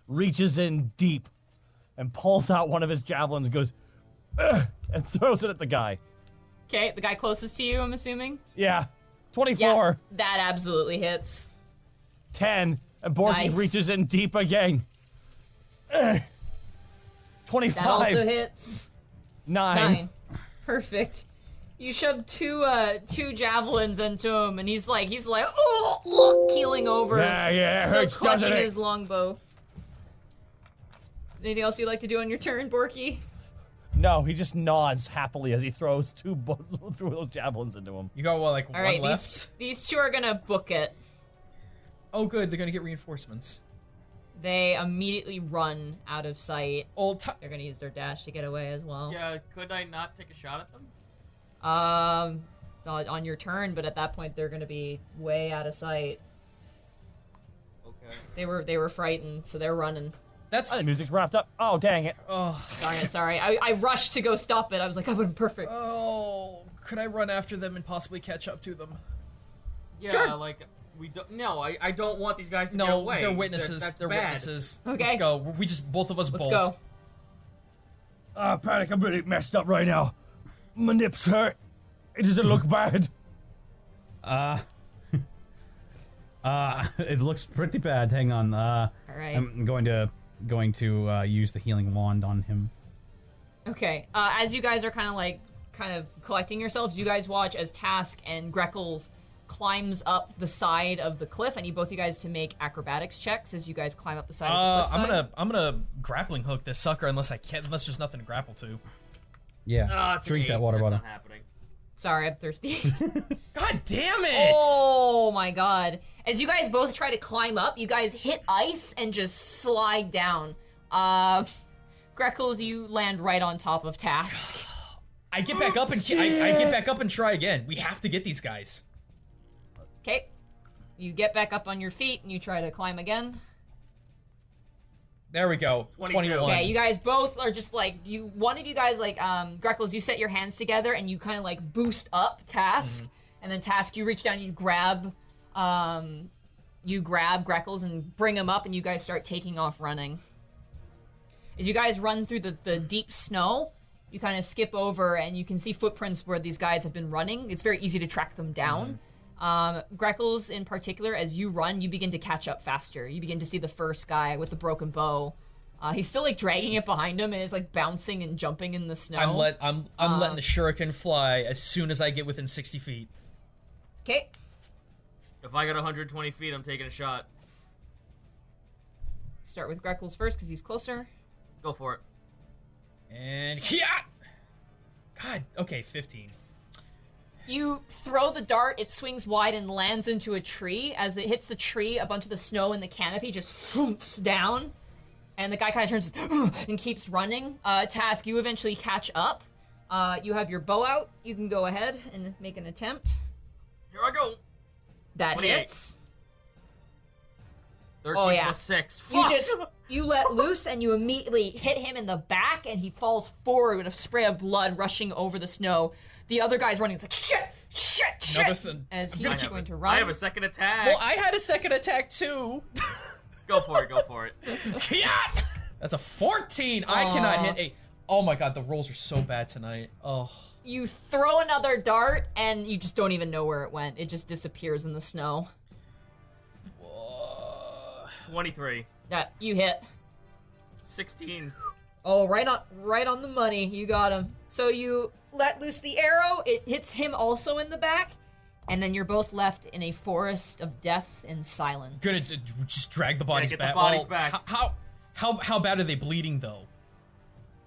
reaches in deep and pulls out one of his javelins, goes, "Ugh," and throws it at the guy. Okay, the guy closest to you, I'm assuming? Yeah. 24. Yeah, that absolutely hits. 10. And Borky Nice. reaches in deep again. 25. That also hits. 9. Perfect. You shove two javelins into him, and he's like, oh, keeling over, Yeah, still hurts, clutching doesn't it? his longbow. Anything else you'd like to do on your turn, Borky? No, he just nods happily as he throws two of those javelins into him. You got what, like All one right, left? these two are gonna book it. Oh, good. They're gonna get reinforcements. They immediately run out of sight. Oh, They're gonna use their dash to get away as well. Yeah, could I not take a shot at them? On your turn, but at that point they're gonna be way out of sight. Okay. They were frightened, so they're running. that's. Oh, the music's wrapped up. Oh, dang it. Oh, Darn it, sorry. I rushed to go stop it. I was like, that would've been perfect. oh. Could I run after them and possibly catch up to them? Yeah, Sure. like we don't. No, I don't want these guys to get No, away. they're witnesses. That's They're bad. witnesses. Okay. Let's go. We just both of us Let's bolt. go. Panic, I'm really messed up right now. My nips hurt. It doesn't look bad. It looks pretty bad. Hang on. All right. I'm going to use the healing wand on him. Okay. As you guys are kind of collecting yourselves, you guys watch as Task and Greckles climbs up the side of the cliff. I need both you guys to make acrobatics checks as you guys climb up the side of the cliff. I'm gonna grappling hook this sucker unless there's nothing to grapple to. Yeah. Oh, it's an Drink that 8. water That's bottle. not happening. Sorry, I'm thirsty. God damn it! Oh my god. As you guys both try to climb up, you guys hit ice and just slide down. Greckles, you land right on top of Task. I get back up and I get back up and try again. We have to get these guys. Okay. You get back up on your feet and you try to climb again. There we go. 22. 21. Okay, you guys both are just like, one of you guys, like, Greckles, you set your hands together and you kind of like boost up Task. And then Task, you reach down, you grab Greckles and bring him up and you guys start taking off running. As you guys run through the deep snow, you kind of skip over and you can see footprints where these guys have been running. It's very easy to track them down. Greckles, in particular, as you run, you begin to catch up faster. You begin to see the first guy with the broken bow. He's still like dragging it behind him and is like bouncing and jumping in the snow. I'm letting the shuriken fly as soon as I get within 60 feet. Okay. If I got 120 feet, I'm taking a shot. Start with Greckles first because he's closer. Go for it. And hiat! God, okay, 15. You throw the dart, it swings wide and lands into a tree. As it hits the tree, a bunch of the snow in the canopy just floomps down. And the guy kind of turns and keeps running. Task, you eventually catch up. You have your bow out. You can go ahead and make an attempt. Here I go. That 28. hits. 13 yeah. plus 6. You let loose and you immediately hit him in the back and he falls forward with a spray of blood rushing over the snow. The other guy's running. It's like, shit! As he's going to run. I have a second attack. Well, I had a second attack too. Go for it. Hiat! That's a 14. I cannot hit a. Oh my god, the rolls are so bad tonight. Oh. You throw another dart and you just don't even know where it went. It just disappears in the snow. 23. That you hit. 16. Oh, right on the money. You got him. So you let loose the arrow. It hits him also in the back, and then you're both left in a forest of death and silence. Gonna just drag the bodies get back. the bodies Well, back. How bad are they bleeding though?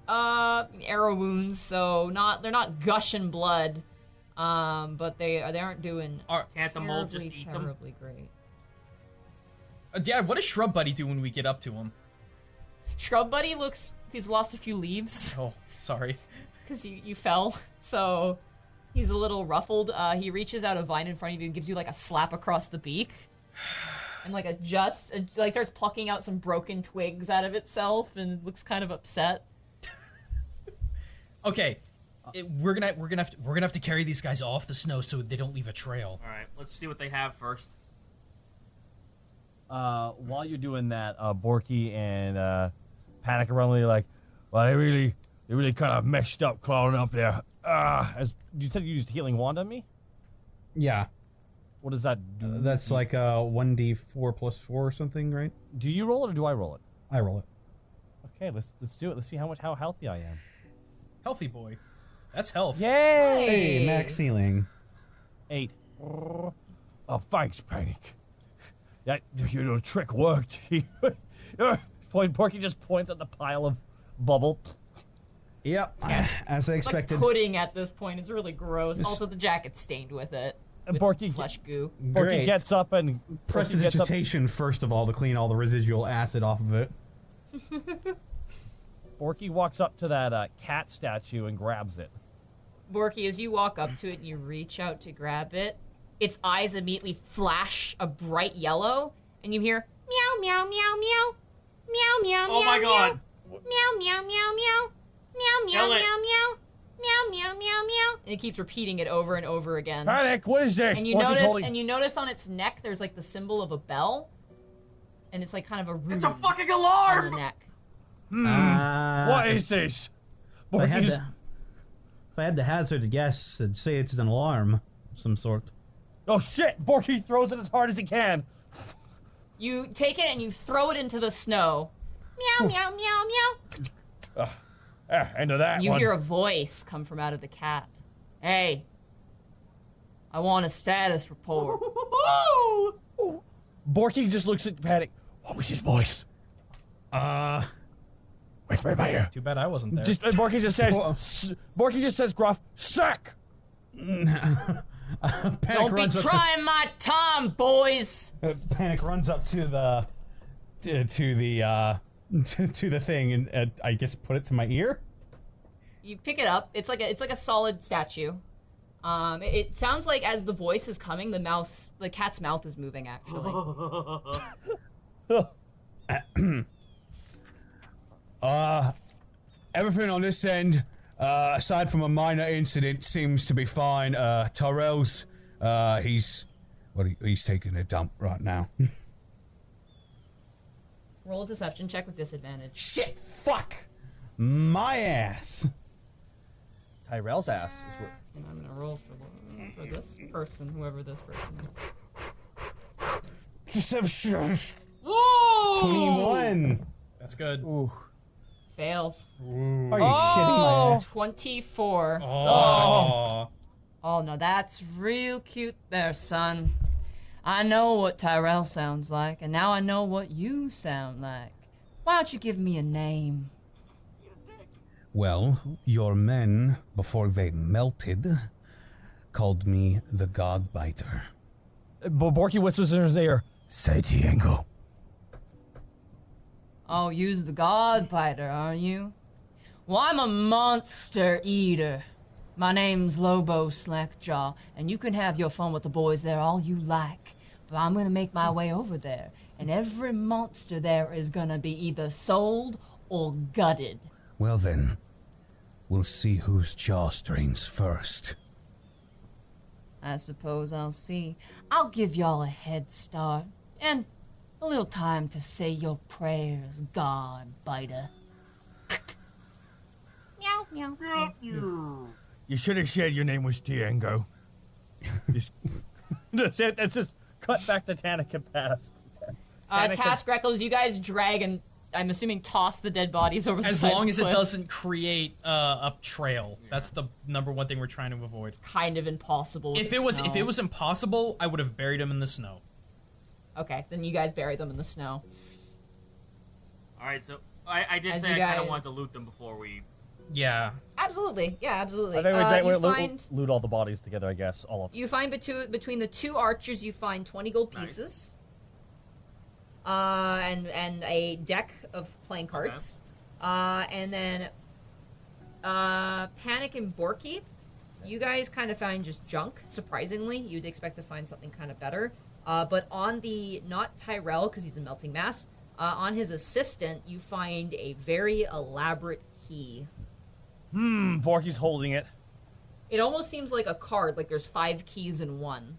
Arrow wounds. So they're not gushing blood. But they aren't doing Can't the mold just eat them? terribly great. Dad, what does Shrub Buddy do when we get up to him? Shrub Buddy he's lost a few leaves. Oh, sorry. Because you fell, so he's a little ruffled. He reaches out a vine in front of you and gives you like a slap across the beak. And like adjusts, and like starts plucking out some broken twigs out of itself and looks kind of upset. Okay, we're gonna have to carry these guys off the snow so they don't leave a trail. Alright, let's see what they have first. while you're doing that, Borky and Panic are running like, well, they really kind of messed up crawling up there. As you said, you used healing wand on me. Yeah. What does that do? That's like a 1d4 plus 4 or something, right? Do you roll it or do I roll it? I roll it. Okay, let's do it. Let's see how healthy I am. Healthy boy. That's health. Yay! Hey, max healing. 8. Oh, thanks, Panic. That your little trick worked. Porky just points at the pile of bubble. Yep. As I It's like expected. pudding at this point. It's really gross. Also, the jacket's stained with it. And With Borky, flesh goo. Borky Great. gets up and Prestidigitation first of all to clean all the residual acid off of it. Borky walks up to that cat statue and grabs it. Borky, as you walk up to it and you reach out to grab it, its eyes immediately flash a bright yellow, and you hear meow meow meow meow meow meow Oh my god. meow meow meow meow meow meow Kill meow it. meow meow meow meow meow meow, and it keeps repeating it over and over again. Panic, what is this? And you Borky's holding... notice on its neck there's like the symbol of a bell, and it's like kind of a ruby It's a fucking on alarm! the neck. What is this? If I, had Borky's... to, if I had to hazard a guess, I'd say it's an alarm of some sort. Oh shit! Borky throws it as hard as he can. You take it and you throw it into the snow. Meow meow meow meow. End of that You one. hear a voice come from out of the cat. Hey, I want a status report. Borky just looks at Panic. What was his voice? Whisper in my ear. Too bad I wasn't there. Just Borky just says. Borky just says, "Gruff, suck." Panic Don't be runs up trying my time, boys. Panic runs up to the to the thing and I guess put it to my ear. You pick it up. It's like a solid statue. It sounds like as the voice is coming, the cat's mouth is moving actually. Everything on this end, aside from a minor incident, seems to be fine. Tyrell's, he's taking a dump right now. Roll a deception check with disadvantage. Shit! Fuck! My ass! Tyrell's ass is what. And I'm gonna roll for this person, whoever this person is. Deception! Whoa! 21! That's good. Fails. Are you shitting my ass? 24. Oh. Oh no, that's real cute there, son. I know what Tyrell sounds like, and now I know what you sound like. Why don't you give me a name? Well, your men, before they melted, called me the God Biter. Borky whispers in his ear. Say Tiango. Oh, you's the God Biter, are you? Well, I'm a monster eater. My name's Lobo Slackjaw, and you can have your fun with the boys there all you like. But I'm gonna make my way over there, and every monster there is gonna be either sold or gutted. Well then, we'll see whose jaw strains first. I suppose I'll see. I'll give y'all a head start, and a little time to say your prayers, God Biter. Meow, meow. You should have said your name was Tiango. That's it. That's just cut back to Tanik and Pass. Task Reckles, you guys drag and I'm assuming toss the dead bodies over the As side long of as the it cliff. doesn't create a trail. That's the number one thing we're trying to avoid. Kind of impossible. with If the it was snow. impossible, I would have buried him in the snow. Okay, then you guys bury them in the snow. Alright, so I did As say you I kind of guys- wanted to loot them before we. Yeah. Absolutely, yeah, absolutely. I think we You find loot all the bodies together, I guess. All of them. you find between the two archers, you find 20 gold Nice. pieces. And a deck of playing cards. And then Panic and Borky, you guys kind of find just junk. Surprisingly, you'd expect to find something kind of better. But on the not Tyrell because he's a melting mass. On his assistant, you find a very elaborate key. Borky's holding it. It almost seems like a card, like there's 5 keys in one.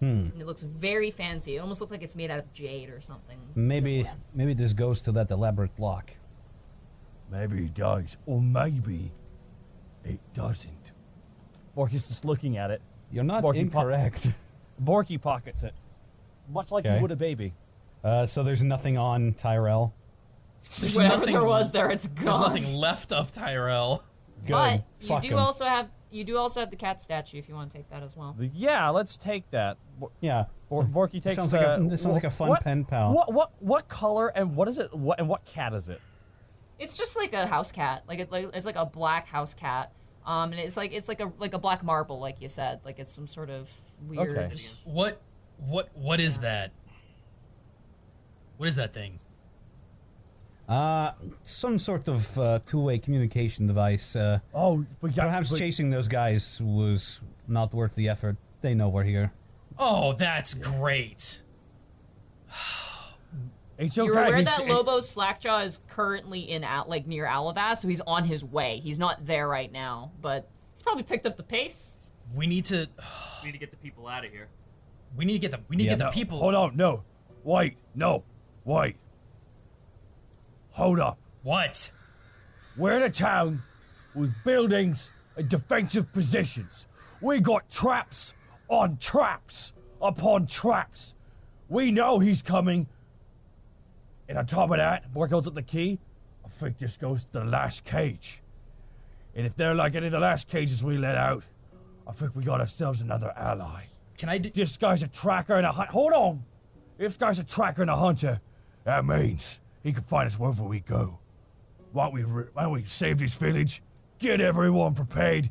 And it looks very fancy. It almost looks like it's made out of jade or something. Maybe similar. maybe this goes to that elaborate lock. Maybe it does, or maybe it doesn't. Borky's just looking at it. You're not Borky incorrect. Borky pockets it, much like Okay. you would a baby. So there's nothing on Tyrell. There's Whatever nothing- there was there, it's gone. There's nothing left of Tyrell. Good. But Fuck you 'em. do also have the cat statue if you want to take that as well. Yeah, let's take that. Yeah. Borky takes. Sounds like it sounds like a fun pen pal. What color and what is it? What cat is it? It's just like a house cat. It's like a black house cat. And it's like a black marble, like you said. Like it's some sort of weird. Okay. What is that? What is that thing? Some sort of two-way communication device. Oh, Perhaps chasing those guys was not worth the effort. They know we're here. Oh, that's great. It's You're okay. aware that Lobo Slackjaw is currently in near Alavas, so he's on his way. He's not there right now, but he's probably picked up the pace. We need to. We need to get the people out of here. We need to get the. We need to get the No, people. Hold on, no, wait, no, wait. Hold up. What? We're in a town with buildings and defensive positions. We got traps on traps upon traps. We know he's coming. And on top of that, Bork holds up the key. I think this goes to the last cage. And if they're like any of the last cages we let out, I think we got ourselves another ally. Can I do? This guy's a tracker and a hunt. Hold on. If this guy's a tracker and a hunter, that means he can find us wherever we go. Why don't we save this village, get everyone prepared,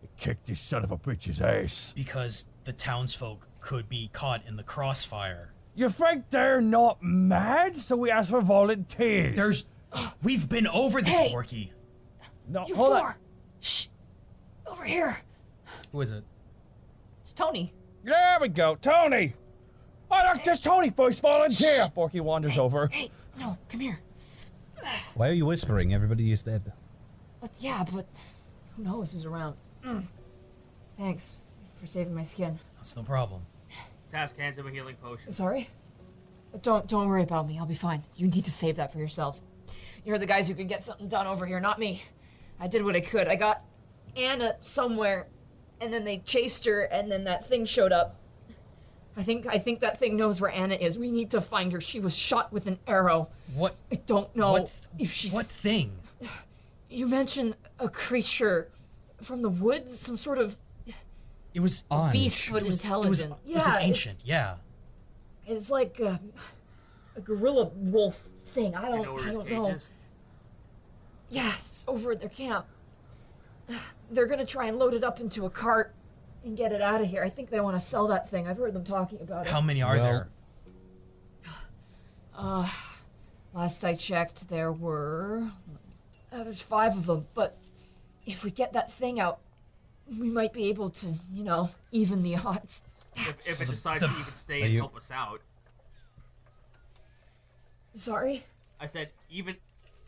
and kick this son of a bitch's ass? Because the townsfolk could be caught in the crossfire. You think they're not mad? So we ask for volunteers. We've been over this, Hey! Borky. no. You Hold on. four! Shh! Over here! Who is it? It's Tony. There we go, Tony. Oh look, there's Tony, first volunteer. Borky wanders over. Hey, no, come here. Why are you whispering? Everybody is dead. But who knows who's around? Thanks for saving my skin. That's no problem. Task hands him a healing potion. Sorry? Don't worry about me. I'll be fine. You need to save that for yourselves. You're the guys who can get something done over here, not me. I did what I could. I got Anna somewhere, and then they chased her, and then that thing showed up. I think that thing knows where Anna is. We need to find her. She was shot with an arrow. What? I don't know What? if she's. What thing? You mentioned a creature from the woods, some sort of It was beast, but It was intelligent. an ancient. Yeah. It's like a gorilla wolf thing. I You don't know where his know. cage is? Yes, over at their camp. They're gonna try and load it up into a cart and get it out of here. I think they want to sell that thing. I've heard them talking about it. How many are there? Last I checked, there were. There's 5 of them, but if we get that thing out, we might be able to, even the odds. If it decides to even stay and you- help us out. Sorry? I said, even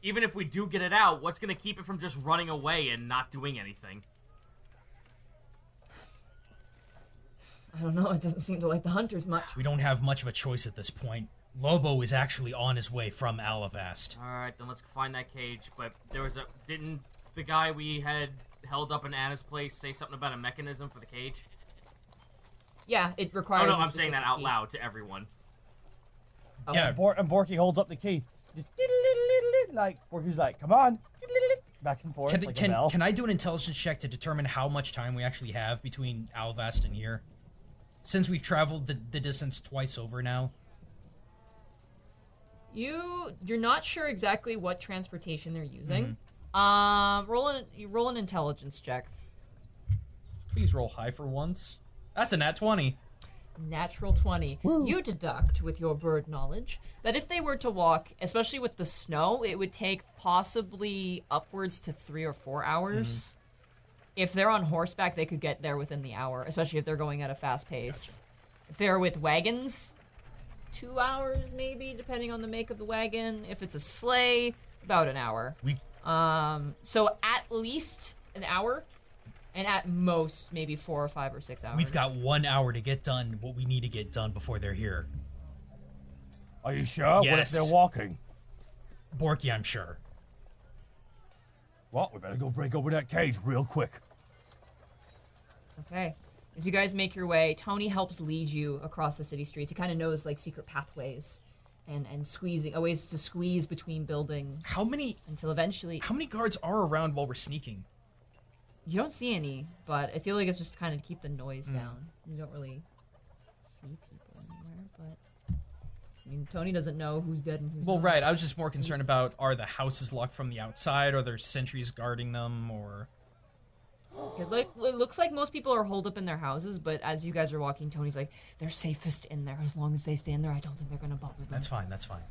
if we do get it out, what's gonna keep it from just running away and not doing anything? I don't know. It doesn't seem to like the hunters much. We don't have much of a choice at this point. Lobo is actually on his way from Alavast. Alright, then let's find that cage. But there was didn't the guy we had held up in Anna's place say something about a mechanism for the cage? Yeah, it Oh requires. no, a I'm saying that specific out key. loud to everyone. Okay. Yeah. And Borky holds up the key. Just like Borky's like, come on, back and forth like a bell. Can I do an intelligence check to determine how much time we actually have between Alavast and here? Since we've traveled the distance twice over now. You're not sure exactly what transportation they're using. Mm-hmm. Roll an intelligence check. Please roll high for once. That's a nat 20. Natural 20. You deduct with your bird knowledge that if they were to walk, especially with the snow, it would take possibly upwards to 3 or 4 hours. If they're on horseback, they could get there within the hour, especially if they're going at a fast pace. If they're with wagons, 2 hours maybe, depending on the make of the wagon. If it's a sleigh, about an hour. We So at least an hour. And at most, maybe 4 or 5 or 6 hours. We've got 1 hour to get done what we need to get done before they're here. Are you sure? What if Yes. they're walking? Borky, I'm sure. Well, we better go break open that cage real quick. Okay. As you guys make your way, Tony helps lead you across the city streets. He kind of knows like secret pathways and squeezing ways to squeeze between buildings How many until eventually guards are around while we're sneaking? you don't see any, but I feel like it's just kind of to keep the noise down. You don't really see people anywhere, but I mean, Tony doesn't know who's dead and who's Well, not. right. I was just more concerned about, are the houses locked from the outside? Are there sentries guarding them? Or It looks like most people are holed up in their houses, but as you guys are walking, Tony's like, they're safest in there. As long as they stay in there, I don't think they're gonna bother them. that's fine. That's fine.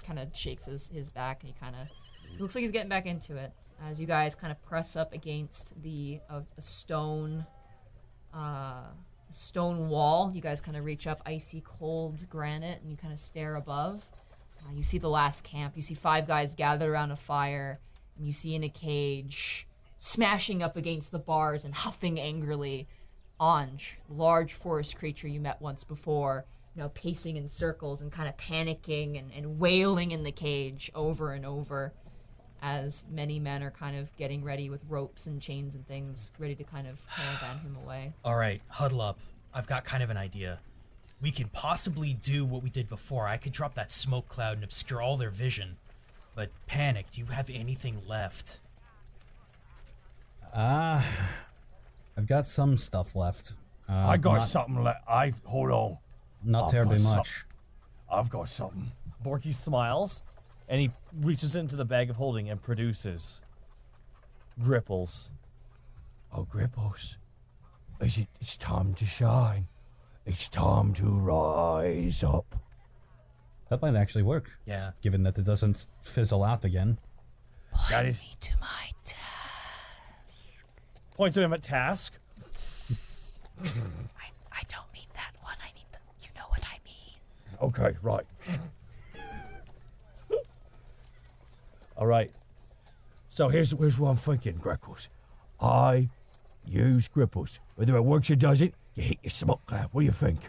Kind of shakes his back, and he kind of looks like he's getting back into it. As you guys kind of press up against a stone wall, you guys kind of reach up icy cold granite, and you kind of stare above. You see the last camp. You see 5 guys gathered around a fire, and you see in a cage, smashing up against the bars and huffing angrily, Anj, the large forest creature you met once before, pacing in circles and kind of panicking and wailing in the cage over and over, as many men are kind of getting ready with ropes and chains and things, ready to kind of caravan him away. All right, huddle up. I've got kind of an idea. We can possibly do what we did before. I could drop that smoke cloud and obscure all their vision. But Panic, do you have anything left? I've got some stuff left. I got not, something left. Hold on. Not I've terribly got much. I've got something. Borky smiles, and he reaches into the bag of holding and produces Gripples. Oh, Gripples. It's time to shine. It's time to rise up. That might actually work. Yeah. Given that it doesn't fizzle out again. Got it? To my Points at him at Task. I don't mean that one. I mean you know what I mean. Okay, right. All right. So here's what I'm thinking, Gripples. I use Gripples. Whether it works or doesn't, you hit your smoke cloud. What do you think?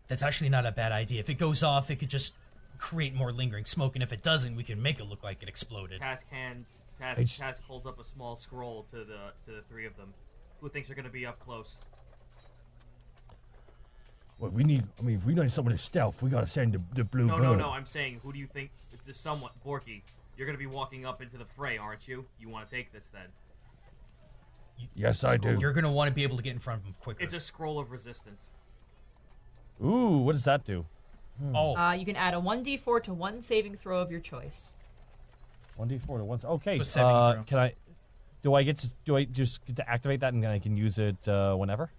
That's actually not a bad idea. If it goes off, it could just create more lingering smoke, and if it doesn't, we can make it look like it exploded. Task holds up a small scroll to the 3 of them. Who thinks they're gonna be up close? Well, if we need someone to stealth, we gotta send the blue bird. No. I'm saying, who do you think? If there's someone, Borky, you're gonna be walking up into the fray, aren't you? You want to take this then? Yes, I do. You're gonna want to be able to get in front of them quicker. It's a scroll of resistance. Ooh, what does that do? Oh, You can add a 1d4 to one saving throw of your choice. 1d4 to 1. Okay. So saving throw. Do I just get to activate that and I can use it whenever?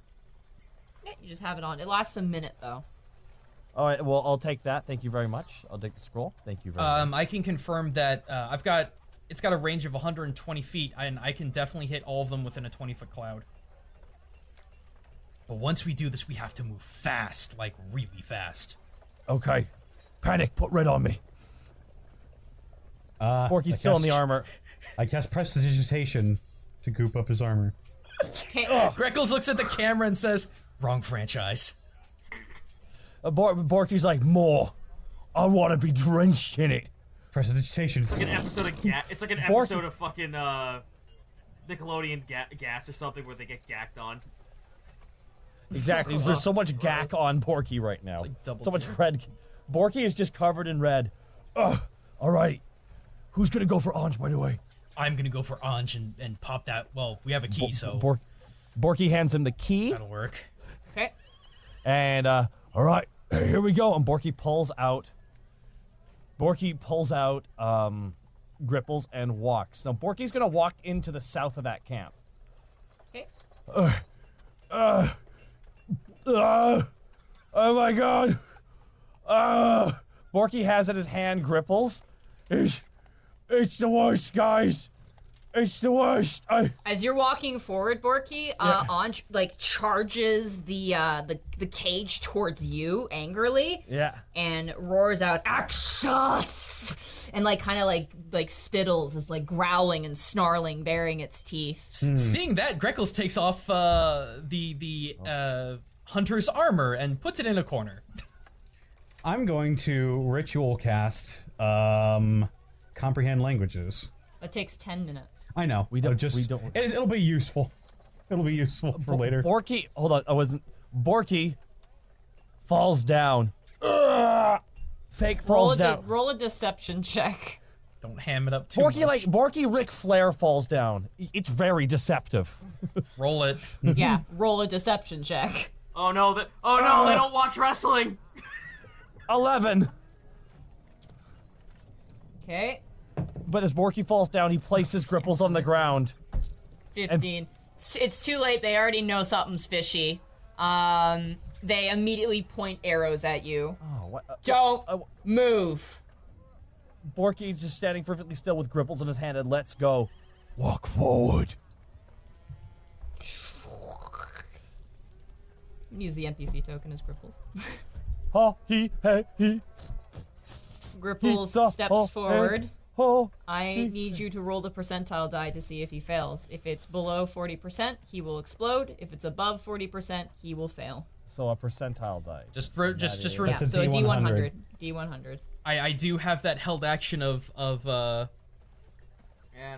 Yeah, you just have it on. It lasts a minute though. All right. Well, I'll take that. Thank you very much. I'll take the scroll. Thank you very much. I can confirm that it's got a range of 120 feet, and I can definitely hit all of them within a 20-foot cloud. But once we do this, we have to move fast, like really fast. Okay. Panic, put red on me. Borky's still in the armor. I cast Prestidigitation to goop up his armor. Okay. Greckles looks at the camera and says, "Wrong franchise." Borky's like, more. I want to be drenched in it. Prestidigitation. It's like an episode of It's like an episode of fucking Nickelodeon Gas or something where they get gacked on. Exactly. There's so much gack on Borky right now. like double so much tear. red. Borky is just covered in red. Alright. Who's gonna go for Anj, by the way? I'm gonna go for Anj and pop that. Well, we have a key, so Borky hands him the key, that'll work. Okay. and Alright, here we go. and Borky pulls out Gripples and walks. Now Borky's gonna walk into the south of that camp. Okay. Oh my god. Borky has in his hand Gripples. It's the worst, guys. It's the worst. As you're walking forward, Borky, Anj charges the cage towards you angrily. Yeah. And roars out, "Axos!" and like kind of like spittles, is like growling and snarling, baring its teeth. Seeing that, Greckles takes off the hunter's armor and puts it in a corner. I'm going to ritual cast comprehend languages. That takes 10 minutes. I know. We don't- Just, we don't- It'll be useful. It'll be useful for later. Borky, hold on, I wasn't. Borky falls down. Ugh! Fake falls down. Roll a deception check. Don't ham it up too Borky much. Borky Ric Flair falls down. It's very deceptive. Roll it. Yeah, roll a deception check. Oh no, they don't watch wrestling. 11. Okay, But as Borky falls down, he places Gripples on the ground. 15. It's too late. They already know something's fishy. They immediately point arrows at you. Oh, what? Don't move. Borky's just standing perfectly still with Gripples in his hand and lets go. Walk forward. Use the NPC token as Gripples. Ha, he, hey, he. Gripples da, steps ho, forward. hey, ho. I need you to roll the percentile die to see if he fails. If it's below 40%, he will explode. If it's above 40%, he will fail. So a percentile die. Just That's a So a D100. D100. I do have that held action of And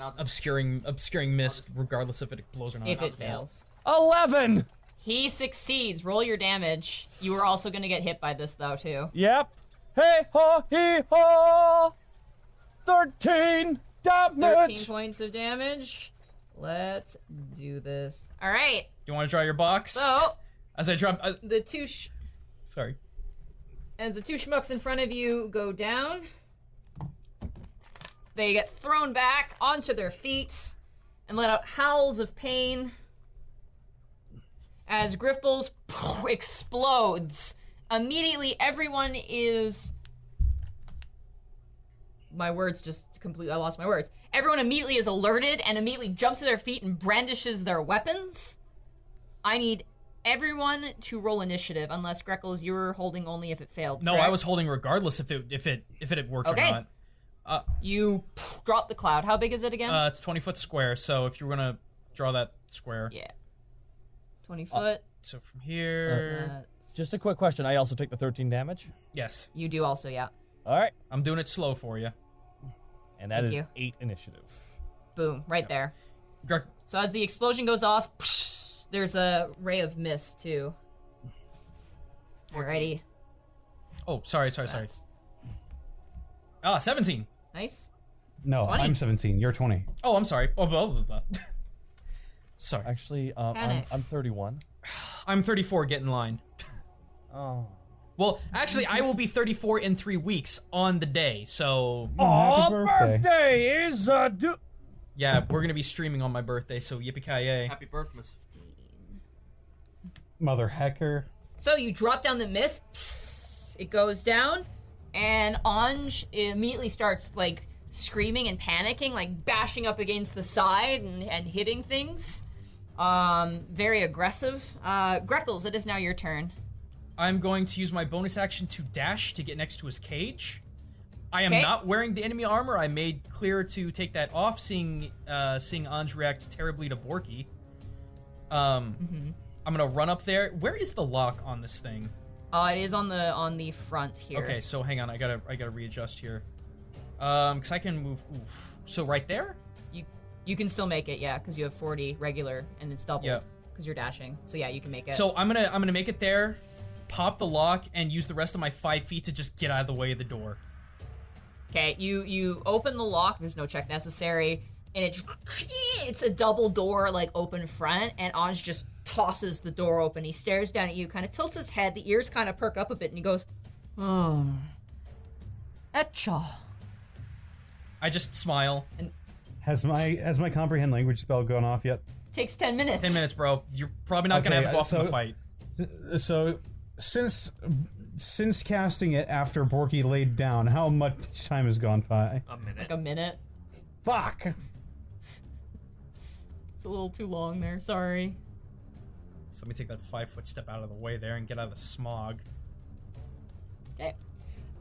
I'll just obscuring mist, regardless if it blows or not. If it fails. 11. He succeeds. Roll your damage. You are also going to get hit by this, though, too. Yep. Hey, ha, he, ha. 13 damage. 13 points of damage. Let's do this. All right. Do you want to draw your box? So, As I drop, the two sorry. as the two schmucks in front of you go down, they get thrown back onto their feet and let out howls of pain as Griffballs explodes. Immediately, everyone is... My words just completely... I lost my words. Everyone immediately is alerted and immediately jumps to their feet and brandishes their weapons. I need everyone to roll initiative, unless Greckles, you were holding only if it failed. No, correct? I was holding regardless if it had worked Okay. or not. You drop the cloud. How big is it again? It's 20-foot square, so if you were gonna draw that square, Yeah. 20 foot. so from here, That's- Just a quick question. I also take the 13 damage. yes, you do also, yeah. All right. I'm doing it slow for you. And that Thank is you. 8 initiative. Boom, right there. Greg, So as the explosion goes off, there's a ray of mist too. Alrighty. oh, sorry. That's 17. nice. No, 20. I'm 17. You're 20. Oh, I'm sorry. Oh, blah, blah, blah. Sorry. Actually, Panic. I'm 31. I'm 34. Get in line. Oh. Well, actually, I will be 34 in 3 weeks on the day. So Happy birthday. is yeah, we're gonna be streaming on my birthday. So yippee ki yay! happy birthday. Mother hecker. So you drop down the mist, it goes down, and Anj immediately starts like screaming and panicking, like bashing up against the side and hitting things. Very aggressive. Greckles, it is now your turn. I'm going to use my bonus action to dash to get next to his cage. I am Okay. not wearing the enemy armor. I made clear to take that off, seeing Anj react terribly to Borky. I'm gonna run up there. Where is the lock on this thing? It is on the front here. Okay, so hang on. I gotta readjust here. Cause I can move. Oof. So right there. You can still make it, yeah, because you have 40 regular and it's doubled Yep. because you're dashing. So yeah, you can make it. So I'm gonna make it there, pop the lock, and use the rest of my 5 feet to just get out of the way of the door. Okay, you open the lock. There's no check necessary, and it's a double door, like open front. And Anj just tosses the door open. He stares down at you, kind of tilts his head. The ears kind of perk up a bit, and he goes, "Oh, etcha." I just smile. Has my comprehend language spell gone off yet? Takes 10 minutes. 10 minutes, bro. You're probably not gonna Okay, have to go off in the so- fight. So, since casting it after Borky laid down, how much time has gone by? A minute. Like a minute. Fuck! It's a little too long there. Sorry. So let me take that 5-foot step out of the way there and get out of the smog. Okay.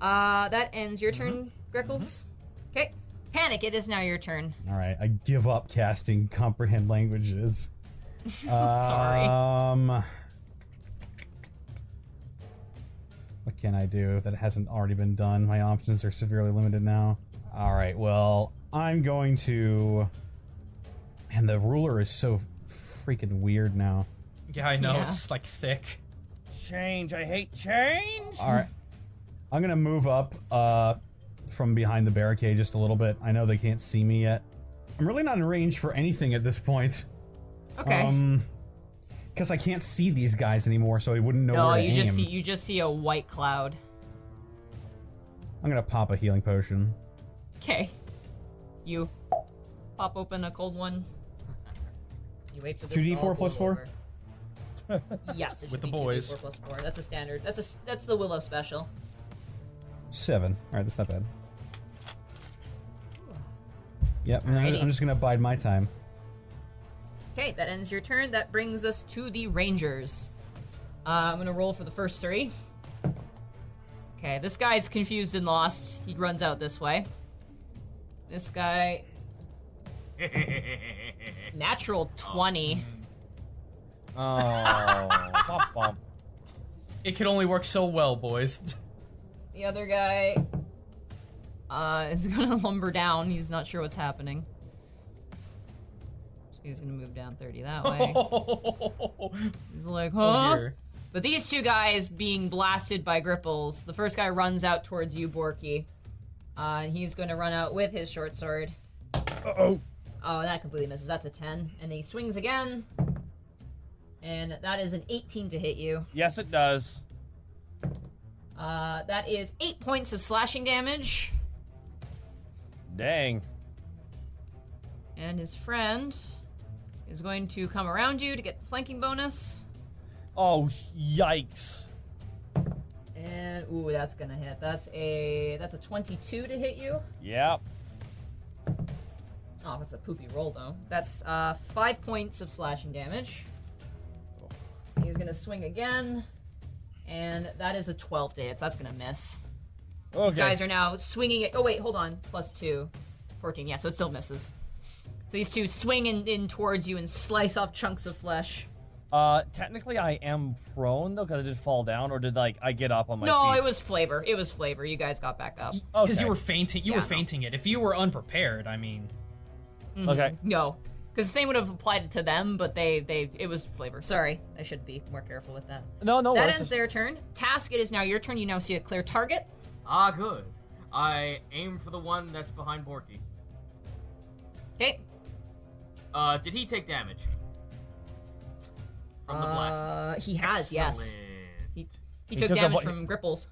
That ends your turn, Greckles. Okay. Panic, it is now your turn. All right, I give up casting comprehend languages. Sorry. What can I do that hasn't already been done? My options are severely limited now. All right, well, I'm going to... Man, the ruler is so freaking weird now. Yeah, I know. Yeah. It's like thick. Change. I hate change. All right. I'm going to move up from behind the barricade just a little bit. I know they can't see me yet. I'm really not in range for anything at this point. Okay. Because I can't see these guys anymore, so I wouldn't know No, where to you aim. just see a white cloud. I'm going to pop a healing potion. Okay. You pop open a cold one. You wait for this 2d4 all to plus blow 4? over. Yes, it should With the be boys. 2d4 plus 4. That's a standard. That's the Willow special. 7. All right, that's not bad. Yep, Alrighty. I'm just going to bide my time. Okay, that ends your turn. That brings us to the Rangers. I'm gonna roll for the first 3. Okay, this guy's confused and lost. He runs out this way. This guy, natural 20. Oh. Bump, bump. It can only work so well, boys. The other guy is gonna lumber down. He's not sure what's happening. So he's gonna move down 30 that way. He's like, huh? Oh, dear. But these two guys being blasted by Gripples. The first guy runs out towards you, Borky. And he's going to run out with his short sword. Uh-oh. Oh, that completely misses. That's a 10. And then he swings again. And that is an 18 to hit you. Yes, it does. That is 8 points of slashing damage. Dang. And his friend is going to come around you to get the flanking bonus. Oh, yikes. And ooh, that's gonna hit. That's a 22 to hit you. Yep. Oh, that's a poopy roll though. That's 5 points of slashing damage. He's gonna swing again, and that is a 12 to hit. So that's gonna miss. Okay. These guys are now swinging it. Oh wait, hold on. Plus 2, 14. Yeah, so it still misses. So these two swing in towards you and slice off chunks of flesh. Technically I am prone though, because I did fall down, or did like I get up on my No, feet? it was flavor. It was flavor. You guys got back up. Because Okay. you were fainting. You Yeah, were no. fainting it. If you were unprepared, I mean, Okay. No, because the same would have applied to them, but it was flavor. Sorry, I should be more careful with that. No, That worries. ends their turn. Task, it is now your turn. You now see a clear target. Ah, good. I aim for the one that's behind Borky. Okay. Did he take damage? From the blast? He has, yes. Excellent. He took took a damage bu- from Gripples.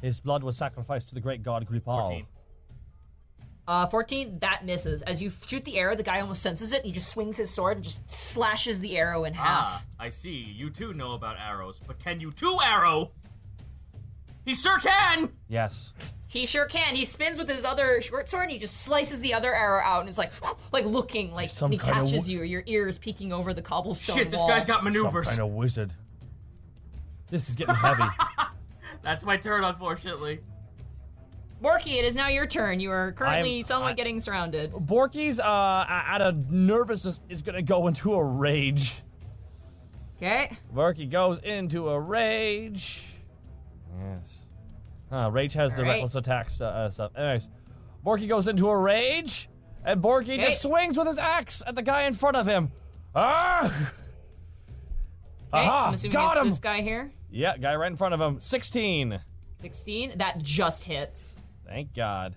His blood was sacrificed to the great god Gripal. 14. 14, that misses. As you shoot the arrow, the guy almost senses it, and he just swings his sword and just slashes the arrow in Ah, half. I see. You too know about arrows, but can you two arrow? He sure can! Yes. He sure can. He spins with his other short sword, and he just slices the other arrow out, and it's like looking, like Some he kind of catches you, your ears peeking over the cobblestone Shit, this wall. guy's got Some maneuvers. kind of wizard. This is getting heavy. That's my turn, unfortunately. Borky, it is now your turn. You are currently I'm- somewhat getting surrounded. Borky's out of nervousness is gonna go into a rage. Okay. Borky goes into a rage. Yes. Rage has the Alright. reckless attack stuff. Anyways, Borky goes into a rage, and Borky just swings with his axe at the guy in front of him. Ah! Okay, Aha! I'm assuming Got it's him! this guy here. Yeah, guy right in front of him. 16. 16. That just hits. Thank God.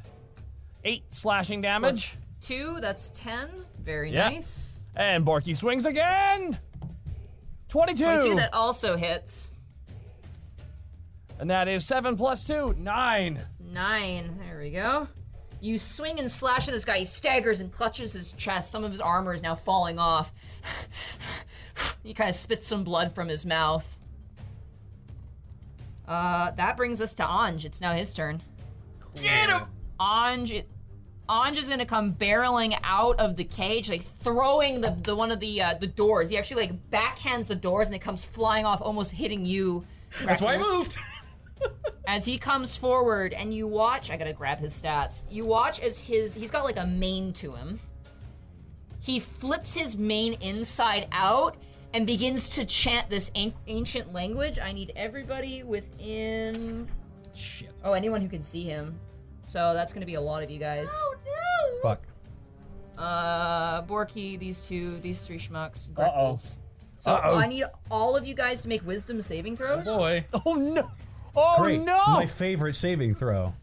8 slashing damage. Plus 2, that's 10. Very Yeah. nice. And Borky swings again. 22. 22, that also hits. And that is 7 plus 2, 9. 9. There we go. You swing and slash at this guy. He staggers and clutches his chest. Some of his armor is now falling off. He kind of spits some blood from his mouth. That brings us to Anj. It's now his turn. Get him! Anj is gonna come barreling out of the cage, like throwing the one of the doors. He actually like backhands the doors and it comes flying off, almost hitting you. that's why I Freckles. moved. As he comes forward and you watch, I gotta grab his stats. You watch as he's got like a mane to him. He flips his mane inside out and begins to chant this ancient language. I need everybody within... Shit. Oh, anyone who can see him. So that's gonna be a lot of you guys. Oh no! Fuck. Borky, these three schmucks, Greckles. So Uh-oh. I need all of you guys to make wisdom saving throws. Boy. Oh no! Oh Great. no! My favorite saving throw.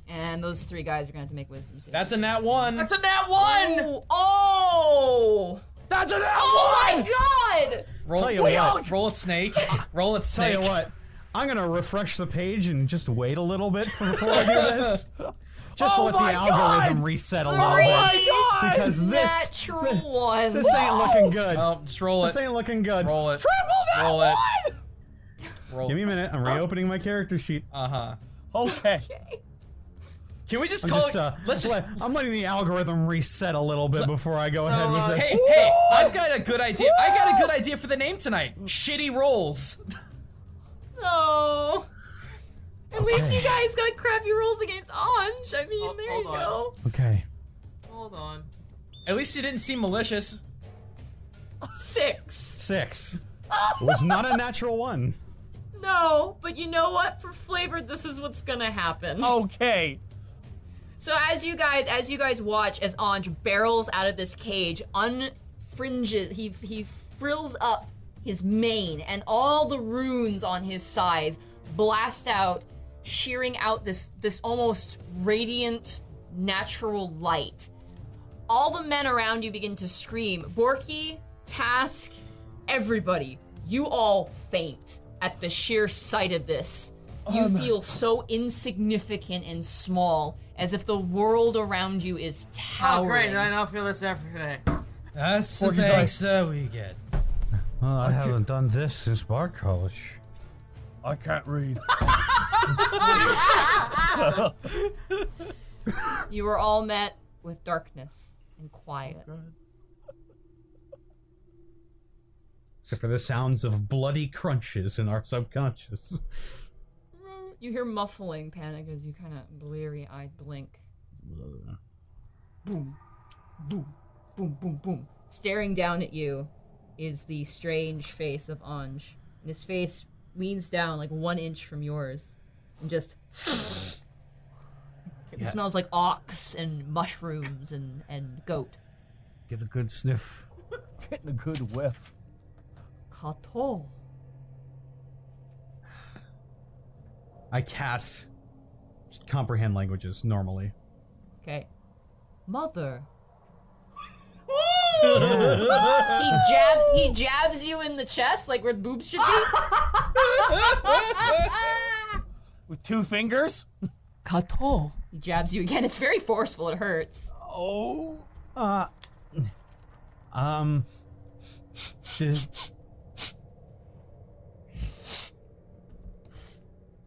And those 3 guys are gonna have to make wisdom saving. That's a nat 1. That's a nat 1! Oh! That's an Oh my God! Roll, Tell you what. roll it, snake. Roll it, Tell snake. you what. I'm gonna refresh the page and just wait a little bit before I do this. Just to Oh let the my algorithm God! reset a little Three bit. God! Because this natural ones. this ain't looking good. Oh, just roll This it. ain't looking good. Roll it. Triple that Roll it. one! Roll. Give me a minute. I'm reopening my character sheet. Uh-huh. Okay. Can we just I'm call just, it? Let's just. I'm letting the algorithm reset a little bit before I go ahead with this. Hey, I've got a good idea. I got a good idea for the name tonight. Shitty rolls. No. At least you guys got crappy rolls against Anj. I mean, there you hold on. go. Okay. Hold on. At least you didn't seem malicious. 6. 6. It was not a natural 1. No, but you know what? For flavor, this is what's gonna happen. Okay. So as you guys watch as Anj barrels out of this cage, unfringes, he frills up his mane, and all the runes on his sides blast out, shearing out this almost radiant, natural light. All the men around you begin to scream. Borky, Task, everybody, you all faint at the sheer sight of this. You feel so insignificant and small, as if the world around you is Oh, towering. great. I don't feel this every day. That's the Porky's thanks we get. Well, I haven't done this since bar college. I can't read. You were all met with darkness and quiet. Except for the sounds of bloody crunches in our subconscious. You hear muffling panic as you kind of bleary-eyed blink. Boom, boom, boom, boom, boom. Staring down at you is the strange face of Anj. And his face leans down like 1 inch from yours. And just... It smells like ox and mushrooms and goat. Give a good sniff. Getting a good whiff. Kato. I cast comprehend languages normally. Okay. Mother. He jabs you in the chest like where boobs should be. With 2 fingers? Kato. He jabs you again. It's very forceful. It hurts. Oh. d-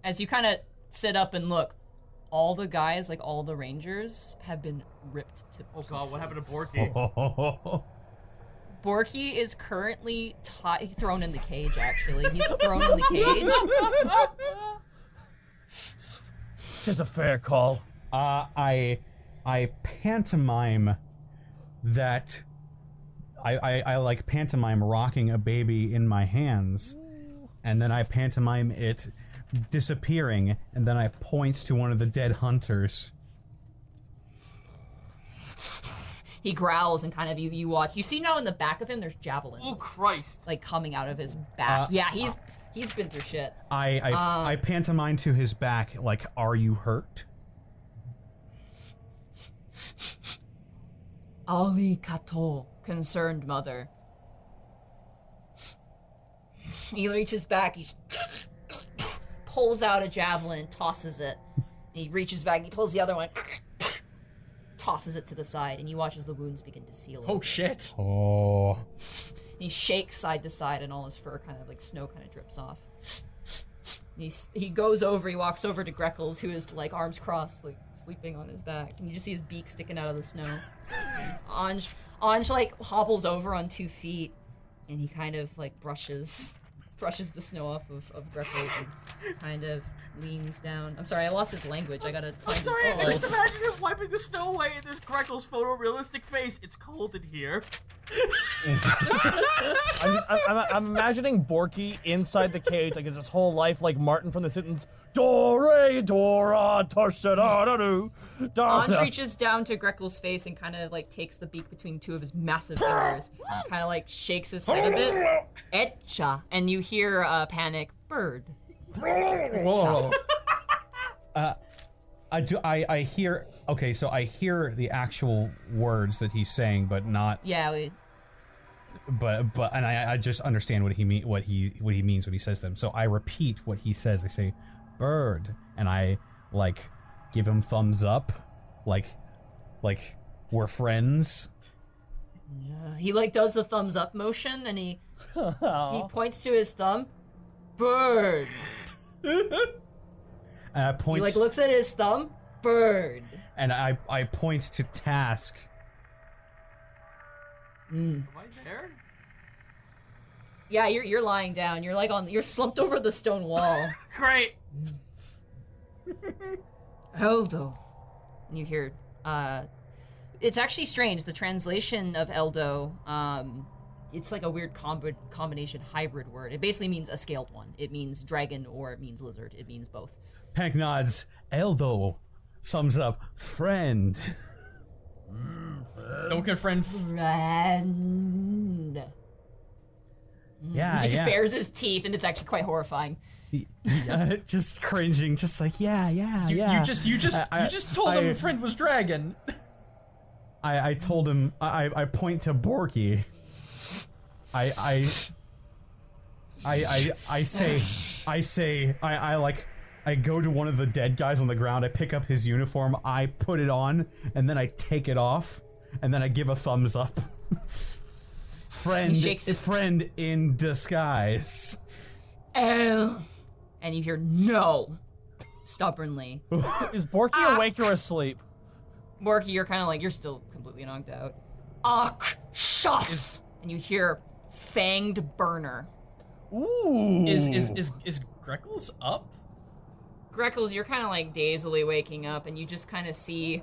As you kind of sit up and look, all the guys, like all the rangers, have been ripped to Oh pieces. god, what happened to Borky? Borky is currently thrown in the cage, actually. He's thrown in the cage. Tis a fair call. I pantomime that I like pantomime rocking a baby in my hands, and then I pantomime it disappearing, and then I point to one of the dead hunters. He growls and kind of you watch. You see now in the back of him, there's javelins. Oh Christ. Like coming out of his back. Yeah, he's been through shit. I pantomime to his back like, "Are you hurt?" Ali Kato, concerned mother. He reaches back, he pulls out a javelin, tosses it. He reaches back, he pulls the other one, tosses it to the side, and you watch as the wounds begin to seal. Oh shit. Oh. He shakes side to side, and all his fur kind of like snow kind of drips off. He goes over, he walks over to Greckles, who is like arms crossed, like sleeping on his back, and you just see his beak sticking out of the snow. Anj like hobbles over on 2 feet, and he kind of like brushes brushes the snow off of Greckles and kind of leans down. I'm sorry, I lost his language. I gotta find Sorry, I his just imagine him wiping the snow away in this Greckles photorealistic face. It's cold in here. I'm imagining Borky inside the cage, like it's his whole life, like Martin from The Simpsons. Dora, Dora, Anj reaches down to Greckles' face and kind of like takes the beak between two of his massive fingers, kind of like shakes his head a bit. Etcha, and you hear Panic, bird. Whoa. I hear. Okay, so I hear the actual words that he's saying, but not. Yeah. And I just understand what he means when he says them. So I repeat what he says. I say, bird, and I like give him thumbs up, like we're friends. He like does the thumbs up motion, and he points to his thumb. Bird. And I point. He like looks at his thumb. Bird. And I point to Task. Am I there? Yeah, you're lying down. You're like you're slumped over the stone wall. Great. Eldo. And you hear, it's actually strange. The translation of Eldo, it's like a weird combination hybrid word. It basically means a scaled one. It means dragon or it means lizard. It means both. Panic nods. Eldo. Thumbs up. Friend. Don't confriend. Friend. Yeah, He just yeah. bares his teeth, and it's actually quite horrifying. Just cringing, just like yeah. You just told him I- a friend was dragon. I told him. I point to Borky. I go to one of the dead guys on the ground. I pick up his uniform. I put it on, and then I take it off, and then I give a thumbs up. Friend, He shakes his- friend in disguise. And you hear no, stubbornly. Is Borky awake or asleep? Borky, you're kind of like, you're still completely knocked out. Akshas! And you hear fanged burner. Ooh. Is Greckles up? Greckles, you're kind of like dazedly waking up, and you just kind of see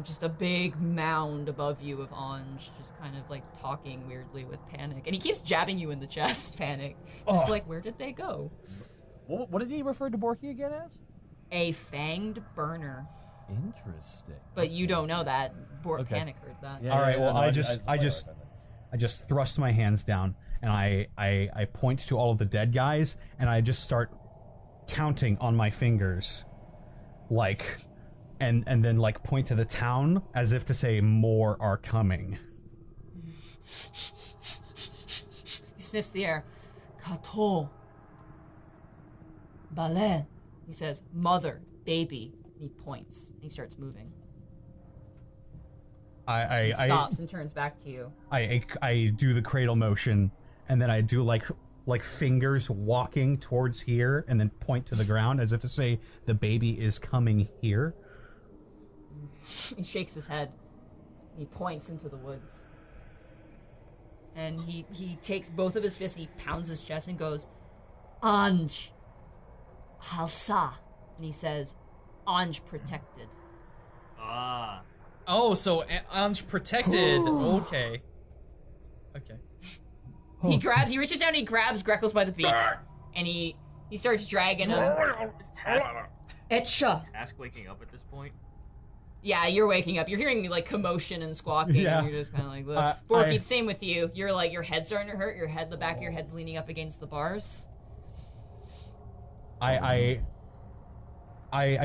just a big mound above you of Anj, just kind of like talking weirdly with Panic. And he keeps jabbing you in the chest, Panic. Just like, where did they go? What did he refer to Borky again as? A fanged burner. Interesting. But you don't know that. Okay. Panic heard that. Yeah, All right. Well, no, I just thrust my hands down, and I point to all of the dead guys, and I just start counting on my fingers, like, and then like point to the town as if to say more are coming. He sniffs the air. Kato. Balen. He says, mother, baby. And he points. And he starts moving. He stops and turns back to you. I do the cradle motion, and then I do like fingers walking towards here, and then point to the ground as if to say the baby is coming here. He shakes his head. He points into the woods. And he takes both of his fists and he pounds his chest and goes, Anj. Halsa. And he says, Anj protected. Ah. Oh, so Anj protected. Okay. He reaches down and he grabs Greckles by the beak. And he starts dragging him. Is Etcha. Task waking up at this point? Yeah, you're waking up. You're hearing like commotion and squawking, Yeah. and you're just kind of like, look. Borky, same with you. You're like, your head's starting to hurt. The back of your head's leaning up against the bars. I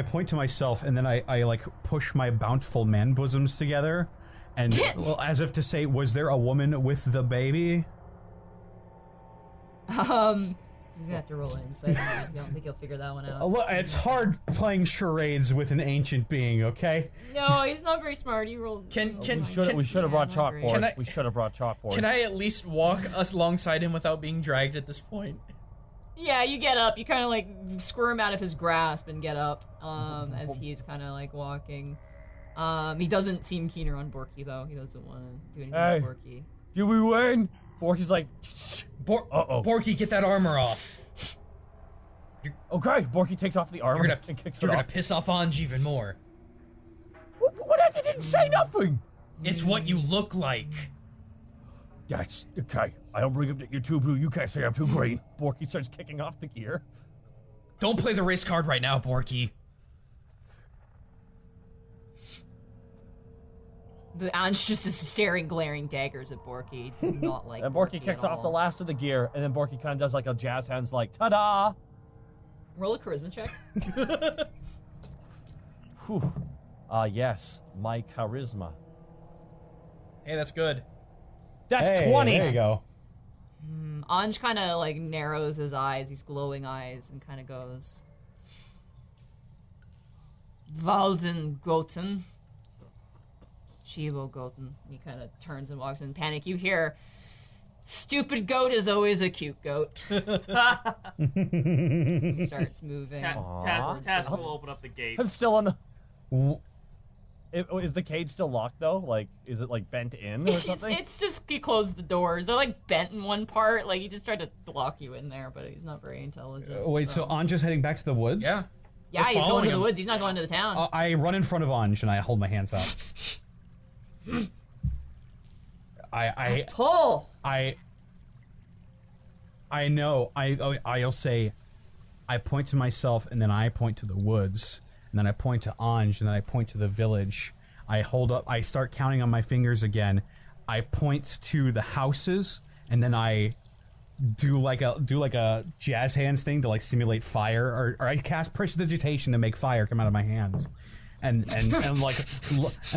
point to myself, and then I like push my bountiful man bosoms together, and well, as if to say, was there a woman with the baby? He's gonna have to roll an insight. I don't think he'll figure that one out. Look, it's hard playing charades with an ancient being, okay? No, he's not very smart. He rolled. We should have brought not great. chalkboard. We should have brought chalkboard. Can I at least walk us alongside him without being dragged at this point? Yeah, you get up. You kind of like squirm out of his grasp and get up as he's kind of like walking. He doesn't seem keener on Borky though. He doesn't want to do anything Hey. with Borky. Did we win? Borky's like, uh-oh. Borky, get that armor off. Okay, Borky takes off the armor and kicks it You're off. gonna piss off Anj even more. What? I didn't say nothing. It's what you look like. That's okay. I don't bring up that you're too blue. You can't say I'm too green. Borky starts kicking off the gear. Don't play the race card right now, Borky. The Anj just is staring glaring daggers at Borky. Does not like And Borky kicks at off the all. last of the gear, and then Borky kind of does like a jazz hands, like ta-da. Roll a charisma check. Whew. Yes, my charisma. Hey, that's good. That's Hey, 20. There you go. Anj kind of like narrows his eyes, these glowing eyes, and kind of goes, Walden Goten. Chivo Goten. He kind of turns and walks in panic. You hear, stupid goat is always a cute goat. He starts moving. Task will open up the gate. I'm still on the. Is the cage still locked though? Like, is it like bent in or something? It's just, he closed the doors. They're like bent in one part. Like, he just tried to lock you in there, but he's not very intelligent. Wait, so Anja's heading back to the woods? Yeah. Yeah, We're he's going following to the him. woods. He's not going to the town. I run in front of Anj and I hold my hands up. Pull! I know. I'll say, I point to myself, and then I point to the woods, and then I point to Anj, and then I point to the village. I hold up. I start counting on my fingers again. I point to the houses, and then I do like a jazz hands thing to like simulate fire, or I cast prestidigitation to make fire come out of my hands. And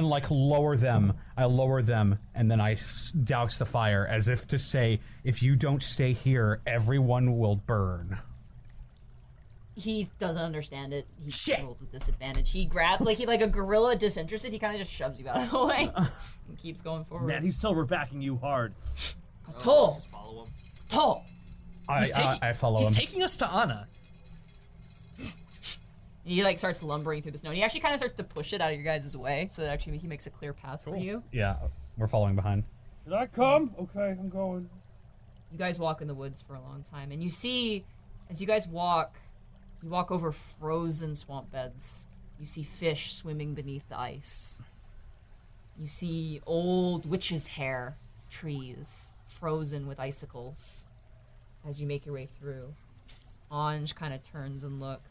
like lower them. I lower them, and then I douse the fire as if to say, if you don't stay here, everyone will burn. He doesn't understand it. He rolled with disadvantage. He grabbed, like a gorilla disinterested, he kind of just shoves you out of the way and keeps going forward. Man, he's silver backing you hard. Tall! Just follow him. Tall! I follow He's him. taking us to Anna. He like starts lumbering through the snow. And he actually kind of starts to push it out of your guys' way, so that actually he makes a clear path for you. Yeah, we're following behind. Did I come? Okay, I'm going. You guys walk in the woods for a long time, and you see, as you guys walk, you walk over frozen swamp beds. You see fish swimming beneath the ice. You see old witch's hair trees frozen with icicles as you make your way through. Anj kind of turns and look.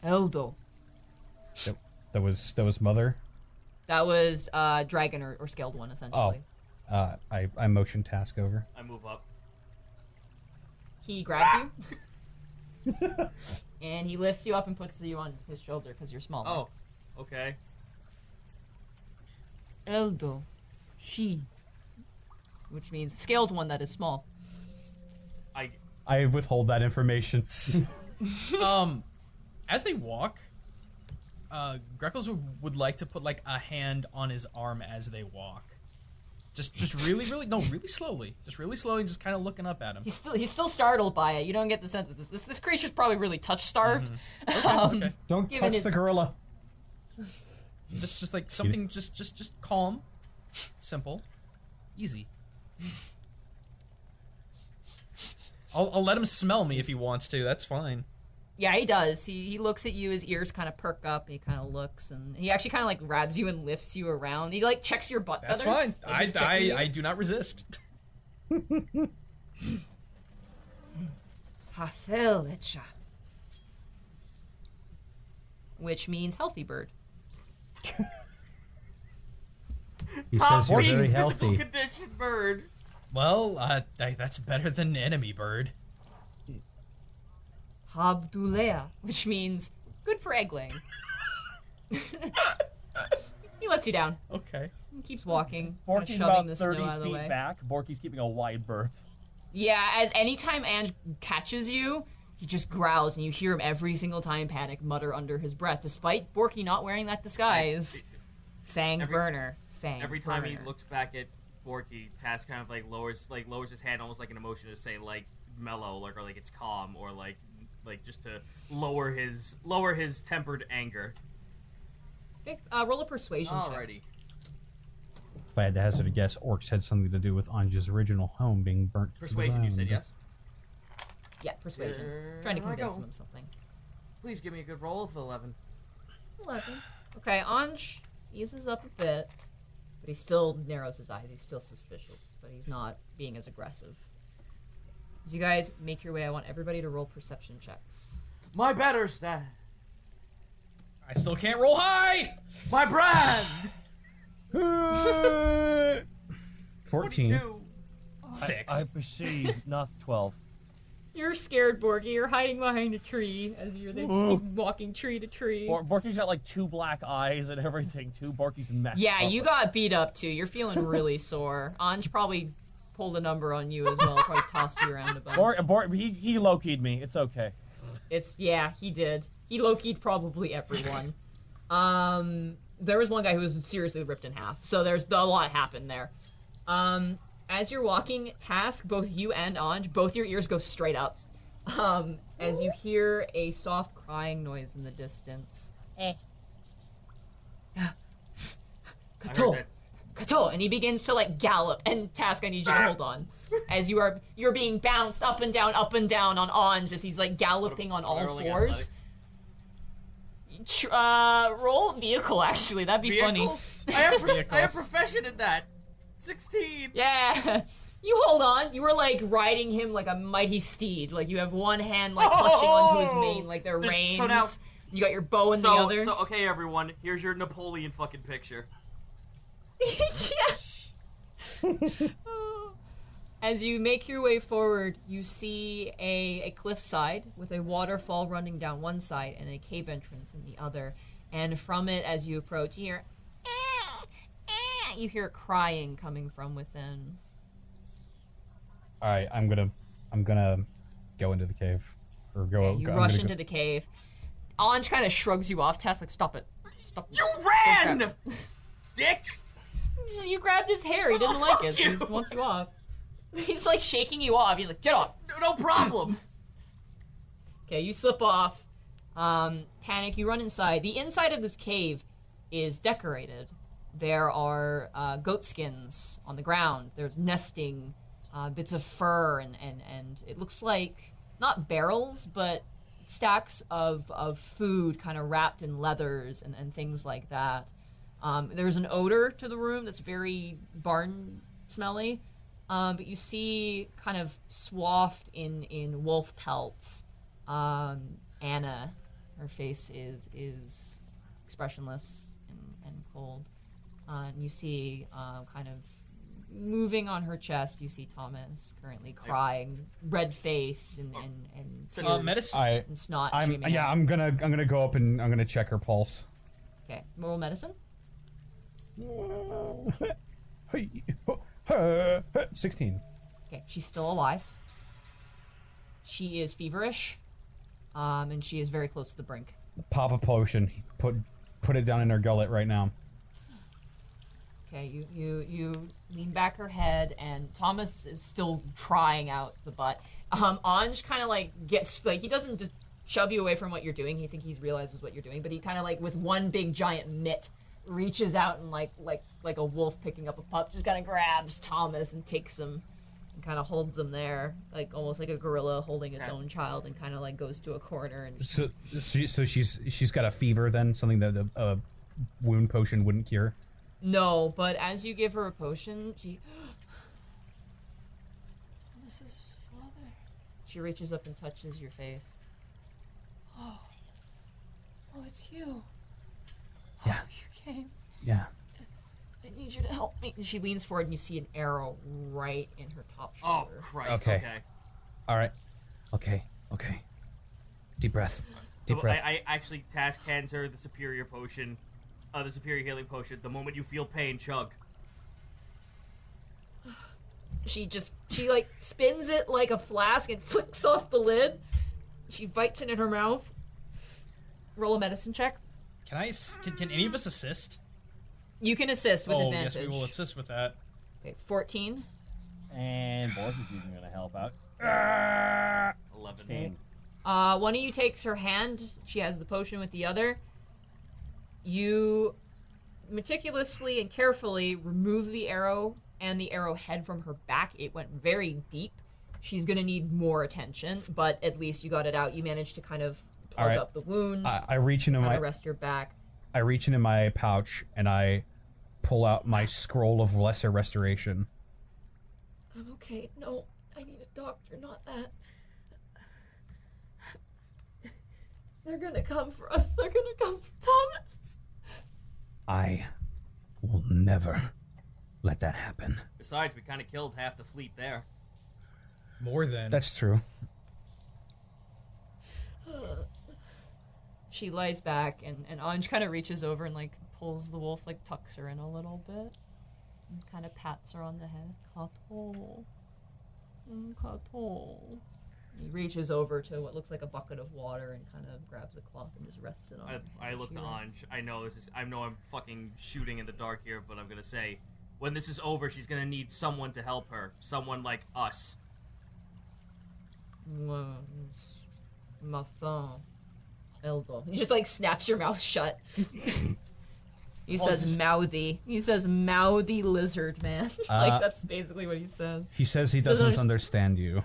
Eldo. That was Mother. That was dragon or scaled one, essentially. I motion task over. I move up. He grabs you. And he lifts you up and puts you on his shoulder because you're small. Oh, okay. Eldo. She. Which means scaled one that is small. I withhold that information. As they walk, Greckles would like to put like a hand on his arm as they walk. Just really slowly. Just really slowly, just kind of looking up at him. He's still startled by it. You don't get the sense that this creature's probably really touch starved. Okay. Don't Given touch his- the gorilla. Just like something, just calm, simple, easy. I'll let him smell me if he wants to. That's fine. Yeah, he does. He looks at you. His ears kind of perk up. He kind of looks, and he actually kind of like grabs you and lifts you around. He like checks your butt That's feathers. fine. Like, he's checking you. I do not resist. Hafelecha. Which means healthy bird. He says you're very Physical healthy. condition bird. Well, that's better than enemy bird. Habdulea, which means good for egg laying. He lets you down. Okay. He keeps walking, kinda Borky's shoving about the 30 snow out of the feet way. back. Borky's keeping a wide berth. Yeah, as anytime Ange catches you, he just growls, and you hear him every single time Panic mutter under his breath, despite Borky not wearing that disguise. Fang burner. Fang Every time he burner. looks back at Borky, Task kind of like lowers his hand almost like an emotion to say like mellow, like, or like it's calm, or like just to lower his tempered anger. Okay, roll a persuasion check. Alrighty. If I had to hazard a guess, orcs had something to do with Anja's original home being burnt. to the Persuasion, you said ground. yes? Yeah, persuasion. Trying to There I convince go. him of something. Please give me a good roll of 11. 11. Okay, Anj eases up a bit, but he still narrows his eyes. He's still suspicious, but he's not being as aggressive. As you guys make your way, I want everybody to roll perception checks. My better stat. I still can't roll high. My brand! 14. 22. 6. I perceive not 12. You're scared, Borky. You're hiding behind a tree as they just keep walking tree to tree. Borky's got like 2 black eyes and everything too. Borky's messed Yeah, up. you got beat up too. You're feeling really sore. Anj probably pulled a number on you as well. Probably tossed you around a bunch. He low-keyed me. It's okay. Yeah, he did. He low-keyed probably everyone. There was one guy who was seriously ripped in half. So there's a lot happened there. As you're walking, Task, both you and Anj, both your ears go straight up. As you hear a soft crying noise in the distance. Kato! Kato! And he begins to like gallop. And Task, I need you to hold on. As you're being bounced up and down on Anj as he's like galloping on all Rolling fours. Roll vehicle actually, that'd be funny. I have profession in that. 16. Yeah. You hold on. You were like riding him like a mighty steed. Like you have one hand like clutching onto his mane like they're reins. So now- you got your bow in the other. So okay, everyone, here's your Napoleon fucking picture. Yes. As you make your way forward, you see a cliffside with a waterfall running down one side and a cave entrance in the other. And from it, as you approach, you hear crying coming from within. All right, I'm gonna go into the cave, or go. Okay, you I'm rush gonna into the cave. Anj kind of shrugs you off. Tess, like, stop it. Stop it. You ran, Don't grab dick. it. You grabbed his hair. He didn't like it, so he wants you off. He's like shaking you off. He's like, get off. No problem. Okay, you slip off. Panic, you run inside. The inside of this cave is decorated. There are goat skins on the ground. There's nesting, bits of fur, and it looks like, not barrels, but stacks of food kind of wrapped in leathers and things like that. There's an odor to the room that's very barn smelly. But you see kind of swathed in wolf pelts, Anna. Her face is expressionless and cold. And you see kind of moving on her chest, you see Thomas currently crying, red face and tears medicine. and snot streaming out. I'm gonna go up and I'm gonna check her pulse. Okay, roll medicine. 16. Okay, she's still alive. She is feverish, and she is very close to the brink. Pop a potion. Put it down in her gullet right now. Okay, you lean back her head, and Thomas is still crying out the butt. Anj kind of like gets like he doesn't just shove you away from what you're doing. He realizes what you're doing, but he kind of like with one big giant mitt reaches out and like a wolf picking up a pup, just kind of grabs Thomas and takes him and kind of holds him there, like almost like a gorilla holding its own child, and kind of like goes to a corner and. So she's got a fever then, something that a wound potion wouldn't cure. No, but as you give her a potion, she. Thomas's father. She reaches up and touches your face. Oh, it's you. Yeah. Oh, you came. Yeah. I need you to help me. And she leans forward, and you see an arrow right in her top Oh shoulder. Christ. Okay. Okay. All right. Okay. Deep breath. Deep breath. I actually task hands her the superior potion, the superior healing potion. The moment you feel pain, chug. She like spins it like a flask and flicks off the lid. She bites it in her mouth. Roll a medicine check. Can any of us assist? You can assist with Oh, advantage. yes, we will assist with that. Okay, 14. And Bork is even gonna help out. 11. One of you takes her hand. She has the potion with the other. You meticulously and carefully remove the arrow and the arrowhead from her back. It went very deep. She's gonna need more attention, but at least you got it out. You managed to kind of plug up the wound. I reach into my rest your back. I reach into my pouch and I pull out my scroll of lesser restoration. I'm okay. No, I need a doctor, not that. They're gonna come for us. They're gonna come for Thomas. I will never let that happen. Besides, we kind of killed half the fleet there. More than. That's true. She lies back, and Anj kind of reaches over and, like, pulls the wolf, like, tucks her in a little bit. And kind of pats her on the head. Kato. Kato. He reaches over to what looks like a bucket of water and kind of grabs a cloth and just rests it on. I look to Anj. I know I'm fucking shooting in the dark here, but I'm gonna say, when this is over, she's gonna need someone to help her. Someone like us. Martin. Eldo. He just, like, snaps your mouth shut. He says mouthy. He says mouthy lizard man. Like, that's basically what he says. He says he doesn't understand you.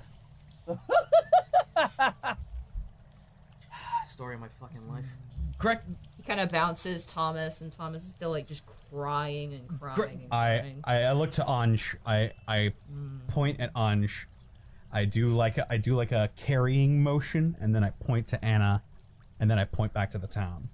Story of my fucking life. Correct. He kind of bounces Thomas, and Thomas is still, like, just crying and crying and crying. I look to Anj. I point at Anj. I do like a carrying motion, and then I point to Anna, and then I point back to the town.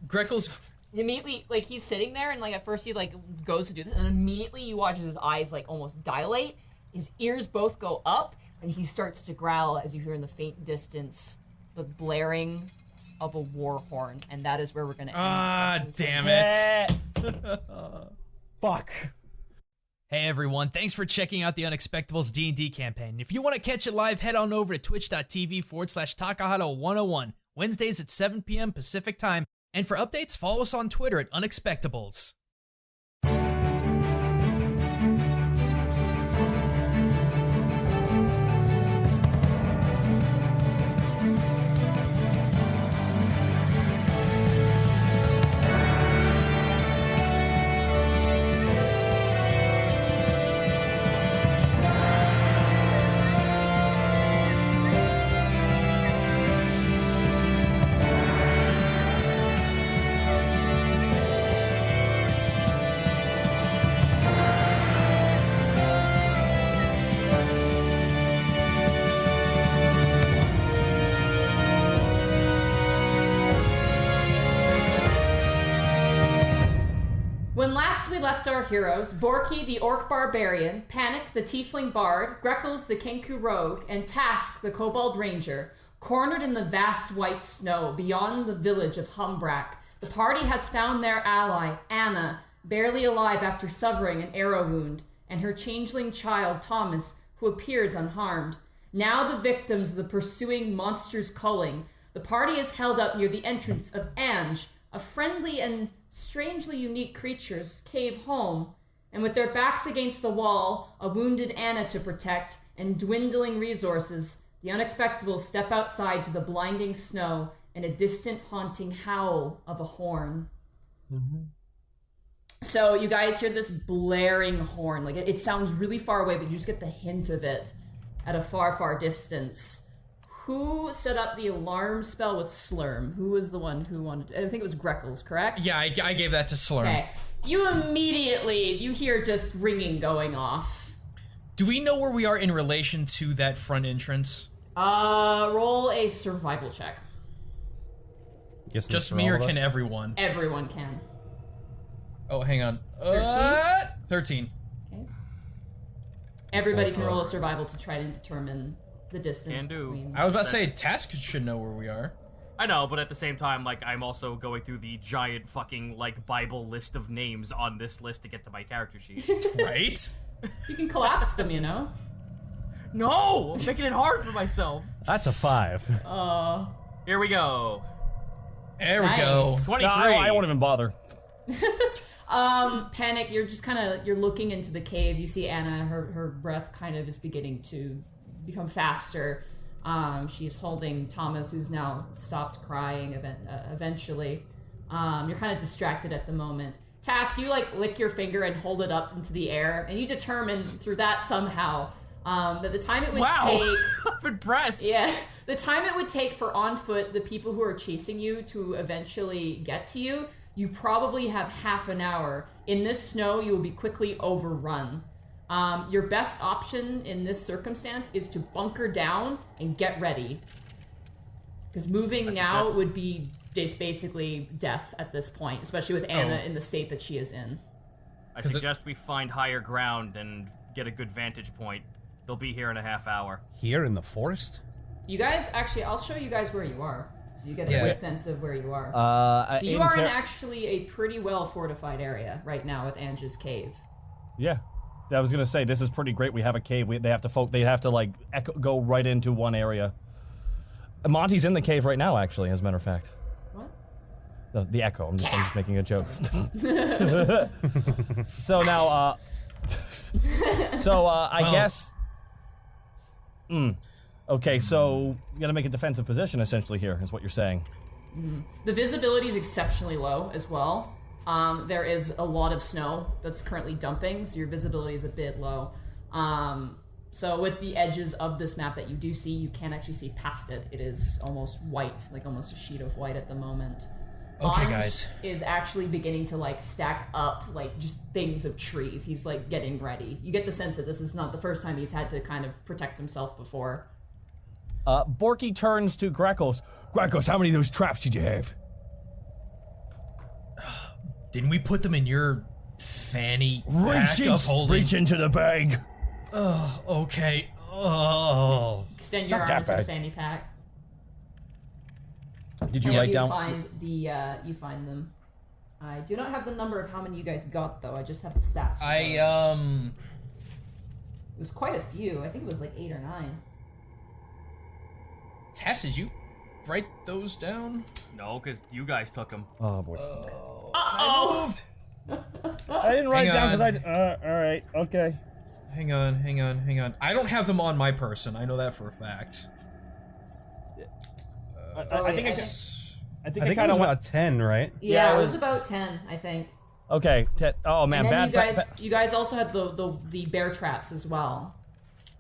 Greckles. Immediately, like, he's sitting there, and, like, at first he, like, goes to do this, and immediately you watch his eyes, like, almost dilate. His ears both go up, and he starts to growl as you hear in the faint distance the blaring of a war horn, and that is where we're gonna end. Ah, damn it. Fuck. Hey everyone, thanks for checking out the Unexpectables D&D campaign. If you want to catch it live, head on over to twitch.tv/Takahata101, Wednesdays at 7 p.m. Pacific Time. And for updates, follow us on Twitter at Unexpectables. When last we left our heroes, Borky the Orc Barbarian, Panic the Tiefling Bard, Greckles the Kenku Rogue, and Task the Kobold Ranger, cornered in the vast white snow beyond the village of Humbrak, the party has found their ally, Anna, barely alive after suffering an arrow wound, and her changeling child, Thomas, who appears unharmed. Now the victims of the pursuing monster's culling, the party is held up near the entrance of Anj, a friendly and strangely unique creature's cave home, and with their backs against the wall, a wounded Anna to protect, and dwindling resources, the Unexpectables step outside to the blinding snow and a distant haunting howl of a horn. So you guys hear this blaring horn. Like, it sounds really far away, but you just get the hint of it at a far, far distance. Who set up the alarm spell with Slurm? Who was the one who wanted to, I think it was Greckles, correct? Yeah, I gave that to Slurm. Okay. You hear just ringing going off. Do we know where we are in relation to that front entrance? Roll a survival check. Guess Just me or can everyone? Everyone can. Oh, hang on. 13. Okay. Everybody can roll a survival to try to determine the distance Can do. between. I was about to say, Task should know where we are. I know, but at the same time, like, I'm also going through the giant fucking, like, Bible list of names on this list to get to my character sheet. Right? You can collapse them, you know? No! I'm making it hard for myself. That's a 5. Here we go. There we Nice. go. 23. I won't even bother. Panic, you're just you're looking into the cave. You see Anna, her breath kind of is beginning to become faster. She's holding Thomas, who's now stopped crying eventually. You're kind of distracted at the moment. Task, you like lick your finger and hold it up into the air, and you determine through that somehow that the time it would take... I'm impressed. Yeah, the time it would take for on foot, the people who are chasing you to eventually get to you, you probably have half an hour. In this snow, you will be quickly overrun. Your best option in this circumstance is to bunker down and get ready. Because moving now would be just basically death at this point, especially with Anna in the state that she is in. I suggest we find higher ground and get a good vantage point. They'll be here in a half hour. Here in the forest? You guys, actually, I'll show you guys where you are, so you get a good sense of where you are. So you are in actually a pretty well fortified area right now with Ange's cave. Yeah. I was gonna say, this is pretty great. We have a cave. They have to like go right into one area. Monty's in the cave right now, actually, as a matter of fact. What? No, the echo. I'm just making a joke. So now, I guess. Okay, so you gotta make a defensive position, essentially. Here is what you're saying. The visibility is exceptionally low as well. There is a lot of snow that's currently dumping, so your visibility is a bit low. So with the edges of this map that you do see, you can't actually see past it. It is almost white, like almost a sheet of white at the moment. Okay, Ange guys. is actually beginning to like stack up like just things of trees. He's like getting ready. You get the sense that this is not the first time he's had to kind of protect himself before. Borky turns to Greckles. Greckles, how many of those traps did you have? Didn't we put them in your fanny pack of holding? Reach into the bag. Oh, okay. Oh. Extend your not arm that into the bad. fanny pack. Did you write down? You find them. I do not have the number of how many you guys got though. I just have the stats. for I those. It was quite a few. I think it was like 8 or 9. Tess, did you write those down? No, because you guys took them. Oh boy. I moved. I didn't write Hang down on. because I. All right. Okay. Hang on. I don't have them on my person. I know that for a fact. I think wait, I think I think it kind was of about 10, right? Yeah, it it was- was about 10, I think. Okay. Oh man, And then bad. you guys also had the bear traps as well.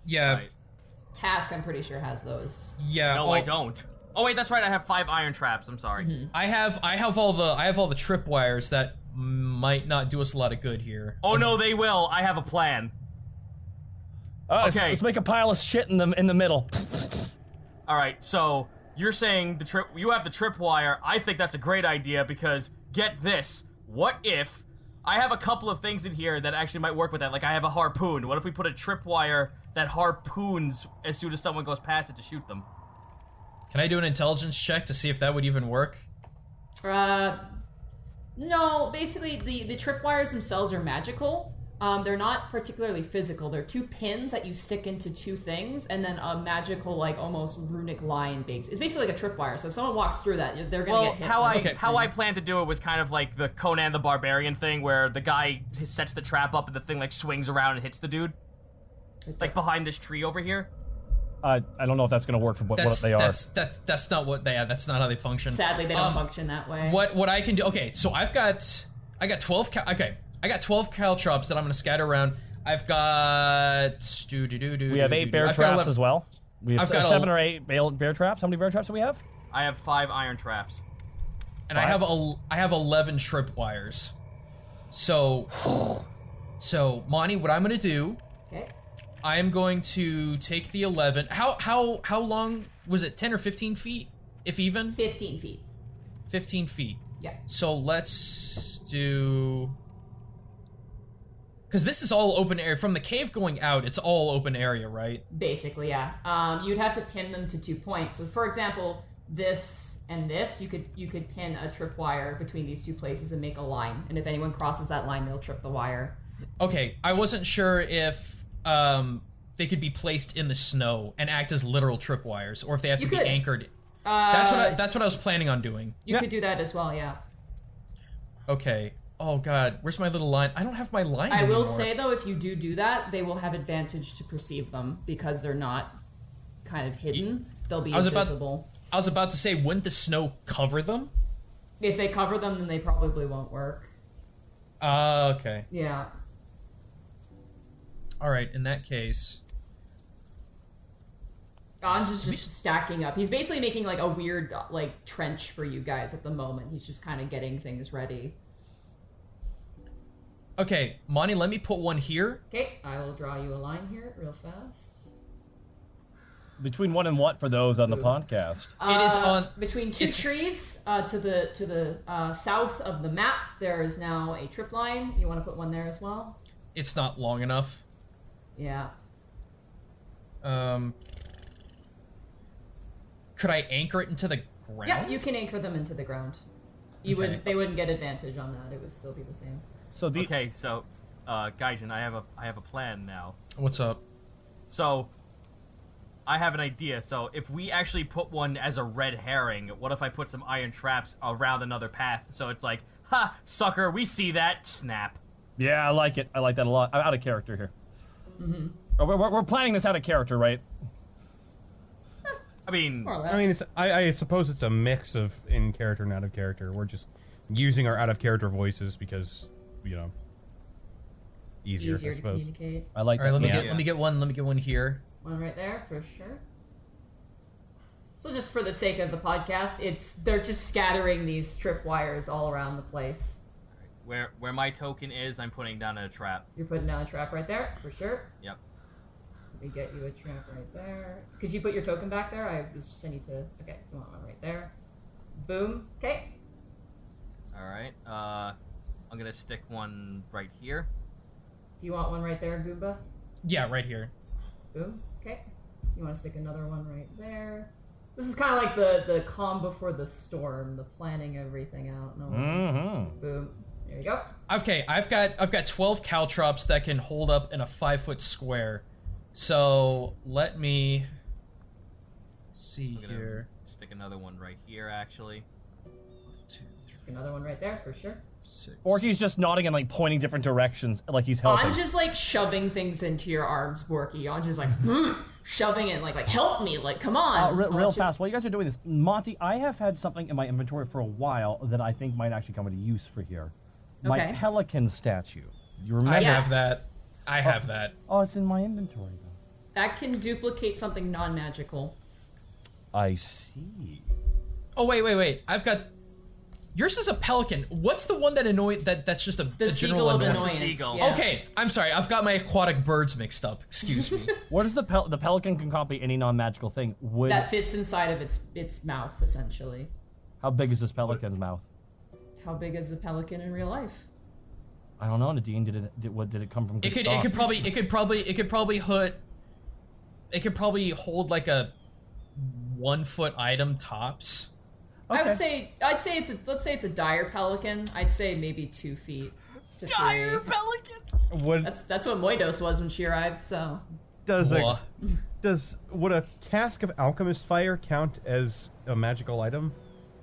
Yeah. Right. Task, I'm pretty sure, has those. Yeah. No, I don't. Oh wait, that's right. I have 5 iron traps. I'm sorry. I have all the tripwires that might not do us a lot of good here. Oh no, they will. I have a plan. Okay. Let's make a pile of shit in the middle. All right, so you're saying you have the tripwire. I think that's a great idea because get this. What if I have a couple of things in here that actually might work with that? Like I have a harpoon. What if we put a tripwire that harpoons as soon as someone goes past it to shoot them? Can I do an intelligence check to see if that would even work? No, basically the tripwires themselves are magical. They're not particularly physical. They're 2 pins that you stick into 2 things, and then a magical, like almost runic line base. It's basically like a tripwire. So if someone walks through that, they're gonna Well, get hit. how I planned to do it was kind of like the Conan the Barbarian thing, where the guy sets the trap up and the thing like swings around and hits the dude, like behind this tree over here. I don't know if that's gonna work for what they are. That's not what they. That's not how they function. Sadly, they don't function that way. What I can do? Okay, so I got 12. I got 12 caltrops that I'm gonna scatter around. I've got. We have 8 bear traps as well. We have I've got 7 or 8 bear traps. How many bear traps do we have? I have 5 iron traps. and I have 11 tripwires. So Monty, what I'm gonna do? Okay. I am going to take the 11. How long was it? 10 or 15 feet, if even? 15 feet. 15 feet. Yeah. So let's do. Because this is all open area. From the cave going out, it's all open area, right? Basically, yeah. You'd have to pin them to 2 points. So, for example, this and this, you could pin a tripwire between these 2 places and make a line. And if anyone crosses that line, they'll trip the wire. Okay, I wasn't sure if they could be placed in the snow and act as literal tripwires, or if they have to be anchored. That's what I was planning on doing. You could do that as well, yeah. Okay. Oh god, where's my little line? I don't have my line I will anymore. say though, if you do that, they will have advantage to perceive them because they're not kind of hidden, they'll be I was invisible. about to say, wouldn't the snow cover them? If they cover them, then they probably won't work. Okay. Yeah. All right. In that case, Anj is just stacking up. He's basically making like a weird like trench for you guys at the moment. He's just kind of getting things ready. okay, Monty, let me put one here. Okay, I will draw you a line here real fast. Between what and what for those on the podcast? It is on between two trees to the south of the map. There is now a trip line. You want to put one there as well? It's not long enough. Yeah. Could I anchor it into the ground? Yeah, you can anchor them into the ground. They wouldn't get advantage on that. It would still be the same. So the Okay, so, Gaijin, I have a plan now. What's up? So, I have an idea. So, if we actually put one as a red herring, what if I put some iron traps around another path? So it's like, ha, sucker, we see that, snap. yeah, I like it. I like that a lot. I'm out of character here. We're planning this out of character, right? I mean, More or less. I mean, I suppose it's a mix of in character and out of character. We're just using our out of character voices because, you know, easier I Easier to suppose. communicate. I like All right, that. let me get one here. One right there for sure. So just for the sake of the podcast, they're just scattering these tripwires all around the place. where my token is, I'm putting down a trap. You're putting down a trap right there for sure. Yep. Let me get you a trap right there. Could you put your token back there? I need to. Okay, you want one right there. Boom. Okay. All right. I'm gonna stick one right here. Do you want one right there, Goomba? Yeah, right here. Boom. Okay. You want to stick another one right there. This is kind of like the calm before the storm, the planning everything out. No. Mm-hmm. Boom. There you go. Okay, I've got 12 caltrops that can hold up in a 5-foot square. So let me see I'm gonna here. stick another one right here, actually. 2, Stick another one right there for sure. 6. Or he's just nodding and like pointing different directions, like he's helping. I'm just like shoving things into your arms, Borky. I'm just like shoving it, like help me, like come on. Real fast, while you guys are doing this, Monty, I have had something in my inventory for a while that I think might actually come into use for here. My Okay. pelican statue. You remember? I Yes. have that. I have that. Oh, it's in my inventory though. That can duplicate something non-magical. I see. Oh wait. I've got. Yours is a pelican. What's the one that that's just a The general seagull of annoyance? annoyance. seagull. Yeah. Okay, I'm sorry. I've got my aquatic birds mixed up. Excuse me. What is the pelican can copy any non-magical thing? That fits inside of its mouth, essentially. How big is this pelican's mouth? How big is the pelican in real life? I don't know, Nadine. Did it come from? It good could stock? probably hold like a 1-foot item tops. I'd say let's say it's a dire pelican. I'd say maybe 2 feet. To 3. pelican. Would That's what Moidos was when she arrived. So would a cask of alchemist fire count as a magical item?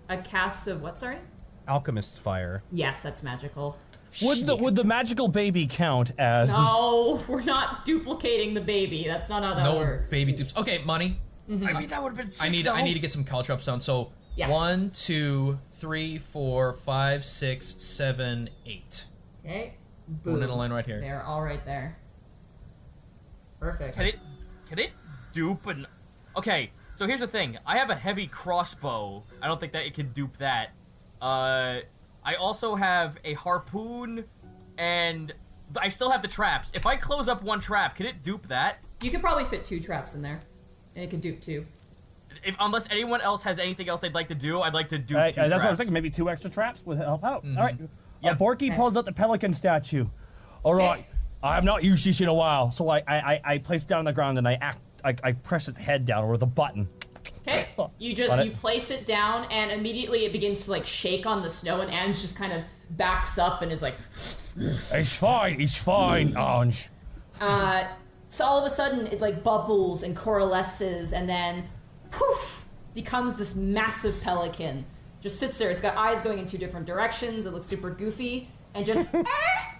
a cast of what? Sorry. Alchemist's fire. Yes, that's magical. Would the magical baby count as? No, we're not duplicating the baby. That's not how that No works. baby dupes. Okay, Money. I mean, that would have been sick, I need to get some caltrops down. So Yeah. 1, 2, 3, 4, 5, 6, 7, 8. Okay. Boom. One in a line right here. They're all right there. Perfect. Can it dupe an... Okay, so here's the thing. I have a heavy crossbow. I don't think that it can dupe that. I also have a harpoon, and I still have the traps. If I close up one trap, can it dupe that? You could probably fit 2 traps in there, and it could dupe 2. Unless anyone else has anything else they'd like to do, I'd like to dupe 2 That's traps. what I was thinking. Maybe 2 extra traps would help out. All right. Yep. Borky Okay. pulls out the pelican statue. All right. I have not used this in a while, so I place it down on the ground and I press its head down with a button. Okay. You place it down, and immediately it begins to like shake on the snow, and Ange just kind of backs up and is like, It's fine, Ange. so all of a sudden it like bubbles and coalesces, and then poof, becomes this massive pelican. Just sits there. It's got eyes going in 2 different directions. It looks super goofy, and just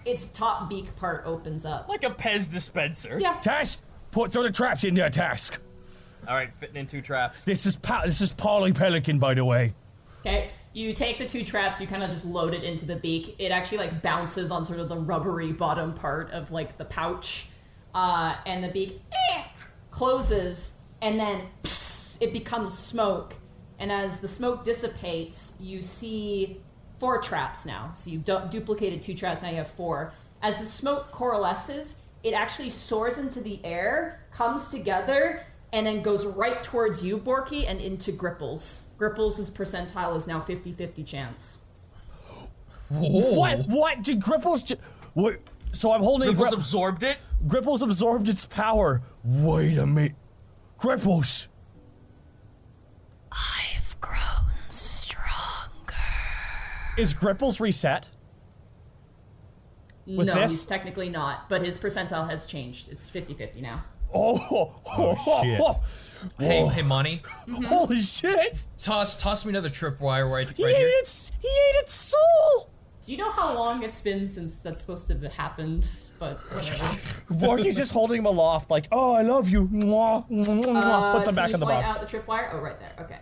its top beak part opens up. Like a Pez dispenser. Yeah. Task, throw the traps in there, Task. All right, fitting in 2 traps. This is Polly Pelican, by the way. Okay, you take the 2 traps, you kind of just load it into the beak. It actually like bounces on sort of the rubbery bottom part of like the pouch, and the beak closes, and then it becomes smoke. And as the smoke dissipates, you see 4 traps now. So you've duplicated 2 traps, now you have 4. As the smoke coalesces, it actually soars into the air, comes together, and then goes right towards you, Borky, and into Gripples. Gripples' percentile is now 50-50 chance. What? Did Gripples... Wait, so I'm holding... Gripples absorbed it? Gripples absorbed its power. Wait a minute. Gripples. I've grown stronger. Is Gripples reset? With no, this? he's technically not, but his percentile has changed. It's 50-50 now. Oh, shit. Hey, Monty. Holy shit. Toss me another tripwire right He here. ate its soul. Do you know how long it's been since that's supposed to have happened? But whatever. Borky's just holding him aloft like, oh, I love you. Mwah, mwah, mwah. Puts him back in the Can you box. point out the tripwire? Oh, right there. Okay.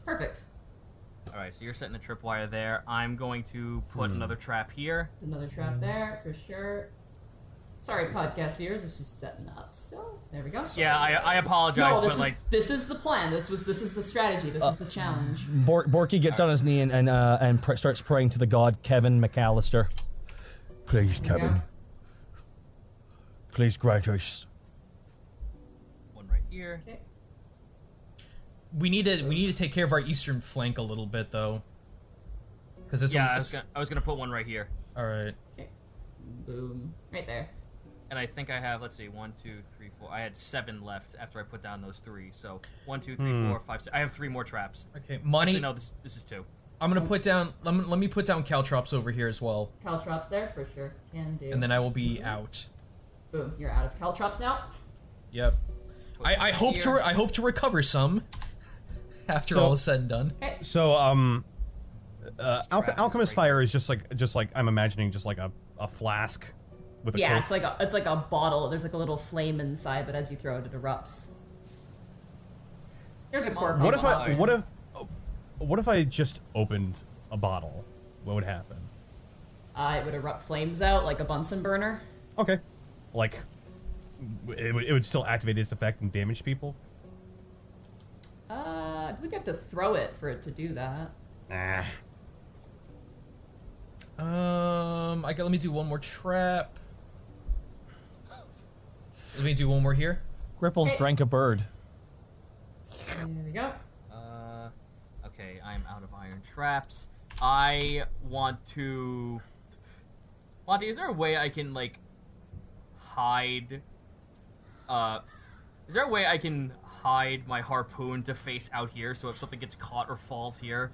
Perfect. All right, so you're setting a tripwire there. I'm going to put another trap here. Another trap there, for sure. Sorry, podcast viewers. It's just setting up still. There we go. Yeah, I apologize, No, but this is the plan. This is the strategy. This is the challenge. Borky gets on his knee and starts praying to the god Kevin McAllister. Please, Kevin. Please grant us. one right here. Okay. We need to take care of our eastern flank a little bit though, because it's Yeah, I was gonna put one right here, all right. Okay. Boom. Right there. and I think I have. Let's see, 1, 2, 3, 4. I had 7 left after I put down those 3. So 1, 2, 3, 4, 5, 6. I have 3 more traps. Okay, Monty. Actually, no, this is 2. I'm gonna put down. Let me put down caltrops over here as well, Caltrops there, for sure. Can do. and then I will be out. Boom. You're out of Caltrops now. Yep. I one hope here. I hope to recover some after So- all is said and done. Okay. So, alchemist right fire is just like I'm imagining just like a flask with a Yeah, cork. it's like a bottle. There's like a little flame inside, but as you throw it, it erupts. There's a cork. What on if the I bottom. what if I just opened a bottle? What would happen? It would erupt flames out like a Bunsen burner. Okay, like it would still activate its effect and damage people. I believe you have to throw it for it to do that. Nah. Let me do one more trap. Let me do one more here. Gripples Okay. drank a bird. There we go. Okay, I'm out of iron traps. I want to. Monty, is there a way I can like hide? Is there a way I can hide my harpoon to face out here, so if something gets caught or falls here,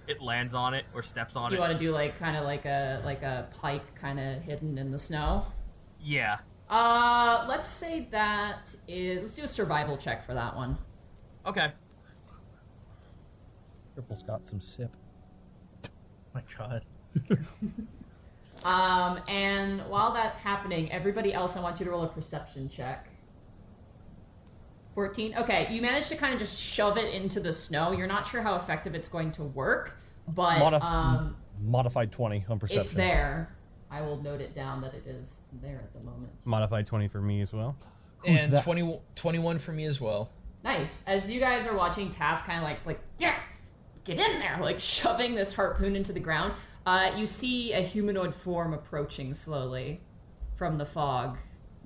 it lands on it or steps on You it? want to do like kind of like a pike kind of hidden in the snow. Yeah. Let's say that is. Let's do a survival check for that one. Okay. Gripples got some sip. My God. And while that's happening, everybody else, I want you to roll a perception check. 14. Okay, you managed to kind of just shove it into the snow. You're not sure how effective it's going to work, but Modified 20 on perception. it's there. I will note it down that it is there at the moment. Modified 20 for me as well. And that? 21 for me as well. Nice. As you guys are watching Taz kind of like, yeah, get in there, like shoving this harpoon into the ground, you see a humanoid form approaching slowly from the fog,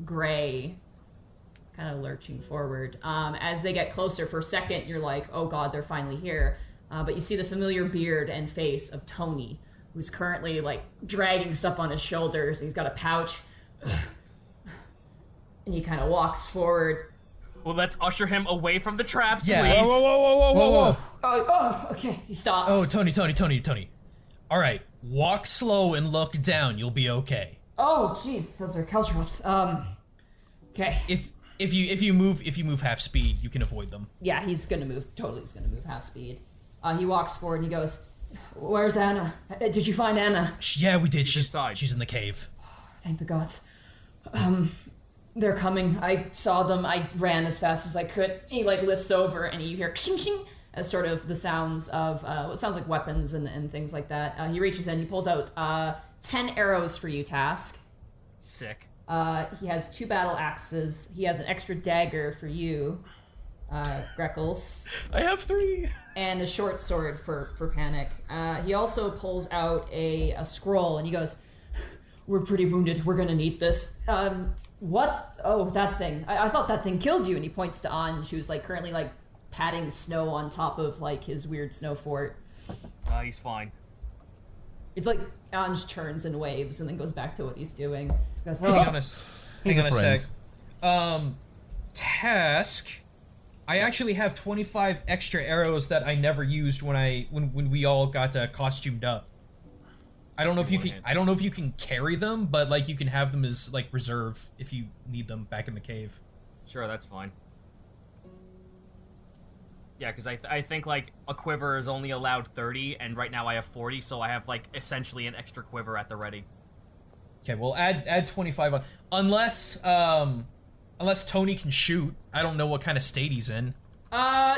gray, kind of lurching forward. As they get closer, for a second, you're like, oh god, they're finally here. But you see the familiar beard and face of Tony, who's currently like dragging stuff on his shoulders. He's got a pouch, and he kind of walks forward. Well, let's usher him away from the traps, Yeah. please. Whoa. Oh, okay. He stops. Oh, Tony. All right, walk slow and look down. You'll be okay. Oh, jeez, those are caltrops. Okay. If you move half speed, you can avoid them. Yeah, he's gonna move. Totally, he's gonna move half speed. He walks forward and he goes, "Where's Anna? Did you find Anna?" Yeah, we did. She's died. in the cave. Thank the gods. They're coming. I saw them. I ran as fast as I could. He like lifts over, and you hear shing shing as sort of the sounds of what sounds like weapons and things like that. He reaches in. He pulls out 10 arrows for you, Task. Sick. He has 2 battle axes. He has an extra dagger for you, Greckles. I have 3. And a short sword for Panic. He also pulls out a scroll, and he goes, "We're pretty wounded. We're gonna need this." What? Oh, that thing. I thought that thing killed you. And he points to Anj, who's like currently like patting snow on top of like his weird snow fort. He's fine. It's like Anj turns and waves and then goes back to what he's doing. He goes, Hang on a friend. sec. Task. I actually have 25 extra arrows that I never used when we all got costumed up. I don't know if you can carry them, but like you can have them as like reserve if you need them back in the cave. Sure, that's fine. Yeah, because I think like a quiver is only allowed 30, and right now I have 40, so I have like essentially an extra quiver at the ready. Okay, well add 25 on, unless Tony can shoot. I don't know what kind of state he's in.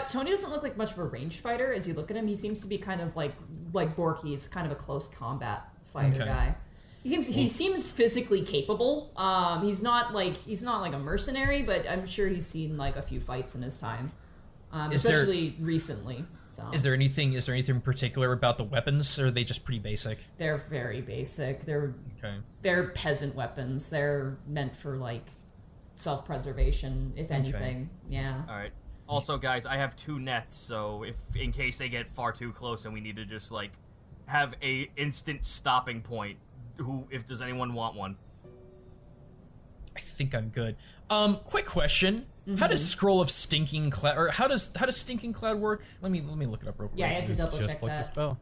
Tony doesn't look like much of a ranged fighter. As you look at him, he seems to be kind of like Borky. He's kind of a close combat fighter guy. He seems physically capable. He's not like a mercenary, but I'm sure he's seen like a few fights in his time, especially recently. So. Is there anything particular about the weapons, or are they just pretty basic? They're very basic. They're peasant weapons. They're meant for like self-preservation, if anything. Yeah. All right. Also, guys, I have 2 nets, so if in case they get far too close and we need to just like have a instant stopping point, does anyone want one? I think I'm good. Quick question: How does Scroll of Stinking Cloud, or how does Stinking Cloud work? Let me look it up real quick. Yeah, I had to double check like that. The spell.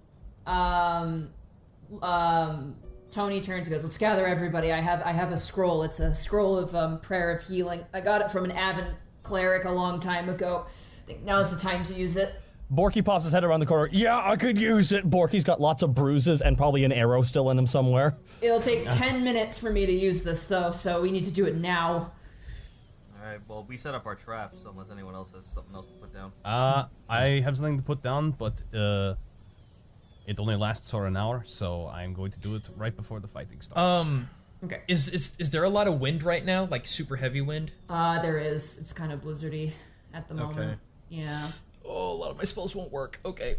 Tony turns and goes, "Let's gather everybody. I have a scroll. It's a scroll of prayer of healing. I got it from an Avon cleric a long time ago. I think now's the time to use it." Borky pops his head around the corner. "Yeah, I could use it." Borky's got lots of bruises and probably an arrow still in him somewhere. It'll take 10 minutes for me to use this, though, so we need to do it now. Alright, well, we set up our traps, unless anyone else has something else to put down. I have something to put down, but it only lasts for an hour, so I'm going to do it right before the fighting starts. Okay. Is there a lot of wind right now, like super heavy wind? There is. It's kind of blizzardy at the moment. Okay. Yeah. Oh, a lot of my spells won't work. Okay.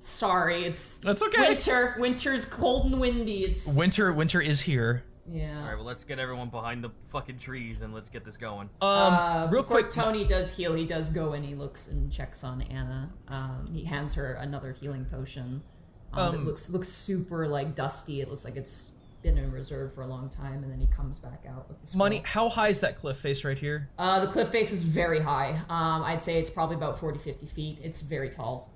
Sorry, That's okay. winter. Winter's cold and windy. It's Winter is here. Yeah. Alright, well, let's get everyone behind the fucking trees and let's get this going. Real quick, Tony does heal. He does go and he looks and checks on Anna. He hands her another healing potion. It looks super like dusty. It looks like it's been in reserve for a long time, and then he comes back out with the scroll. Money, how high is that cliff face right here? The cliff face is very high. I'd say it's probably about 40-50 feet. It's very tall.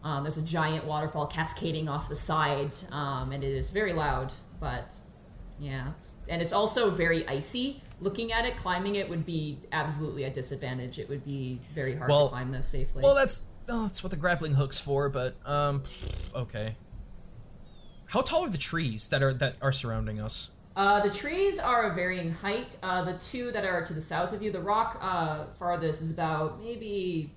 There's a giant waterfall cascading off the side, and it is very loud, but yeah. And it's also very icy. Looking at it, climbing it would be absolutely a disadvantage. It would be very hard to climb this safely. Well, that's what the grappling hook's for, but okay. How tall are the trees that are surrounding us? The trees are of varying height. The 2 that are to the south of you, the rock farthest is about maybe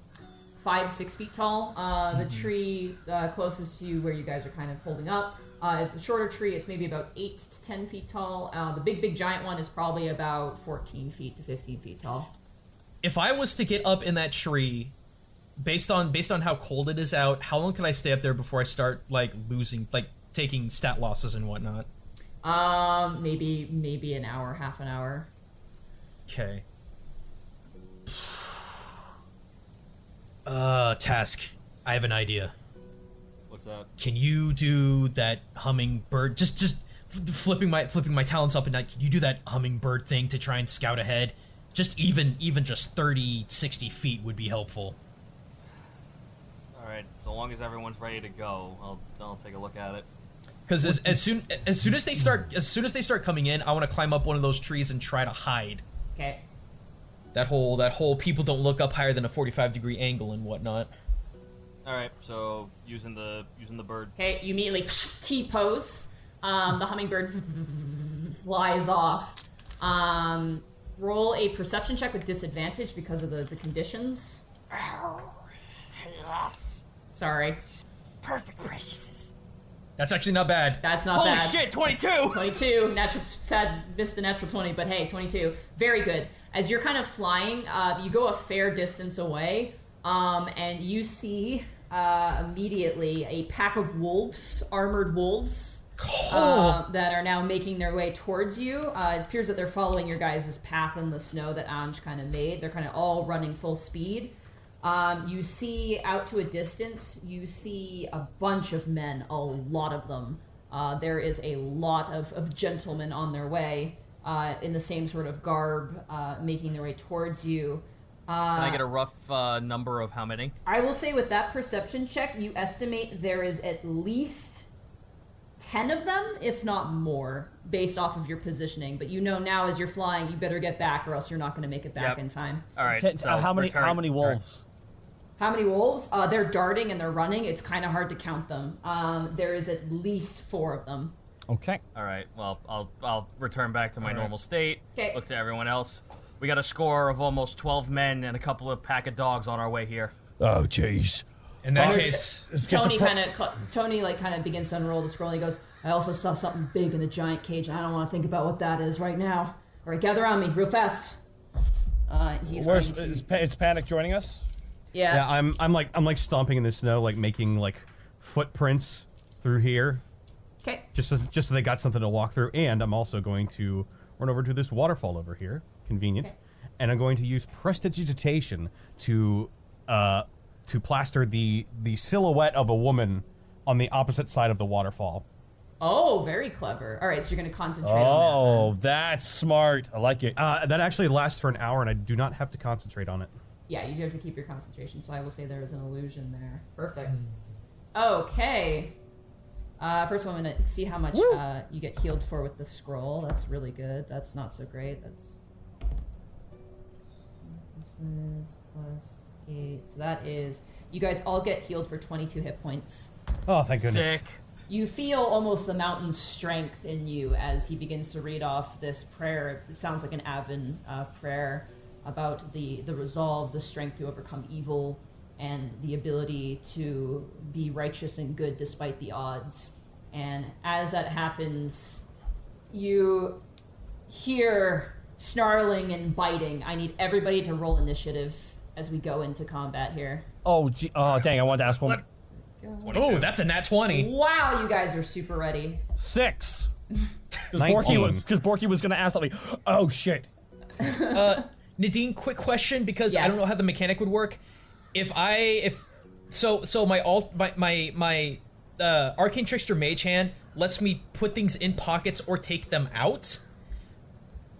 5-6 feet tall. The tree closest to you, where you guys are kind of holding up, is the shorter tree. It's maybe about 8 to 10 feet tall. The big giant one is probably about 14 feet to 15 feet tall. If I was to get up in that tree, based on how cold it is out, how long can I stay up there before I start taking stat losses and whatnot? Maybe an hour, half an hour. Okay. Task. I have an idea. What's that? Can you do that hummingbird? Just flipping my talents up and down. Can you do that hummingbird thing to try and scout ahead? Just even just 30, 60 feet would be helpful. Alright, so long as everyone's ready to go, I'll take a look at it. Because as soon as they start coming in, I want to climb up one of those trees and try to hide. Okay. That whole people don't look up higher than a 45-degree angle and whatnot. Alright, so using the bird. Okay, you immediately T-pose. The hummingbird flies off. roll a perception check with disadvantage because of the conditions. Yes. Sorry. Perfect, precious. That's actually not bad. That's not Holy bad. shit, 22! 22. Natural, sad, missed the natural 20, but hey, 22. Very good. As you're kind of flying, you go a fair distance away, and you see immediately a pack of wolves, armored wolves, that are now making their way towards you. It appears that they're following your guys' path in the snow that Anj kind of made. They're kind of all running full speed. You see out to a distance, you see a bunch of men, a lot of them. There is a lot of gentlemen on their way in the same sort of garb, making their way towards you. Can I get a rough number of how many? I will say with that perception check, you estimate there is at least 10 of them, if not more, based off of your positioning. But you know now as you're flying, you better get back or else you're not going to make it back in time. All right. Okay, So how many wolves? How many wolves? They're darting and they're running. It's kind of hard to count them. There is at least 4 of them. Okay. All right. Well, I'll return back to my normal state. 'Kay. Look to everyone else. We got a score of almost 12 men and a couple of pack of dogs on our way here. Oh, jeez. In that case, Tony kind of begins to unroll the scroll. And he goes, "I also saw something big in the giant cage. I don't want to think about what that is right now. All right, gather around me, real fast." He's going to... Is Panic joining us? Yeah. I'm like stomping in the snow, like making like footprints through here, Okay. just so they got something to walk through. And I'm also going to run over to this waterfall over here, convenient, Okay. and I'm going to use prestidigitation to plaster the silhouette of a woman on the opposite side of the waterfall. Oh, very clever. All right, so you're going to concentrate on Oh, that's smart. I like it. That actually lasts for an hour, and I do not have to concentrate on it. that. Yeah, you do have to keep your concentration, so I will say there is an illusion there. Perfect. Okay. First of all, I'm going to see how much you get healed for with the scroll. That's really good. That's not so great. That's... plus 8. So that is... You guys all get healed for 22 hit points. Oh, thank goodness. Sick. You feel almost the mountain's strength in you as he begins to read off this prayer. It sounds like an Avon prayer about the resolve, the strength to overcome evil, and the ability to be righteous and good despite the odds. And as that happens, you hear snarling and biting. I need everybody to roll initiative as we go into combat here. Oh, dang, I wanted to ask one. oh, that's a nat 20. Wow, you guys are super ready. 6. Because 19. Borky was going to ask something. Oh, shit. Nadine, quick question, because I Yes. don't know how the mechanic would work. So my Arcane Trickster Mage Hand lets me put things in pockets or take them out.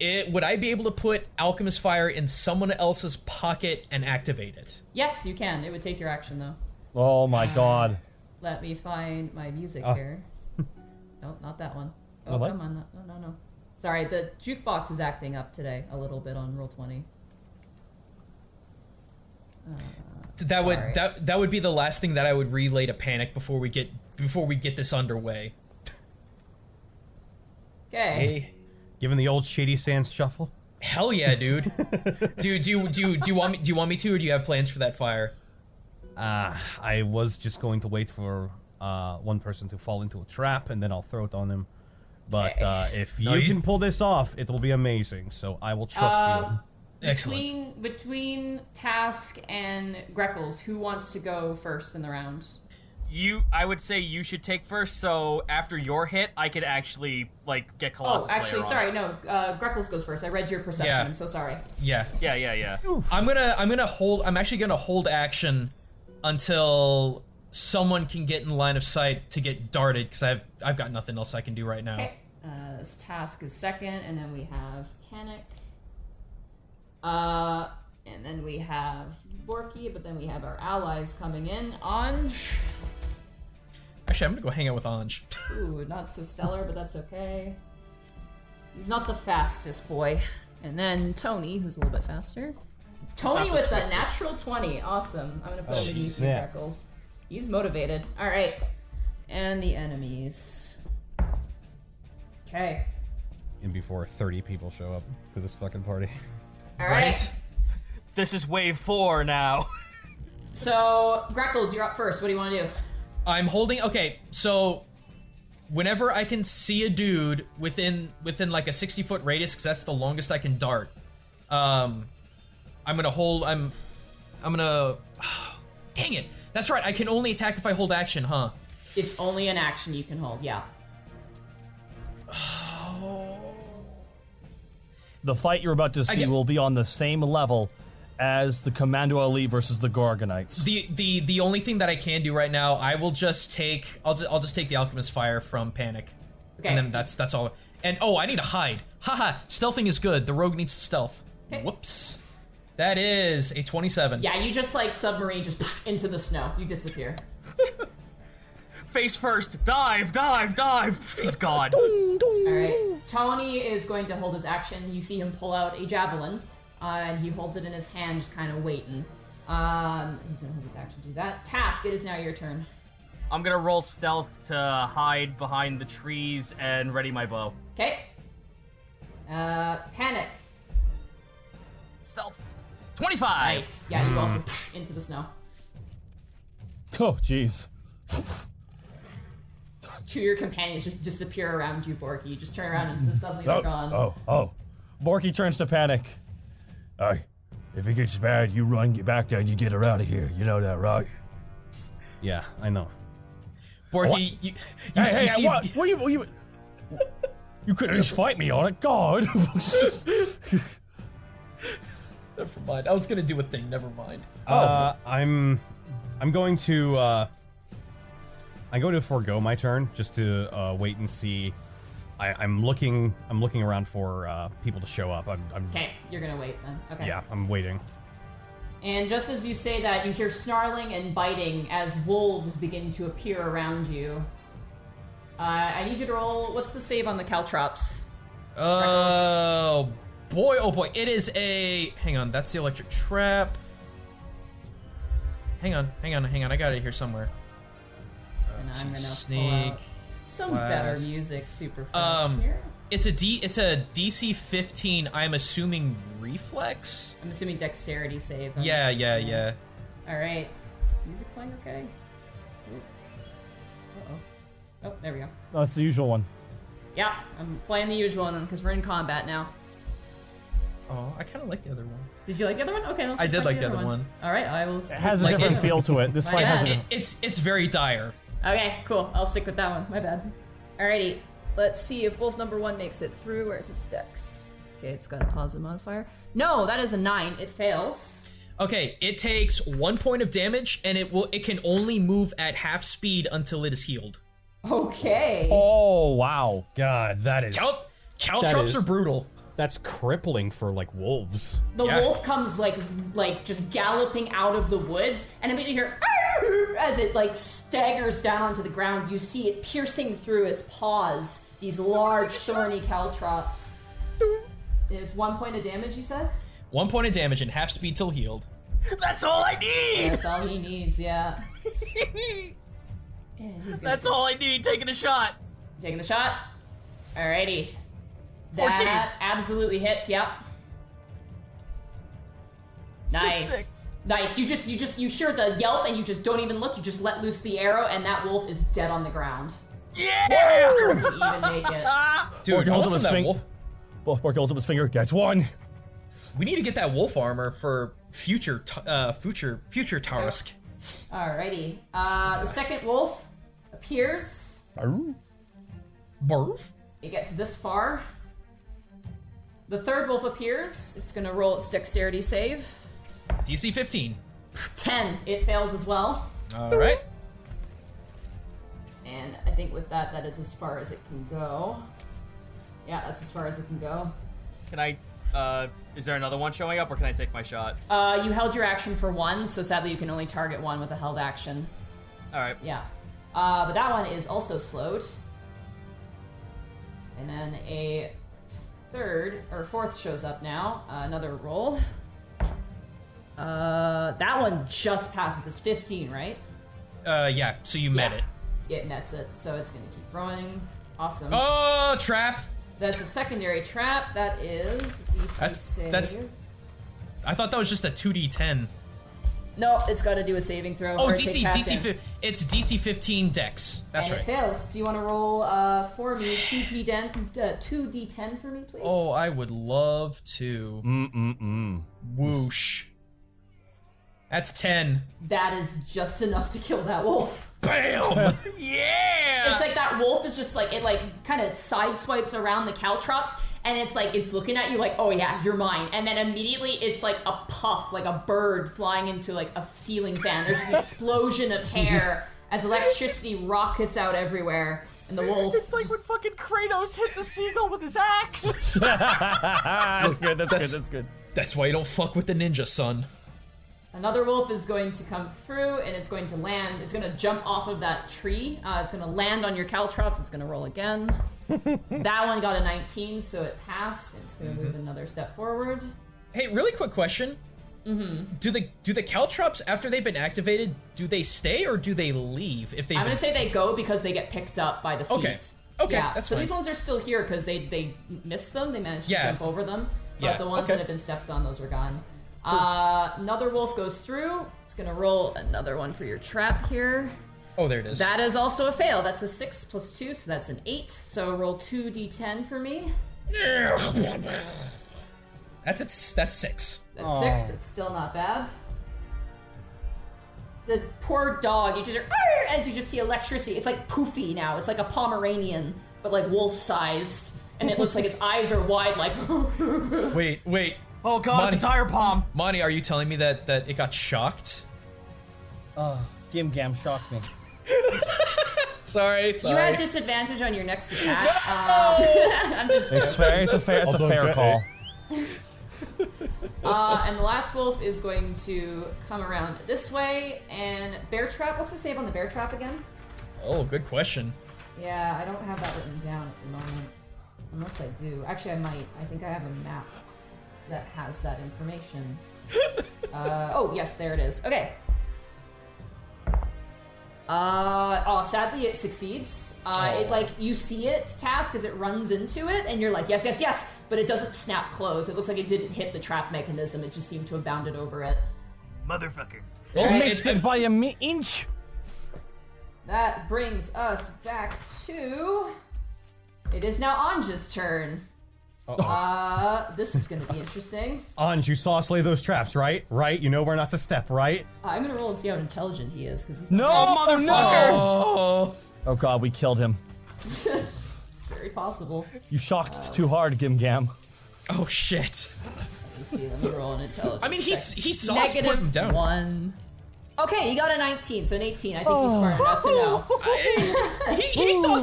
Would I be able to put Alchemist Fire in someone else's pocket and activate it? Yes, you can. It would take your action, though. Oh, my God. Let me find my music here. No, not that one. Oh, What? come on. No. Sorry, the jukebox is acting up today a little bit on Roll20. Sorry. That would be the last thing that I would relay to Panic before we get this underway. Okay. Hey, Given the old Shady Sands shuffle. hell yeah, dude. Do you want me to, or do you have plans for that fire? I was just going to wait for one person to fall into a trap, and then I'll throw it on him. But if No, you you- can pull this off, it will be amazing. So I will trust you. Excellent. Between Task and Greckles, who wants to go first in the round? I would say you should take first, so after your hit, I could actually, get Colossus Oh, actually, Slayer on. sorry, no. Greckles goes first. I read your perception. Yeah. I'm so sorry. Yeah. Yeah. I'm actually gonna hold action until someone can get in line of sight to get darted, because I've got nothing else I can do right now. Okay. This Task is second, and then we have Panic. And then we have Borky, but then we have our allies coming in. Anj. Actually, I'm gonna go hang out with Anj. Ooh, not so stellar, but that's okay. He's not the fastest boy. And then Tony, who's a little bit faster. Tony the with a swiftest. natural 20. Awesome. I'm gonna put him in YouTube snap. Greckles. He's motivated. Alright. And the enemies. Okay. in before 30 people show up to this fucking party. All right. This is wave 4 now. So, Greckles, you're up first. What do you want to do? I'm holding. Okay, so whenever I can see a dude within like a 60-foot radius, because that's the longest I can dart. I'm gonna hold. I'm gonna. Dang it! That's right. I can only attack if I hold action, huh? It's only an action you can hold. Yeah. The fight you're about to see will be on the same level as the Commando Elite versus the Gorgonites. The only thing that I can do right now, I will just take. I'll just take the Alchemist Fire from Panic. Okay. And then that's all. And oh, I need to hide. Haha, stealthing is good. The rogue needs to stealth. Okay. Whoops. That is a 27. Yeah, you just like submarine just into the snow. You disappear. Face first. Dive, dive, dive. He's gone. Alright. Tony is going to hold his action. You see him pull out a javelin. And he holds it in his hand, just kind of waiting. He's gonna hold his action to do that. Task, it is now your turn. I'm gonna roll stealth to hide behind the trees and ready my bow. Okay. Panic. Stealth. 25! Nice. Yeah, you also into the snow. Oh, jeez. Two of your companions just disappear around you, Borky. You just turn around and just suddenly they're gone. Borky turns to Panic. Hey, if it gets bad, you run, get back there, and you get her out of here. You know that, right? Yeah, I know. Borky, you see... what? What you you could at least fight me on it, God. Never mind. I was gonna do a thing. Never mind. I'm going to forego my turn just to wait and see. I'm looking around for people to show up. I'm Okay, you're gonna wait then. Okay. Yeah, I'm waiting. And just as you say that, you hear snarling and biting as wolves begin to appear around you. I need you to roll. What's the save on the Caltrops? Oh boy! Oh boy! It is a. Hang on, that's the electric trap. Hang on. I got it here somewhere. And I'm gonna sneak. pull out some better music super fast here. It's a DC 15. I'm assuming reflex. I'm assuming dexterity save. Yeah. All right. Music playing okay? Uh-oh. Oh, there we go. That's the usual one. Yeah, I'm playing the usual one because we're in combat now. Oh, I kind of like the other one. Did you like the other one? Okay, I did like the other one. All right, I will. It has a different feel to it. This fight has It's very dire. Okay, cool. I'll stick with that one. My bad. Alrighty. Let's see if wolf number 1 makes it through. Where's its dex? Okay, it's got a positive modifier. No, that is a 9. It fails. Okay, it takes 1 point of damage, and it can only move at half speed until it is healed. Okay. Oh, wow. God, that is... Caltrops are brutal. That's crippling for, like, wolves. The wolf comes, like just galloping out of the woods, and immediately you hear, "Arr!" as it, like, staggers down onto the ground. You see it piercing through its paws, these large, thorny caltrops. Is 1 point of damage, you said? 1 point of damage and half speed till healed. That's all I need! That's all he needs, yeah. That's all I need, taking a shot. Taking the shot? Alrighty. That absolutely hits, yep. Nice. 6. Nice. You hear the yelp and you just don't even look, you just let loose the arrow and that wolf is dead on the ground. Yeah! Didn't even make it. Dude, Borky holds up what's his in that finger. wolf? Borky holds up his finger. That's 1. We need to get that wolf armor for future Tarisk. Alrighty. The second wolf appears. Barf. It gets this far. The third wolf appears. It's gonna roll its dexterity save. DC 15. 10. It fails as well. Alright. And I think with that, that is as far as it can go. Yeah, that's as far as it can go. Can I, is there another one showing up, or can I take my shot? You held your action for 1, so sadly you can only target 1 with a held action. Alright. Yeah. But that one is also slowed. And then a fourth shows up now. Another roll. That one just passes. It's 15, right? Yeah, so you met it. It nets it, so it's gonna keep running. Awesome. Oh, trap! That's a secondary trap. That is DC save. I thought that was just a 2d10. No, it's got to do a saving throw. Oh, or DC, take half it's DC 15 Dex. That's and right. it fails. So you want to roll for me 2d10 for me, please? Oh, I would love to. Whoosh. That's 10. That is just enough to kill that wolf. Bam! Yeah! It's like that wolf is just like, it like kind of sideswipes around the caltrops, and it's like, it's looking at you like, oh yeah, you're mine. And then immediately it's like a puff, like a bird flying into like a ceiling fan. There's an explosion of hair as electricity rockets out everywhere. And the wolf. It's like when fucking Kratos hits a seagull with his axe. That's good. That's good. That's why you don't fuck with the ninja, son. Another wolf is going to come through, and it's going to land. It's going to jump off of that tree. It's going to land on your caltrops. It's going to roll again. That one got a 19, so it passed. It's going to move another step forward. Hey, really quick question. Do the caltrops, after they've been activated, do they stay or do they leave? If they, I'm going to say they go because they get picked up by the feet. Okay, yeah. that's so fine. these ones are still here because they missed them. They managed to jump over them. But Yeah, the ones that have been stepped on, those were gone. Another wolf goes through. It's gonna roll another one for your trap here. Oh, there it is. That is also a fail. That's a 6 plus 2, so that's an 8. So roll 2d10 for me. That's 6. That's 6. It's still not bad. The poor dog, you just hear, as you just see electricity. It's like poofy now. It's like a Pomeranian, but like wolf-sized. And it looks like its eyes are wide, like. Wait. Oh god, it's a tire palm. Monty, are you telling me that it got shocked? Gim Gam shocked me. Sorry. You had disadvantage on your next attack. I'm just. It's fair. It's a fair call. And the last wolf is going to come around this way. And bear trap. What's the save on the bear trap again? Oh, good question. Yeah, I don't have that written down at the moment. Unless I do. Actually, I might. I think I have a map that has that information. Oh, yes, there it is. Okay. Sadly it succeeds. It like, you see it, Task, as it runs into it, and you're like, yes, yes, yes, but it doesn't snap close. It looks like it didn't hit the trap mechanism. It just seemed to have bounded over it. Motherfucker. Missed it by a inch. That brings us back to... It is now Anja's turn. This is gonna be interesting. Anj, you saw us lay those traps, right? Right? You know where not to step, right? I'm gonna roll and see how intelligent he is, because he's No, not motherfucker! Oh god, we killed him. It's very possible. You shocked too hard, Gim Gam. Oh shit. Let's see, let me roll an intelligence. I mean, he check. saw us put him down. -1. Okay, he got a 19, so an 18. I think he's smart enough to know.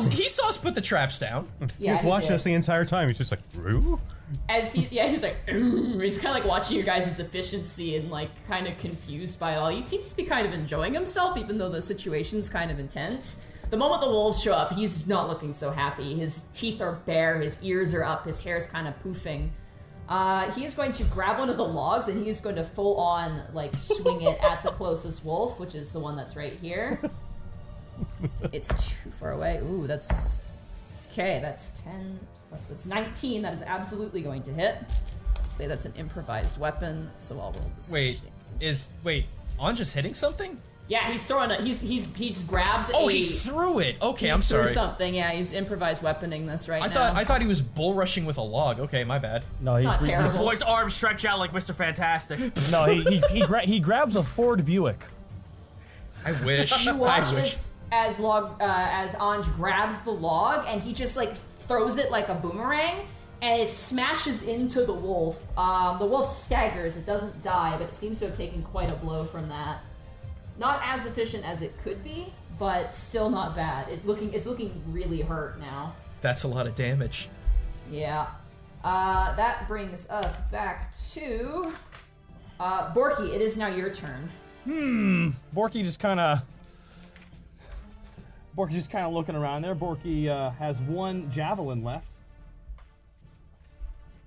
he saw us put the traps down. Yeah, he was watching us the entire time. He's just like, Roo? He's like, ooh. He's kind of like watching your guys' efficiency and like kind of confused by it all. He seems to be kind of enjoying himself, even though the situation's kind of intense. The moment the wolves show up, he's not looking so happy. His teeth are bare, his ears are up, his hair's kind of poofing. He is going to grab one of the logs and he is going to full on like swing it at the closest wolf, which is the one that's right here. It's too far away. Ooh, that's okay. That's 10 plus. That's 19. That is absolutely going to hit. Say that's an improvised weapon, so I'll roll this. Wait, Anja's hitting something? Yeah, he's throwing it. He's grabbed. Oh, he threw it. Okay, I'm sorry. Threw something. Yeah, he's improvised weaponing this right now. I thought he was bull rushing with a log. Okay, my bad. No, it's not terrible. His boy's arms stretch out like Mr. Fantastic. No, he grabs a Ford Buick. I wish. You watch as Anj grabs the log and he just like throws it like a boomerang and it smashes into the wolf. The wolf staggers. It doesn't die, but it seems to have taken quite a blow from that. Not as efficient as it could be, but still not bad. It's looking really hurt now. That's a lot of damage. Yeah. That brings us back to Borky. It is now your turn. Borky just kind of looking around there. Borky has one javelin left.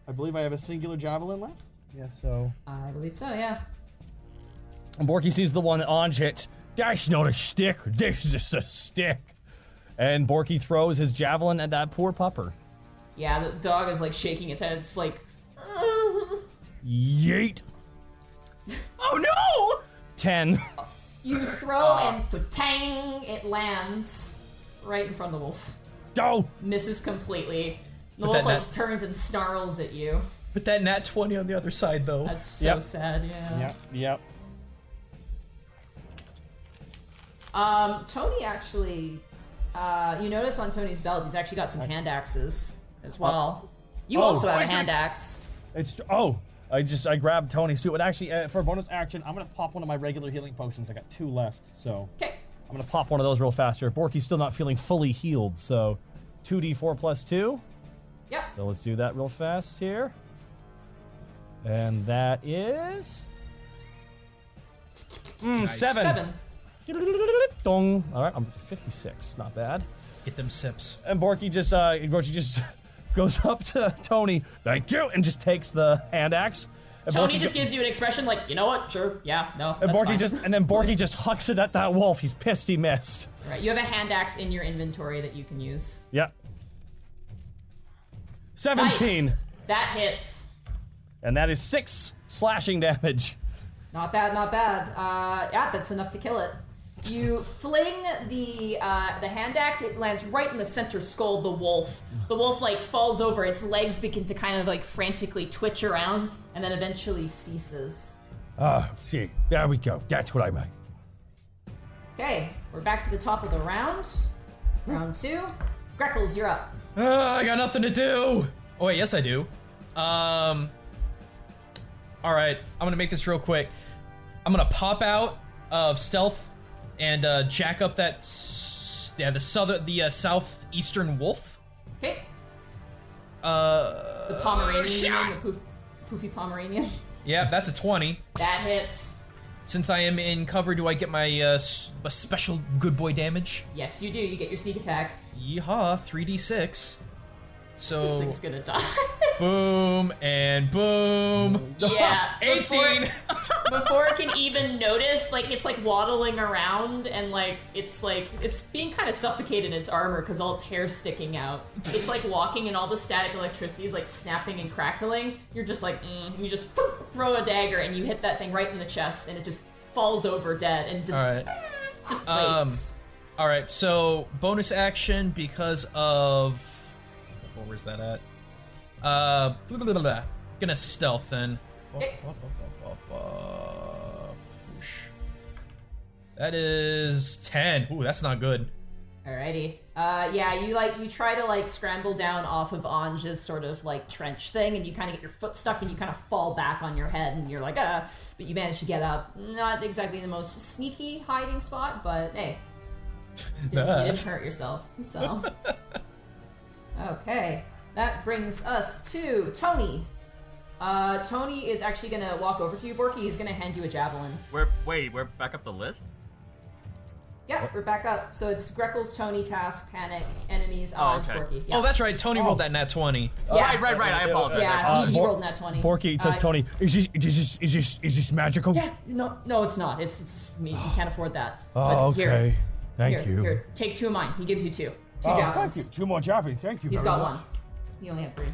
I believe I have a singular javelin left. Yeah, so. I believe so, yeah. And Borky sees the one that Anj hits. That's not a stick. This is a stick. And Borky throws his javelin at that poor pupper. Yeah, the dog is like shaking its head. It's like, Yeet. Oh no! 10. you throw and tang, it lands right in front of the wolf. Go. Misses completely. The But wolf that like turns and snarls at you. But that nat 20 on the other side, though. That's so Yep. sad. Yeah. Yep. Tony actually, you notice on Tony's belt, he's actually got some hand axes as well. You also have a hand axe. It's I grabbed Tony's too, and actually for a bonus action, I'm gonna pop one of my regular healing potions. I got 2 left, so Okay. I'm gonna pop one of those real fast here. Borky's still not feeling fully healed, so 2d4 plus 2. Yep. So let's do that real fast here, and that is 7. 7. Dong. All right, I'm at 56. Not bad. Get them sips. And Borky just goes up to Tony, thank you, and just takes the hand axe. And Tony Borky just gives you an expression like, you know what? Sure. Yeah. No. and That's Borky fine. then Borky just hucks it at that wolf. He's pissed he missed. Right. You have a hand axe in your inventory that you can use. Yep. 17. Nice. That hits. And that is 6 slashing damage. Not bad. Not bad. Yeah, that's enough to kill it. You fling the hand axe. It lands right in the center skull of the wolf. The wolf like falls over. Its legs begin to kind of like frantically twitch around, and then eventually ceases. See, there we go. That's what I meant. Okay, we're back to the top of the round. Round 2. Greckles, you're up. I got nothing to do. Oh wait, yes I do. All right, I'm gonna make this real quick. I'm gonna pop out of stealth and jack up that the southeastern wolf. Okay. The The Pomeranian, the poofy Pomeranian. Yeah, that's a 20. That hits. Since I am in cover, do I get my a special good boy damage? Yes, you do. You get your sneak attack. Yeehaw, 3d6. So This thing's gonna die. boom and boom. Yeah. 18. Before it can even notice, like it's like waddling around and like it's being kind of suffocated in its armor because all its hair's sticking out. It's like walking and all the static electricity is like snapping and crackling. You're just like, you just throw a dagger and you hit that thing right in the chest and it just falls over dead and just All right. deflates. All right. So bonus action because of where's that at? Gonna stealth then. Okay. That is 10. Ooh, that's not good. Alrighty. Yeah, you try to like scramble down off of Anja's sort of like trench thing, and you kind of get your foot stuck, and you kind of fall back on your head, and you're like, but you manage to get up. Not exactly the most sneaky hiding spot, but hey, you didn't hurt yourself. So, okay, that brings us to Tony. Tony is actually gonna walk over to you, Borky. He's gonna hand you a javelin. We're back up the list? Yeah, we're back up. So it's Greckles, Tony, Task, Panic, Enemies, Oh, Orange, okay. Borky. Yeah. Oh, that's right. Tony rolled that nat 20. Yeah. Right. I apologize. Yeah, he Bor- rolled that 20. Borky says, Tony, Is this magical? Yeah, no, it's not. It's me. You can't afford that. Oh, But okay. Thank Here, you. here, take 2 of mine. He gives you 2. 2 Oh, javelins. thank you. 2 more javelins. Thank you. He's very got much. 1. He only had 3.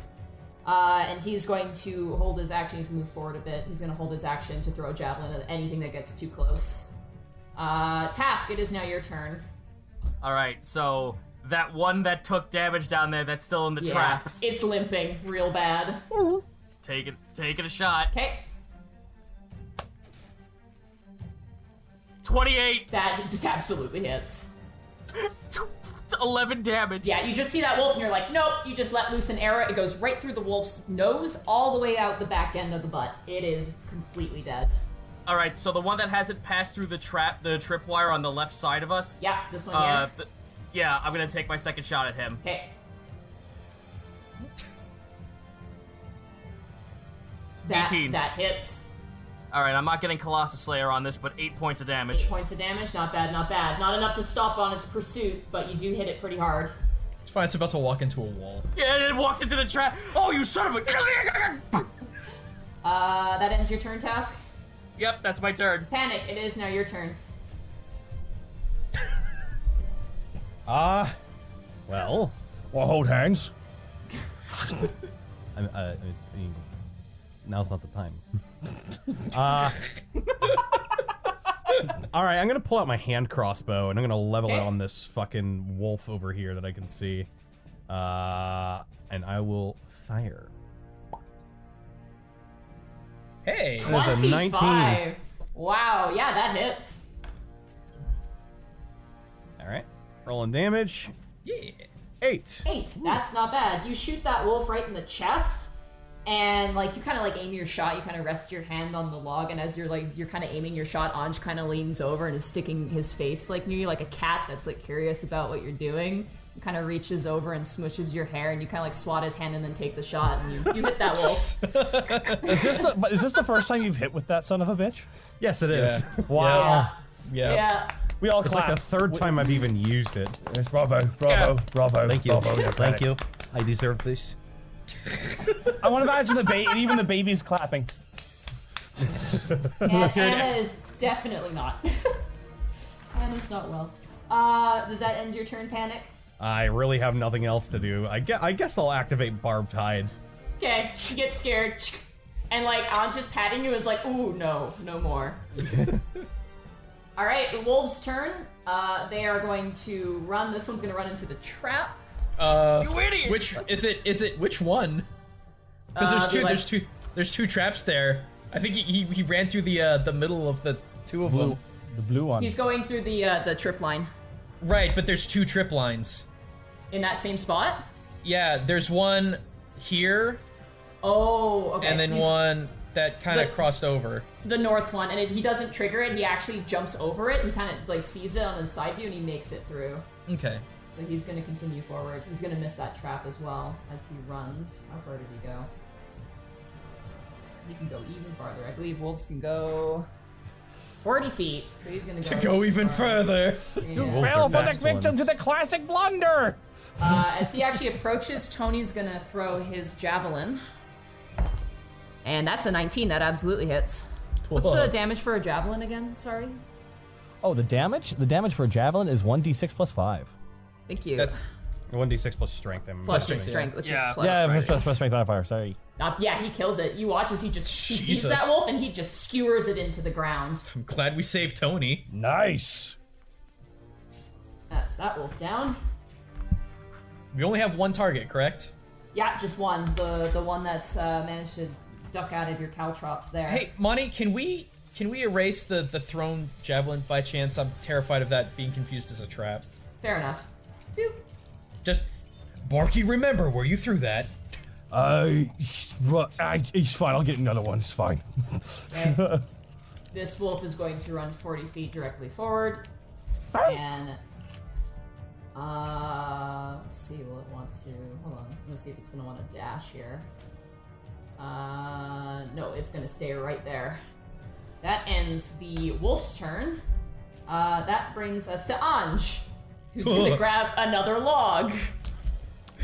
And he's going to hold his action. He's going to move forward a bit. He's going to hold his action to throw a javelin at anything that gets too close. Task, it is now your turn. All right, so that one that took damage down there that's still in the Yeah, traps. it's limping real bad. Take a shot. Okay, 28. that just absolutely hits. 11 damage. Yeah, you just see that wolf and you're like, nope, you just let loose an arrow. It goes right through the wolf's nose, all the way out the back end of the butt. It is completely dead. All right, so the one that hasn't passed through the tripwire on the left side of us. Yeah, this one here. Yeah, I'm gonna take my second shot at him. Okay. 18. That hits. All right, I'm not getting Colossus Slayer on this, but 8 points of damage. 8 points of damage, not bad, not bad. Not enough to stop on its pursuit, but you do hit it pretty hard. It's fine. It's about to walk into a wall. Yeah, and it walks into the trap. Oh, you son of a! That ends your turn, Task. Yep, that's my turn. Panic, it is now your turn. Well, Well, hold hands. I mean, now's not the time. All right, I'm gonna pull out my hand crossbow and I'm gonna level it on this fucking wolf over here that I can see, and I will fire. Hey, there's a 19. Wow, yeah, that hits. All right, rolling damage. Yeah. 8. 8. That's not bad. You shoot that wolf right in the chest, and like you kind of like aim your shot. You kind of rest your hand on the log, and as you're kind of aiming your shot, Anj kind of leans over and is sticking his face like near you, like a cat that's like curious about what you're doing. He kind of reaches over and smushes your hair, and you kind of like swat his hand and then take the shot, and you hit that wolf. Is this the first time you've hit with that son of a bitch? Yes, it is. Yeah. Wow. Yeah. We all It's clap. like the third time I've even used it. Yes, bravo, bravo, bravo. Thank you. Bravo, yeah, Thank you. I deserve this. I want to imagine even the baby's clapping. And Anna is definitely not. Anna's not well. Does that end your turn, Panic? I really have nothing else to do. I guess I'll activate Barbed Hide. Okay, she gets scared. And like, Anj just patting you is like, ooh, no more. Alright, the wolves' turn. They are going to run. This one's going to run into the trap. You idiot! Which is it? Which one? Because there's two traps there. I think he ran through the middle of the two of them. The blue one. He's going through the trip line. Right, but there's 2 trip lines. In that same spot? Yeah, there's one here. Oh, okay. And then one that kind of crossed over. The north one, and he doesn't trigger it. He actually jumps over it. He kind of like sees it on his side view, and he makes it through. Okay. So he's going to continue forward. He's going to miss that trap as well as he runs. How far did he go? He can go even farther. I believe wolves can go 40 feet. So he's going to go even further. You fell for the victim to the classic blunder. As he actually approaches, Tony's going to throw his javelin. And that's a 19. That absolutely hits. What's the damage for a javelin again? Sorry. Oh, the damage? The damage for a javelin is 1d6 plus 5. Thank you. That's 1d6 plus strength. Plus just strength, which is plus. Yeah, plus strength modifier. Sorry. Yeah, he kills it. You watch as he sees Jesus. that wolf and he just skewers it into the ground. I'm glad we saved Tony. Nice. That's that wolf down. We only have one target, correct? Yeah, just one. The one that's managed to duck out of your caltrops there. Hey, Monty, can we erase the thrown javelin by chance? I'm terrified of that being confused as a trap. Fair enough. Boop. Just, Borky, remember where you threw that. It's fine. I'll get another one. It's fine. Okay. This wolf is going to run 40 feet directly forward. And, let's see, will it want to, hold on, let's see if it's going to want to dash here. No, it's going to stay right there. That ends the wolf's turn. That brings us to Anj, who's going to grab another log.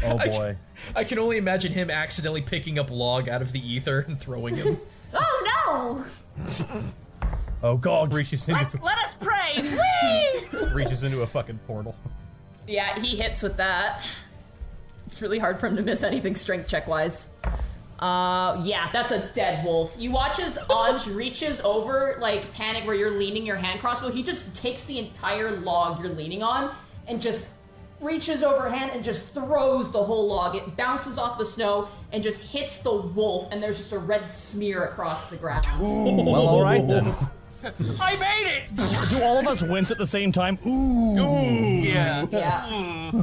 Oh boy. I can only imagine him accidentally picking up log out of the ether and throwing him. Oh no! Oh god. Reaches into, Let us pray. Whee! reaches into a fucking portal. Yeah, he hits with that. It's really hard for him to miss anything strength check wise. Yeah, that's a dead wolf. You watch as Anj reaches over, like, Panic, where you're leaning your hand crossbow. He just takes the entire log you're leaning on and just reaches overhand and just throws the whole log. It bounces off the snow and just hits the wolf, and there's just a red smear across the ground. Well, alright then. I made it! Do all of us wince at the same time? Ooh. Yeah. Yeah.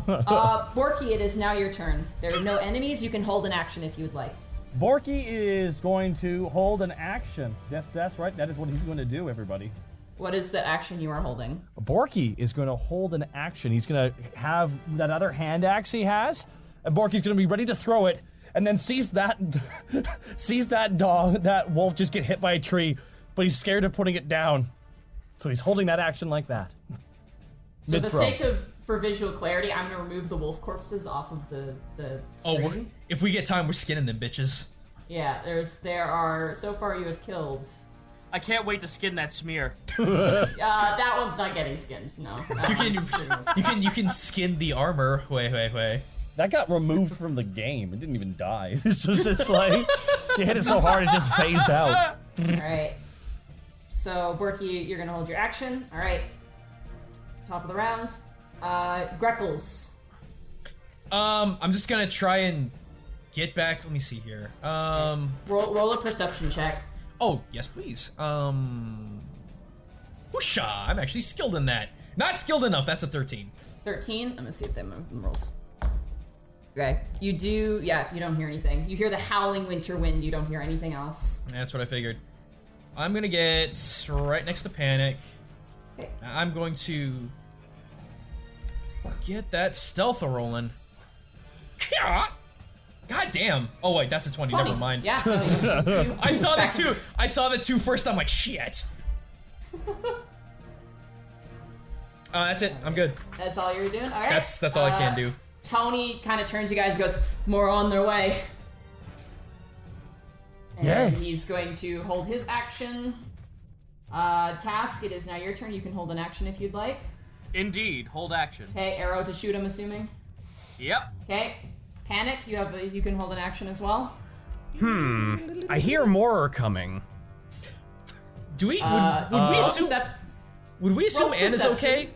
Borky, it is now your turn. There are no enemies. You can hold an action if you would like. Borky is going to hold an action. Yes, that's right. That is what he's going to do, everybody. What is the action you are holding? Borky is going to hold an action. He's going to have that other hand axe he has, and Borky's going to be ready to throw it, and then sees that wolf just get hit by a tree, but he's scared of putting it down, so he's holding that action like that. So for the Mid-throw. sake of, for visual clarity, I'm going to remove the wolf corpses off of the screen. If we get time, we're skinning them bitches. Yeah, there are, so far you have killed. I can't wait to skin that smear. That one's not getting skinned, no. You can skin the armor. Wait. That got removed from the game. It didn't even die. It's just like you hit it so hard it just phased out. All right. So Borky, you're gonna hold your action. All right. Top of the round. Greckles. I'm just gonna try and get back. Let me see here. Roll a perception check. Oh yes, please. Whoosha! I'm actually skilled in that. Not skilled enough. That's a 13. 13. I'm gonna see if them rolls. Okay. You do. Yeah. You don't hear anything. You hear the howling winter wind. You don't hear anything else. That's what I figured. I'm gonna get right next to Panic. Okay. I'm going to get that stealth rolling. God damn. Oh wait, that's a 20. Never mind. Yeah. I saw the two. I saw the two first. I'm like, shit. That's it. I'm good. That's all you're doing. All right. That's all I can do. Tony kind of turns to you guys and goes, "More on their way." And Yeah. he's going to hold his action. Task, it is now your turn. You can hold an action if you'd like. Indeed, hold action. Okay, arrow to shoot, I'm assuming. Yep. Okay. Panic, you can hold an action as well. I hear more are coming. Do we? Would we assume? Would we assume roll Anna's perception. okay?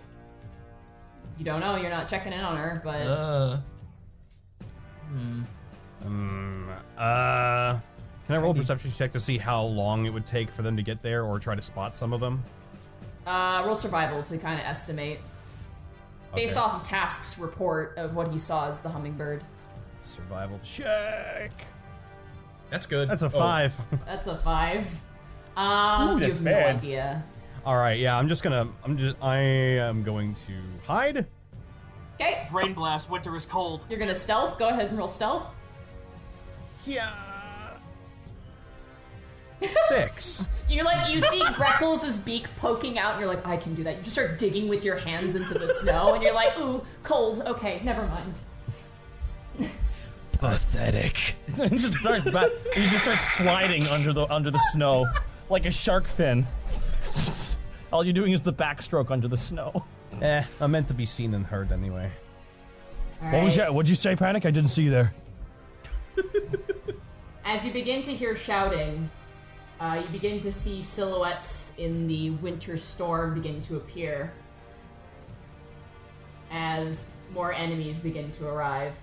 You don't know, you're not checking in on her, but Can I roll a perception check to see how long it would take for them to get there, or try to spot some of them? roll survival to kind of estimate. Based Okay. off of Task's report of what he saw as the hummingbird. Survival check. That's good. That's a 5. That's a 5. Ooh, You that's have no bad. idea. All right, yeah, I am going to hide. Okay, Brain blast. Winter is cold. you're gonna stealth. Go ahead and roll stealth. Yeah. 6. You see Greckles' beak poking out, and you're like, I can do that. You just start digging with your hands into the snow, and you're like, ooh, cold. Okay, never mind. Pathetic. He just starts sliding under the snow like a shark fin. All you're doing is the backstroke under the snow. I'm meant to be seen and heard anyway. What was that? What'd you say, Panic? I didn't see you there. As you begin to hear shouting, you begin to see silhouettes in the winter storm begin to appear as more enemies begin to arrive.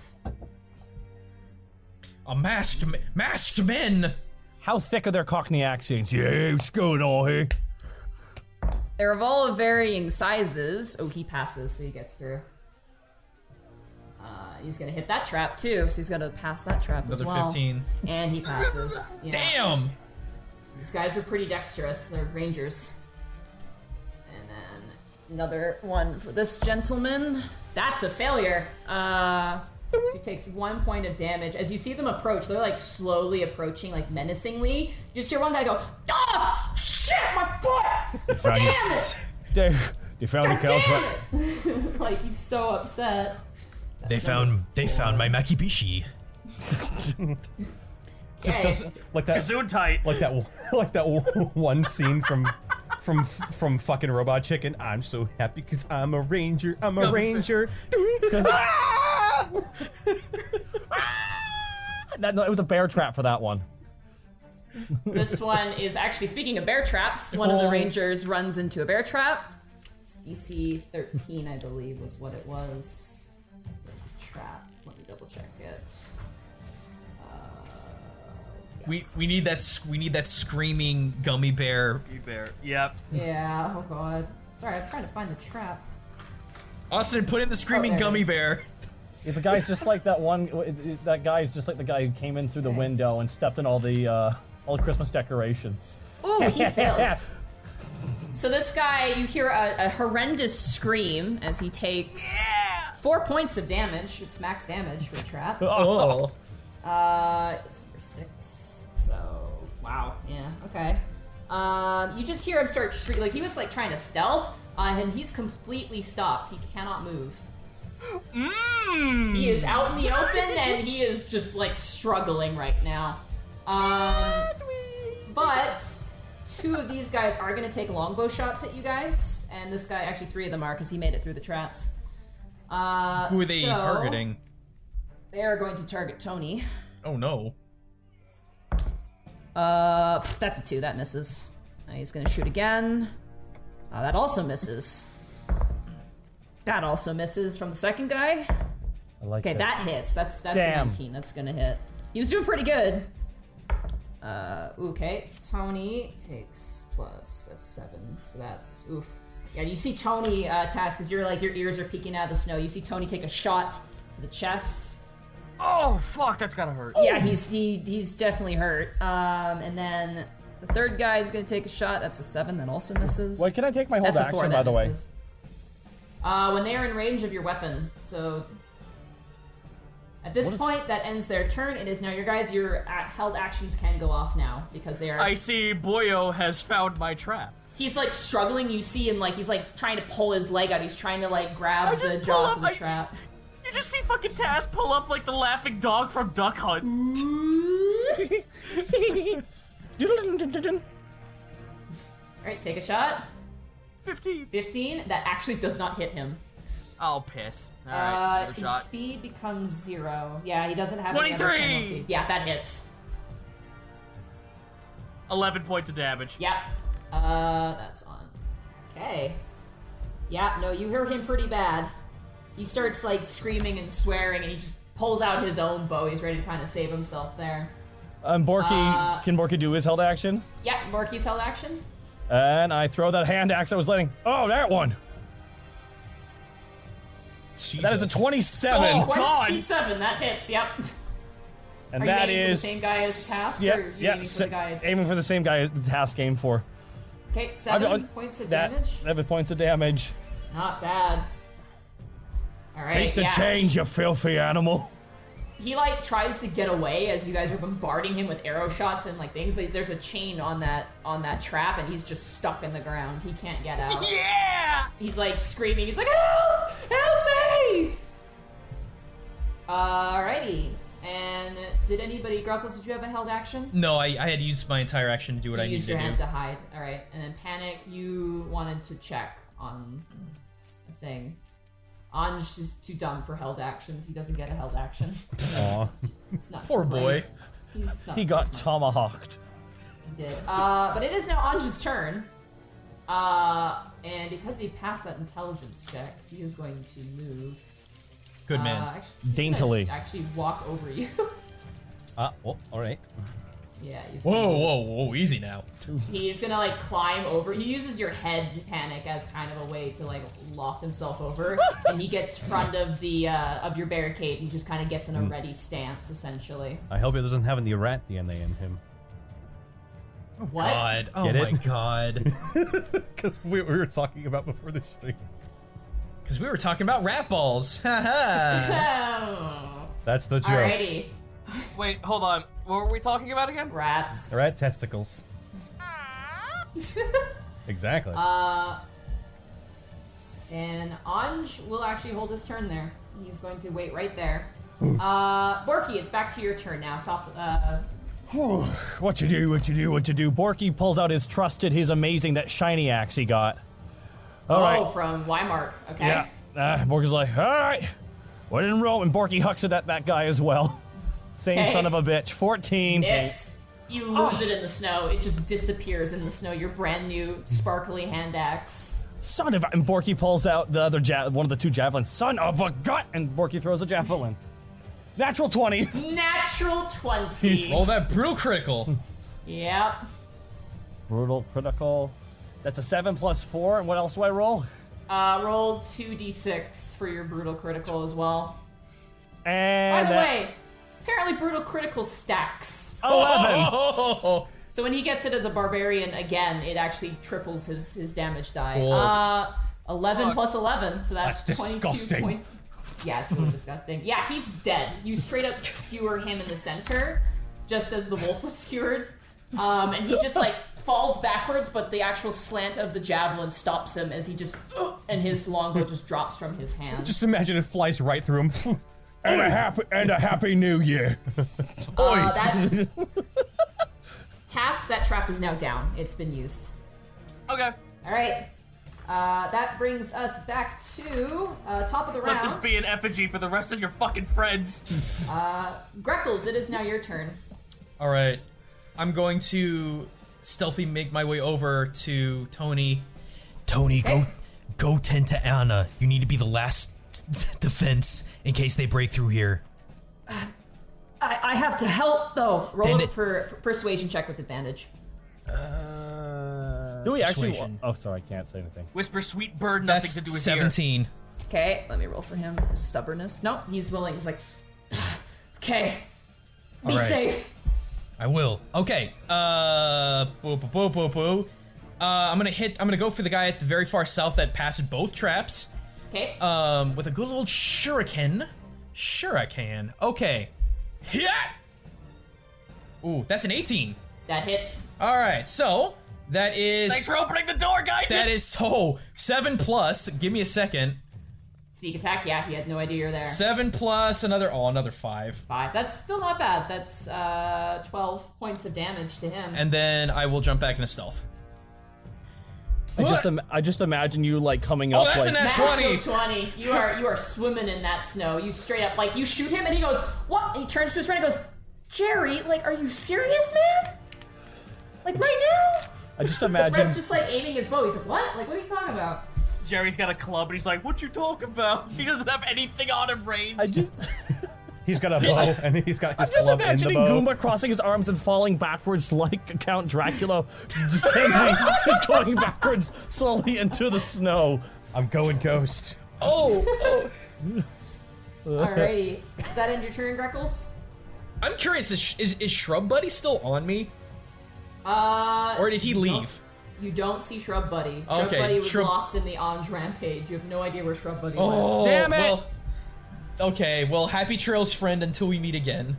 A masked men. How thick are their Cockney accents? Yeah, what's going on here? They're of all of varying sizes. Oh, he passes, so he gets through. He's gonna hit that trap too, so he's gonna pass that trap as Another well. 15. And he passes. Yeah. Damn. These guys are pretty dexterous. They're rangers. And then another one for this gentleman. That's a failure. So he takes 1 point of damage. As you see them approach, they're like slowly approaching, like menacingly. You just hear one guy go, "Ah, shit, my foot! Damn it! They found the God cow damn it!" Like he's so upset. They found my Makibishi. Just Okay. doesn't like that. Gesundheit. Like that one scene from fucking Robot Chicken. I'm so happy because I'm a ranger. I'm a ranger. No, it was a bear trap for that one. This one is actually, speaking of bear traps, one of the rangers runs into a bear trap. It's DC 13, I believe, was what it was. Trap. Let me double check it. We need that screaming gummy bear. Bear. Yep. Yeah, oh god. Sorry, I'm trying to find the trap. Austin, put in the screaming there it gummy is. bear. If the guy's just like that one, that guy's just like the guy who came in through the window and stepped in all the Christmas decorations. Ooh, he fails. So this guy, you hear a horrendous scream as he takes 4 points of damage. It's max damage for a trap. Oh. It's number 6. So, wow. Yeah, okay. You just hear him start shrieking. Like, he was, like, trying to stealth, and he's completely stopped. He cannot move. He is out in the open, and he is just, like, struggling right now. But 2 of these guys are going to take longbow shots at you guys, and this guy, actually 3 of them are, because he made it through the traps. Who are they targeting? They are going to target Tony. Oh no. That's a 2. That misses. He's gonna shoot again. That also misses. That also misses from the second guy. I like Okay, this. that hits. That's a Damn. 19. That's gonna hit. He was doing pretty good. Okay. Tony takes plus. That's 7. So that's oof. Yeah, you see Tony, Task, because your ears are peeking out of the snow. You see Tony take a shot to the chest. Oh fuck, that's gotta hurt. Yeah, he's definitely hurt. And then the third guy is gonna take a shot. That's a 7. That also misses. Wait, can I take my hold That's a action, 4. by That the way? misses. When they are in range of your weapon. So at this point, that ends their turn. It is now your guys. Your held actions can go off now because they are. I see Boyo has found my trap. He's like struggling. You see him like he's like trying to pull his leg out. He's trying to like grab the jaws of the trap. You just see fucking Taz pull up like the laughing dog from Duck Hunt. Alright, take a shot. 15. 15. That actually does not hit him. I'll piss. Alright, His another shot. speed becomes 0. Yeah, he doesn't have any other 23. penalty. Yeah, that hits. 11 points of damage. Yep. That's on. Okay. Yeah, no, you hear him pretty bad. He starts like screaming and swearing, and he just pulls out his own bow. He's ready to kind of save himself there. Borky, can Borky do his held action? Yeah, Borky's held action. And I throw that hand axe I was letting. Oh, that one. Jesus. That is a 27. Oh, God. 27, that hits, yep. And Are you that aiming for the is same guy as Task? Yeah, or are you yeah. aiming for the guy? Aiming for the same guy the Task aimed for. Okay, 7 points of damage. 7 points of damage. Not bad. Alright, Take the change, you filthy animal. He like tries to get away as you guys are bombarding him with arrow shots and like things, but there's a chain on that trap and he's just stuck in the ground. He can't get out. Yeah! He's like screaming. He's like, help! Help me! Alrighty. And did anybody, Gruckles, did you have a held action? No, I had used my entire action to do what I You needed used to your do. hand to hide. Alright. And then Panic, you wanted to check on a thing. Anj is too dumb for held actions. He doesn't get a held action. Aw. It's not Poor too boy. bright. He's not He got tomahawked. He did. But it is now Anj's turn. And because he passed that intelligence check, he is going to move. Good man. Actually, he's Daintily. gonna actually walk over you. Oh, alright. Yeah, he's Whoa, easy now. He's gonna like climb over. He uses your head, Panic, as kind of a way to like loft himself over, and he gets front of the of your barricade and just kind of gets in a ready stance, essentially. I hope he doesn't have any rat DNA in him. What? God. Oh Get my it? god. Because we were talking about before the stream. Because we were talking about rat balls. Haha. Oh. That's the joke. Alrighty, Wait, hold on. What were we talking about again? rats. Rat testicles. Exactly. And Anj will actually hold his turn there. He's going to wait right there. Borky, it's back to your turn now. What you do? Borky pulls out his trusted, his amazing, that shiny axe he got. All right. From Weimark. Okay. Yeah. Borky's like, all right. When in Rome, and Borky hucks it at that guy as well. Same Okay. son of a bitch. 14. Miss. You lose it in the snow. It just disappears in the snow. Your brand new sparkly hand axe. Son of a... And Borky pulls out the other one of the two javelins. Son of a gut! And Borky throws a javelin. Natural 20. Natural 20. Roll that brutal critical. Yep. Brutal critical. That's a 7 plus 4. And what else do I roll? Roll 2d6 for your brutal critical as well. And By the way, apparently brutal critical stacks. 11. So when he gets it as a barbarian again, it actually triples his damage die. Cool. 11 plus 11, so that's 22 disgusting. points. Yeah, it's really disgusting. Yeah, he's dead. You straight up skewer him in the center, just as the wolf was skewered. And he just like falls backwards, but the actual slant of the javelin stops him as he just, and his longbow just drops from his hand. Just imagine it flies right through him. And a happy new year. That task, that trap is now down. It's been used. Okay. All right. That brings us back to top of the round. Let this be an effigy for the rest of your fucking friends. Greckles, it is now your turn. All right, I'm going to stealthy make my way over to Tony. Tony, go tend to Anna. You need to be the last defense in case they break through here. I have to help though. Roll a persuasion check with advantage. Do we actually? Persuasion. Oh, sorry, I can't say anything. Whisper, sweet bird, nothing That's to do with 17. Okay, let me roll for him. Stubbornness. No, he's willing. He's like, okay, be All right. safe. I will. Okay. I'm gonna go for the guy at the very far south that passed both traps. Okay. With a good old shuriken. Okay. Yeah. Ooh, that's an 18. That hits. All right, so that is. Thanks for opening the door, guys. That is 7 plus. Give me a second. Sneak attack. Yeah, he had no idea you were there. 7 plus another 5. 5. That's still not bad. That's 12 points of damage to him. And then I will jump back into stealth. I just imagine you like coming up. That's like, an nat 20. 20. You are swimming in that snow. You straight up like you shoot him and he goes, "What?" And he turns to his friend and goes, "Jerry, like, are you serious, man? Like right now?" I just His imagine. friend's just like aiming his bow. He's like, "What? Like, what are you talking about?" Jerry's got a club and he's like, what you talking about? He doesn't have anything on him, Rain. He's got a bow and he's got his I'm just club in the imagining bow. Goomba crossing his arms and falling backwards like Count Dracula, descending, just going backwards slowly into the snow. I'm going ghost. Oh. Alrighty, does that end your turn, Greckles? I'm curious, is Shrub Buddy still on me? Or did he leave? You don't see Shrub Buddy. Shrub Okay, Buddy was Shrub- lost in the Ange rampage. You have no idea where Shrub Buddy Oh, went. Damn it! Well, okay, well, happy trails, friend, until we meet again.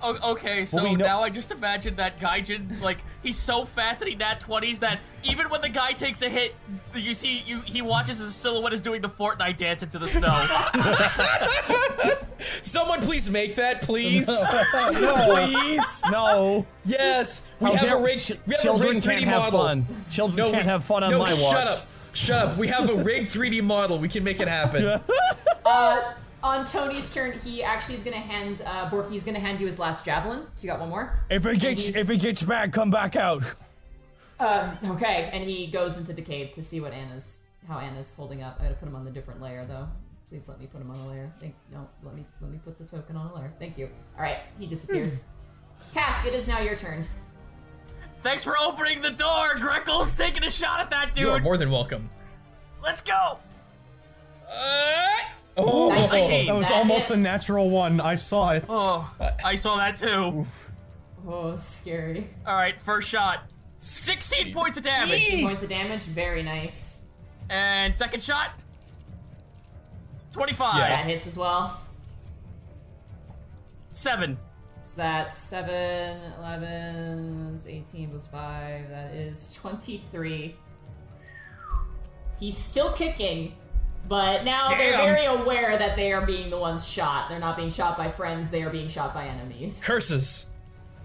Okay, so Well, we know- now I just imagine that Gaijin, like, he's so fast that he nat 20s that even when the guy takes a hit, you see, he watches his silhouette is doing the Fortnite dance into the snow. Someone please make that, please. Please. No. Yes. We How have dare- a rig. We have Children a rigged 3D can't have model. fun. Children can't have fun on no, my watch. shut up. Shut up. We have a rigged 3D model. We can make it happen. On Tony's turn, he actually is going to hand Borky is going to hand you his last javelin. So you got one more. If it gets bad, come back out. Okay, and he goes into the cave to see how Anna's holding up. I gotta put him on the different layer though. Please let me put him on a layer. Let me put the token on a layer. Thank you. All right, he disappears. Task, it is now your turn. Thanks for opening the door, Greckles taking a shot at that dude. You are more than welcome. Let's go. Oh, 19. That was That almost a hits. natural one. I saw it. Oh, I saw that too. Oh, scary. All right, first shot. 16 points of damage. 16 points of damage. Very nice. And second shot. 25. That hits as well. 7. So that's 7, 11, it's 18 plus 5. That is 23. He's still kicking, but now they're Damn. very aware that they are being the ones shot. They're not being shot by friends, they are being shot by enemies. Curses.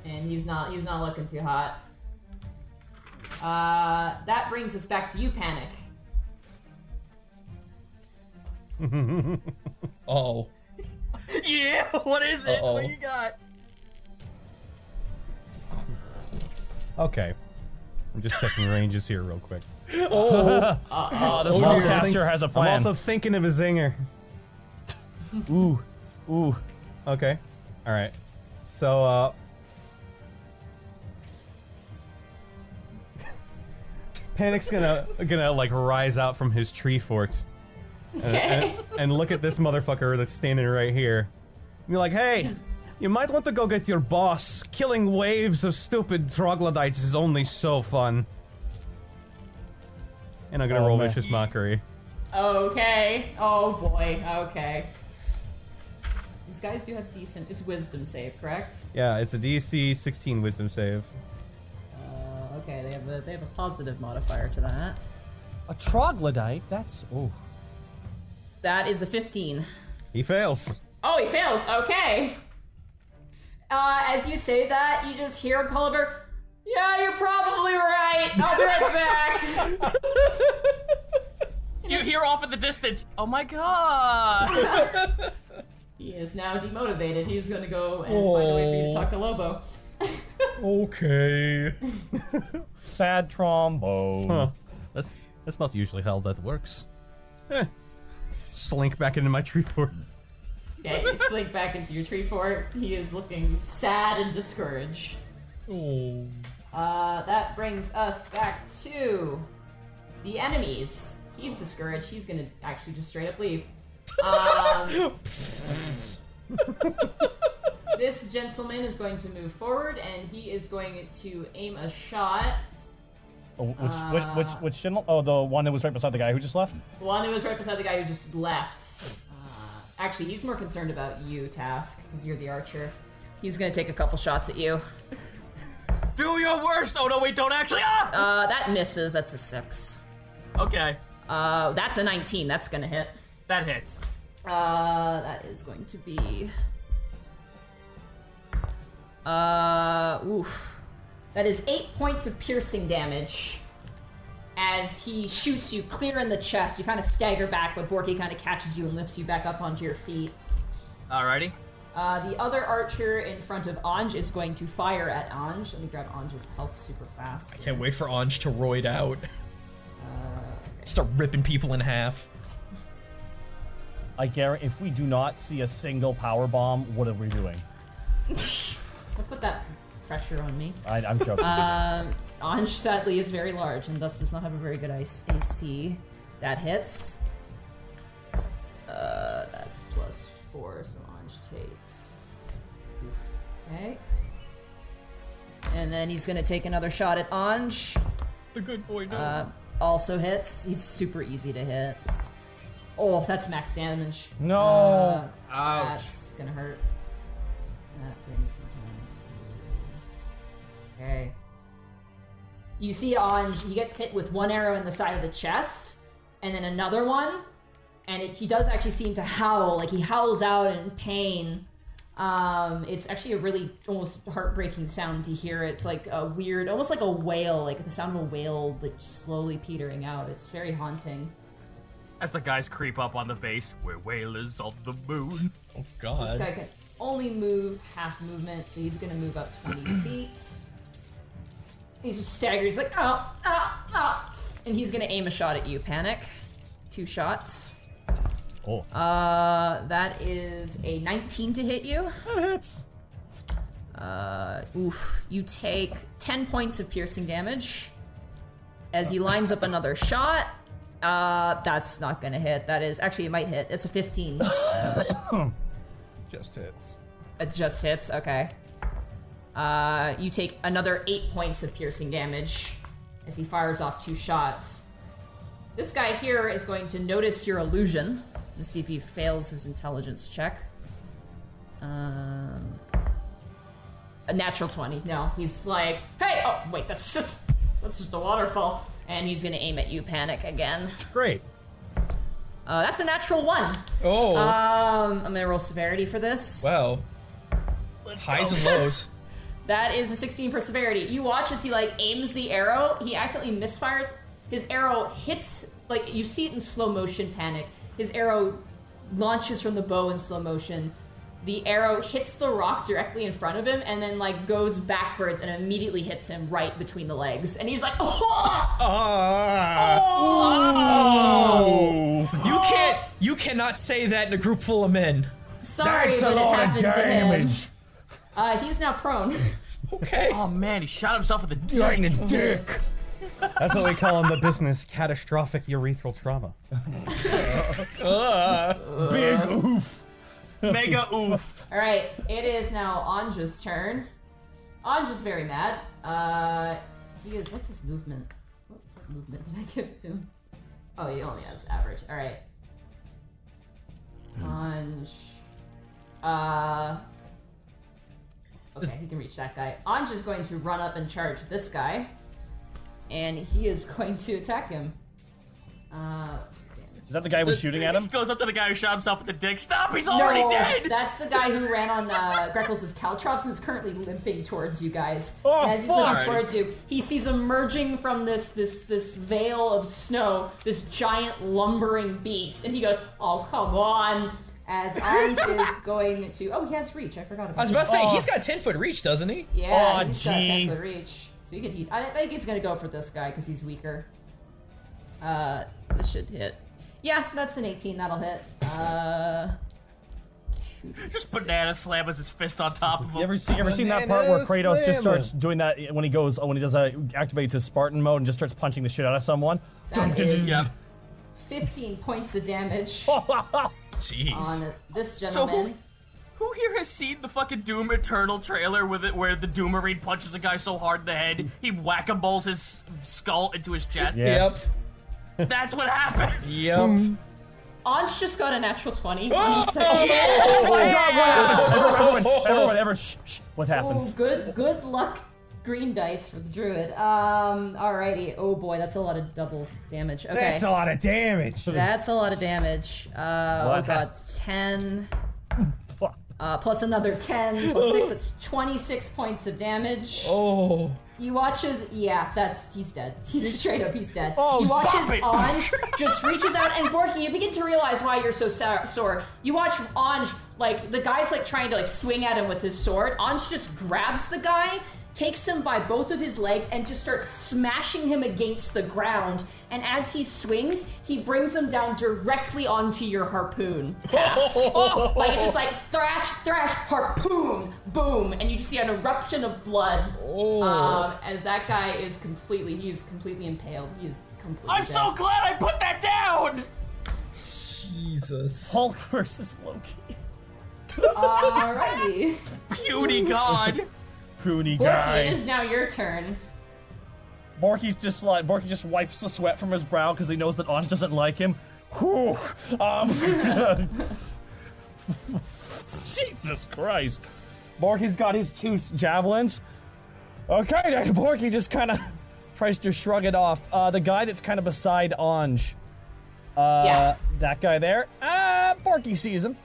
And he's not looking too hot. That brings us back to you, Panic. Oh. Yeah, what is it? Uh-oh. What you got? Okay. I'm just checking ranges here real quick. The small dear. caster has a I'm plan. also thinking of a zinger. Ooh. Okay. Alright. So, Panic's gonna like rise out from his tree fort and look at this motherfucker that's standing right here. And be like, hey, you might want to go get your boss. Killing waves of stupid troglodytes is only so fun. And I'm gonna roll man. vicious mockery. Okay. Oh boy. Okay. These guys do have decent. It's wisdom save, correct? Yeah, it's a DC 16 wisdom save. Okay. They have a positive modifier to that. A troglodyte? That's. Oh. That is a 15. He fails. Oh, he fails. Okay. As you say that, you just hear Culliver. Yeah, you're probably right. I'll be right back. You hear off in the distance. Oh my god! He is now demotivated. He's gonna go and find a way for you to talk to Lobo. Okay. Sad trombone. Huh. That's not usually how that works. Slink back into my tree fort. Yeah, you slink back into your tree fort. He is looking sad and discouraged. Oh. That brings us back to the enemies. He's discouraged. He's gonna actually just straight up leave. This gentleman is going to move forward, and he is going to aim a shot. Oh, which general? Oh, the one that was right beside the guy who just left? The one that was right beside the guy who just left. Actually, he's more concerned about you, Task, because you're the archer. He's gonna take a couple shots at you. Do your worst! Oh no, wait, don't actually! That misses. That's a 6. Okay. That's a 19. That's gonna hit. That hits. That is going to be... oof. That is 8 points of piercing damage. As he shoots you clear in the chest, you kind of stagger back, but Borky kind of catches you and lifts you back up onto your feet. Alrighty. The other archer in front of Anj is going to fire at Anj. Let me grab Anj's health super fast. I can't wait for Anj to roid out. Start ripping people in half. I guarantee if we do not see a single power bomb, what are we doing? Don't put that pressure on me. I'm joking. Anj sadly is very large and thus does not have a very good AC. That hits. That's +4, so Anj takes... Okay. And then he's gonna take another shot at Anj. The good boy no. Also hits. He's super easy to hit. Oh, that's max damage. No! Ouch. That's gonna hurt. That brings some times. Okay. You see Anj, he gets hit with one arrow in the side of the chest, and then another one, and he does actually seem to howl, like he howls out in pain. It's actually a really almost heartbreaking sound to hear. It's like a weird, almost like a wail, like the sound of a whale, like slowly petering out. It's very haunting. As the guys creep up on the base, we're whalers on the moon. Oh This god. guy can only move half movement, so he's gonna move up 20 feet. He just staggers, like, and he's gonna aim a shot at you, Panic. 2 shots. Oh. That is a 19 to hit you. That hits. Oof. You take 10 points of piercing damage. As he lines up another shot. That's not gonna hit. That is, actually it might hit. It's a 15. Just hits. It just hits, okay. You take another 8 points of piercing damage as he fires off 2 shots. This guy here is going to notice your illusion. Let's see if he fails his intelligence check. A natural 20. No, he's like, hey, oh, wait, that's just a waterfall. And he's gonna aim at you, Panic, again. Great. That's a natural 1. Oh. I'm gonna roll severity for this. Wow. Highs and lows. That is a 16 for severity. You watch as he aims the arrow. He accidentally misfires. His arrow hits, you see it in slow motion, Panic. His arrow launches from the bow in slow motion. The arrow hits the rock directly in front of him and then goes backwards and immediately hits him right between the legs. And he's like, Oh! You cannot say that in a group full of men. Sorry, That's a but it lot of happened to him. damage. He's now prone. Okay. Oh man, he shot himself in the Right dick. in the dick. That's what we call in the business catastrophic urethral trauma. Big oof. Mega oof. Alright, it is now Anja's turn. Anja's very mad. He is, what's his movement? What movement did I give him? Oh, he only has average. Alright. Anj. Okay, he can reach that guy. Anj is going to run up and charge this guy. And he is going to attack him. What's your damage? Is that the guy who was shooting at him? He goes up to the guy who shot himself with the dick. Stop! He's already dead. That's the guy who ran on Greckles' caltrops and is currently limping towards you guys. Oh, and as he's limping towards you, he sees emerging from this veil of snow this giant lumbering beast, and he goes, "Oh, come on!" As Anj is going to, oh, he has reach. I forgot about. I was about to say he's got 10-foot reach, doesn't he? Yeah, he's got 10-foot reach, so I think he's gonna go for this guy because he's weaker. This should hit. Yeah, that's an 18. That'll hit. Just banana slam as his fist on top of him. You ever seen that part where Kratos just starts doing that when he does activates his Spartan mode and just starts punching the shit out of someone? That is Yep. 15 points of damage Jeez. on this So gentleman. who here has seen the fucking Doom Eternal trailer with it where the Doomarine punches a guy so hard in the head he whack-a-moles his skull into his chest? Yes. That's what happens. Yep. Anj just got a natural 20. Oh my God! What happens? Everyone, shh. What happens? Good luck, green dice for the druid. Alrighty. Oh boy, that's a lot of double damage. Okay. That's a lot of damage. That's a lot of damage. Oh god, 10. Plus another 10, plus 6, that's 26 points of damage. Oh. You watch as, he's dead. He's straight up, he's dead. Oh, you watch as Anj just reaches out, and Borky, you begin to realize why you're so sore. You watch Anj, like, the guy's like trying to like swing at him with his sword. Anj just grabs the guy, takes him by both of his legs, and just starts smashing him against the ground. And as he swings, he brings him down directly onto your harpoon task. Like, it's just like thrash, harpoon, boom, and you just see an eruption of blood. As that guy is completely impaled. He is completely I'm dead. so glad I put that down. Jesus. Hulk versus Loki. Alrighty. Puny god. Pruny Borky, guy. it is now your turn. Borky just wipes the sweat from his brow because he knows that Anj doesn't like him. Whew. Jesus Christ. Borky's got his 2 javelins. Okay, then Borky just kind of tries to shrug it off. The guy that's kind of beside Anj. That guy there. Borky sees him.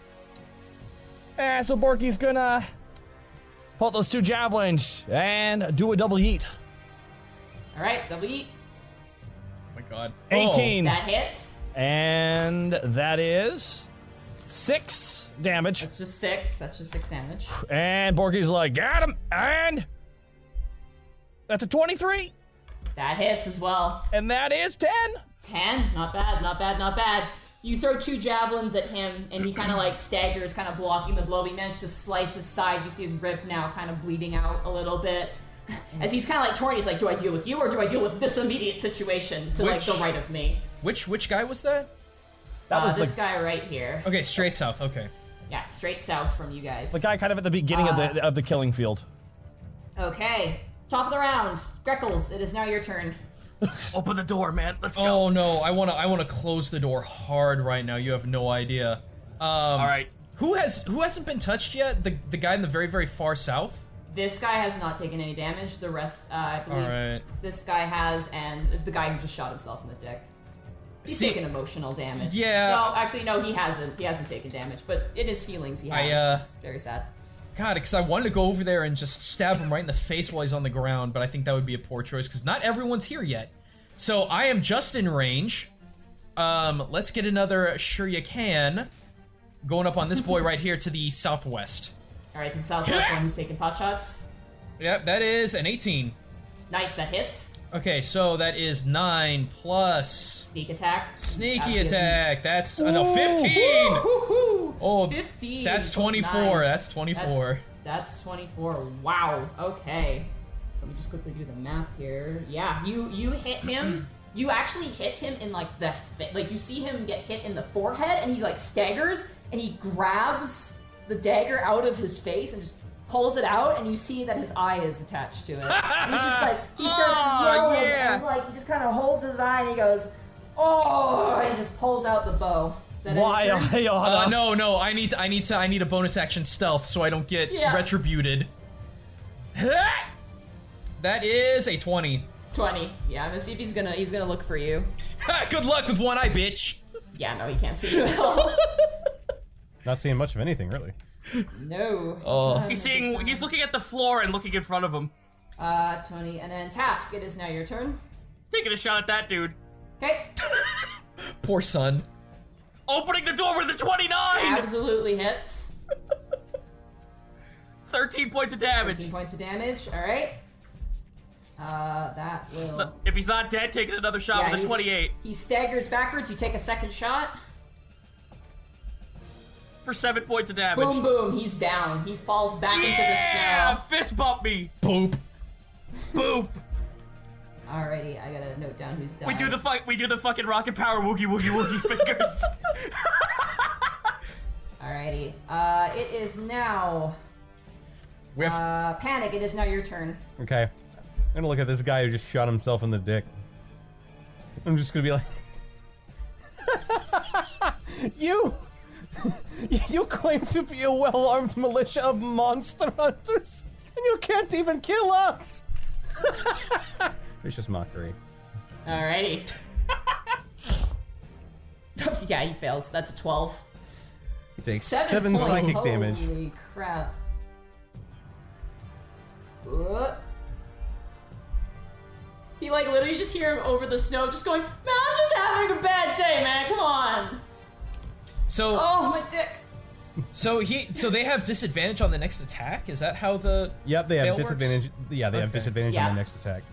So Borky's gonna pull those 2 javelins and do a double yeet. Alright, double yeet. Oh my god. 18. That hits. And that is 6 damage. That's just 6. That's just 6 damage. And Borky's like, got him. And that's a 23. That hits as well. And that is 10. 10. Not bad. You throw 2 javelins at him, and he kind of like staggers, kind of blocking the blow. He managed to slice his side. You see his rib now kind of bleeding out a little bit. As he's kind of like torn, he's like, do I deal with you or do I deal with this immediate situation to like the right of me? Which guy was that? That was this guy right here. Okay, straight south. Okay. Yeah, straight south from you guys. the guy kind of at the beginning of the killing field. Okay, top of the round. Greckles, it is now your turn. Open the door, man. Let's go. Oh no, I wanna close the door hard right now. You have no idea. All right. Who hasn't been touched yet? The guy in the very, very far south? This guy has not taken any damage. The rest, I believe, Alright. this guy has, and the guy who just shot himself in the dick. He's taken emotional damage. Yeah. No, actually, no, he hasn't. He hasn't taken damage, but in his feelings, he has. It's very sad. God, because I wanted to go over there and just stab him right in the face while he's on the ground, but I think that would be a poor choice because not everyone's here yet. So I am just in range. Let's get another sure you can. Going up on this boy right here to the southwest. Alright, so southwest one who's taking pot shots. Yep, that is an 18. Nice, that hits. Okay, so that is 9 plus... Sneak attack. Sneaky attack. That's... no, 15! Oh, 15. that's plus 24. 9. That's 24. That's 24. Wow. Okay. So let me just quickly do the math here. Yeah, you hit him. You actually hit him in like the like you see him get hit in the forehead, and he like staggers, and he grabs the dagger out of his face and just pulls it out, and you see that his eye is attached to it. And he's just like he starts yelling, and like he just kind of holds his eye, and he goes, "Oh!" And he just pulls out the bow. Is that Why? No. I need a bonus action stealth so I don't get retributed. That is a 20. 20. Yeah, I'm gonna see if he's gonna look for you. Good luck with one eye, bitch. Yeah, no, he can't see you at all. Not seeing much of anything, really. No. He's looking at the floor and looking in front of him. Tony, and then Task, it is now your turn. Taking a shot at that dude. Okay. Poor son. Opening the door with a 29! Absolutely hits. 13 points of damage. 13 points of damage, alright. That will... If he's not dead, taking another shot with a 28. He staggers backwards, you take a second shot. For 7 points of damage. Boom, boom, he's down. He falls back into the Yeah! snow. Fist bump me! Boop. Boop! Alrighty, I gotta note down who's dying. We do the fucking rocket power woogie woogie woogie fingers. Alrighty. It is now... Whiff. Panic, it is now your turn. Okay. I'm gonna look at this guy who just shot himself in the dick. I'm just gonna be like... You claim to be a well-armed militia of monster hunters, and you can't even kill us! Vicious mockery. Alrighty. Yeah, he fails. That's a 12. He takes 7 7 psychic Holy damage. Holy crap. He like literally just hear him over the snow just going, man, I'm just having a bad day, man, come on. So Oh, my dick. so they have disadvantage on the next attack? Is that how the Yep, they fail have disadvantage. works? Yeah, they have Okay. disadvantage Yeah. on the next attack.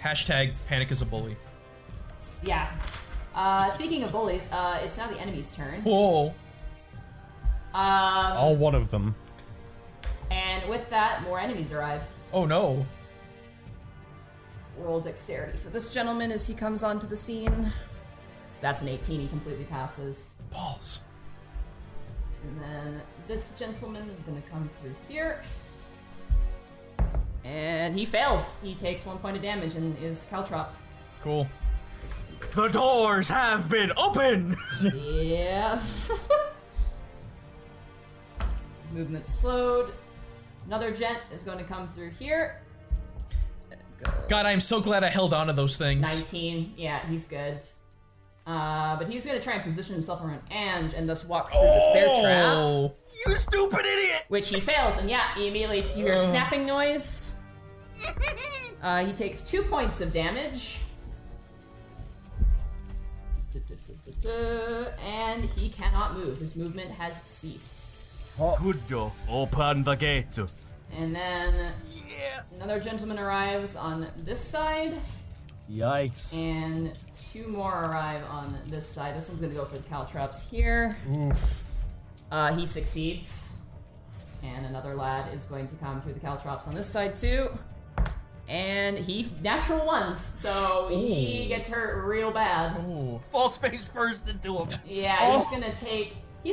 Hashtag Panic is a bully. Yeah. Speaking of bullies, it's now the enemy's turn. Whoa. All one of them. And with that, more enemies arrive. Oh no. Roll dexterity for this gentleman as he comes onto the scene. That's an 18, he completely passes. Balls. And then this gentleman is gonna come through here. And he fails. He takes 1 point of damage and is caltropped. Cool. The doors have been opened! Yeah. His movement slowed. Another gent is going to come through here. God, I'm so glad I held on to those things. 19. Yeah, he's good. But he's going to try and position himself around Ange and thus walk through this bear trap. Oh. You stupid idiot! Which he fails, and yeah, he immediately you hear a snapping noise. He takes 2 points of damage. And he cannot move. His movement has ceased. Good door. Open the gate. And then another gentleman arrives on this side. Yikes. And 2 more arrive on this side. This one's gonna go for the caltrops here. Oof. He succeeds. And another lad is going to come through the caltrops on this side too. And he natural ones, so he gets hurt real bad. Ooh. False face first into him. Yeah, he's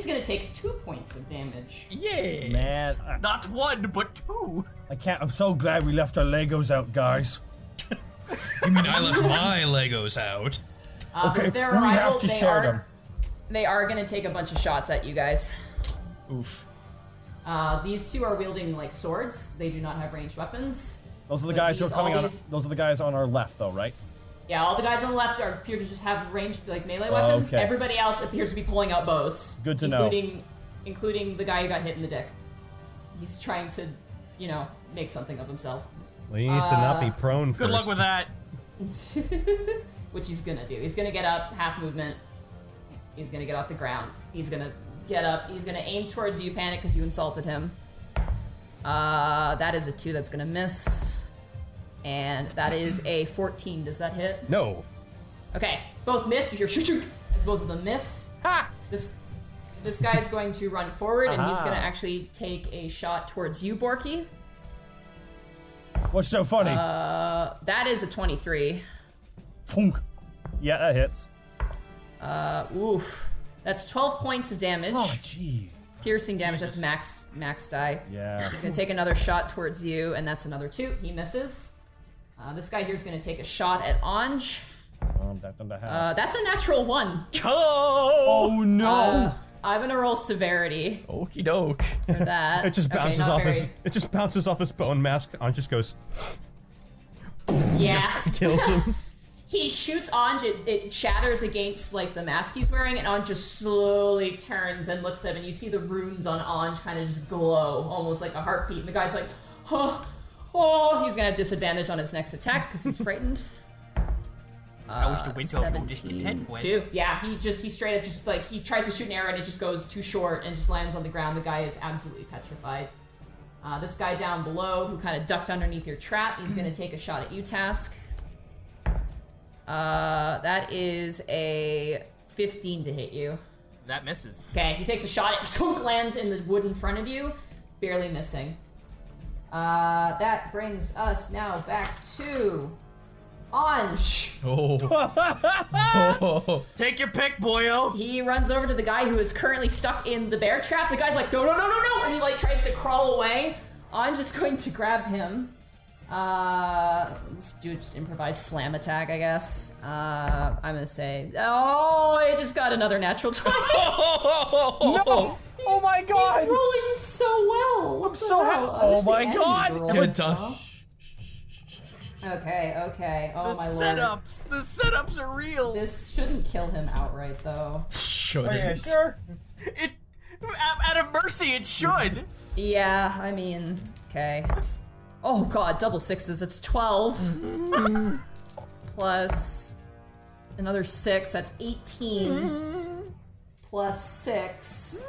gonna take 2 points of damage. Yeah. Man, Not 1, but 2. I can't. I'm so glad we left our Legos out, guys. You mean I left my Legos out? Okay, With their we arrival, have to share them. They are gonna take a bunch of shots at you guys. Oof. These two are wielding like swords. They do not have ranged weapons. Those are the But guys who are these- coming all on. these- Those are the guys on our left, though, right? Yeah, all the guys on the left appear to just have ranged like melee weapons. Okay. Everybody else appears to be pulling out bows. Good to know. Including the guy who got hit in the dick. He's trying to, make something of himself. Well, he needs to not be prone Good luck with that. Which he's gonna do. He's gonna get up, half movement. He's gonna get off the ground. He's gonna get up. He's gonna aim towards you, Panic, because you insulted him. That is a 2 that's gonna miss. And that is a 14. Does that hit? No. Okay, both miss. You hear shoot shoot as both of them miss. Ha! This guy is going to run forward, and he's going to actually take a shot towards you, Borky. What's so funny? That is a 23. Thunk. Yeah, that hits. Oof. That's 12 points of damage. Oh, gee. Piercing damage. That's max die. Yeah. He's going to take another shot towards you, and that's another 2. He misses. This guy here is going to take a shot at Ange. That's a natural 1. Oh no! I'm going to roll severity Okie doke. for that. It just Okay, bounces not off very- his. It just bounces off his bone mask. On just goes. Yeah. Kills him. He shoots Anj, it shatters against like the mask he's wearing, and Anj just slowly turns and looks at him, and you see the runes on Anj kind of just glow, almost like a heartbeat, and the guy's like, oh, he's gonna have disadvantage on his next attack because he's frightened. I wish the winter would just content with. 2. Yeah, he straight up just like, he tries to shoot an arrow and it just goes too short and just lands on the ground. The guy is absolutely petrified. This guy down below who kind of ducked underneath your trap, he's gonna take a shot at you, Task. That is a 15 to hit you. That misses. Okay, he takes a shot, it lands in the wood in front of you, barely missing. That brings us now back to Anj. Take your pick, boyo. He runs over to the guy who is currently stuck in the bear trap. The guy's like, no, and he like tries to crawl away. Anj is going to grab him. Let's do just improvised slam attack, I guess. I'm gonna say, I just got another natural 20. No! Oh my god! He's rolling so well. What I'm so happy. Oh my god! Good done. Okay. Oh my lord. The setups are real. This shouldn't kill him outright, though. Shouldn't. Yeah, sure. It, out of mercy, it should. Yeah, I mean, okay. Oh god, double sixes, it's 12. Plus another 6, that's 18. Plus 6.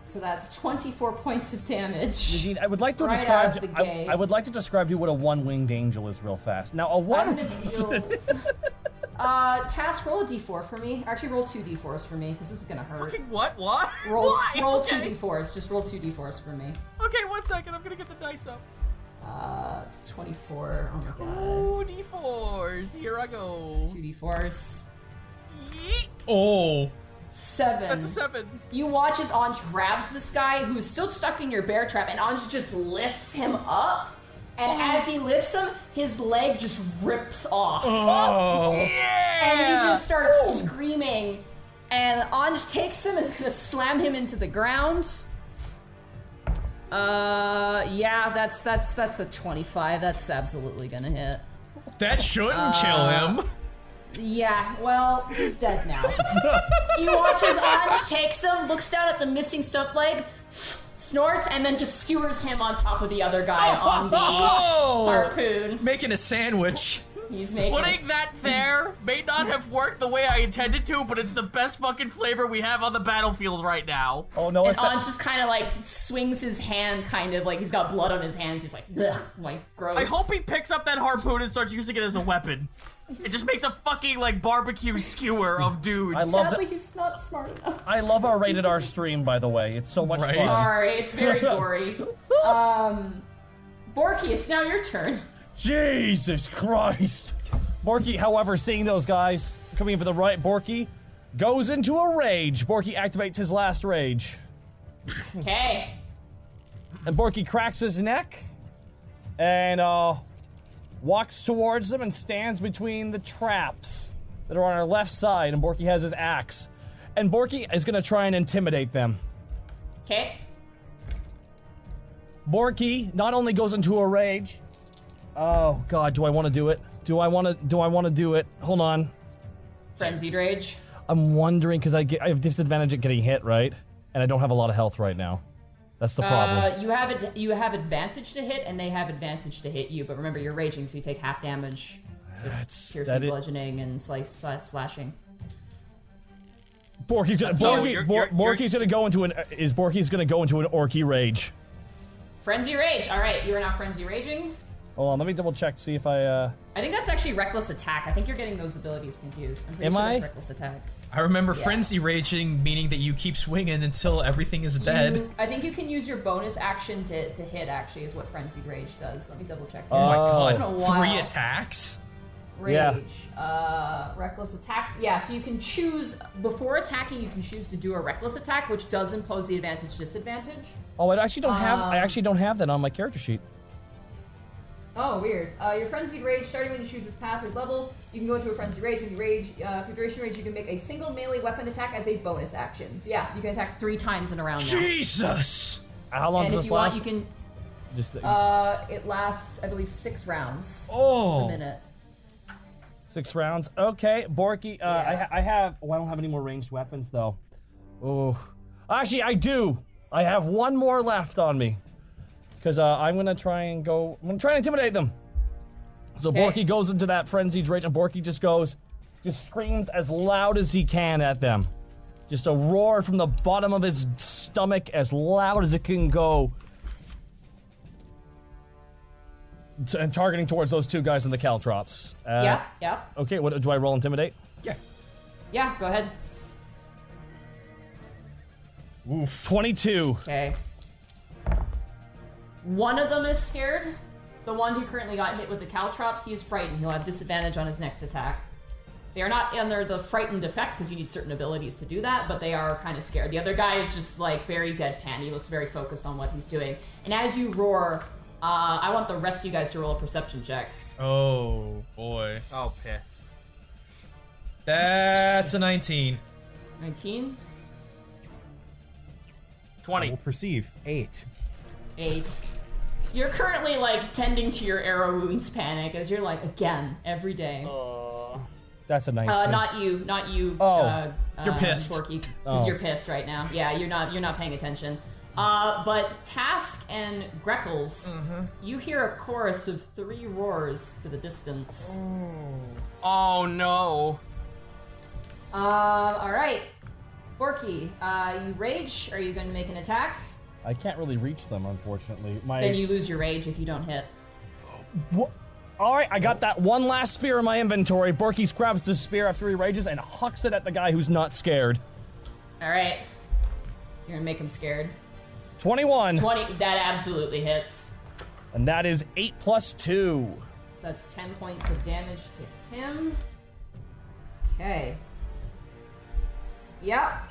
So that's 24 points of damage. Eugene, I would like to Right describe. out of the gate. I would like to describe to you what a one-winged angel is real fast. Now, a one. I'm gonna deal. Task, roll a d4 for me. Actually, roll 2 d4s for me, because this is gonna hurt. Fucking what? What? Roll Why? roll Okay. 2 d4s. Just roll 2 d4s for me. Okay, 1 second. I'm gonna get the dice up. It's 24. Oh my god. 2 d4s. Here I go. 2 d4s. Yeet. Oh. 7. That's a 7. You watch as Anj grabs this guy who's still stuck in your bear trap, and Anj just lifts him up. And as he lifts him, his leg just rips off. Oh. And he just starts screaming. And Anj takes him, is gonna slam him into the ground. Yeah, that's a 25. That's absolutely gonna hit. That shouldn't kill him. Yeah, well, he's dead now. You watch as Anj takes him, looks down at the missing stuffed leg, snorts, and then just skewers him on top of the other guy on the harpoon. Making a sandwich. He's making Putting that there may not have worked the way I intended to, but it's the best fucking flavor we have on the battlefield right now. Oh no! And Anj just kind of like swings his hand, kind of like he's got blood on his hands. He's like, ugh, like gross. I hope he picks up that harpoon and starts using it as a weapon. It just makes a fucking like barbecue skewer of dudes. I love Sadly, that. he's not smart enough. I love our rated R stream, by the way. It's so much Right? fun. Sorry, it's very gory. Borky, it's now your turn. Jesus Christ! Borky, however, seeing those guys coming in for the right, Borky goes into a rage. Borky activates his last rage. Okay. And Borky cracks his neck and walks towards them and stands between the traps that are on our left side, and Borky has his axe. And Borky is gonna try and intimidate them. Okay. Borky not only goes into a rage. Oh god, do I want to do it? Do I want to do it? Hold on. Frenzied rage. I'm wondering because I have disadvantage at getting hit, right? And I don't have a lot of health right now. That's the problem. You have advantage to hit, and they have advantage to hit you. But remember, you're raging, so you take half damage. Piercing, bludgeoning, and slashing. Borky's gonna Borky's gonna go into an orky rage. Frenzy rage. All right, you are now frenzy raging. Hold on, let me double check see if I. I think that's actually reckless attack. I think you're getting those abilities confused. I'm pretty sure that's reckless attack. I remember frenzy raging, meaning that you keep swinging until everything is dead. I think you can use your bonus action to hit. Actually, is what frenzied rage does. Let me double check. Oh my god! It's been a while. 3 attacks. Rage. Reckless attack. Yeah, so you can choose, before attacking, you can choose to do a reckless attack, which does impose the advantage-disadvantage. Oh, I actually don't have that on my character sheet. Oh, weird. Your frenzied rage, starting when you choose this path or level, you can go into a frenzied rage. When you rage, for duration rage, you can make a single melee weapon attack as a bonus action. So yeah, you can attack 3 times in a round now. Jesus! How long And does if this you last? want, you can... Just it lasts, I believe, 6 rounds. Oh. It's a minute. 6 rounds. Okay, Borky. I have. Oh, I don't have any more ranged weapons though. Oh, actually, I do. I have one more left on me. Because I'm gonna try and intimidate them. So Borky goes into that frenzied rage, and Borky just screams as loud as he can at them. Just a roar from the bottom of his stomach, as loud as it can go. And targeting towards those 2 guys in the caltrops. Yeah. Okay, what do I roll? Intimidate? Yeah, go ahead. Oof. 22. Okay. One of them is scared. The one who currently got hit with the caltrops, he is frightened. He'll have disadvantage on his next attack. They are not under the frightened effect because you need certain abilities to do that, but they are kind of scared. The other guy is just like very deadpan. He looks very focused on what he's doing. And as you roar, I want the rest of you guys to roll a perception check. Oh, boy. Oh, piss. That's a 19. 19? 20. I will perceive 8. 8. You're currently like tending to your arrow wounds, Panic, as you're like, again, every day. That's a 19. Not you. Oh. You're pissed. Borky, because you're pissed right now. Yeah, you're not paying attention. But Task and Greckles, you hear a chorus of 3 roars to the distance. Oh no. Alright. Borky, you rage? Are you going to make an attack? I can't really reach them, unfortunately. Then you lose your rage if you don't hit. Alright, I got that one last spear in my inventory. Borky grabs the spear after he rages and hucks it at the guy who's not scared. Alright. You're gonna make him scared. 21. 20, that absolutely hits. And that is 8 plus 2. That's 10 points of damage to him. Okay. Yep.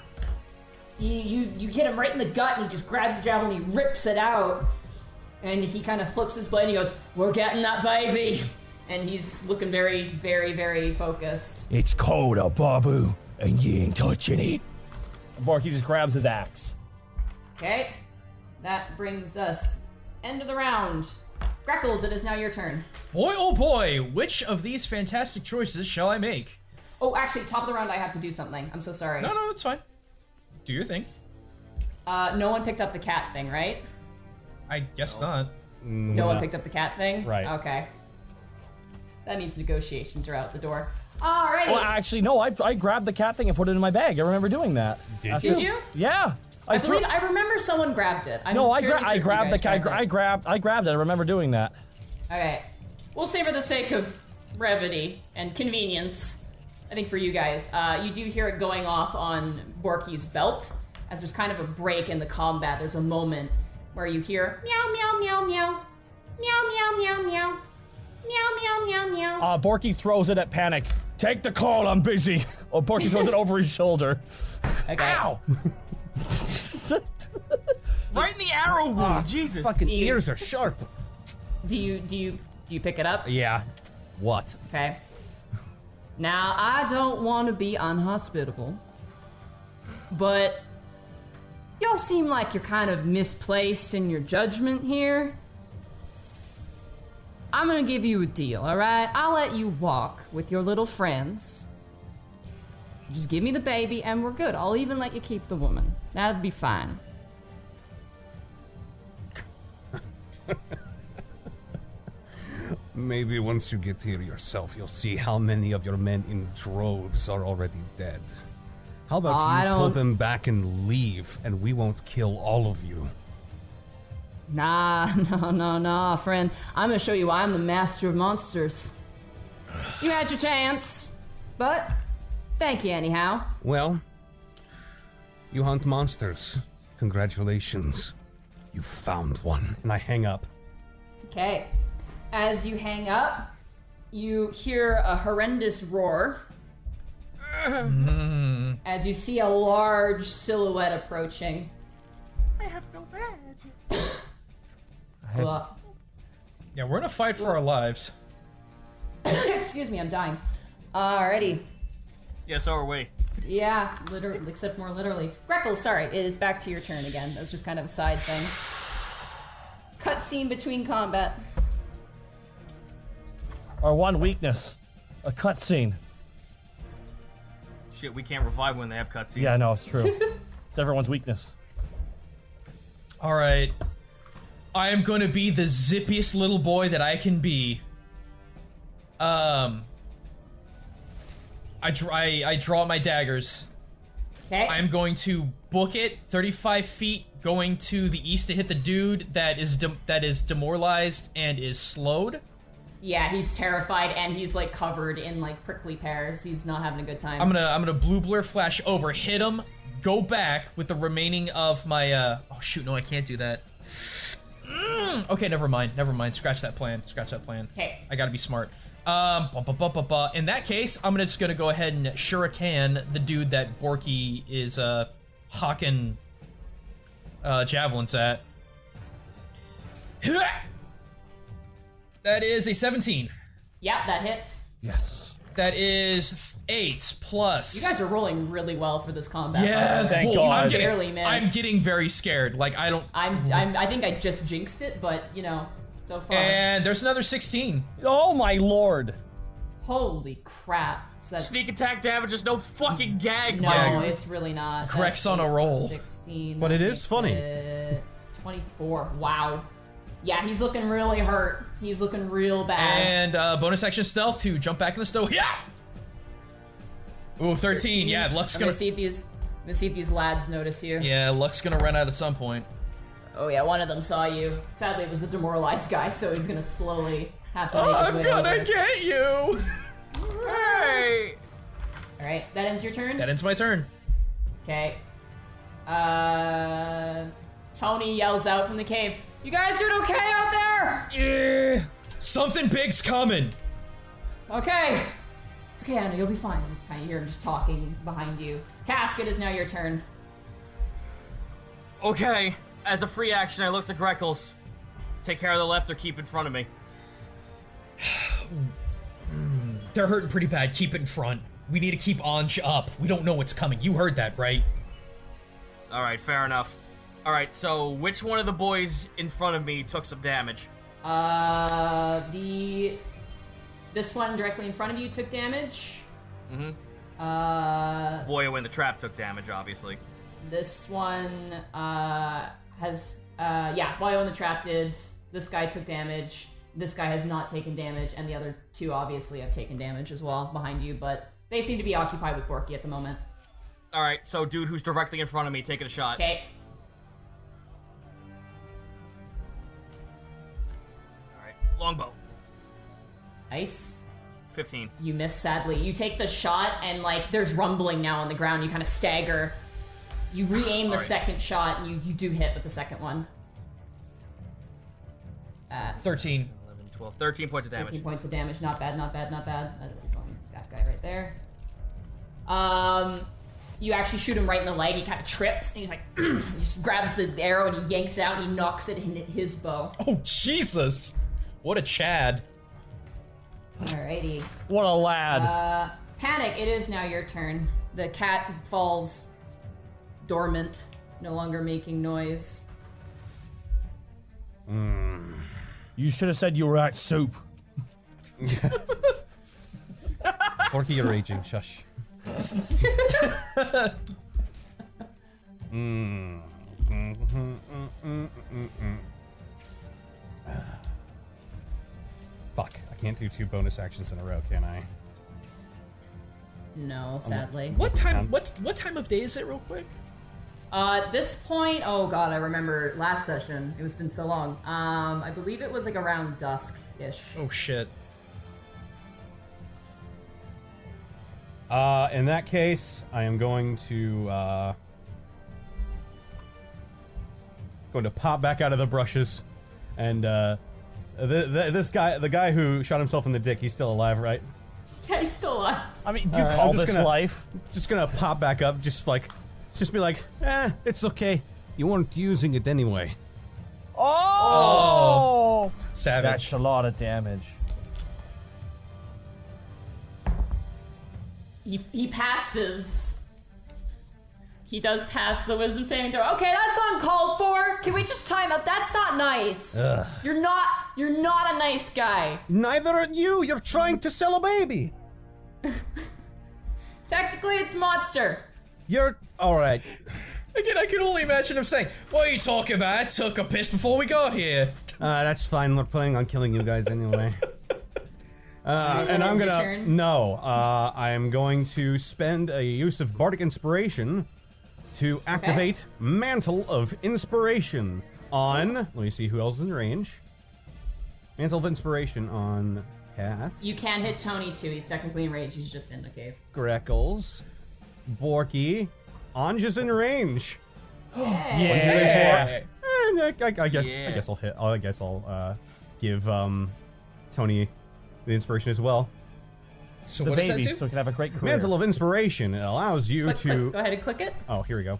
You hit him right in the gut, and he just grabs the javelin, he rips it out, and he kind of flips his blade, and he goes, "We're getting that baby!" And he's looking very, very, very focused. It's cold, Babu, and you ain't touching it. Borky just grabs his axe. Okay. That brings us end of the round. Greckles, it is now your turn. Boy, oh boy, which of these fantastic choices shall I make? Oh, actually, top of the round, I have to do something. I'm so sorry. No, it's fine. Do your thing. No one picked up the cat thing, right? I guess not. No one picked up the cat thing? Right. Okay. That means negotiations are out the door. Alrighty. Well, actually, no, I grabbed the cat thing and put it in my bag. I remember doing that. Did you? Yeah. I remember someone grabbed it. I grabbed the cat. I grabbed it. I remember doing that. Okay. We'll say for the sake of brevity and convenience, I think for you guys, you do hear it going off on Borky's belt. As there's kind of a break in the combat, there's a moment where you hear meow, meow, meow, meow. Meow, meow, meow, meow. Meow, meow, meow, meow. Borky throws it at Panic. Take the call, I'm busy. Oh, Borky throws it over his shoulder. Okay. Ow! Right in the arrow wound. Jesus. Fucking ears are sharp. Do you pick it up? Yeah. What? Okay. Now, I don't want to be unhospitable, but y'all seem like you're kind of misplaced in your judgment here. I'm gonna give you a deal, alright? I'll let you walk with your little friends. Just give me the baby and we're good. I'll even let you keep the woman. That'd be fine. Maybe once you get here yourself, you'll see how many of your men in droves are already dead. How about you pull them back and leave, and we won't kill all of you? Nah, friend. I'm gonna show you why I'm the master of monsters. You had your chance, but thank you anyhow. Well, you hunt monsters. Congratulations. You found one. And I hang up. Okay. As you hang up, you hear a horrendous roar. As you see a large silhouette approaching. I have no badge. Yeah, we're in a fight for our lives. Excuse me, I'm dying. Alrighty. Yeah, so are we. Yeah, literally, except more literally. Greckles, sorry, it is back to your turn again. That was just kind of a side thing. Cutscene between combat. Our one weakness. a cutscene. Shit, we can't revive when they have cutscenes. Yeah, no, it's true. It's everyone's weakness. All right. I am going to be the zippiest little boy that I can be. I draw my daggers. Okay. I'm going to book it 35 feet, going to the east to hit the dude that is demoralized and is slowed. Yeah, he's terrified and he's like covered in like prickly pears. He's not having a good time. I'm gonna blue blur flash over, hit him, go back with the remaining of my oh shoot, no, I can't do that. Okay, never mind. Scratch that plan. Okay. I gotta be smart. In that case, I'm just gonna go ahead and shuriken the dude that Borky is hawking javelins at. That is a 17. Yeah, that hits. Yes. That is 8 plus. You guys are rolling really well for this combat. Yes, Thank God. I'm getting very scared. Like I don't. I think I just jinxed it, but you know, so far. And there's another 16. Oh my lord. Holy crap. So that's Sneak attack damage is no fucking gag, no, man. it's really not. Greg's That's on a 8 roll. plus 16. But it that is makes funny. it 24. Wow. Yeah, he's looking really hurt. He's looking real bad. And bonus action stealth to jump back in the stove. Yeah. Ooh, 13. Yeah, Luck's I'm gonna. gonna see if these lads notice you. Yeah, Luck's gonna run out at some point. Oh yeah, one of them saw you. Sadly, it was the demoralized guy, so he's gonna slowly have to make his way over. get you. Hey! All right, that ends your turn. That ends my turn. Okay. Tony yells out from the cave. You guys doing okay out there? Yeah. Something big's coming. Okay. It's okay, Anna. You'll be fine. I'm just kind of hear him just talking behind you. Task, it is now your turn. Okay, as a free action, I look to Greckles. Take care of the left or keep in front of me. They're hurting pretty bad. Keep it in front. We need to keep Anj up. We don't know what's coming. You heard that, right? Alright, fair enough. Alright, so which one of the boys in front of me took some damage? This one directly in front of you took damage. Mm-hmm. Boyo in the trap took damage, obviously. This one, Boyo in the trap did. This guy took damage. This guy has not taken damage, and the other two obviously have taken damage as well behind you, but they seem to be occupied with Borky at the moment. Alright, so dude who's directly in front of me, taking a shot. Okay. Alright, longbow. Nice. 15. You miss, sadly. You take the shot, and, like, there's rumbling now on the ground. You kind of stagger. You re-aim the second shot, and you do hit with the second one. 13. 11, 12, 13 points of damage. 13 points of damage. Not bad, not bad, not bad. That's on that guy right there. You actually shoot him right in the leg. He kind of trips, and he's like, he just grabs the arrow, and he yanks it out, and he knocks it in his bow. Oh, Jesus. What a Chad. Alrighty. What a lad. Panic, it is now your turn. The cat falls dormant, no longer making noise. You should have said you were at soup. Forky, you're raging. Shush. Fuck, I can't do 2 bonus actions in a row, can I? No, sadly. What time of day is it, real quick? At this point, oh god, I remember last session. It's been so long. I believe it was like around dusk-ish. Oh shit. In that case, I am going to pop back out of the brushes, and this guy, the guy who shot himself in the dick, he's still alive, right? Yeah, he's still alive. I mean, you call this life? Just gonna pop back up, just be like, it's okay. You weren't using it anyway. Oh! Savage. That's a lot of damage. He passes. He does pass the wisdom saving throw. Okay, that's uncalled for. Can we just time up? That's not nice. You're not a nice guy. Neither are you. You're trying to sell a baby. Technically, it's monster. You're alright. Again, I can only imagine him saying, "What are you talking about? I took a piss before we got here." That's fine. We're planning on killing you guys anyway. And I'm gonna... turn? No, I am going to spend a use of Bardic Inspiration to activate Mantle of Inspiration on... Let me see who else is in range. Mantle of Inspiration on Cass. You can hit Tony too. He's technically in range. He's just in the cave. Greckles. Borky. Anj is in range. Yeah. I guess I'll hit. I guess I'll give Tony the inspiration as well. So The what does baby, that do? so it can have a great career. Mantle of Inspiration. It allows you Click, to. click. Go ahead and click it. Oh, here we go.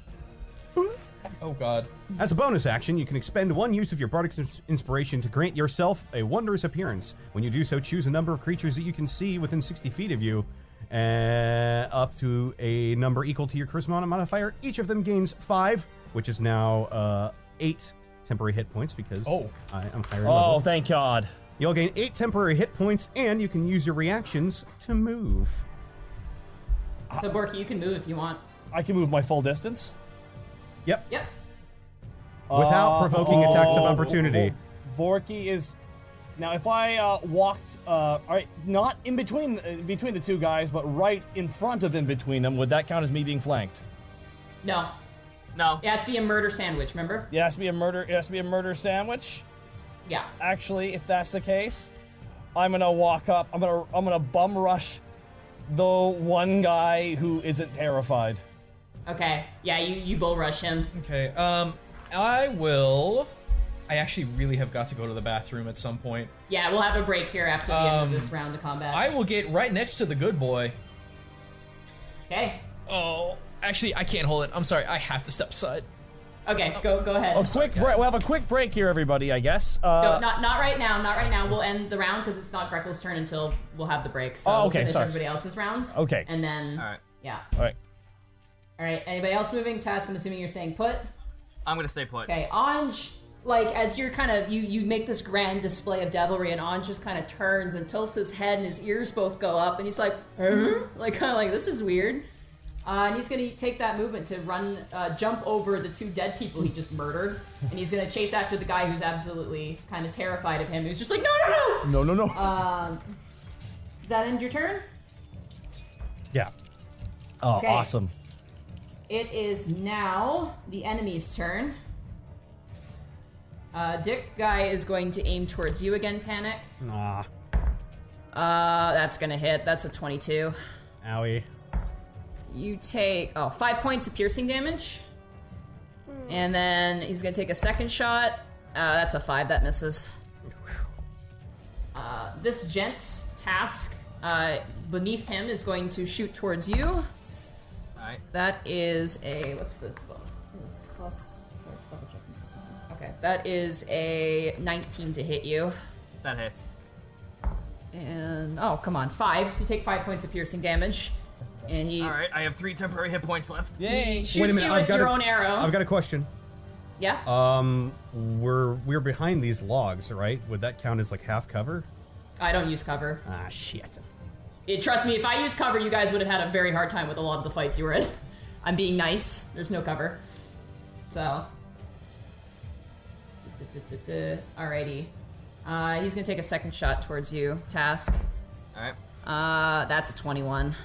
Oh god. As a bonus action, you can expend one use of your Bardic Inspiration to grant yourself a wondrous appearance. When you do so, choose a number of creatures that you can see within 60 feet of you, up to a number equal to your Charisma modifier. Each of them gains 5, which is now 8 temporary hit points because I am higher in level. Oh, thank God. You'll gain 8 temporary hit points, and you can use your reactions to move. So Borky, you can move if you want. I can move my full distance. Yep. Yep. Without provoking attacks of opportunity. Borky is... Now, if I walked, alright, not in between the two guys, but right in front of in between them, would that count as me being flanked? No. No. It has to be a murder sandwich, remember? It has to be a murder sandwich. Yeah. Actually, if that's the case, I'm gonna walk up. I'm gonna bum rush the one guy who isn't terrified. Okay. Yeah, you bull rush him. Okay, I actually really have got to go to the bathroom at some point. Yeah, we'll have a break here after the end of this round of combat. I will get right next to the good boy. Okay. Oh, actually, I can't hold it. I'm sorry, I have to step aside. Okay, go ahead. A quick break. We'll have a quick break here, everybody. I guess. Not right now. Not right now. We'll end the round because it's not Greckle's turn until we'll have the break. So Oh, we'll okay, finish sorry. everybody else's rounds. Okay. And then. All right. Yeah. All right. All right. Anybody else moving? Task. I'm assuming you're saying put. I'm gonna stay put. Okay. Anj, like as you're kind of you make this grand display of devilry, and Anj just kind of turns and tilts his head, and his ears both go up, and he's like, like kind of like this is weird. And he's gonna take that movement to run, jump over the 2 dead people he just murdered, and he's gonna chase after the guy who's absolutely kind of terrified of him. Who's just like, no. No. Does that end your turn? Yeah. Oh, Okay. awesome. It is now the enemy's turn. Dick guy is going to aim towards you again, Panic. Nah. That's gonna hit. That's a 22. Owie. You take 5 points of piercing damage, and then he's gonna take a second shot. That's a 5. That misses. This gent's task beneath him is going to shoot towards you. All right. That is a what's the plus? Sorry, just double checking something. Okay, that is a 19 to hit you. That hits. And oh, come on, 5. You take 5 points of piercing damage, and he All right. I have 3 temporary hit points left. Yay. shoots you with your own arrow. I've got a question. Yeah. We're behind these logs, right? Would that count as like half cover? I don't use cover. Ah, shit. Trust me, if I used cover, you guys would have had a very hard time with a lot of the fights you were in. I'm being nice. There's no cover. So. Alrighty. He's gonna take a second shot towards you, Task. All right. That's a 21.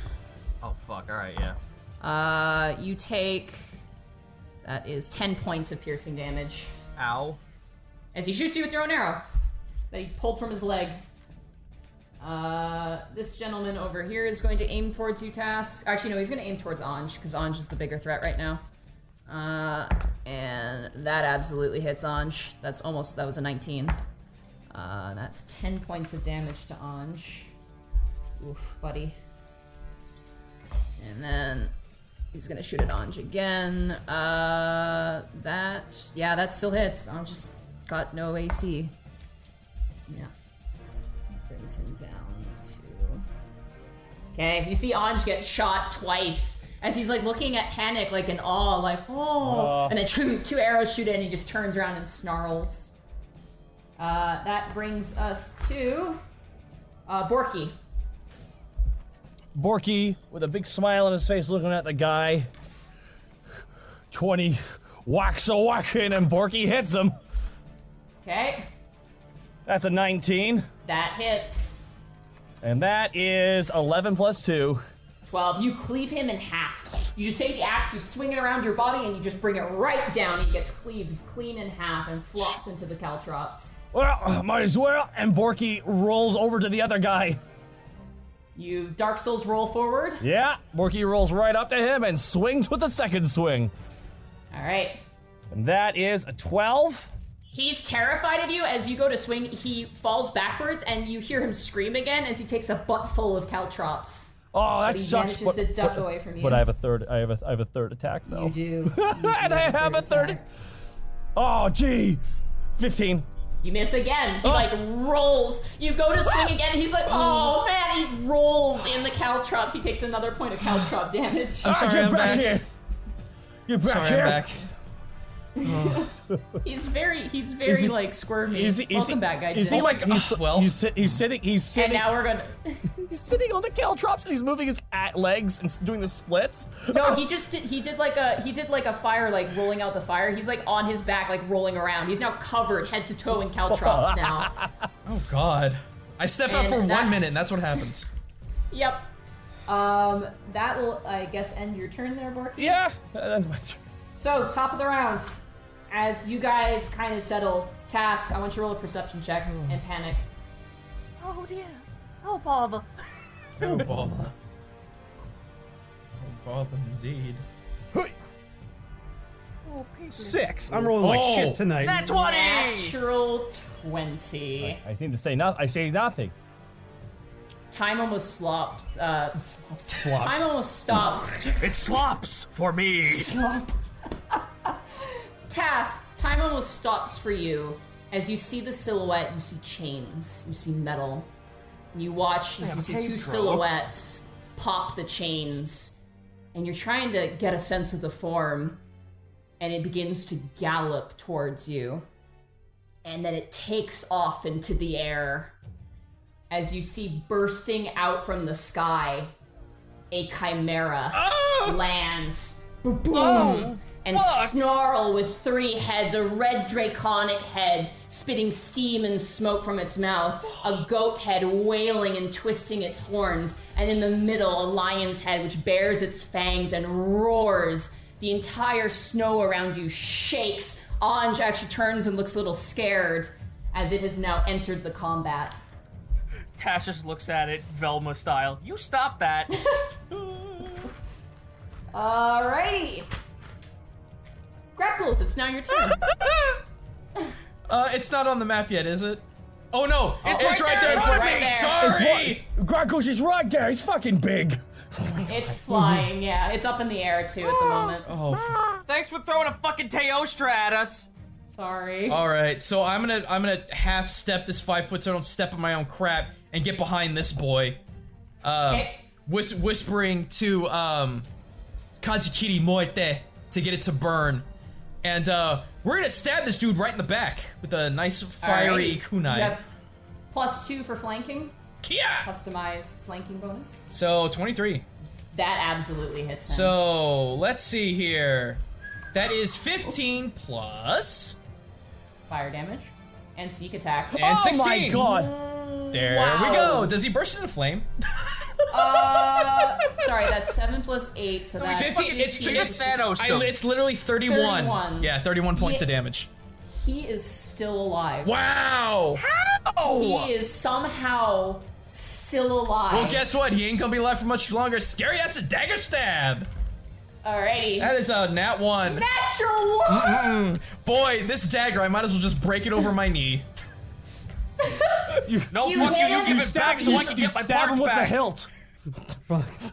Oh fuck. All right. Yeah. You take... That is 10 points of piercing damage. Ow. As he shoots you with your own arrow that he pulled from his leg. This gentleman over here is going to aim towards you, Task. Actually, no, he's going to aim towards Anj, because Anj is the bigger threat right now. And that absolutely hits Anj. That was a 19. That's 10 points of damage to Anj. Oof, buddy. And then he's going to shoot at Anj again. That still hits. Anj just got no AC. Yeah. Brings him down to... Okay, you see Anj get shot twice as he's like looking at Panic like in awe, like, oh. And then two arrows shoot in and he just turns around and snarls. That brings us to Borky. Borky, with a big smile on his face, looking at the guy. 20 whacks a whacking, and Borky hits him. Okay. That's a 19. That hits. And that is 11 plus 2. 12. You cleave him in half. You just take the axe, you swing it around your body, and you just bring it right down. He gets cleaved clean in half and flops into the caltrops. Well, might as well. And Borky rolls over to the other guy. You Dark Souls roll forward. Yeah, Borky rolls right up to him and swings with a second swing. All right. And that is a 12. He's terrified of you. As you go to swing, he falls backwards, and you hear him scream again as he takes a butt full of caltrops. Oh, that but he sucks. manages to duck away from you. But I have a third. I have a third attack though. You do. And I have a third. Oh, gee, 15. You miss again. He like rolls. You go to swing again. He's like, oh man. He rolls in the caltrops. He takes another point of caltrop damage. I'm sorry, Get I'm back back. here. Get back Sorry, here. I'm back. He's very Is he- like squirmy. Welcome back, guy. Is Jim. he like? well. He's sitting. And now we're gonna. He's sitting on the caltrops and he's moving his legs and doing the splits. No, he did like a fire, like rolling out the fire. He's like on his back, like rolling around. He's now covered head to toe in caltrops now. Oh God. I step out And for that- 1 minute and that's what happens. Yep. That will, I guess, end your turn there, Borky. Yeah, that's my turn. So, top of the round. As you guys kind of settle, Task, I want you to roll a perception check and panic. Oh dear. Oh bother. Oh bother. Oh bother indeed. Oh people. 6. I'm rolling like Oh. shit tonight. Nat 20! Natural 20. I think to say nothing. I say nothing. Time almost slops. Time almost stops. It slops for me. Slop. Task, time almost stops for you as you see the silhouette. You see chains. You see metal. And you watch. You see two silhouettes pop the chains, and you're trying to get a sense of the form. And it begins to gallop towards you, and then it takes off into the air as you see bursting out from the sky a chimera land. Boom! And snarl with 3 heads, a red draconic head spitting steam and smoke from its mouth, a goat head wailing and twisting its horns, and in the middle a lion's head which bares its fangs and roars. The entire snow around you shakes. Anj actually turns and looks a little scared as it has now entered the combat. Tash just looks at it, Velma style. You stop that. Alrighty. Grapples, it's now your turn. It's not on the map yet, is it? Oh no! It's right there in It's front of right me! there. Sorry! Grackles is right there. He's fucking big. It's flying, yeah. It's up in the air too at the moment. Oh, Thanks for throwing a fucking Teostra at us. Sorry. alright, so I'm gonna half step this 5 foot so I don't step on my own crap and get behind this boy. Okay. Whispering to Kajikiri Moite to get it to burn. And we're gonna stab this dude right in the back with a nice fiery Alrighty. kunai. You have +2 for flanking. Kia! Customize flanking bonus. So 23. That absolutely hits him. So let's see here. That is 15 plus Fire damage. And sneak attack. and 16. Oh my god. There Wow. we go. Does he burst into flame? Sorry, that's 7 plus 8, so that's 15. It's Thanos. it's literally 31. 31. Yeah, 31 points of Yeah. damage. He is still alive. Wow. He is somehow still alive. Well, guess what? He ain't gonna be alive for much longer. Scary, that's a dagger stab. Alrighty. That is a nat 1. Natural 1! Boy, this dagger, I might as well just break it over my knee. No, You fuck you. hit You him. give it back so I can You get my stab him parts with the back. hilt.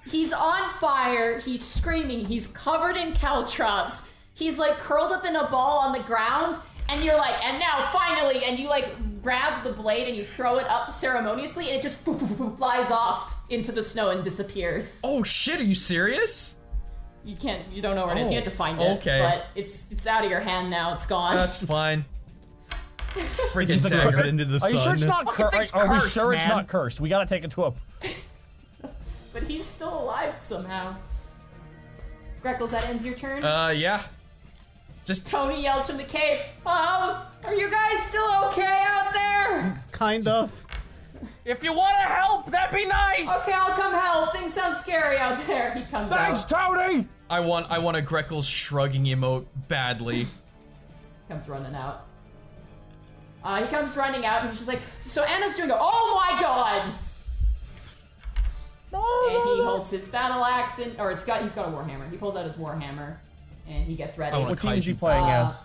He's on fire. He's screaming. He's covered in caltrops. He's like curled up in a ball on the ground. And you're like, and now finally, and you like grab the blade and you throw it up ceremoniously, and it just flies off into the snow and disappears. Oh shit, are you serious? You don't know where it is. You have to find it. Okay. But it's out of your hand now. It's gone. That's fine. Freaking Just like dagger. put it into the Are you sun. sure it's not cursed? thing's Are we cursed, sure it's man. not cursed? We gotta take it to a. but he's still alive somehow. Greckles, that ends your turn? Yeah. Just Tony yells from the cave, are you guys still okay out there? Kind of. If you want to help, that'd be nice. Okay, I'll come help. Things sound scary out there. He comes Thanks, out. Tony! I want a Greckles shrugging emote badly. Comes running out. He comes running out, and he's just like, so Anna's doing oh my god! And he holds his battle axe, he's got a warhammer. He pulls out his warhammer, and he gets ready. What team is he playing as?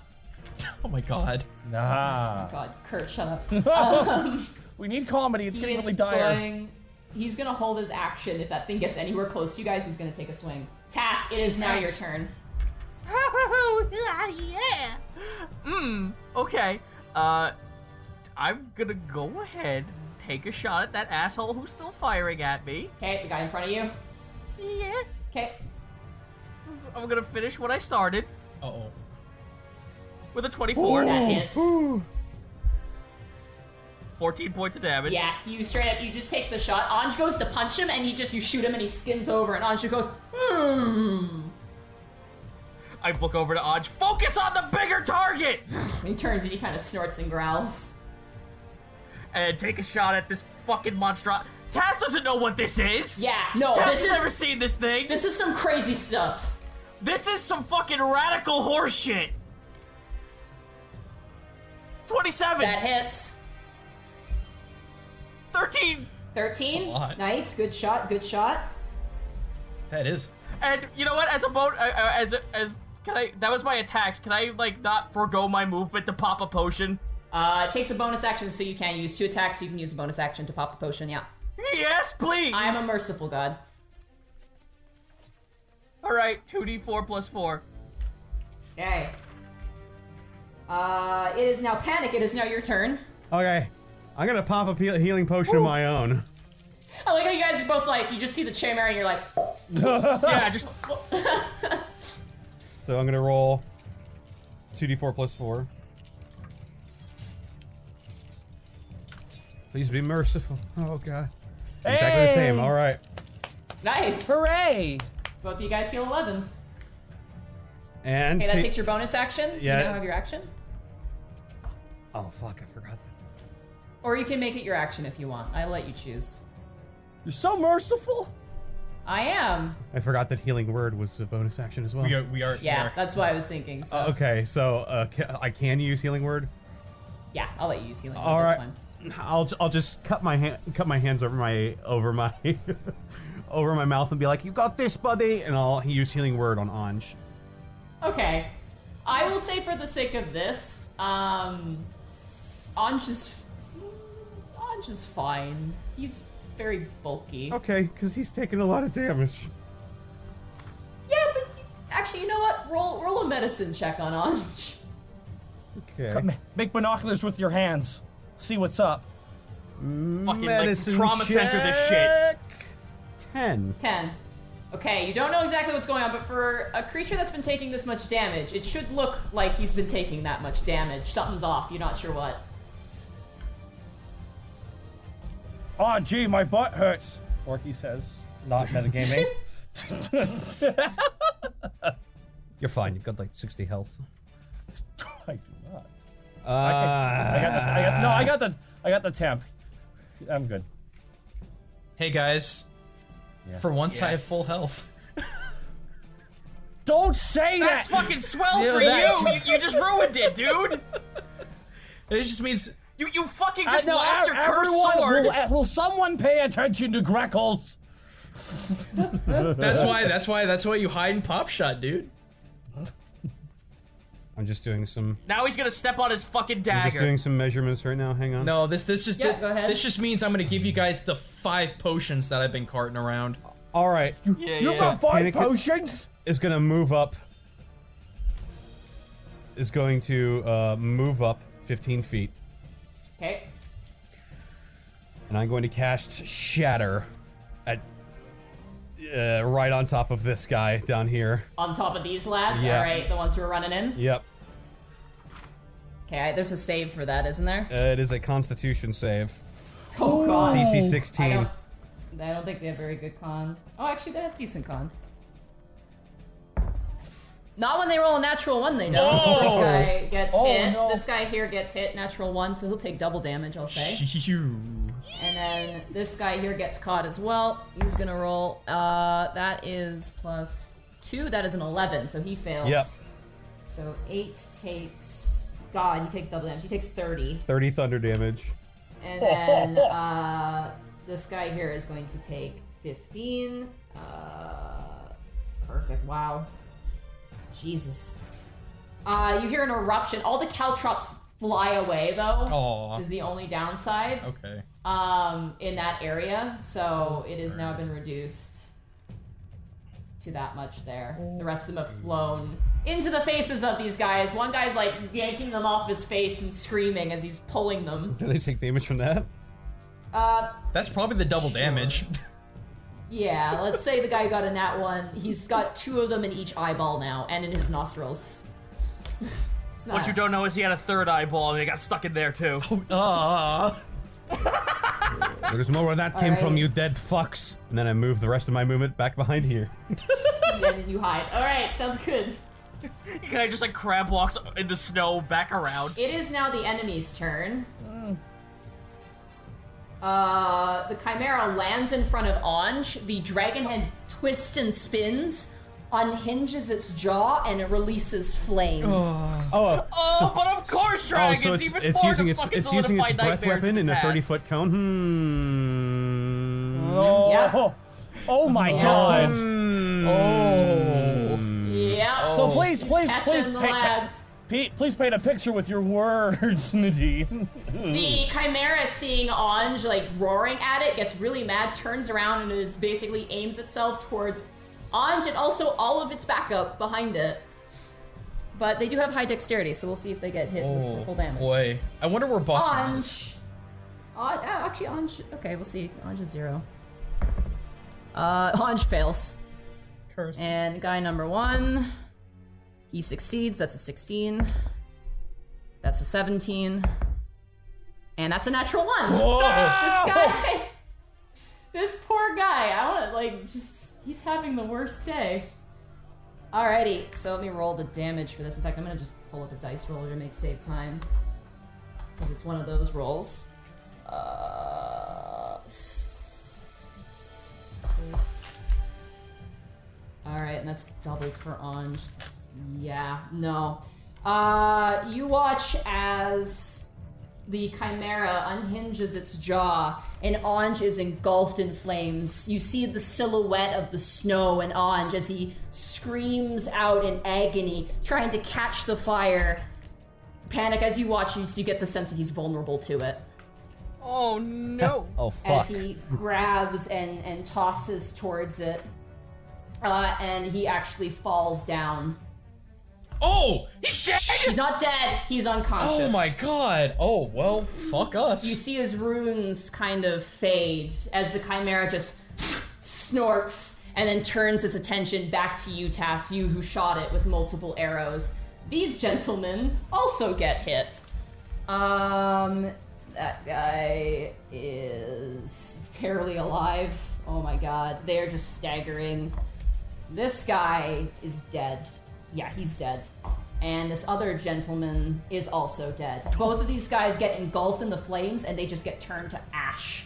Oh my god. Nah. God, Kurt, shut up. We need comedy. It's getting really dire. He's gonna hold his action. If that thing gets anywhere close to you guys, he's gonna take a swing. Task, it is now your turn. Oh, yeah. Okay. I'm gonna go ahead, take a shot at that asshole who's still firing at me. Okay, the guy in front of you. Yeah. Okay. I'm gonna finish what I started Uh-oh. with a 24. That hits. 14 points of damage. Yeah, you straight up, you just take the shot. Anj goes to punch him, and you shoot him, and he skins over, and Anj goes, I look over to Anj. Focus on the bigger target! He turns and he kind of snorts and growls. And take a shot at this fucking monstrosity. Taz doesn't know what this is! Yeah, no, Taz has never seen this thing! This is some crazy stuff. This is some fucking radical horseshit! 27! That hits. 13! 13? That's a lot. Nice, good shot, good shot. That is. And you know what? As a can I? That was my attacks. Can I like not forego my movement to pop a potion? It takes a bonus action, so you can use 2 attacks, so you can use a bonus action to pop the potion, yeah. Yes, please! I am a merciful god. Alright, 2d4 plus 4. Okay. It is now Panic, it is now your turn. Okay. I'm gonna pop a healing potion of my own. I like how you guys are both like, you just see the chainmail and you're like... Yeah, just... So I'm gonna roll 2d4 plus 4. Please be merciful. Oh god. Exactly the same. All right. Nice. Hooray! Both of you guys heal 11. And Okay, that takes your bonus action. Yeah. You now have your action. Oh fuck! I forgot. Or you can make it your action if you want. I'll let you choose. You're so merciful. I am. I forgot that healing word was a bonus action as well. We are. Yeah, that's what I was thinking. So. Okay, so I can use healing word. Yeah, I'll let you use healing. All That's right. fine. I'll just cut my hands over my over my mouth and be like, "You got this, buddy," and I'll use healing word on Anj. Okay. I will say for the sake of this, Anj is fine. He's very bulky. Okay, because he's taking a lot of damage. Yeah, but actually, you know what? Roll a medicine check on Anj. Okay. Make binoculars with your hands. See what's up. Fucking like Medicine trauma center this shit. 10. 10. Okay, you don't know exactly what's going on, but for a creature that's been taking this much damage, it should look like he's been taking that much damage. Something's off, you're not sure what. Oh, gee, my butt hurts. Orky says, not metagaming. You're fine. You've got like 60 health. I do not. I got the temp. I'm good. Hey guys. Yeah. For once, I have full health. Don't say That's that. fucking swell Yeah, for that- you. You just ruined it, dude. It just means You fucking just No, lost your cursed everyone, sword. will someone pay attention to Greckles? that's why you hide in Pop Shot, dude. I'm just doing some. Now he's gonna step on his fucking I'm dagger. just doing some measurements right now. Hang on. No, this just Yeah, go ahead. this just means I'm gonna give you guys the 5 potions that I've been carting around. All right. Yeah, You yeah. got 5 Panic- potions? Is gonna move up. Is going to move up 15 feet, Okay. and I'm going to cast Shatter at right on top of this guy down here. On top of these lads? Yeah. Alright, the ones who are running in? Yep. Okay, there's a save for that, isn't there? It is a Constitution save. Oh god. DC I 16. don't... I don't think they have very good con. Oh, actually, they have decent con. Not when they roll a natural 1, they don't. Oh! This guy gets hit. No. This guy here gets hit, natural 1, so he'll take double damage, I'll say. And then this guy here gets caught as well. He's gonna roll, that is +2, that is an 11, so he fails. Yep. So 8 takes, God, he takes double damage, he takes 30. 30 thunder damage. And then, this guy here is going to take 15. Perfect, wow. Jesus. You hear an eruption. All the caltrops fly away, though. Aw. Is the only downside. Okay. In that area. So it has now been reduced to that much there. The rest of them have flown into the faces of these guys. One guy's like yanking them off his face and screaming as he's pulling them. Do they take damage from that? That's probably the double damage. Yeah, let's say the guy got a nat 1. He's got 2 of them in each eyeball now, and in his nostrils. It's What not- you don't know is he had a third eyeball and it got stuck in there too. There's more where that came from, Alright. you dead fucks. And then I move the rest of my movement back behind here. And you hide. Alright, sounds good. He kind of just like crab walks in the snow back around. It is now the enemy's turn. The Chimera lands in front of Anj. The dragon head twists and spins, unhinges its jaw, and it releases flame. Oh, but of course, dragons. so even it's more using to its fucking it's using its solidify breath nightmares weapon in a task. 30-foot cone. Oh, Yep. oh my Yeah. god. Oh. Yeah. So please, please, Catching please, the lads. please paint a picture with your words, Nadine. The Chimera, seeing Anj like roaring at it, gets really mad, turns around, and is basically aims itself towards Anj and also all of its backup behind it. But they do have high dexterity, so we'll see if they get hit with full damage. Boy. I wonder where Bossman is. Anj. Actually, Anj. Okay, we'll see. Anj is 0. Anj fails. Curse. And guy number 1, he succeeds. That's a 16. That's a 17. And that's a natural 1. This guy, this poor guy. I want to like he's having the worst day. Alrighty, so let me roll the damage for this. In fact, I'm gonna just pull up a dice roller to make save time, because it's one of those rolls. Alright, and that's doubled for Anj. Yeah, no. You watch as the Chimera unhinges its jaw, and Anj is engulfed in flames. You see the silhouette of the snow and Anj as he screams out in agony, trying to catch the fire. Panic, as you watch, you get the sense that he's vulnerable to it. Oh no. Oh, As fuck. he grabs and tosses towards it. And he actually falls down. Oh! He's dead! He's not dead, he's unconscious. Oh my god. Oh, well, fuck us. You see his runes kind of fade as the Chimera just snorts and then turns its attention back to you, Tass, you who shot it with multiple arrows. These gentlemen also get hit. That guy is barely alive. Oh my god, they're just staggering. This guy is dead. Yeah, he's dead. And this other gentleman is also dead. Both of these guys get engulfed in the flames and they just get turned to ash.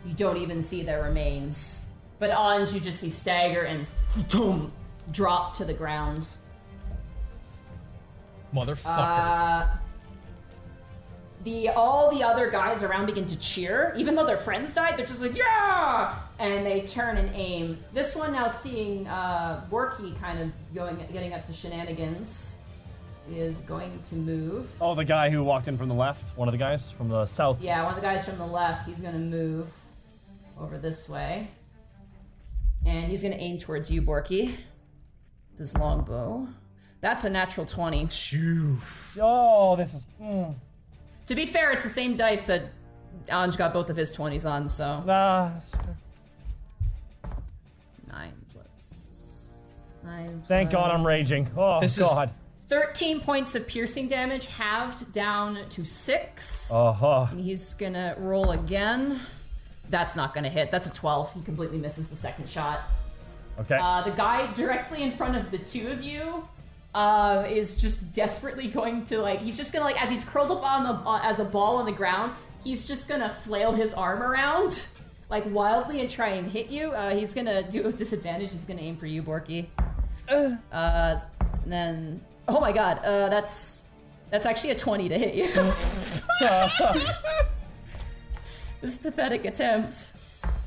You don't even see their remains. But Anj, you just see stagger and boom, drop to the ground. Motherfucker. All the other guys around begin to cheer. Even though their friends died, they're just like, yeah! And they turn and aim. This one now seeing Borky kind of getting up to shenanigans is going to move. Oh, the guy who walked in from the left? One of the guys from the south? Yeah, one of the guys from the left, he's gonna move over this way. And he's gonna aim towards you, Borky. With his longbow. That's a natural 20. Oh, this is... To be fair, it's the same dice that Anj got both of his 20s on, so. that's true. 9 plus 9. Thank God I'm raging. Oh, This is- God. 13 points of piercing damage, halved down to 6. Uh-huh. And he's gonna roll again. That's not gonna hit. That's a 12. He completely misses the second shot. Okay. The guy directly in front of the two of you is just desperately going to, like, he's just gonna, like, as he's curled up on the as a ball on the ground, he's just gonna flail his arm around, like, wildly and try and hit you. He's gonna do it with disadvantage. He's gonna aim for you, Borky. And then, oh my god, that's actually a 20 to hit you. This pathetic attempt.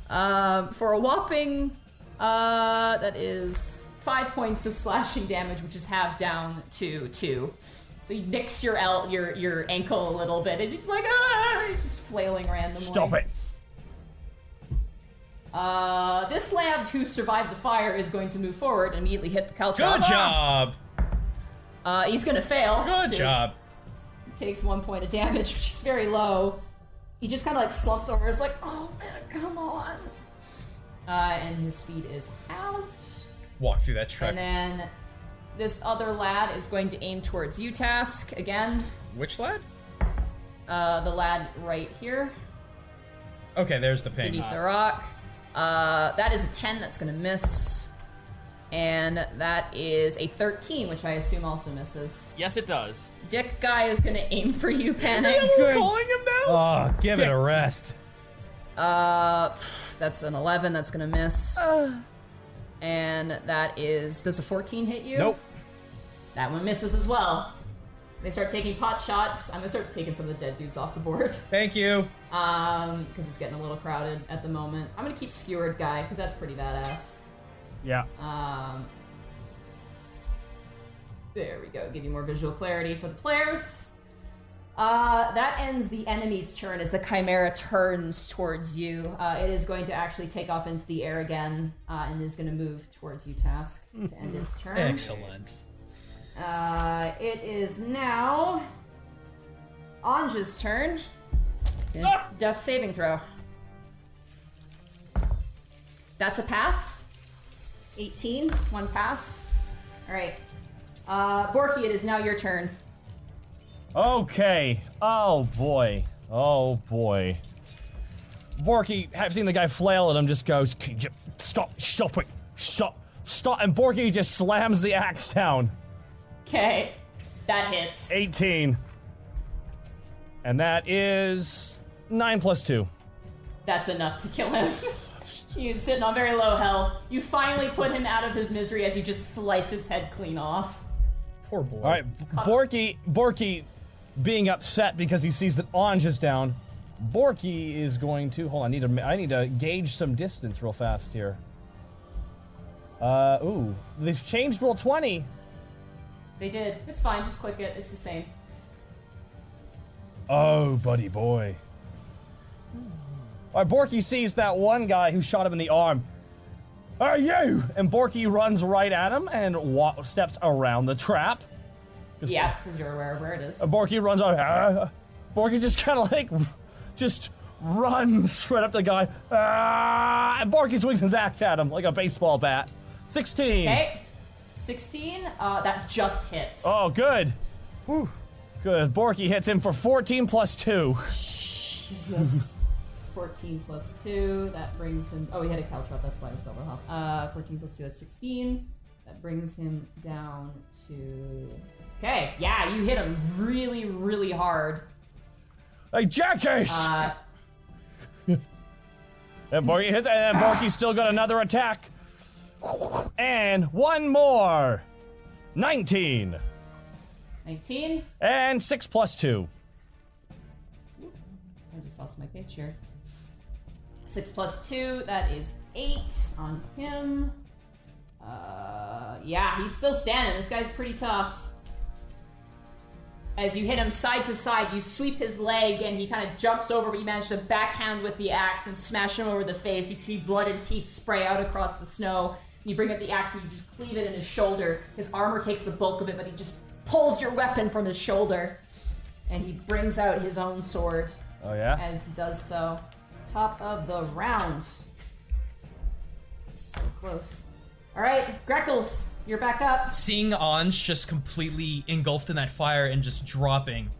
For a whopping, that is 5 points of slashing damage, which is halved down to 2. So you nicks your ankle a little bit. It's just like, he's just flailing randomly. Stop it. This lad who survived the fire is going to move forward and immediately hit the Caltrops. Good job. He's gonna fail. Good job. He takes 1 point of damage, which is very low. He just kind of, like, slumps over. It's like, oh man, come on. And his speed is halved. Walk through that truck. And then this other lad is going to aim towards you, Task, again. Which lad? The lad right here. Okay, there's the ping. Beneath the rock. That is a 10, that's gonna miss. And that is a 13, which I assume also misses. Yes, it does. Dick guy is gonna aim for you, Panic. We're calling him now? Oh, give it a rest. That's an 11, that's gonna miss. And that is, does a 14 hit you? Nope. That one misses as well. They start taking pot shots. I'm gonna start taking some of the dead dudes off the board. Thank you. Because it's getting a little crowded at the moment. I'm gonna keep Skewered guy, because that's pretty badass. Yeah. There we go. Give you more visual clarity for the players. That ends the enemy's turn as the Chimera turns towards you. It is going to actually take off into the air again and is going to move towards you, Task, to end its turn. Excellent. It is now Anja's turn. Death saving throw. That's a pass. 18, one pass. All right. Borky, it is now your turn. Okay. Oh boy. Oh boy. Borky, have seen the guy flail at him, just goes, stop it, stop, and Borky just slams the axe down. Okay, that hits. 18. And that is 9 plus 2. That's enough to kill him. He's sitting on very low health. You finally put him out of his misery as you just slice his head clean off. Poor boy. All right, Borky, being upset because he sees that Anj is down. Borky is going to hold on. I need to gauge some distance real fast here. Ooh, they've changed roll 20. They did. It's fine. Just click it. It's the same. Oh, buddy boy. All right, Borky sees that one guy who shot him in the arm. Are you? And Borky runs right at him and steps around the trap. Yeah, because you're aware of where it is. Borky runs on. Borky just kind of like, just runs right up to the guy. And Borky swings his axe at him like a baseball bat. 16. Okay. 16. That just hits. Oh, good. Whew. Good. Borky hits him for 14 plus 2. Jesus. 14 plus 2. That brings him. Oh, he had a caltrop. That's why he's got low health. 14 plus 2. That's 16. That brings him down to. Okay, yeah, you hit him really, really hard. Hey, jackass! And Borky hits, and Borky's still got another attack. And one more. 19. 19. And 6 plus 2. I just lost my page here. 6 plus 2, that is 8 on him. Yeah, he's still standing. This guy's pretty tough. As you hit him side to side, you sweep his leg and he kind of jumps over, but you manage to backhand with the axe and smash him over the face. You see blood and teeth spray out across the snow. You bring up the axe and you just cleave it in his shoulder. His armor takes the bulk of it, but he just pulls your weapon from his shoulder. And he brings out his own sword. Oh, yeah? As he does so. Top of the round. So close. Alright, Greckles, you're back up. Seeing Anj just completely engulfed in that fire and just dropping,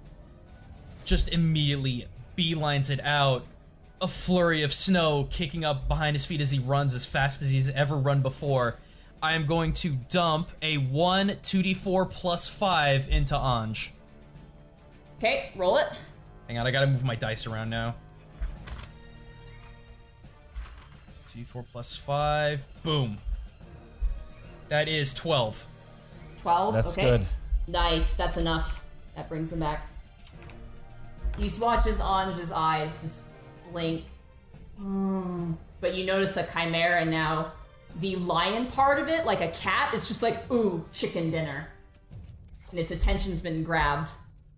just immediately beelines it out a flurry of snow kicking up behind his feet as he runs as fast as he's ever run before, I am going to dump a 2d4 plus 5 into Anj. Okay, roll it. Hang on, I gotta move my dice around now. 2d4 plus 5. Boom. That is 12. 12? That's okay. good. Nice, that's enough. That brings him back. You watch as Anj's eyes just blink. But you notice the chimera now, the lion part of it, like a cat, is just like, ooh, chicken dinner. And its attention's been grabbed.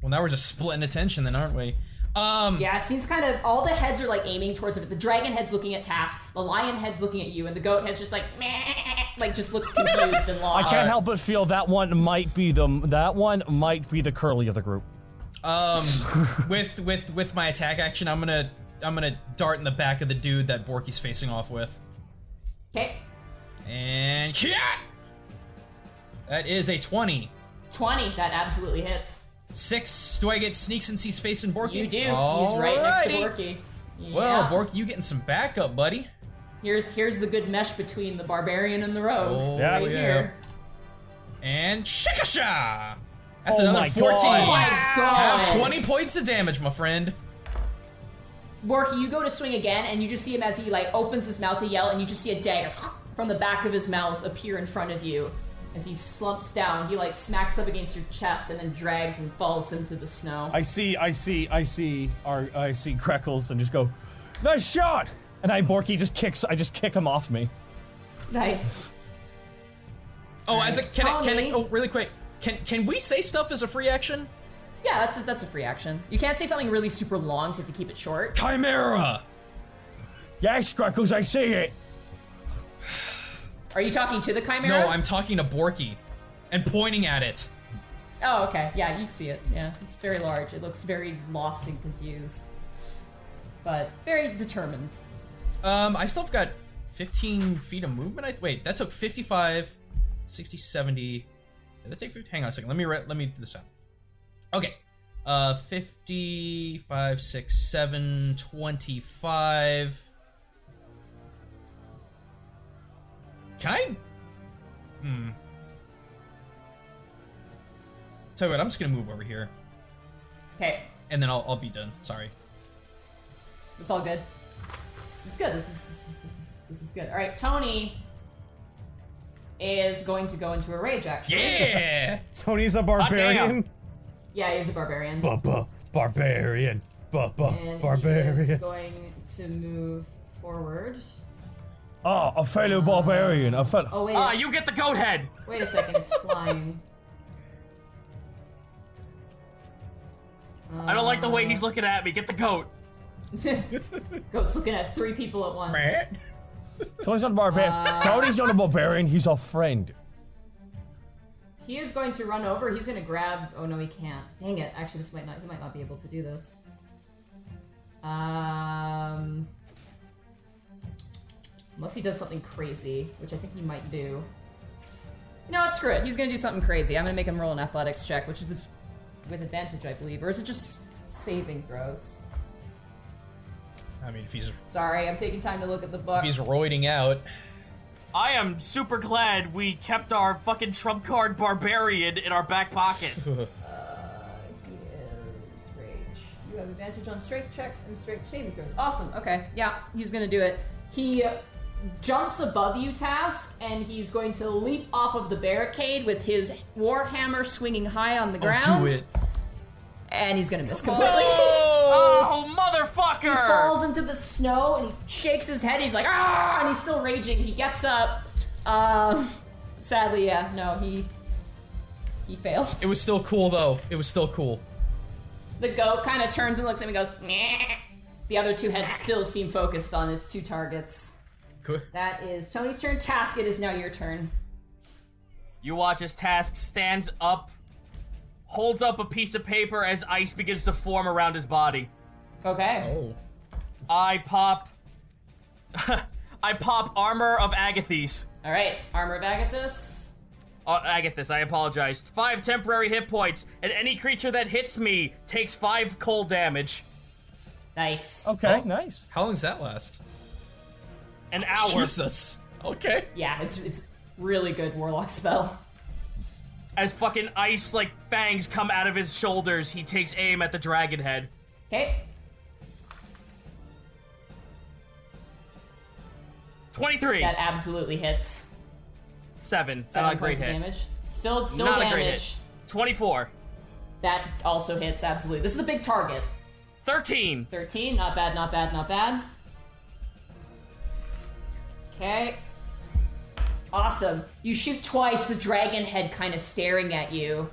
Well, now we're just splitting attention then, aren't we? Yeah, it seems kind of, all the heads are like aiming towards it. The dragon head's looking at Task, the lion head's looking at you, and the goat head's just like, meh, like just looks confused and lost. I can't help but feel that one might be the curly of the group. With my attack action, I'm gonna dart in the back of the dude that Borky's facing off with. Okay. And yeah! That is a 20. 20, that absolutely hits. 6. Do I get sneak since he's facing Borky? You do. He's Alrighty. right next to Borky. Yeah. Well, Borky, you getting some backup, buddy. Here's the good mesh between the barbarian and the rogue. Oh, Yeah. Right here. And shikasha! That's Oh another my 14. God. Oh my god. Have 20 points of damage, my friend. Borky, you go to swing again, and you just see him as he like opens his mouth to yell, and you just see a dagger from the back of his mouth appear in front of you. As he slumps down, he like smacks up against your chest and then drags and falls into the snow. I see Kreckles and just go, nice shot! And I just kick him off me. Nice. Oh, as a can I, Tony. oh, really quick. Can we say stuff as a free action? Yeah, that's a free action. You can't say something really super long, so you have to keep it short. Chimera! Yes, Crackles, I see it. Are you talking to the chimera? No, I'm talking to Borky and pointing at it. Oh, okay. Yeah, you see it. Yeah, it's very large. It looks very lost and confused, but very determined. I still have got 15 feet of movement. Wait, that took 55, 60, 70. Did that take 50? Hang on a second. Let me do this out. Okay. 55, 6, 7, 25. Can I? Tell you what, I'm just gonna move over here, Okay, and then I'll be done. Sorry. it's all good. It's good. This is good. All right, Tony is going to go into a rage action. Yeah. Tony's a barbarian. Yeah, he's a barbarian. Barbarian. And Barbarian. he is going to move forward. Ah, a fellow barbarian. Oh wait. You get the goat head. Wait a second. It's flying. I don't like the way he's looking at me. Get the goat. Goat's looking at 3 people at once. Tony's not a barbarian. Tony's not a barbarian. He's our friend. He is going to run over. He's going to grab. Oh no, he can't. Dang it! Actually, he might not be able to do this. Unless he does something crazy, which I think he might do. You know what? Screw it. He's going to do something crazy. I'm going to make him roll an athletics check, which is with advantage, I believe, or is it just saving throws? I mean, if he's Sorry, I'm taking time to look at the book. roiding out. I am super glad we kept our fucking trump card barbarian in our back pocket. He is rage. You have advantage on strength checks and strength saving throws. Awesome. Okay. Yeah, he's gonna do it. He jumps above you, Task, and he's going to leap off of the barricade with his warhammer swinging high on the ground. Do it. And he's gonna miss completely. Oh, motherfucker! He falls into the snow and he shakes his head. He's like, ah! And he's still raging. He gets up. Sadly, yeah, no, he failed. It was still cool though. It was still cool. The goat kind of turns and looks at him and goes, meh. The other 2 heads still seem focused on its 2 targets. Cool. That is Tony's turn. Task, it is now your turn. You watch as Task stands up, holds up a piece of paper as ice begins to form around his body. Okay. Oh. I pop Armor of Agathis. All right, Armor of Agathis. Agathis, I apologize. 5 temporary hit points, and any creature that hits me takes 5 cold damage. Nice. Okay, Oh. nice. How long does that last? An hour. Jesus. Okay. Yeah, it's really good warlock spell. As fucking ice like fangs come out of his shoulders, he takes aim at the dragon head. Okay. 23. That absolutely hits. 7. 7 Not a great points of hit. damage. Still Not damage. a great hit. 24. That also hits, absolutely. This is a big target. 13. 13, not bad, not bad, not bad. Okay. Awesome. You shoot twice, the dragon head kind of staring at you.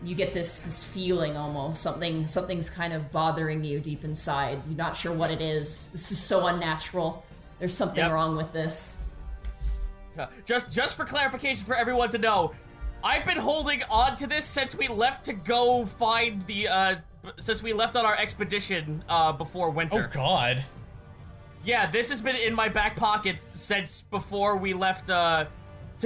You get this feeling almost. Something's kind of bothering you deep inside. You're not sure what it is. This is so unnatural. There's something wrong with this. Just for clarification for everyone to know, I've been holding on to this since we left to go find the, since we left on our expedition, before winter. Oh god. Yeah, this has been in my back pocket since before we left, to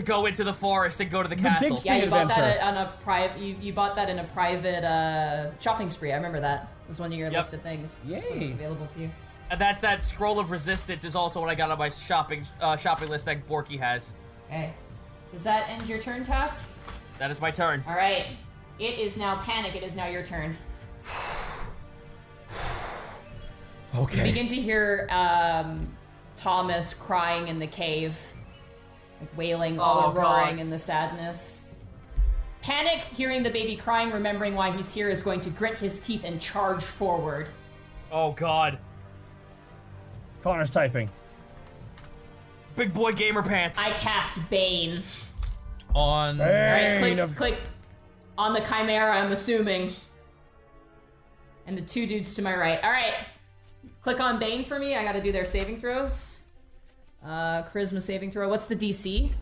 go into the forest and go to the castle. Dig Yeah, you bought adventure. that on a private. You bought that in a private shopping spree. I remember that. It was one of your list of things. Yay. That was available to you. And that's that Scroll of Resistance is also what I got on my shopping list that Borky has. Okay. Does that end your turn, Tass? That is my turn. All right. It is now Panic. It is now your turn. Okay. You begin to hear Thomas crying in the cave, like wailing, all the roaring and the sadness. Panic, hearing the baby crying, remembering why he's here, is going to grit his teeth and charge forward. Oh god. Connor's typing. Big boy gamer pants. I cast Bane. On. All right, Bane click on the Chimera, I'm assuming. And the two dudes to my right. All right. Click on Bane for me. I gotta do their saving throws. Charisma saving throw. What's the DC? I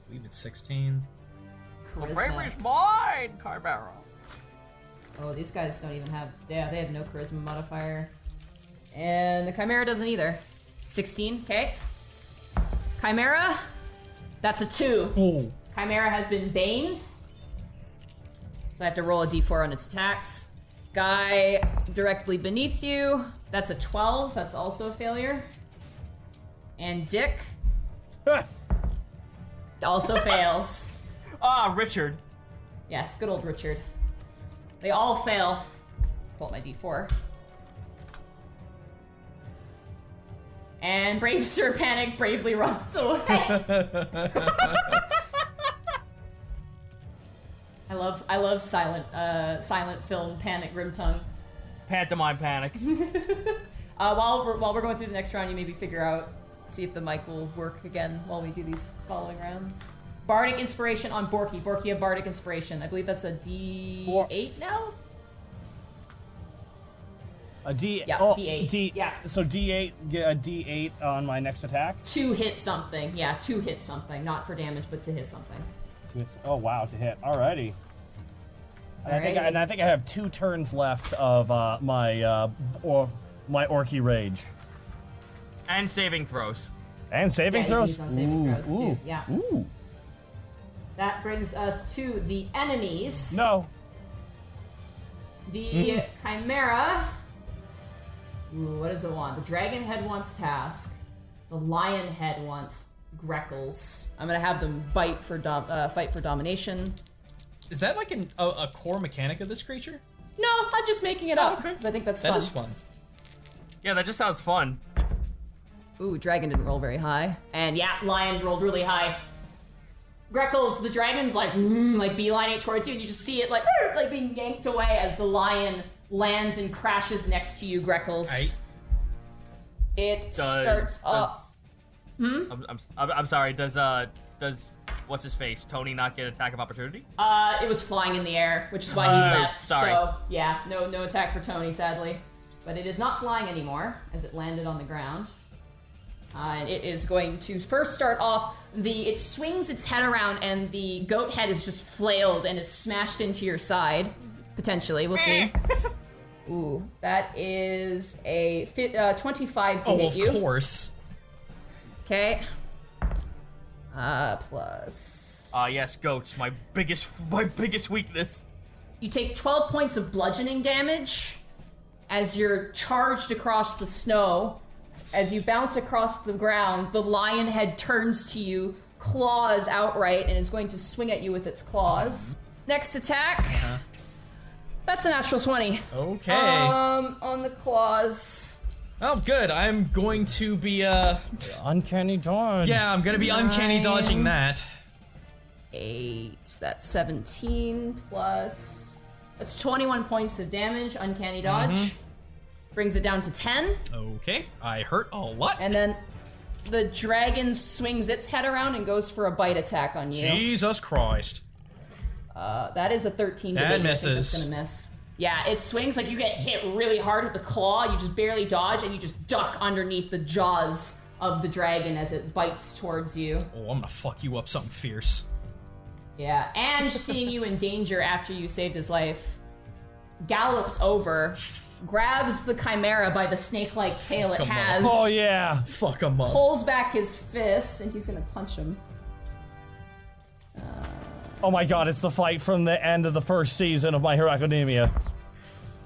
believe it's 16. Charisma. mine, Chimera. Oh, these guys don't even have... Yeah, they have no charisma modifier. And the Chimera doesn't either. 16, okay. Chimera, that's a 2. Ooh. Chimera has been baned. So I have to roll a d4 on its attacks. Guy directly beneath you, that's a 12. That's also a failure. And Dick also fails. Ah, Richard. Yes, good old Richard. They all fail. Pull up my d4. And brave Sir Panic bravely runs away. I love silent film Panic Grimtongue. Pantomime panic. While we're going through the next round, you maybe see if the mic will work again while we do these following rounds. Bardic Inspiration on Borky. Borky a Bardic Inspiration. I believe that's a D8 now? A D. Yeah, oh, D8. Yeah. So D8. Get a D8 on my next attack. To hit something. Yeah, to hit something. Not for damage, but to hit something. Oh wow, to hit. Alrighty. And I think I have 2 turns left of my Orky Rage. And saving throws. And saving Yeah, throws. he's on saving throws too. Ooh. Yeah. Ooh. That brings us to the enemies. No. The Chimera. Ooh, what does it want? The Dragon Head wants Task. The Lion Head wants Greckles. I'm gonna have them fight for domination. Is that like a core mechanic of this creature? No, I'm just making it up okay. because I think that's That fun. is fun. Yeah, that just sounds fun. Ooh, Dragon didn't roll very high. And yeah, Lion rolled really high. Greckles, the dragon's like beelining towards you, and you just see it like being yanked away as the lion lands and crashes next to you, Greckles. It starts up. I'm sorry. Does what's his face Tony not get attack of opportunity? It was flying in the air, which is why he left. Sorry. So yeah, no attack for Tony, sadly. But it is not flying anymore as it landed on the ground. And it is going to first start off. It swings its head around, and the goat head is just flailed and is smashed into your side. Potentially, we'll see. Ooh, that is a 25 to hit you. Of course. Okay. Plus. Yes, goats. My biggest weakness. You take 12 points of bludgeoning damage as you're charged across the snow, as you bounce across the ground, the lion head turns to you, claws outright, and is going to swing at you with its claws. Next attack. That's a natural 20. Okay. On the claws. Oh, good. I'm going to be, Uncanny dodge. Yeah, I'm gonna be uncanny dodging that. 8. That's 17 plus. That's 21 points of damage. Uncanny dodge. Brings it down to 10. Okay. I hurt a lot. And then the dragon swings its head around and goes for a bite attack on you. Jesus Christ. That is a 13 to That hit. I think misses. that's gonna miss. Yeah, it swings like you get hit really hard with the claw. You just barely dodge, and you just duck underneath the jaws of the dragon as it bites towards you. Oh, I'm gonna fuck you up something fierce. Yeah, and seeing you in danger after you saved his life, gallops over, grabs the chimera by the snake-like tail it Come on. has, Oh yeah. Fuck him up. pulls back his fist, and he's gonna punch him. Oh my god, it's the fight from the end of the first season of My Hero Academia.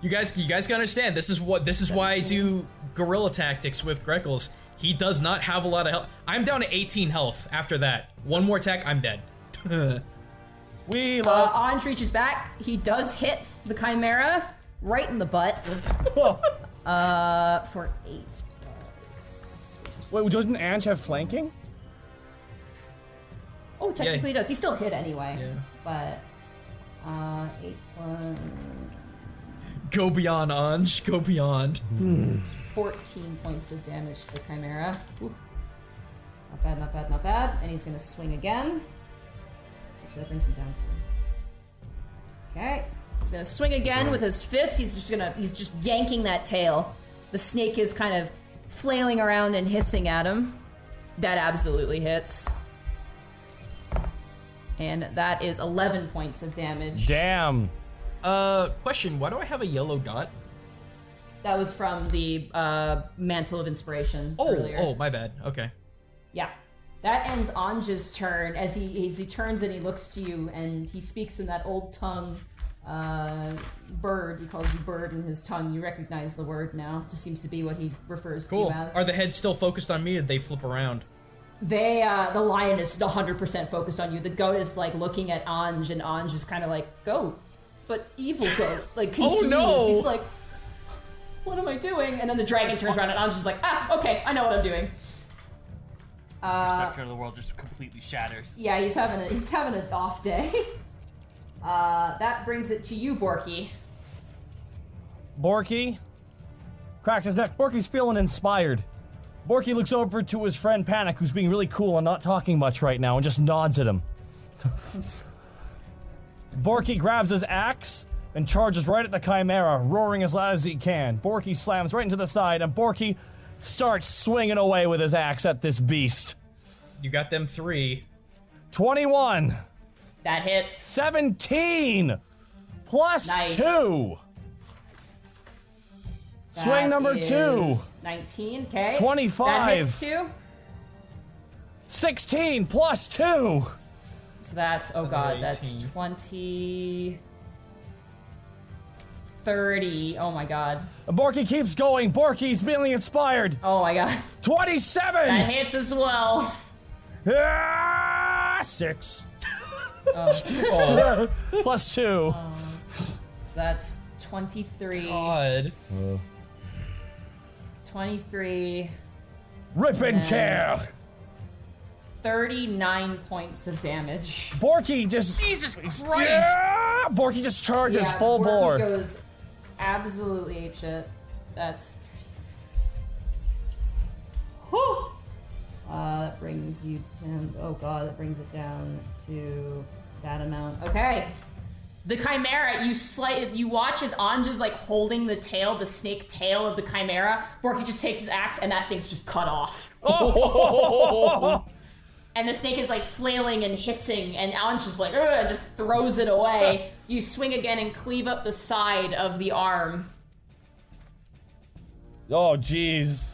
You guys gotta understand. This is why I do guerrilla tactics with Greckles. He does not have a lot of health. I'm down to 18 health after that. One more attack, I'm dead. We love. Anj reaches back. He does hit the chimera right in the butt. For 8 points. Wait, doesn't Ange have flanking? Oh, technically he does. He still hit anyway. Yeah. But 8 plus Go beyond, Anj. Go beyond. 14 points of damage to the chimera. Oof. Not bad, not bad, not bad. And he's gonna swing again. Actually, that brings him down to. Okay. He's gonna swing again with his fist. He's just yanking that tail. The snake is kind of flailing around and hissing at him. That absolutely hits. And that is 11 points of damage. Damn. Question, why do I have a yellow dot? That was from the Mantle of Inspiration earlier. Oh, my bad. Okay. Yeah. That ends Anja's turn as he turns and he looks to you and he speaks in that old tongue, bird. He calls you bird in his tongue. You recognize the word now. Just seems to be what he refers to Cool. you as. Are the heads still focused on me or did they flip around? They, the lion is 100% focused on you. The goat is like looking at Anj and Anj is kind of like, goat, but evil goat. Like confused. Oh no! He's like, what am I doing? And then the dragon turns around and Anj is like, okay, I know what I'm doing. Perception of the world just completely shatters. Yeah, he's having an off day. That brings it to you, Borky. Borky cracked his neck. Borky's feeling inspired. Borky looks over to his friend Panic, who's being really cool and not talking much right now, and just nods at him. Borky grabs his axe and charges right at the chimera, roaring as loud as he can. Borky slams right into the side, and Borky starts swinging away with his axe at this beast. You got them 3. 21. That hits. 17 plus Nice. 2. Swing That number 2. is 19, okay. 25. That hits too. 16 plus 2. So that's, oh god, that's 18. 20... 30, oh my god. Borky keeps going. Borky's feeling inspired. Oh my god. 27. That hits as well. 6. Oh. Plus 2. So that's 23. God. 23. Rip and And- tear. 39 points of damage. Borky just. Jesus Christ! Yeah! Borky just charges Yeah, full Borky bore. goes absolutely apeshit. That's. Whew! That brings you to. Oh god, that brings it down to that amount. Okay. The chimera, you watch as Anj is like holding the tail, the snake tail of the chimera. Borky just takes his axe and that thing's just cut off. And the snake is like flailing and hissing, and Anj just like, ugh, just throws it away. You swing again and cleave up the side of the arm. Oh, jeez.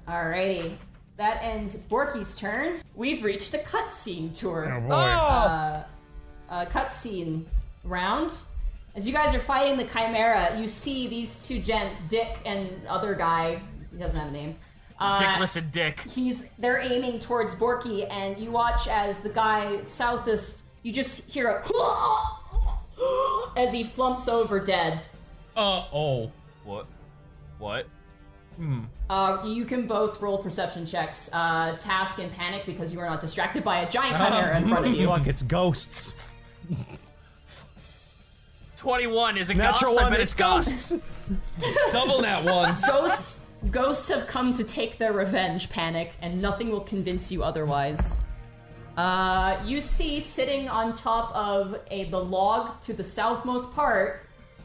Alrighty. That ends Borky's turn. We've reached a cutscene tour. Oh, Cutscene round. As you guys are fighting the Chimera, you see these two gents, Dick and other guy. He doesn't have a name. Dick, listen, Dick. They're aiming towards Borky, and you watch as the guy southest. You just hear a as he flumps over dead. Oh. What? You can both roll perception checks. Task and Panic, because you are not distracted by a giant Chimera in front of you. Fuck, it's ghosts. 21 is a Natural ghost. I one, bet it's it's ghosts. Double nat ones. Ghosts have come to take their revenge, Panic, and nothing will convince you otherwise. You see sitting on top of the log to the southmost part,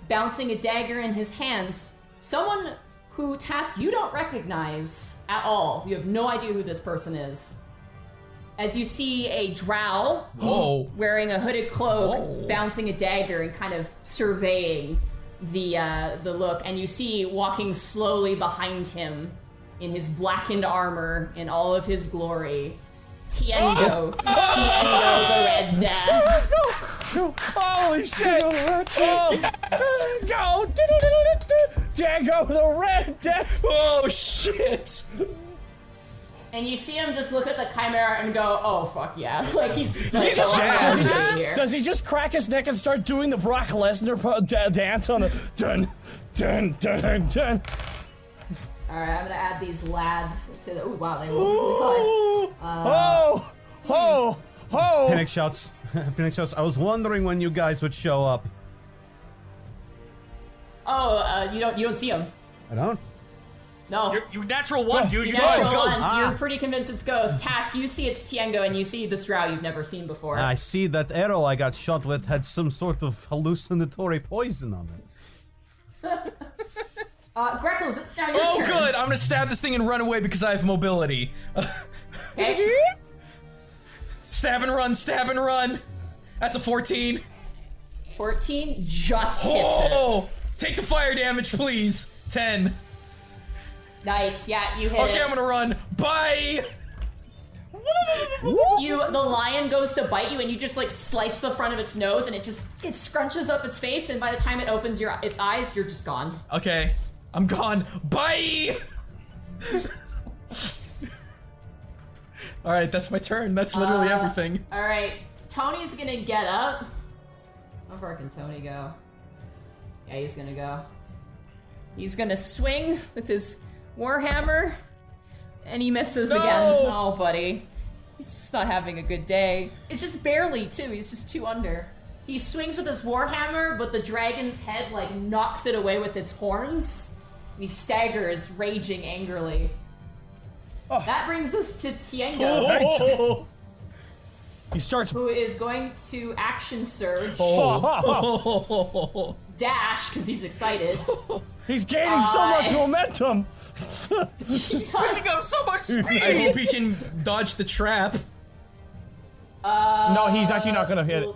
bouncing a dagger in his hands, someone who, Task, you don't recognize at all. You have no idea who this person is. As you see a drow wearing a hooded cloak, bouncing a dagger and kind of surveying the look, and you see walking slowly behind him in his blackened armor in all of his glory, Tiengo. Tiengo the Red Death. Holy shit! Yes! Go! Tiengo the Red Death! Oh shit! And you see him just look at the Chimera and go, "Oh fuck yeah!" Like he's just like, Does he just crack his neck and start doing the Brock Lesnar dance on the dun dun dun dun? All right, I'm gonna add these lads to the. Ooh, wow, they look Oh! Panic shouts. Panic shouts. I was wondering when you guys would show up. You don't see him. I don't. No. You natural one, dude. You know natural it's one. ghosts. You're pretty convinced it's ghost. Task, you see it's Tiengo, and you see this drow you've never seen before. I see that arrow I got shot with had some sort of hallucinatory poison on it. Greckles, it's now your turn. Oh, good! I'm gonna stab this thing and run away because I have mobility. Okay. Stab and run. That's a 14. 14 just hits it. Oh! Take the fire damage, please. 10. Nice, yeah, you hit it. Okay, I'm gonna run. Bye! The lion goes to bite you, and you just like slice the front of its nose, and it scrunches up its face, and by the time it opens its eyes, you're just gone. Okay, I'm gone. Bye! Alright, that's my turn. That's literally everything. Alright, Tony's gonna get up. How far can Tony go? Yeah, he's gonna go. He's gonna swing with his warhammer, and he misses again. Oh, buddy. He's just not having a good day. It's just barely, too. He's just 2 under. He swings with his warhammer, but the dragon's head, like, knocks it away with its horns. And he staggers, raging angrily. Oh. That brings us to Tiengo. He starts. Who is going to action surge. Dash, because he's excited. He's gaining so much momentum. He's picking up so much speed. I hope he can dodge the trap. No, he's actually not gonna hit it.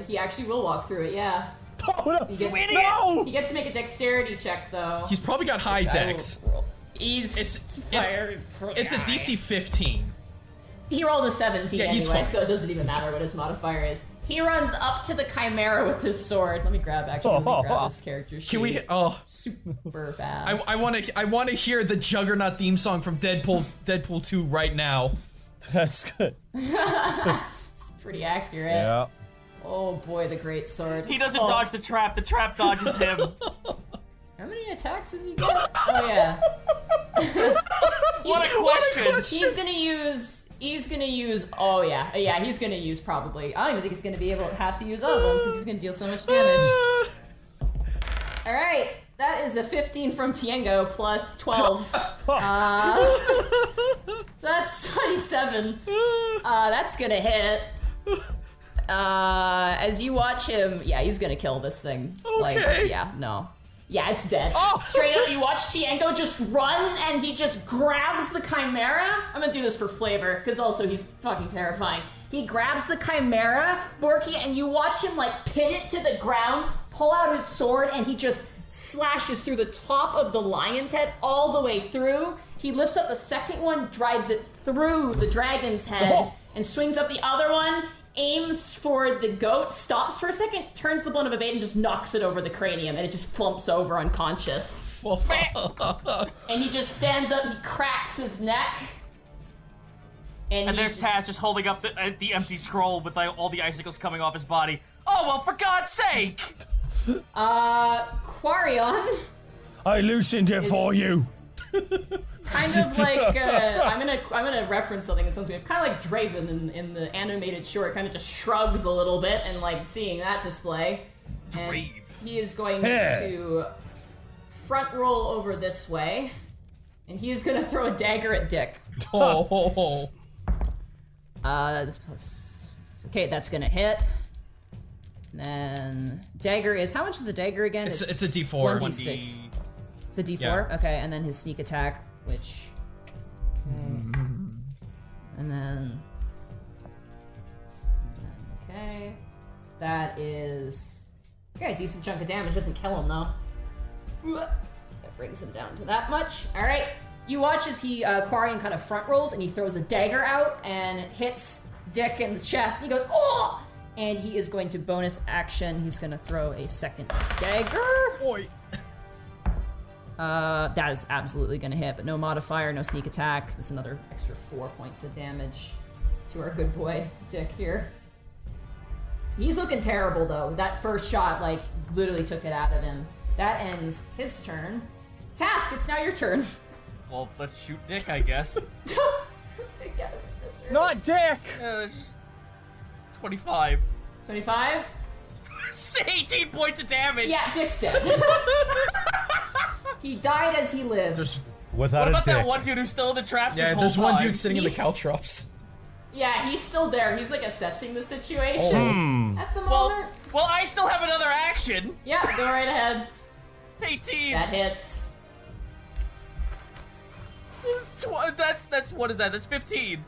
He actually will walk through it, yeah. Oh, He gets, no! He gets to make a dexterity check, though. He's probably got high dex. It's a DC 15. He rolled a 17 Yeah, he's anyway, fine. so it doesn't even matter what his modifier is. He runs up to the Chimera with his sword. Let me grab this character sheet. Can we? Oh, super fast. I want to hear the Juggernaut theme song from Deadpool 2 right now. That's good. It's pretty accurate. Yeah. Oh boy, the great sword. He doesn't dodge the trap dodges him. How many attacks does he get? Oh yeah. What a question! He's gonna use. Oh yeah, he's gonna use probably. I don't even think he's gonna be able to have to use all of them because he's gonna deal so much damage. All right, that is a 15 from Tiengo plus 12. So that's 27. That's gonna hit. As you watch him, yeah, he's gonna kill this thing. Okay. Yeah, it's dead. Straight up, you watch Tiengo just run, and he just grabs the Chimera. I'm gonna do this for flavor, because also he's fucking terrifying. He grabs the Chimera, Borky, and you watch him, like, pin it to the ground, pull out his sword, and he just slashes through the top of the lion's head all the way through. He lifts up the second one, drives it through the dragon's head, and swings up the other one aims for the goat, stops for a second, turns the blunt of a bait, and just knocks it over the cranium, and it just flumps over unconscious. And he just stands up, he cracks his neck. And there's Taz just holding up the empty scroll with like, all the icicles coming off his body. Oh, well, for God's sake! Quarion. I loosened it for you. Kind of like, I'm gonna reference something that sounds weird. Kind of like Draven in the animated short, kind of just shrugs a little bit and like seeing that display. And he is going to front roll over this way. And he is gonna throw a dagger at Dick. This plus... Okay, that's gonna hit. And then dagger is... How much is a dagger again? It's a D4. 1d6. It's a D4? Yeah. Okay, and then his sneak attack, which... Okay. And then... Okay. That is... Okay, a decent chunk of damage. Doesn't kill him, though. That brings him down to that much. Alright. You watch as he, Quarion kind of front rolls, and he throws a dagger out, and it hits Dick in the chest. He goes, oh! And he is going to bonus action. He's going to throw a second dagger. Boy. That is absolutely going to hit, but no modifier, no sneak attack. That's another extra 4 points of damage to our good boy, Dick, here. He's looking terrible, though. That first shot, like, literally took it out of him. That ends his turn. Task, it's now your turn. Well, let's shoot Dick, I guess. Dick out of his misery. Not Dick! Yeah, that's just 25. 25? 18 points of damage! Yeah, Dick's dead. He died as he lived. Without What about a dick. that one dude who's still in the traps this Yeah, whole there's one time? dude sitting in the He's- caltrops. Yeah, he's still there. He's like assessing the situation at the moment. Well, I still have another action. Yeah, go right ahead. 18. That hits. That's what is that? That's 15.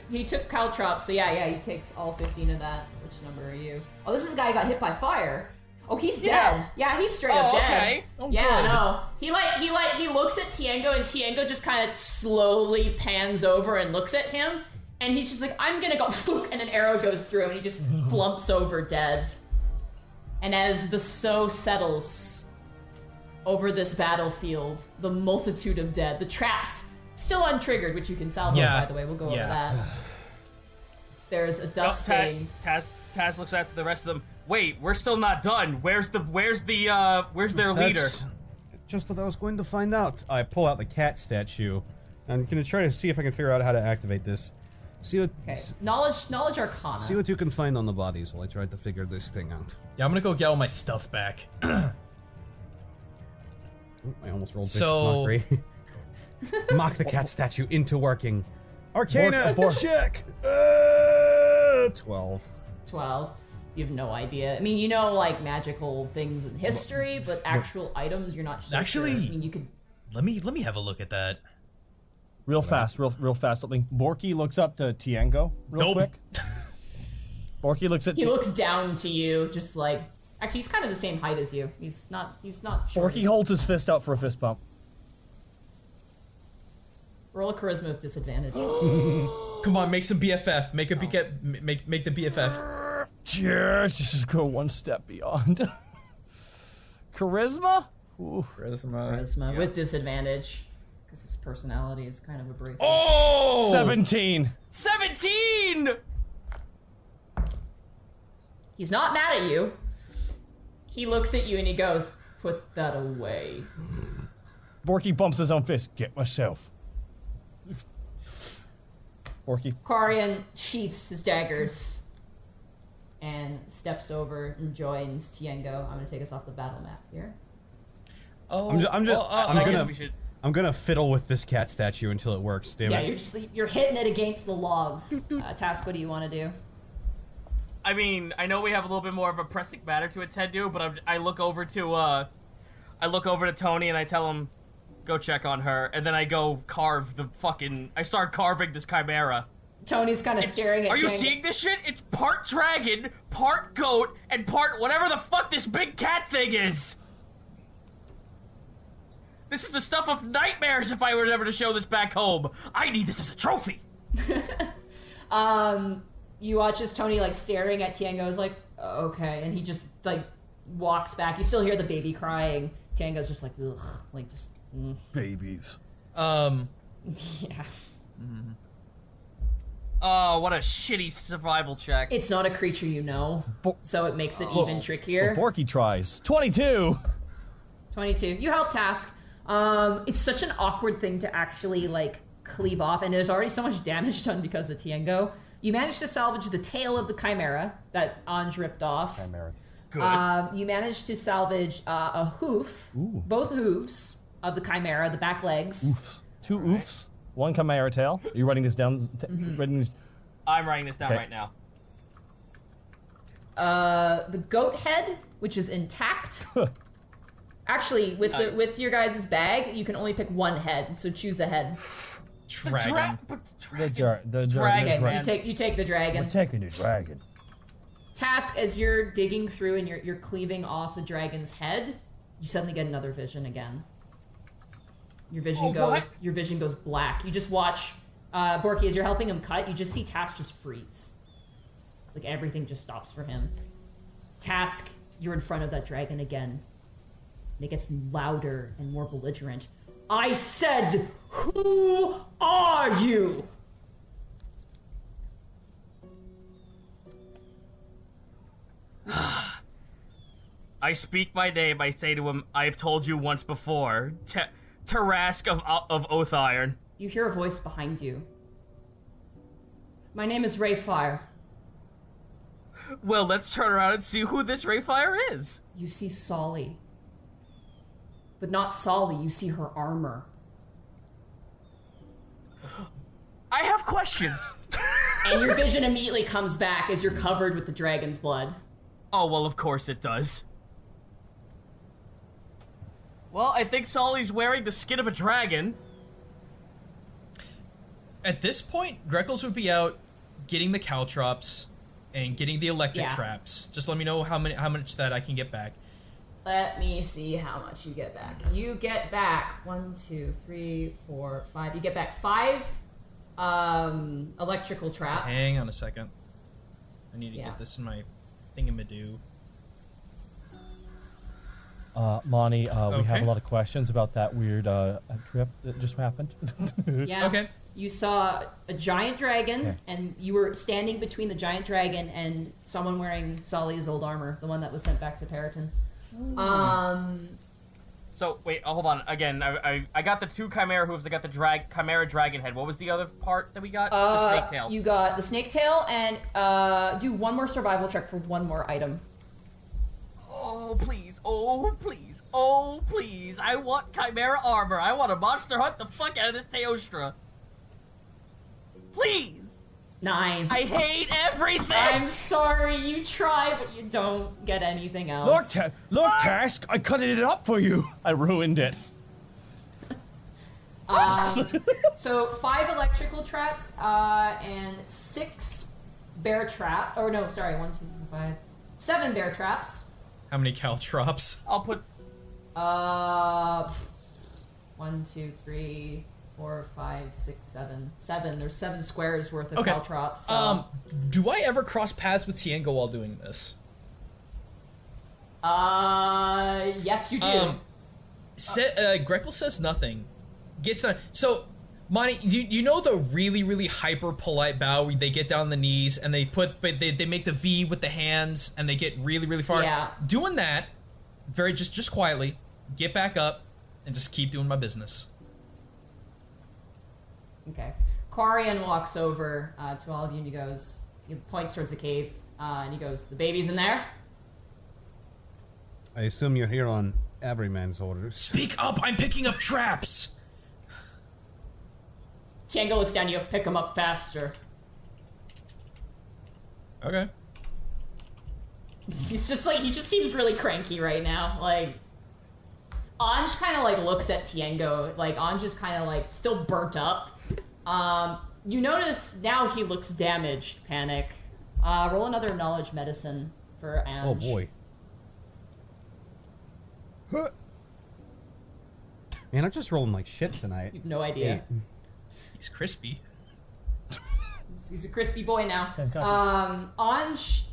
He took caltrops, so yeah, he takes all 15 of that. Which number are you? Oh, this is a guy who got hit by fire. Oh, he's dead. Yeah, he's straight up dead. Okay. Yeah, no. He looks at Tiengo, and Tiengo just kind of slowly pans over and looks at him, and he's just like, I'm gonna go, and an arrow goes through him, and he just flumps over dead. And as the snow settles over this battlefield, the multitude of dead, the traps still untriggered, which you can salvo, by the way. We'll go over that. There's a dusting. Taz looks out to the rest of them. Wait, we're still not done. Where's their leader? That's just what I was going to find out. I pull out the cat statue. I'm gonna try to see if I can figure out how to activate this. See what Knowledge Arcana. see what you can find on the bodies while I try to figure this thing out. Yeah, I'm gonna go get all my stuff back. Ooh, I almost rolled So- mockery. Mock the cat statue into working. Arcana check. 12. 12. You have no idea. I mean, you know, like, magical things in history, but actual items, you're not sure. Actually- I mean, you could... Let me have a look at that. Real fast, real fast. Something. Borky looks up to Tiengo real quick. Borky looks at. He looks down to you, just like... Actually, he's kind of the same height as you. He's not short. Borky holds his fist out for a fist bump. Roll a charisma with disadvantage. Come on, make some BFF. Make the BFF. Cheers. Just go one step beyond. Charisma? Ooh. Charisma with disadvantage. Because his personality is kind of abrasive. Oh! 17. 17! He's not mad at you. He looks at you and he goes, put that away. Borky bumps his own fist. Get myself. Borky. Quarion sheaths his daggers and steps over and joins Tiengo. I'm going to take us off the battle map here. I'm gonna fiddle with this cat statue until it works. Damn Yeah, it. you're hitting it against the logs. Task, what do you want to do? I mean, I know we have a little bit more of a pressing matter to attend to, but I look over to Tony and I tell him, go check on her, and then I go carve the fucking. I start carving this chimera. Tony's kind of staring at. Are you Tiengo. seeing this shit? It's part dragon, part goat, and part whatever the fuck this big cat thing is. This is the stuff of nightmares if I were ever to show this back home. I need this as a trophy. You watch as Tony like staring at Tiango's like, okay, and he just like walks back. You still hear the baby crying. Tiango's just like, ugh, like just Babies. yeah. Oh, what a shitty survival check. It's not a creature you know, so it makes it even trickier. Borky tries. 22. 22. You help Task. It's such an awkward thing to actually like cleave off, and there's already so much damage done because of Tiango. You managed to salvage the tail of the Chimera that Anj ripped off. Chimera. Good. You managed to salvage a hoof, both hooves of the Chimera, the back legs. Oofs. 2 oofs. 1 Chimera tail. Are you writing this down? Writing this? I'm writing this down Okay. right now. The goat head, which is intact. Actually, with your guys' bag, you can only pick 1 head, so choose a head. Dragon. The Okay, dragon. you take the dragon. We're taking the dragon. Task, as you're digging through and you're cleaving off the dragon's head, you suddenly get another vision again. Your vision goes black. You just watch Borky, as you're helping him cut, you just see Task just freeze. Like everything just stops for him. Task, you're in front of that dragon again. And it gets louder and more belligerent. I said, who are you? I speak my name. I say to him, I've told you once before. Tarask of Oath Iron. You hear a voice behind you. My name is Rayfire. Well, let's turn around and see who this Rayfire is. You see Solly. But not Solly, you see her armor. I have questions. And your vision immediately comes back as you're covered with the dragon's blood. Oh, well, of course it does. Well, I think Solly's wearing the skin of a dragon. At this point, Greckles would be out getting the caltrops and getting the electric traps. Just let me know how much that I can get back. Let me see how much you get back. You get back 1, 2, 3, 4, 5. You get back 5 electrical traps. Hang on a second. I need to get this in my thingamadoo. Monty, we have a lot of questions about that weird trip that just happened. Yeah. Okay. You saw a giant dragon, and you were standing between the giant dragon and someone wearing Solly's old armor, the one that was sent back to Periton. So, wait, hold on. Again, I got the 2 Chimera hooves. I got the Chimera dragon head. What was the other part that we got? The snake tail. You got the snake tail, and do 1 more survival check for 1 more item. Oh, please. Oh, please. Oh, please. I want Chimera armor. I want to monster hunt the fuck out of this Teostra. Please. 9. I hate everything. I'm sorry, you try, but you don't get anything else. Look, Task, I cut it up for you. I ruined it. So 5 electrical traps, and 6 bear trap. Or no, sorry, 1, 2, 3, 4, 5. 7 bear traps. How many caltrops? I'll put... 1, 2, 3, 4, 5, 6, 7. 7. There's 7 squares worth of Okay. caltrops. So. Do I ever cross paths with Tiango while doing this? Yes, you do. Greckle says nothing. Gets on. So, Monty, you know the really, really hyper polite bow where they get down on the knees and they make the V with the hands and they get really, really far. Yeah. Doing that, just quietly, get back up and just keep doing my business. Okay. Quarian walks over to all of you and he points towards the cave, and he goes, "The baby's in there?" I assume you're here on everyman's orders. Speak up! I'm picking up traps! Tiango looks down at you, pick him up faster. Okay. He just seems really cranky right now. Like, Anj kind of like looks at Tiango, like Anj is kind of like still burnt up. You notice now he looks damaged, Panic. Roll another knowledge medicine for Anj. Oh boy. Man, I'm just rolling like shit tonight. No idea. He's crispy. He's a crispy boy now. Okay, gotcha. Anj,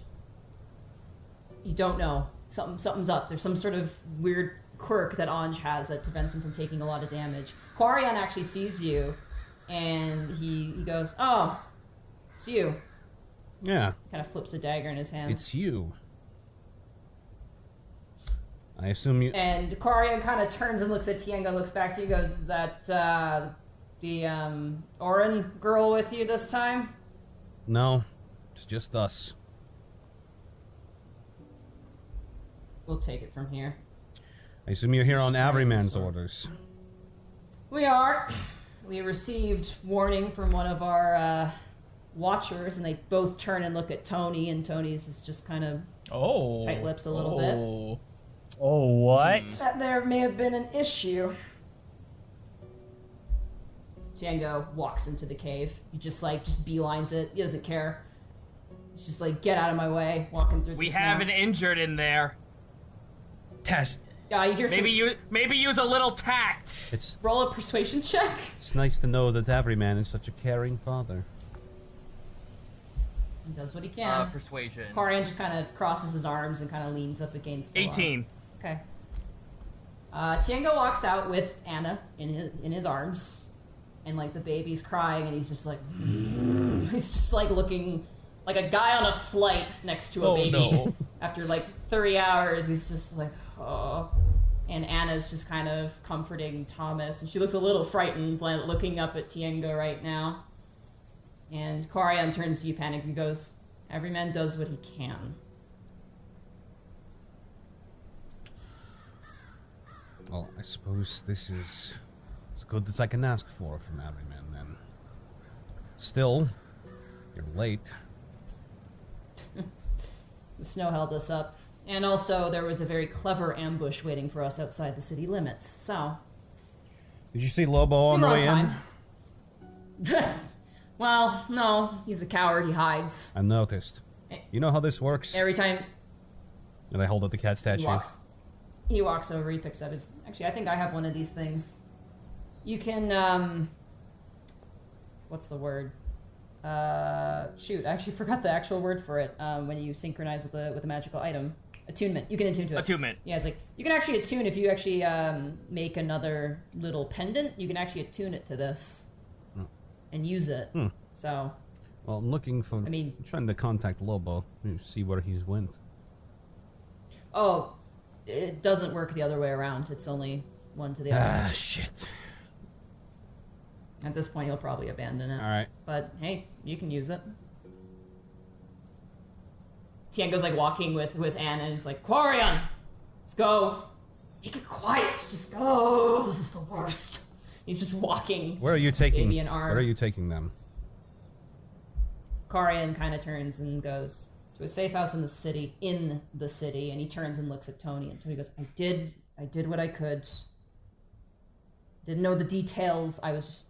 you don't know. Something's up. There's some sort of weird quirk that Anj has that prevents him from taking a lot of damage. Quarion actually sees you, and he goes, "Oh, it's you." Yeah. Kind of flips a dagger in his hand. It's you. I assume you. And Quarion kind of turns and looks at Tiengo, looks back to you, goes, "Is that the Orin girl with you this time?" No, it's just us. We'll take it from here. I assume you're here on Averyman's orders. We are. We received warning from one of our watchers, and they both turn and look at Tony, and Tony's is just kind of tight lips a little bit. Oh, what? That there may have been an issue. Tiengo walks into the cave. He just beelines it. He doesn't care. He's just like, get out of my way, walking through the We snow. have an injured in there. Tess. Yeah, you hear Maybe use a little tact. Roll a persuasion check. It's nice to know that Averyman is such a caring father. He does what he can. Persuasion. Quarion just kind of crosses his arms and kind of leans up against the 18. logs. Okay. Tiengo walks out with Anna in his arms, and like the baby's crying, and he's just like, he's just like looking like a guy on a flight next to a baby. No. After like 3 hours, he's just like, oh. And Anna's just kind of comforting Thomas, and she looks a little frightened, like, looking up at Tiengo right now. And Quarion turns to you, panicked, and goes, "Every man does what he can." Well, I suppose this is as good as I can ask for from Averyman, then. Still, you're late. The snow held us up. And also, there was a very clever ambush waiting for us outside the city limits, so... Did you see Lobo on the we were way on time. Well, no, he's a coward, he hides. in? I noticed. You know how this works? Every time And I hold up the cat statue. he walks over, he picks up his... Actually, I think I have one of these things. You can, what's the word? Shoot, I actually forgot the actual word for it. When you synchronize with a magical item. Attunement. You can attune to it. Attunement. Yeah, it's like, you can actually attune if you actually make another little pendant. You can actually attune it to this. And use it. So... Well, I'm looking for... I'm trying to contact Lobo. See where he's went. Oh, it doesn't work the other way around. It's only one to the other. Ah, shit. At this point, he'll probably abandon it. Alright. But, hey, you can use it. Tiengo's like walking with Anna, and it's like, Quarion, let's go. Make it quiet. Just go. This is the worst. He's just walking. Where are you taking... baby and arm. Where are you taking them? Quarion kind of turns and goes to a safe house in the city, and he turns and looks at Tony, and Tony goes, I did what I could. Didn't know the details. I was just...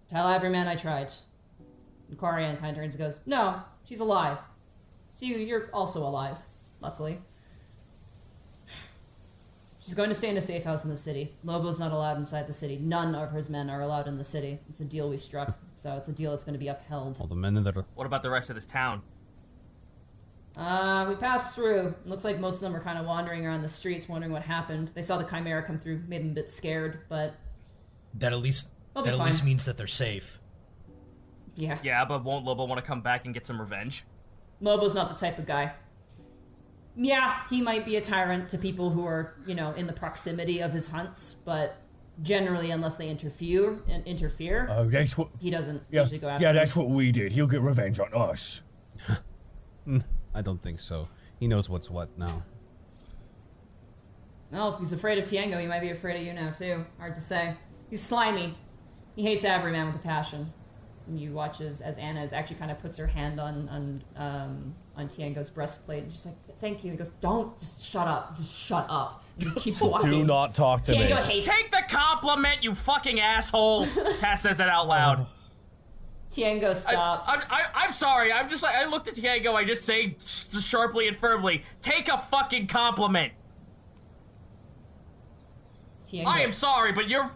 Tell every man I tried. And Quarion kind of turns and goes, no, she's alive. So you're also alive, luckily. She's going to stay in a safe house in the city. Lobo's not allowed inside the city. None of his men are allowed in the city. It's a deal we struck, so it's a deal that's going to be upheld. All the men that are... What about the rest of this town? We passed through. It looks like most of them are kind of wandering around the streets, wondering what happened. They saw the Chimera come through, made them a bit scared, but... That at least They'll be fine. means that they're safe. Yeah. Yeah, but won't Lobo want to come back and get some revenge? Lobo's not the type of guy. Yeah, he might be a tyrant to people who are, in the proximity of his hunts, but generally, unless they interfere, Oh, that's what... he doesn't Yeah, usually go after yeah, them. that's what we did. He'll get revenge on us. I don't think so. He knows what's what now. Well, if he's afraid of Tiengo, he might be afraid of you now, too. Hard to say. He's slimy. He hates every man with a passion. And you watch as Anna actually kind of puts her hand on Tiengo's breastplate and she's like, thank you. He goes, don't, just shut up. Just shut up. And just keeps walking. Do not talk to Tiengo me. hates... Take the compliment, you fucking asshole! Tess says that out loud. Tiengo stops. I'm sorry, I'm just like, I looked at Tiengo, I just say sharply and firmly, take a fucking compliment! Tiengo. I am sorry, but your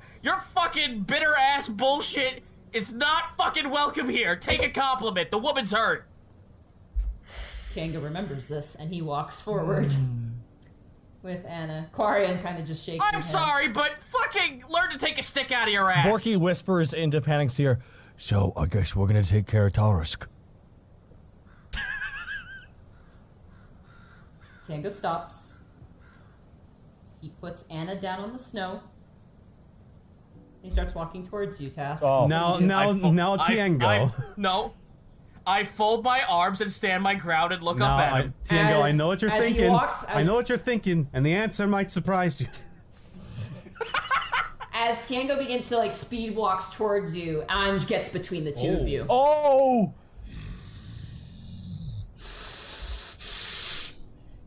fucking bitter ass bullshit is not fucking welcome here. Take a compliment. The woman's hurt. Tango remembers this, and he walks forward with Anna. Quarian kind of just shakes his I'm head. sorry, but fucking learn to take a stick out of your ass. Borky whispers into Panic's ear, so I guess we're gonna take care of Tarisk. Tango stops. He puts Anna down on the snow. He starts walking towards you, Task. Oh. Now Tiango. No. I fold my arms and stand my ground and look up at him. Tiango, I know what you're As he thinking. walks- I know what you're thinking, and the answer might surprise you. As Tiango begins to like speed walks towards you, Anj gets between the two of you. Oh!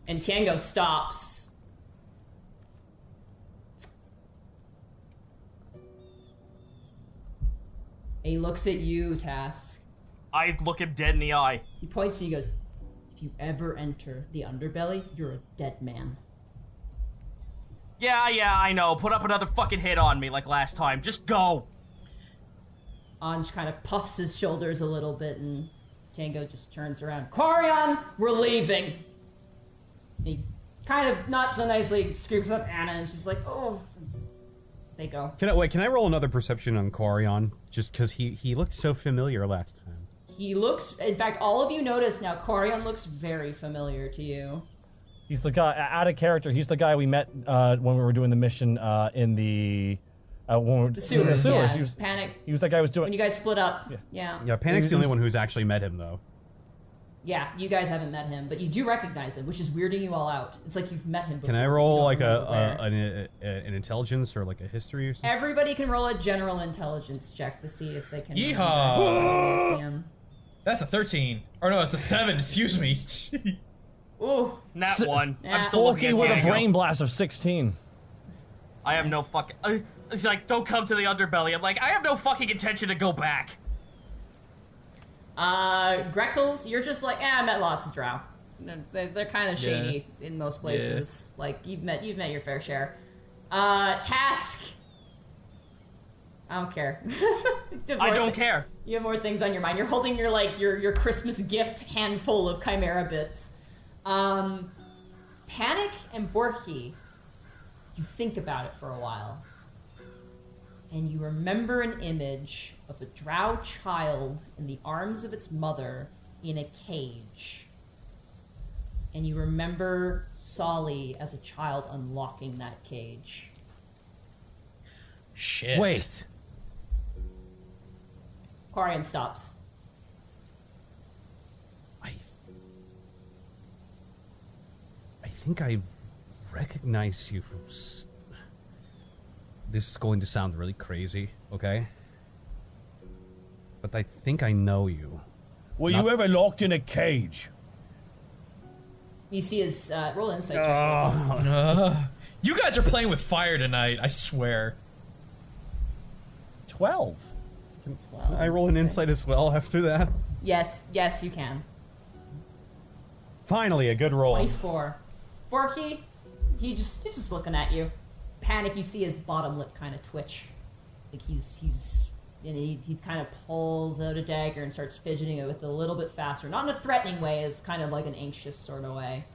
And Tiango stops. And he looks at you, Task. I look him dead in the eye. He points and he goes, if you ever enter the underbelly, you're a dead man. Yeah, I know. Put up another fucking hit on me like last time. Just go. Anj kind of puffs his shoulders a little bit and Tango just turns around. Quarian, we're leaving. He kind of not so nicely scoops up Anna and she's like, oh. They go. Can I roll another perception on Quarian? Just because he looked so familiar last time. He looks, in fact, all of you notice now, Quarian looks very familiar to you. He's the guy, out of character, he's the guy we met when we were doing the mission in the... when we were, The sewers, yeah. He was, Panic. He was that guy who was doing... When you guys split up. Yeah. Yeah, Panic's the only one who's actually met him, though. Yeah, you guys haven't met him, but you do recognize him, which is weirding you all out. It's like you've met him before. Can I roll like an intelligence or like a history or something? Everybody can roll a general intelligence check to see if they can Yeehaw! recognize him. That's a 13. Or no, it's a 7. Excuse me. Ooh. Nat one. Yeah. I'm still looking Borky at with a Tango. brain blast of 16. I have no fucking... He's like, don't come to the underbelly. I'm like, I have no fucking intention to go back. Greckles, you're just like, I met lots of drow. They're kind of shady in most places. Like, you've met your fair share. Task. I don't care. I don't care. You have more things on your mind. You're holding your your Christmas gift handful of Chimera bits. Panic and Borky, you think about it for a while. And you remember an image of a drow child in the arms of its mother in a cage. And you remember Solly as a child unlocking that cage. Shit. Wait. Quarian stops. I think I recognize you from... This is going to sound really crazy, okay? But I think I know you. Were you ever locked in a cage? You see his roll insight check. You guys are playing with fire tonight, I swear. 12. Can I roll an insight as well after that? Yes, you can. Finally, a good roll. 24. Borky, he's just looking at you. Panic, you see his bottom lip kind of twitch. Like he's and he kind of pulls out a dagger and starts fidgeting it with a little bit faster. Not in a threatening way, it's kind of like an anxious sort of way.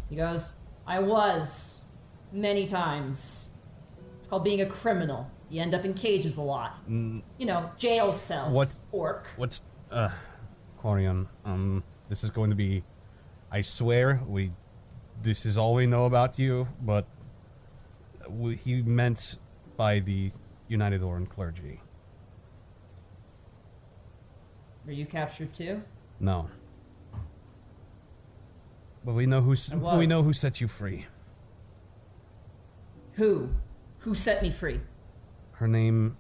He goes, I was. Many times. It's called being a criminal. You end up in cages a lot. You know, jail cells. Orc. What's... Quarian, this is going to be... I swear, this is all we know about you, but... he meant by the United Oran clergy. Were you captured too? No. But we know who set you free. Who? Who set me free? Her name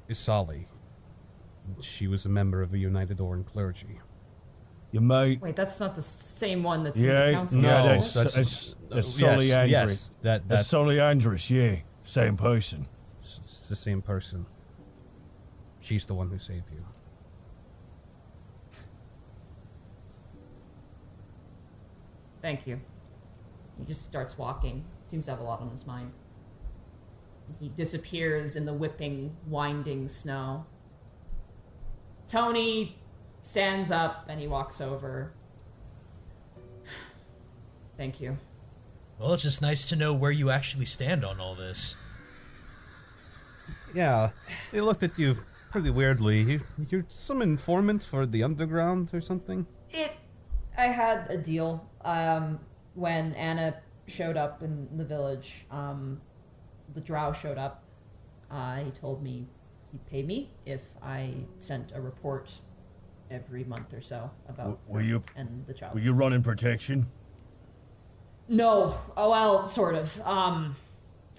is Solly. She was a member of the United Oran clergy. Your mate? Wait, that's not the same one that's in the Yeah, council. no, is it? that's Solly Andrews. That's That's Solly Andrews, yeah. Same person. it's the same person. She's the one who saved you. Thank you. He just starts walking. Seems to have a lot on his mind. He disappears in the whipping, winding snow. Tony stands up and he walks over. Thank you. Well, it's just nice to know where you actually stand on all this. Yeah, they looked at you pretty weirdly. You're some informant for the underground or something? I had a deal when Anna showed up in the village. The drow showed up. He told me he'd pay me if I sent a report every month or so about and the child. Were you running protection? No. Oh, well, sort of. I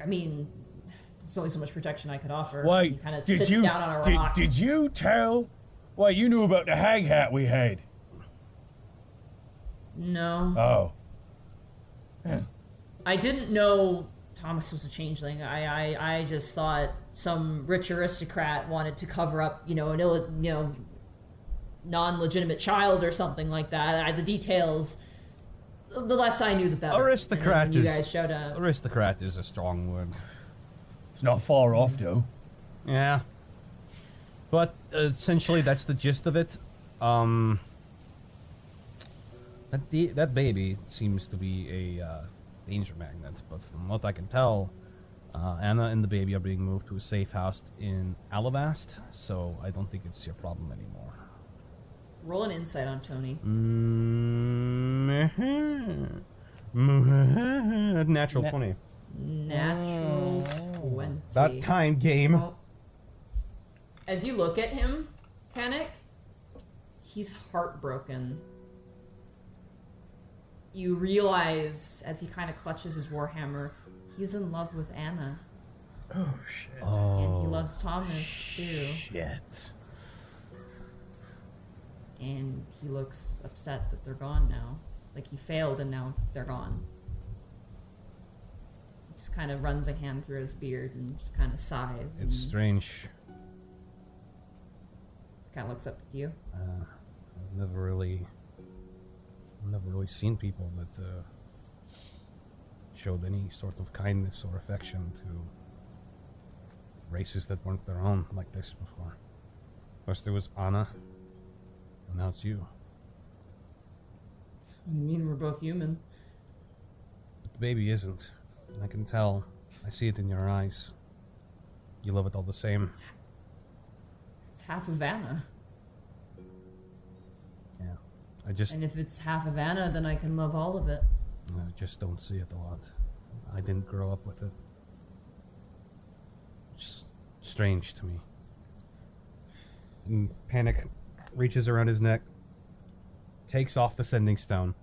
mean, there's only so much protection I could offer. Wait, he kind of sits down on a rock. Did you tell? Why, you knew about the hag hat we had. No. Oh. I didn't know Thomas was a changeling. I just thought some rich aristocrat wanted to cover up, an non-legitimate child or something like that. The details, the less I knew, the better. Aristocrat you guys showed up. Aristocrat is a strong word. It's not far off, though. Yeah. But essentially, that's the gist of it. That baby seems to be a danger magnet, but from what I can tell, Anna and the baby are being moved to a safe house in Alavast, so I don't think it's your problem anymore. Roll an insight on Tony. Natural 20. Natural 20. That time game. Well, as you look at him, Panic, he's heartbroken. You realize, as he kind of clutches his warhammer, he's in love with Anna. Oh, shit. And he loves Thomas, too. Shit. And he looks upset that they're gone now. Like he failed and now they're gone. He just kind of runs a hand through his beard and just kind of sighs. It's strange. Kind of looks up at you. I've never really seen people that showed any sort of kindness or affection to races that weren't their own like this before. First there was Anna, and now it's you. I mean, we're both human. But the baby isn't. I can tell. I see it in your eyes. You love it all the same. It's half of Anna. Yeah. And if it's half of Anna, then I can love all of it. I just don't see it a lot. I didn't grow up with it. It's strange to me. And Panic reaches around his neck, takes off the sending stone,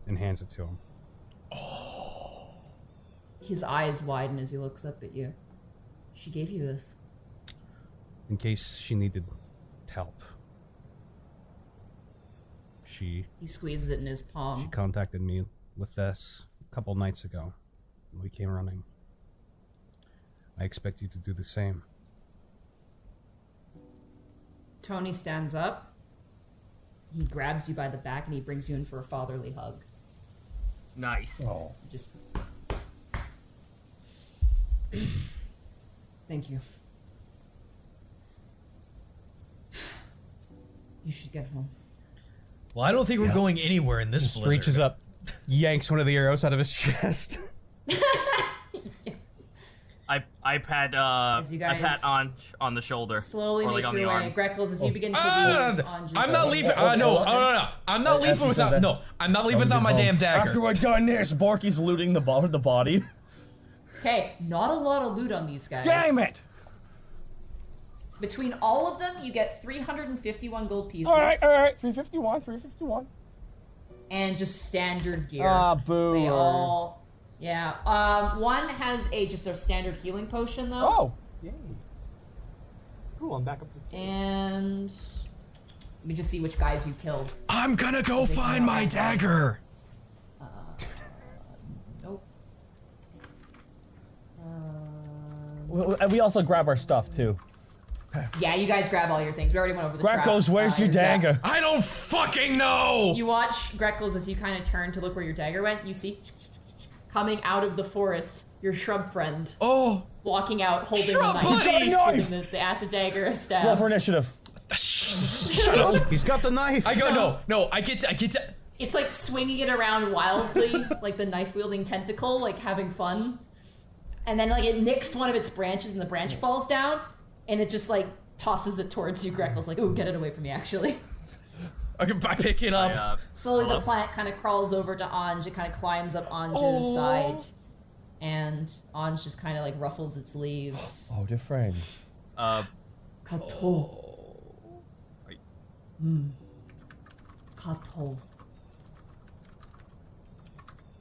and hands it to him. His eyes widen as he looks up at you. She gave you this. In case she needed help. She squeezes it in his palm. She contacted me with this a couple nights ago. We came running. I expect you to do the same. Tony stands up. He grabs you by the back and he brings you in for a fatherly hug. Nice. Oh. Just... Thank you. You should get home. Well, I don't think we're going anywhere in this Just blizzard. reaches up, yanks one of the arrows out of his chest. I pat on the shoulder. Slowly or make like on your the way. arm. Greckles, as you begin to leave I'm not leaving. No. I'm not leaving without. No, I'm not leaving without my damn dagger. After we're done this, Borky's looting the body. Okay, not a lot of loot on these guys. Damn it! Between all of them, you get 351 gold pieces. Alright, 351. And just standard gear. Ah, boo. They all... Yeah. One has just a standard healing potion, though. Oh. Yay. Cool, I'm back up to 2. And... Let me just see which guys you killed. I'm gonna go find my dagger! Nope. We also grab our stuff, too. Yeah, you guys grab all your things. We already went over the traps. Greckles, where's your dagger? I don't fucking know! You watch Greckles as you kind of turn to look where your dagger went. You see, coming out of the forest, your shrub friend. Oh! Walking out, holding Shrub the knife. buddy! He's got a knife! The acid dagger, a stab. Roll for initiative. Shut up. He's got the knife. I go, no, I get to. It's like swinging it around wildly, like the knife-wielding tentacle, like having fun. And then like it nicks one of its branches and the branch falls down, and it just like tosses it towards you. Grekel's like, ooh, get it away from me, actually. Okay, I pick it up. Slowly the plant kind of crawls over to Anj. It kind of climbs up Anj's side. And Anj just kind of like ruffles its leaves. Oh, dear friends. Kato. Kato.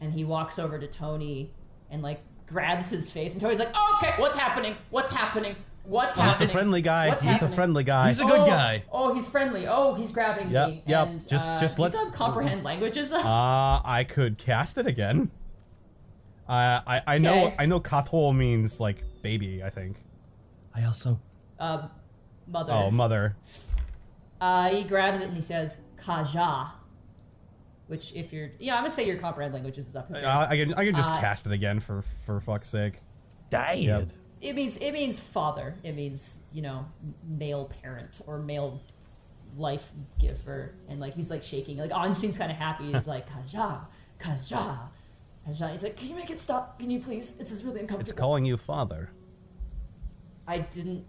And he walks over to Tony and like grabs his face, and Tony's like, oh, okay, what's happening? What's happening? What's happening? He's a friendly guy. What's He's happening? a friendly guy. He's a good guy. Oh, he's friendly. Oh, he's grabbing me. Yep. And, Just let. Do you have comprehend languages? I could cast it again. I know. Okay. I know. Kato means like baby. I think. I also. Mother. Oh, mother. He grabs it and he says, Kaja. Which, if you're, I'm gonna say your comprehend languages is up. I can just cast it again for fuck's sake. Dang. Yep. It means father. It means, male parent or male life giver. And like he's like shaking. Like Anj seems kind of happy. He's like, Kaja, Kaja, Kaja. He's like, can you make it stop? Can you please? This is really uncomfortable. It's calling you father. I didn't.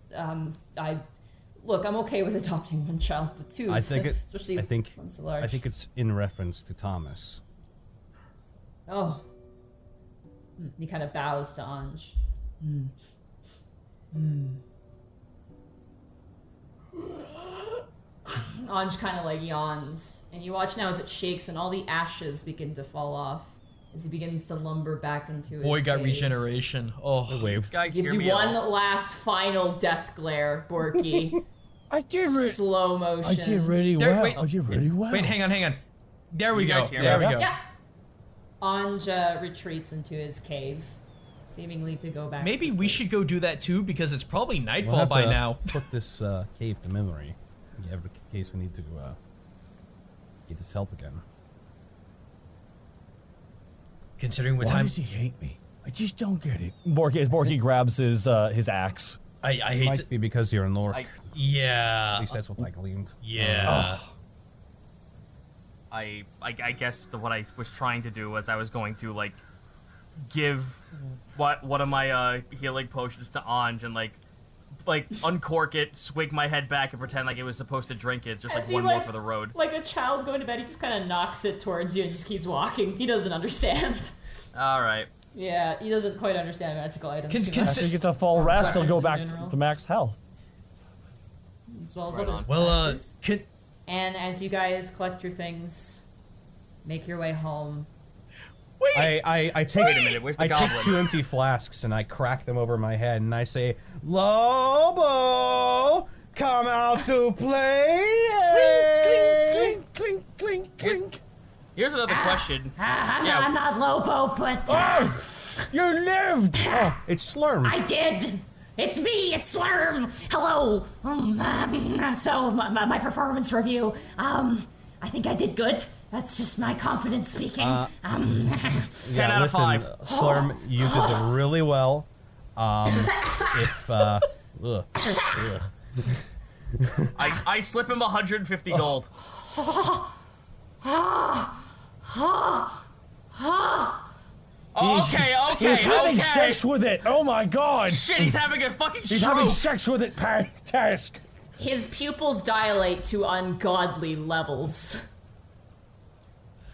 Look, I'm okay with adopting one child, but two. Especially one so large. I think it's in reference to Thomas. Oh. He kind of bows to Anj. Anj kind of like yawns, and you watch now as it shakes and all the ashes begin to fall off as he begins to lumber back into his Boy got cave. regeneration. Oh, wave. Guys, Gives hear you me one out. last final death glare, Borky. I did slow motion. I did really There- well. wait. I did really well. wait, hang on. There we You go. guys hear There me? we go. Yeah. Anj retreats into his cave, seemingly to go back. Maybe to we sleep. should go do that too, because it's probably We'll nightfall have by to now. Put this cave to memory. In every case we need to get his help again. Considering what Why time does he hate me? I just don't get it. Borky grabs his axe. I hate Might to, be because you're an orc. At yeah. least that's what I gleaned. Yeah. I guess what I was trying to do was I was going to like give one of my healing potions to Anj and like uncork it, swig my head back, and pretend like it was supposed to drink it, just like As he, one more for the road. Like a child going to bed, he just kind of knocks it towards you and just keeps walking. He doesn't understand. All right. Yeah, he doesn't quite understand magical items. too much, After he gets a full rest, he'll go Weapons back in general. to max health. as well as Right other on. Well, factors. And as you guys collect your things, make your way home. I take Wait a minute, where's the I goblin? take 2 empty flasks and I crack them over my head and I say, Lobo, come out to play. Clink, clink, clink. Here's another question. I'm not Lobo, but You lived! Oh, it's Slurm. I did. It's me. It's Slurm. Hello. So my performance review. I think I did good. That's just my confidence speaking. 10 out of 5. Slurm, you did really well. If I slip him 150 gold. Okay. He's having sex with it. Oh my god. Shit, he's having a fucking He's stroke. having sex with it, Task. His pupils dilate to ungodly levels.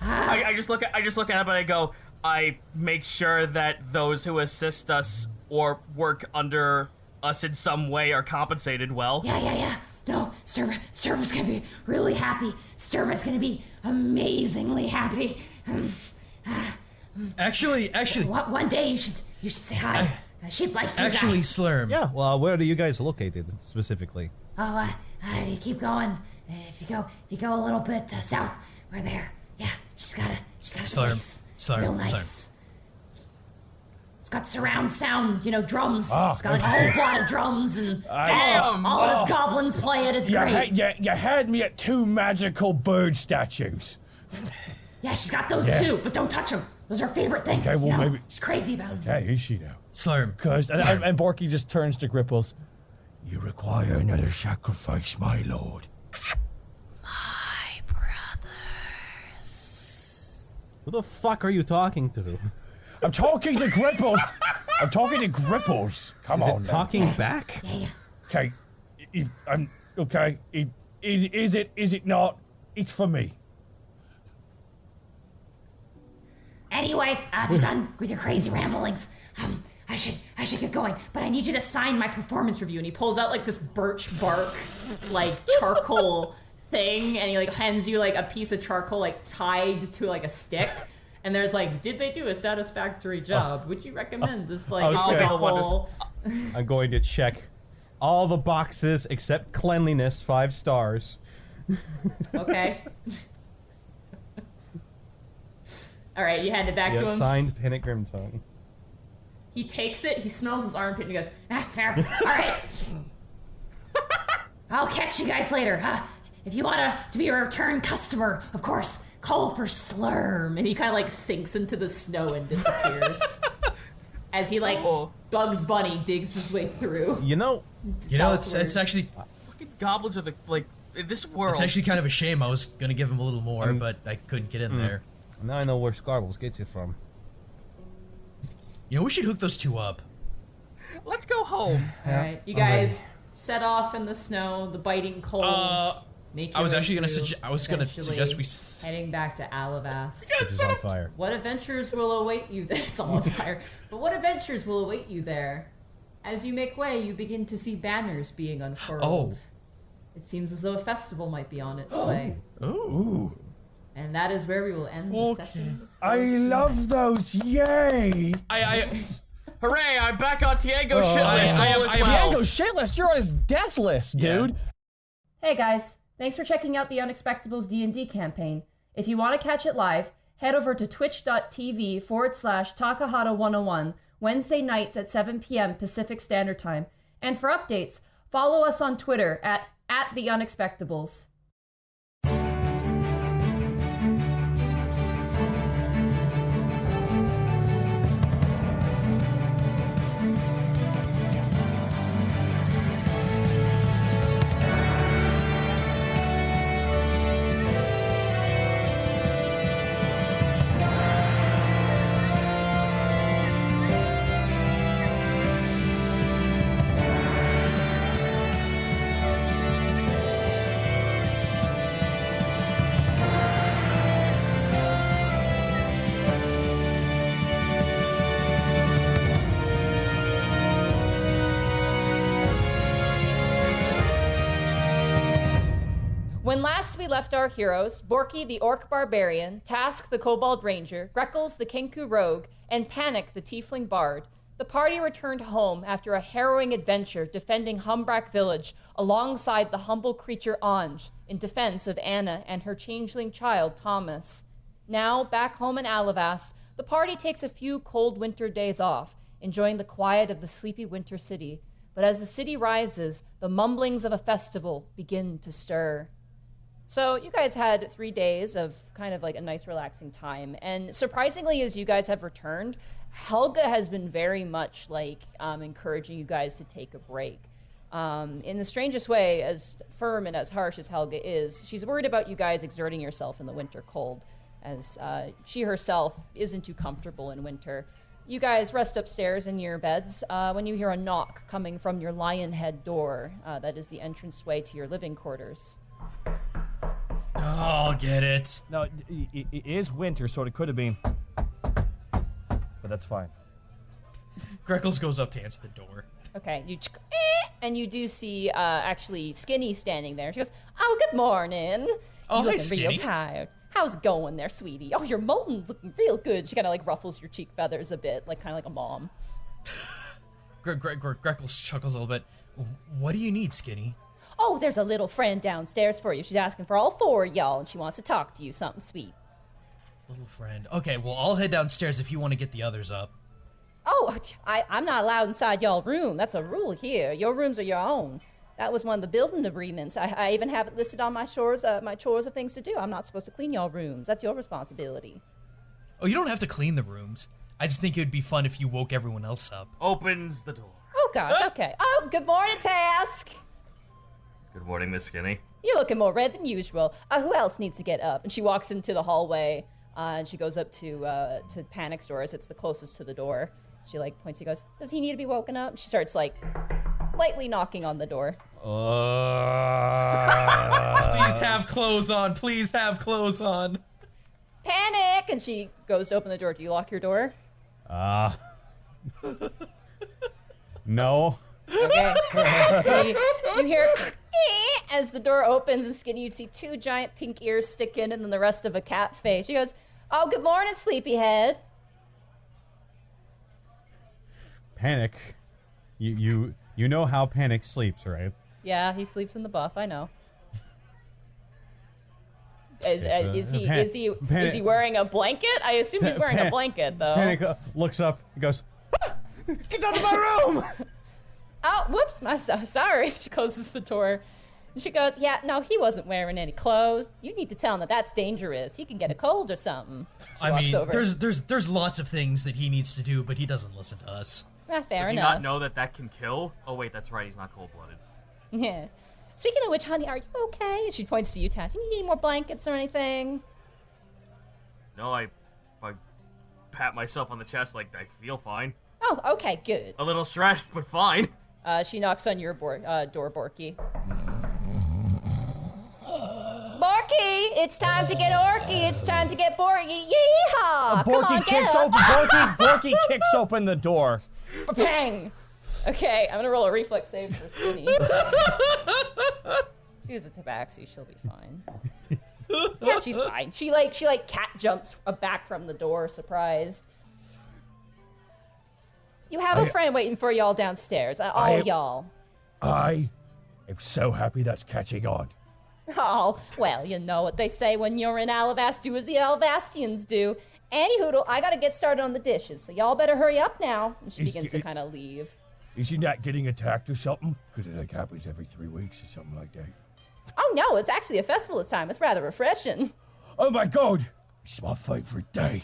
I just look at him and I go, I make sure that those who assist us or work under us in some way are compensated well. Yeah. No, Sturva's gonna be really happy. Sturva's gonna be amazingly happy. Actually, One day you should say hi. She'd like you actually, guys. Slurm. yeah, well, where are you guys located specifically? Oh, you keep going. If you go a little bit south, we're there. Yeah, she's got a place. Real nice. It's got surround sound, drums. It's got like a whole lot of drums and Damn! all those goblins play it. It's great. You had me at 2 magical bird statues. Yeah, she's got those too, but don't touch them. Those are her favorite things. Okay, well, maybe- she's crazy about them. Hey, is she now? Slurm. And Borky just turns to Gripples. You require another sacrifice, my lord. My brothers. Who the fuck are you talking to? I'm talking to Gripples. I'm talking to Gripples. Come Is on. it talking back? Yeah. Okay. Okay. Is it not? It's for me. Anyway, if you're done with your crazy ramblings, I should get going. But I need you to sign my performance review. And he pulls out like this birch bark, like charcoal thing, and he like hands you like a piece of charcoal like tied to like a stick. And there's like, did they do a satisfactory job? Would you recommend this? Like, it's like a whole. I'm going to check all the boxes except cleanliness, 5 stars. Okay. All right, you hand it back to him. Signed, Panic Grimtongue. He takes it. He smells his armpit and he goes, fair. All right. I'll catch you guys later. If you want to be a return customer, of course, call for Slurm. And he kind of like sinks into the snow and disappears. As he like Bugs Bunny digs his way through. You know, it's actually fucking goblins are the like in this world. It's actually kind of a shame. I was gonna give him a little more, but I couldn't get in there. Now I know where Scarbles gets it from. You know, we should hook those two up. Let's go home. All right, you guys set off in the snow, the biting cold. I was actually gonna suggest we heading back to Alavast. Which is on fire. What adventures will await you there? It's all on fire. But what adventures will await you there? As you make way, you begin to see banners being unfurled. It seems as though a festival might be on its way. Ooh. And that is where we will end the session. I love those. Yay! Hooray! I'm back on Tiago's shit list. Tiago's shit list. You're on his death list, dude. Hey guys, thanks for checking out the Unexpectables D&D campaign. If you want to catch it live, head over to twitch.tv/Takahata101 Wednesday nights at 7 p.m. Pacific Standard Time. And for updates, follow us on Twitter at the Unexpectables. When last we left our heroes, Borky the Orc Barbarian, Task the Kobold Ranger, Greckles the Kenku Rogue, and Panic the Tiefling Bard, the party returned home after a harrowing adventure defending Humbrak Village alongside the humble creature Anj in defense of Anna and her changeling child Thomas. Now, back home in Alavast, the party takes a few cold winter days off, enjoying the quiet of the sleepy winter city. But as the city rises, the mumblings of a festival begin to stir. So you guys had 3 days of kind of like a nice relaxing time. And surprisingly, as you guys have returned, Helga has been very much like encouraging you guys to take a break. In the strangest way, as firm and as harsh as Helga is, she's worried about you guys exerting yourself in the winter cold, as she herself isn't too comfortable in winter. You guys rest upstairs in your beds when you hear a knock coming from your lion head door. That is the entranceway to your living quarters. Oh, I'll get it. No, it is winter, so it could have been. But that's fine. Greckles goes up to answer the door. Okay, and you do see actually Skinny standing there. She goes, "Oh, good morning. Oh, you hi, looking real Skinny. tired. How's it going there, sweetie? Oh, your molten's looking real good." She kind of like ruffles your cheek feathers a bit, like kind of like a mom. Greckles chuckles a little bit. What do you need, Skinny? "Oh, there's a little friend downstairs for you. She's asking for all 4 of y'all, and she wants to talk to you, something sweet." Little friend. Okay, well, I'll head downstairs if you want to get the others up. "Oh, I'm not allowed inside y'all room. That's a rule here. Your rooms are your own. That was one of the building agreements. I even have it listed on my chores of things to do. I'm not supposed to clean y'all rooms. That's your responsibility." Oh, you don't have to clean the rooms. I just think it would be fun if you woke everyone else up. Opens the door. Oh gosh, okay. Oh, good morning, Task. Good morning, Miss Skinny. You're looking more red than usual. Who else needs to get up? And she walks into the hallway, and she goes up to Panic's door as it's the closest to the door. She like points. He goes, "Does he need to be woken up?" She starts like lightly knocking on the door. Please have clothes on. Please have clothes on. Panic! And she goes to open the door. Do you lock your door? No. Okay. You hear as the door opens and Skinny, you see 2 giant pink ears stick in and then the rest of a cat face. She goes, "Oh, good morning, sleepyhead." Panic. You know how Panic sleeps, right? Yeah, he sleeps in the buff. I know. Is he wearing a blanket? I assume he's wearing a blanket though. Panic looks up and goes, "Get out of my room!" Oh, whoops! Sorry. She closes the door. And she goes, "Yeah, no, he wasn't wearing any clothes. You need to tell him that that's dangerous. He can get a cold or something." I mean, there's lots of things that he needs to do, but he doesn't listen to us. Fair Does he enough. not know that can kill? Oh wait, that's right. He's not cold-blooded. Yeah. Speaking of which, honey, are you okay? She points to you, Tat. Do you need any more blankets or anything? No, I pat myself on the chest like I feel fine. Oh, okay, good. A little stressed, but fine. She knocks on your door, Borky. Borky, it's time to get orky. It's time to get Borky. Yeehaw! Come on, get up. Borky kicks open the door. Bang! Okay, I'm gonna roll a reflex save for Skinny. She's a tabaxi, she'll be fine. Yeah, she's fine. She like cat jumps back from the door, surprised. You have a friend waiting for y'all downstairs. All y'all. I am so happy that's catching on. Oh, well, you know what they say when you're in Alavast, do as the Alavastians do. Anywho, I gotta get started on the dishes, so y'all better hurry up now. And she begins to kind of leave. Is he not getting attacked or something? Because it like happens every 3 weeks or something like that. Oh no, it's actually a festival this time. It's rather refreshing. Oh my god! It's my favorite day.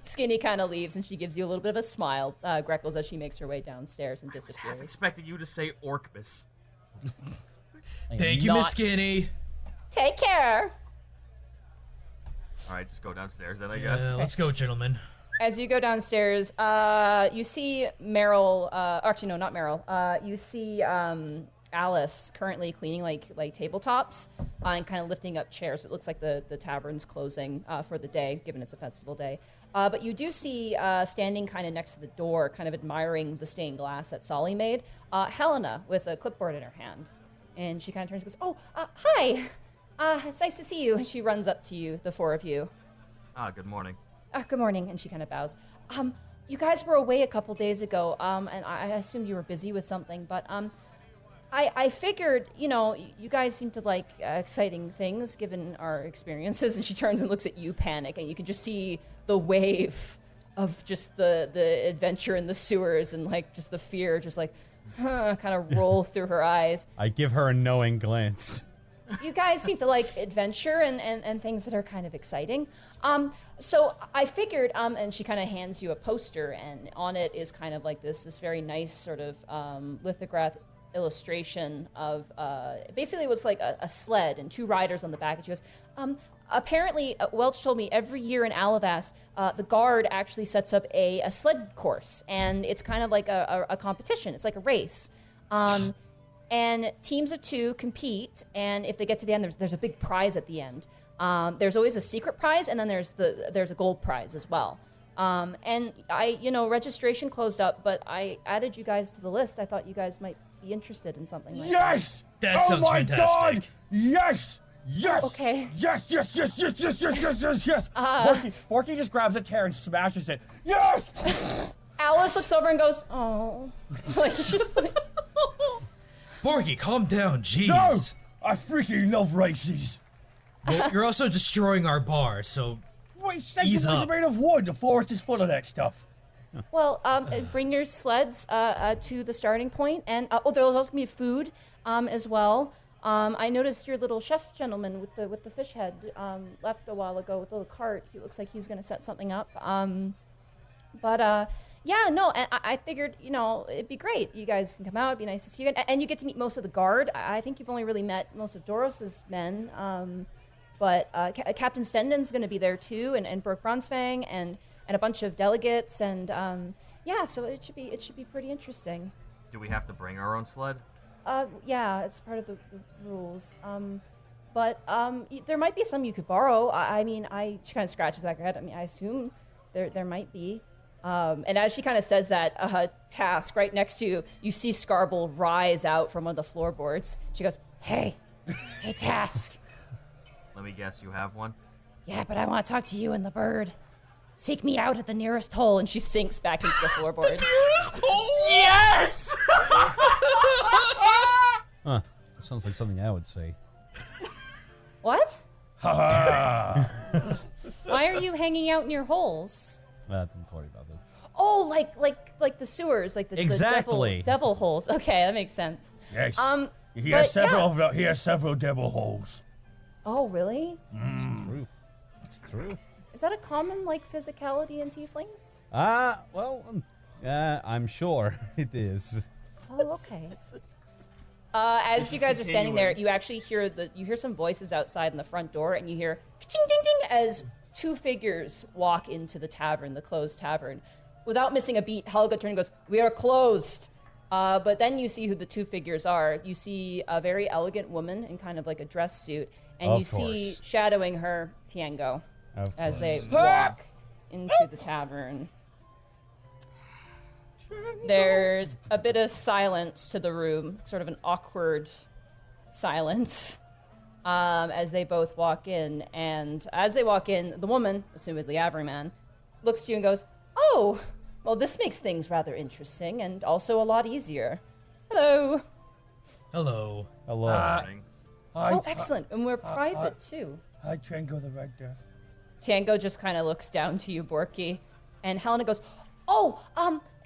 Skinny kind of leaves and she gives you a little bit of a smile, Greckles, as she makes her way downstairs and I was disappears. half expected you to say Orcbus. Thank you, Miss Skinny. Take care. Alright, just go downstairs then, I guess. Let's go, gentlemen. As you go downstairs, you see Meryl, actually no, not Meryl, you see Alice currently cleaning like tabletops and kind of lifting up chairs. It looks like the tavern's closing for the day, given it's a festival day. But you do see standing kind of next to the door, kind of admiring the stained glass that Solly made, Helena with a clipboard in her hand. And she kind of turns and goes, "Oh, hi. It's nice to see you." And she runs up to you, the 4 of you. Good morning. Good morning. And she kind of bows. You guys were away a couple days ago, and I assumed you were busy with something, but I figured, you know, you guys seem to like exciting things given our experiences. And she turns and looks at you, Panic, and you can just see the wave of just the adventure in the sewers and like just the fear just like kind of roll through her eyes. I give her a knowing glance. You guys seem to like adventure and things that are kind of exciting. So I figured, and she kind of hands you a poster, and on it is kind of like this very nice sort of lithograph illustration of basically what's like a sled and 2 riders on the back. And she goes, apparently, Welch told me every year in Alavast, the guard actually sets up a sled course, and it's kind of like a competition. It's like a race. And teams of 2 compete, and if they get to the end, there's a big prize at the end. There's always a secret prize, and then there's a gold prize as well. And registration closed up, but I added you guys to the list. I thought you guys might be interested in something like Yes! That sounds fantastic. God! Yes! Yes! Okay. Yes! Borky just grabs a chair and smashes it. Yes! Alice looks over and goes, "Oh." Like, she's like... Borky, calm down, jeez. No! I freaking love races. Well, you're also destroying our bar, so Wait, said ease it was up. made of wood. The forest is full of that stuff. Well, bring your sleds to the starting point, and there's also gonna be food as well. I noticed your little chef gentleman with the fish head left a while ago with a little cart. He looks like he's gonna set something up. But Yeah, no, and I figured, you know, it'd be great. You guys can come out, it'd be nice to see you again. And you get to meet most of the guard. I think you've only really met most of Doros's men. But Captain Stenden's going to be there too, and Brooke Bronsfang, and a bunch of delegates, and yeah, so it should be pretty interesting. Do we have to bring our own sled? Yeah, it's part of the rules. But there might be some you could borrow. I mean, she kind of scratches the back of her head. I mean, I assume there might be. And as she kind of says that, Task right next to you, you see Scarble rise out from one of the floorboards. She goes, "Hey, hey, Task." Let me guess, you have one? Yeah, but I want to talk to you and the bird. Seek me out at the nearest hole, and she sinks back into the floorboard. The nearest hole? Yes! Huh. Sounds like something I would say. What? Ha Why are you hanging out near holes? Don't worry about it. Oh, like the sewers, like the Exactly. the devil holes. Okay, that makes sense. Yes. He but has several. yeah. He has several devil holes. Oh, really? It's true. It's true. Is that a common physicality in tieflings? Well, I'm sure it is. Oh, okay. As you guys are standing there, you actually hear some voices outside in the front door, and you hear ka-ching, ding, ding, as two figures walk into the tavern, the closed tavern. Without missing a beat, Helga turns and goes, "We are closed." But then you see who the two figures are. You see a very elegant woman in kind of like a dress suit, and you see shadowing her Tiengo as they walk into the tavern. There's a bit of silence to the room, sort of an awkward silence, as they both walk in. And as they walk in, the woman, assumedly Averyman, looks to you and goes, "Oh, well, this makes things rather interesting and also a lot easier. Hello." Hello. Hello. Oh, excellent. And we're private, too. Hi, Tiengo the Red Death. Tiengo just kind of looks down to you, Borky. And Helena goes, "Oh,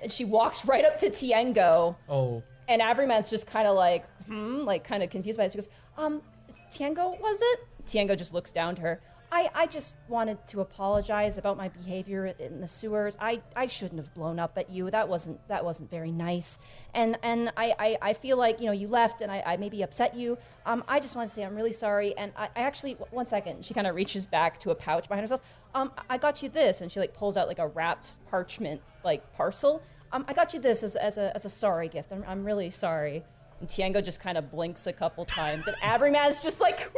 and she walks right up to Tiengo. Oh. And Averyman's just kind of kind of confused by it. She goes, Tiengo, was it? Tiengo just looks down to her. I just wanted to apologize about my behavior in the sewers. I shouldn't have blown up at you. That wasn't very nice. And I feel like, you left and I maybe upset you. I just want to say I'm really sorry. And I actually, one second, she kind of reaches back to a pouch behind herself. I got you this. And she like pulls out like a wrapped parchment like parcel. I got you this as a sorry gift. I'm really sorry. And Tiengo just kind of blinks a couple times, and Averyman's just like,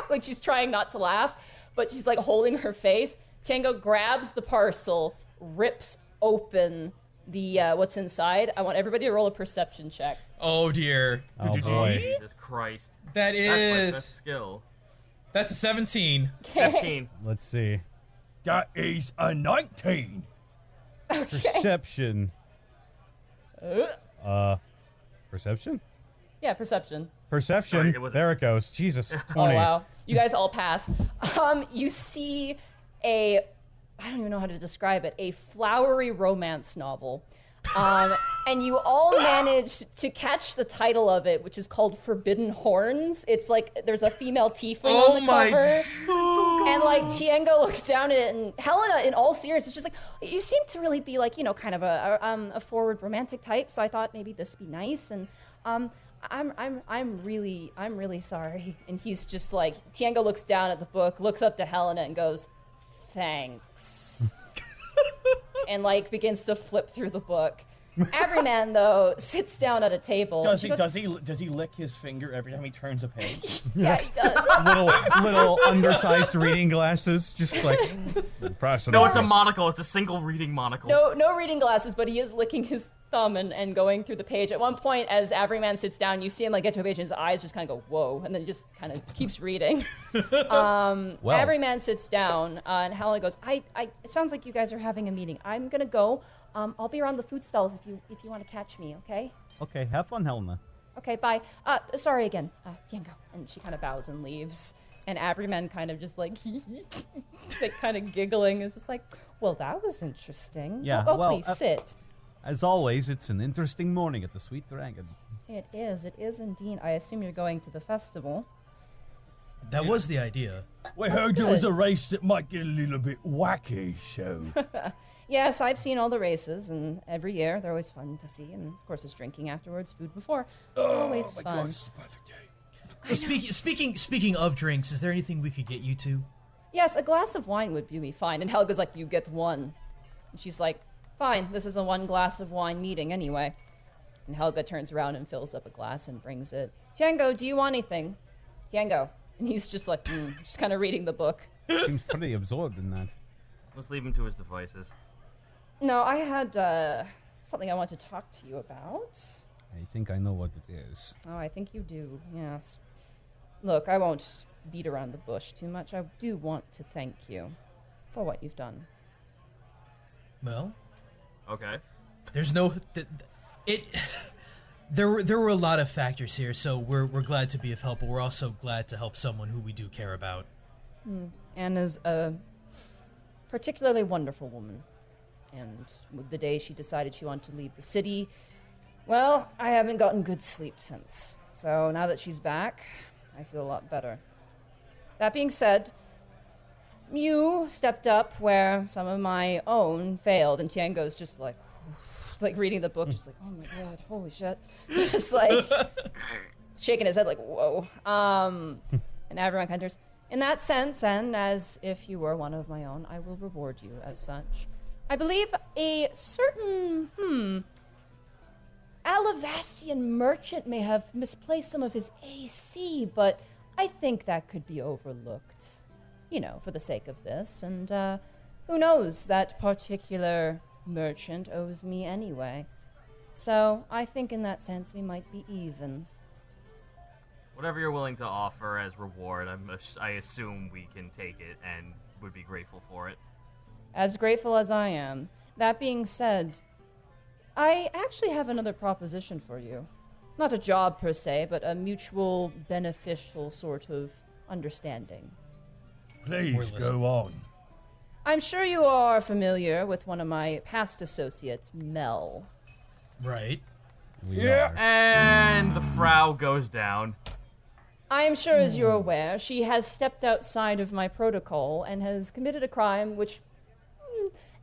like she's trying not to laugh, but she's like holding her face. Tiengo grabs the parcel, rips open the what's inside. I want everybody to roll a perception check. Oh dear. Oh boy. Jesus Christ. That That's my is. best skill. That's a 17. 15. Let's see. That is a 19. Perception. Perception? Yeah, perception. Perception. Sorry, it wasn't- There it goes. Jesus. 20. Oh wow, you guys all pass. You see I don't even know how to describe it, a flowery romance novel. And you all managed to catch the title of it, which is called Forbidden Horns. It's like there's a female tiefling on the cover. And like Tiengo looks down at it, and Helena, in all seriousness, is just like, "You seem to really be like, kind of a forward romantic type. So I thought maybe this would be nice." And I'm really sorry. And he's just like, Tiengo looks down at the book, looks up to Helena, and goes, "Thanks." And like begins to flip through the book. Averyman, though, sits down at a table. Does She he? goes, Does he lick his finger every time he turns a page? Yeah, he does. little undersized reading glasses, just like fascinating. No, it's a monocle. It's a single reading monocle. No reading glasses, but he is licking his thumb and going through the page. At one point, as Averyman sits down, you see him like get to a page, and his eyes just kind of go whoa, and then he just kind of keeps reading. Averyman sits down, and Helena goes, "It sounds like you guys are having a meeting. I'm gonna go. I'll be around the food stalls if you want to catch me, okay?" Okay, have fun, Helena. Okay, bye. Sorry again, Tiengo. And she kind of bows and leaves. And Averyman kind of just like, like kind of giggling. Is just like, "Well, that was interesting. Yeah, Oh, well, please sit." As always, it's an interesting morning at the Sweet Dragon. It is indeed. I assume you're going to the festival. That was the idea. We heard there was a race that might get a little bit wacky, so. Yes, I've seen all the races, and every year they're always fun to see. And of course, there's drinking afterwards, food before. Always my fun. God, it's the perfect day. Speaking of drinks, is there anything we could get you to? Yes, a glass of wine would be fine. And Helga's like, you get one. And she's like, fine, this is a one glass of wine meeting anyway. And Helga turns around and fills up a glass and brings it. Tiango, do you want anything? Tiango. And he's just like, just kind of reading the book. Seems pretty absorbed in that. Let's leave him to his devices. No, I had something I want to talk to you about. I think I know what it is. Oh, I think you do, yes. Look, I won't beat around the bush too much. I do want to thank you for what you've done. Well, okay. There's no there were a lot of factors here, so we're glad to be of help, but we're also glad to help someone who we do care about. Anna's a particularly wonderful woman. And with the day she decided she wanted to leave the city, well, I haven't gotten good sleep since. So now that she's back, I feel a lot better. That being said, you stepped up where some of my own failed, and Tiango's just like reading the book, just like, oh my god, holy shit. Just like shaking his head like, whoa. And everyone kind of, in that sense, and as if you were one of my own, I will reward you as such. I believe a certain, Alavastian merchant may have misplaced some of his AC, but I think that could be overlooked, for the sake of this. And who knows, that particular merchant owes me anyway. So I think in that sense we might be even. Whatever you're willing to offer as reward, I assume we can take it and would be grateful for it. As grateful as I am. That being said, I actually have another proposition for you. Not a job per se, but a mutual beneficial sort of understanding. Please go on. I'm sure you are familiar with one of my past associates, Mel. Right. Yeah. And the Frau goes down. I am sure, as you're aware, she has stepped outside of my protocol and has committed a crime which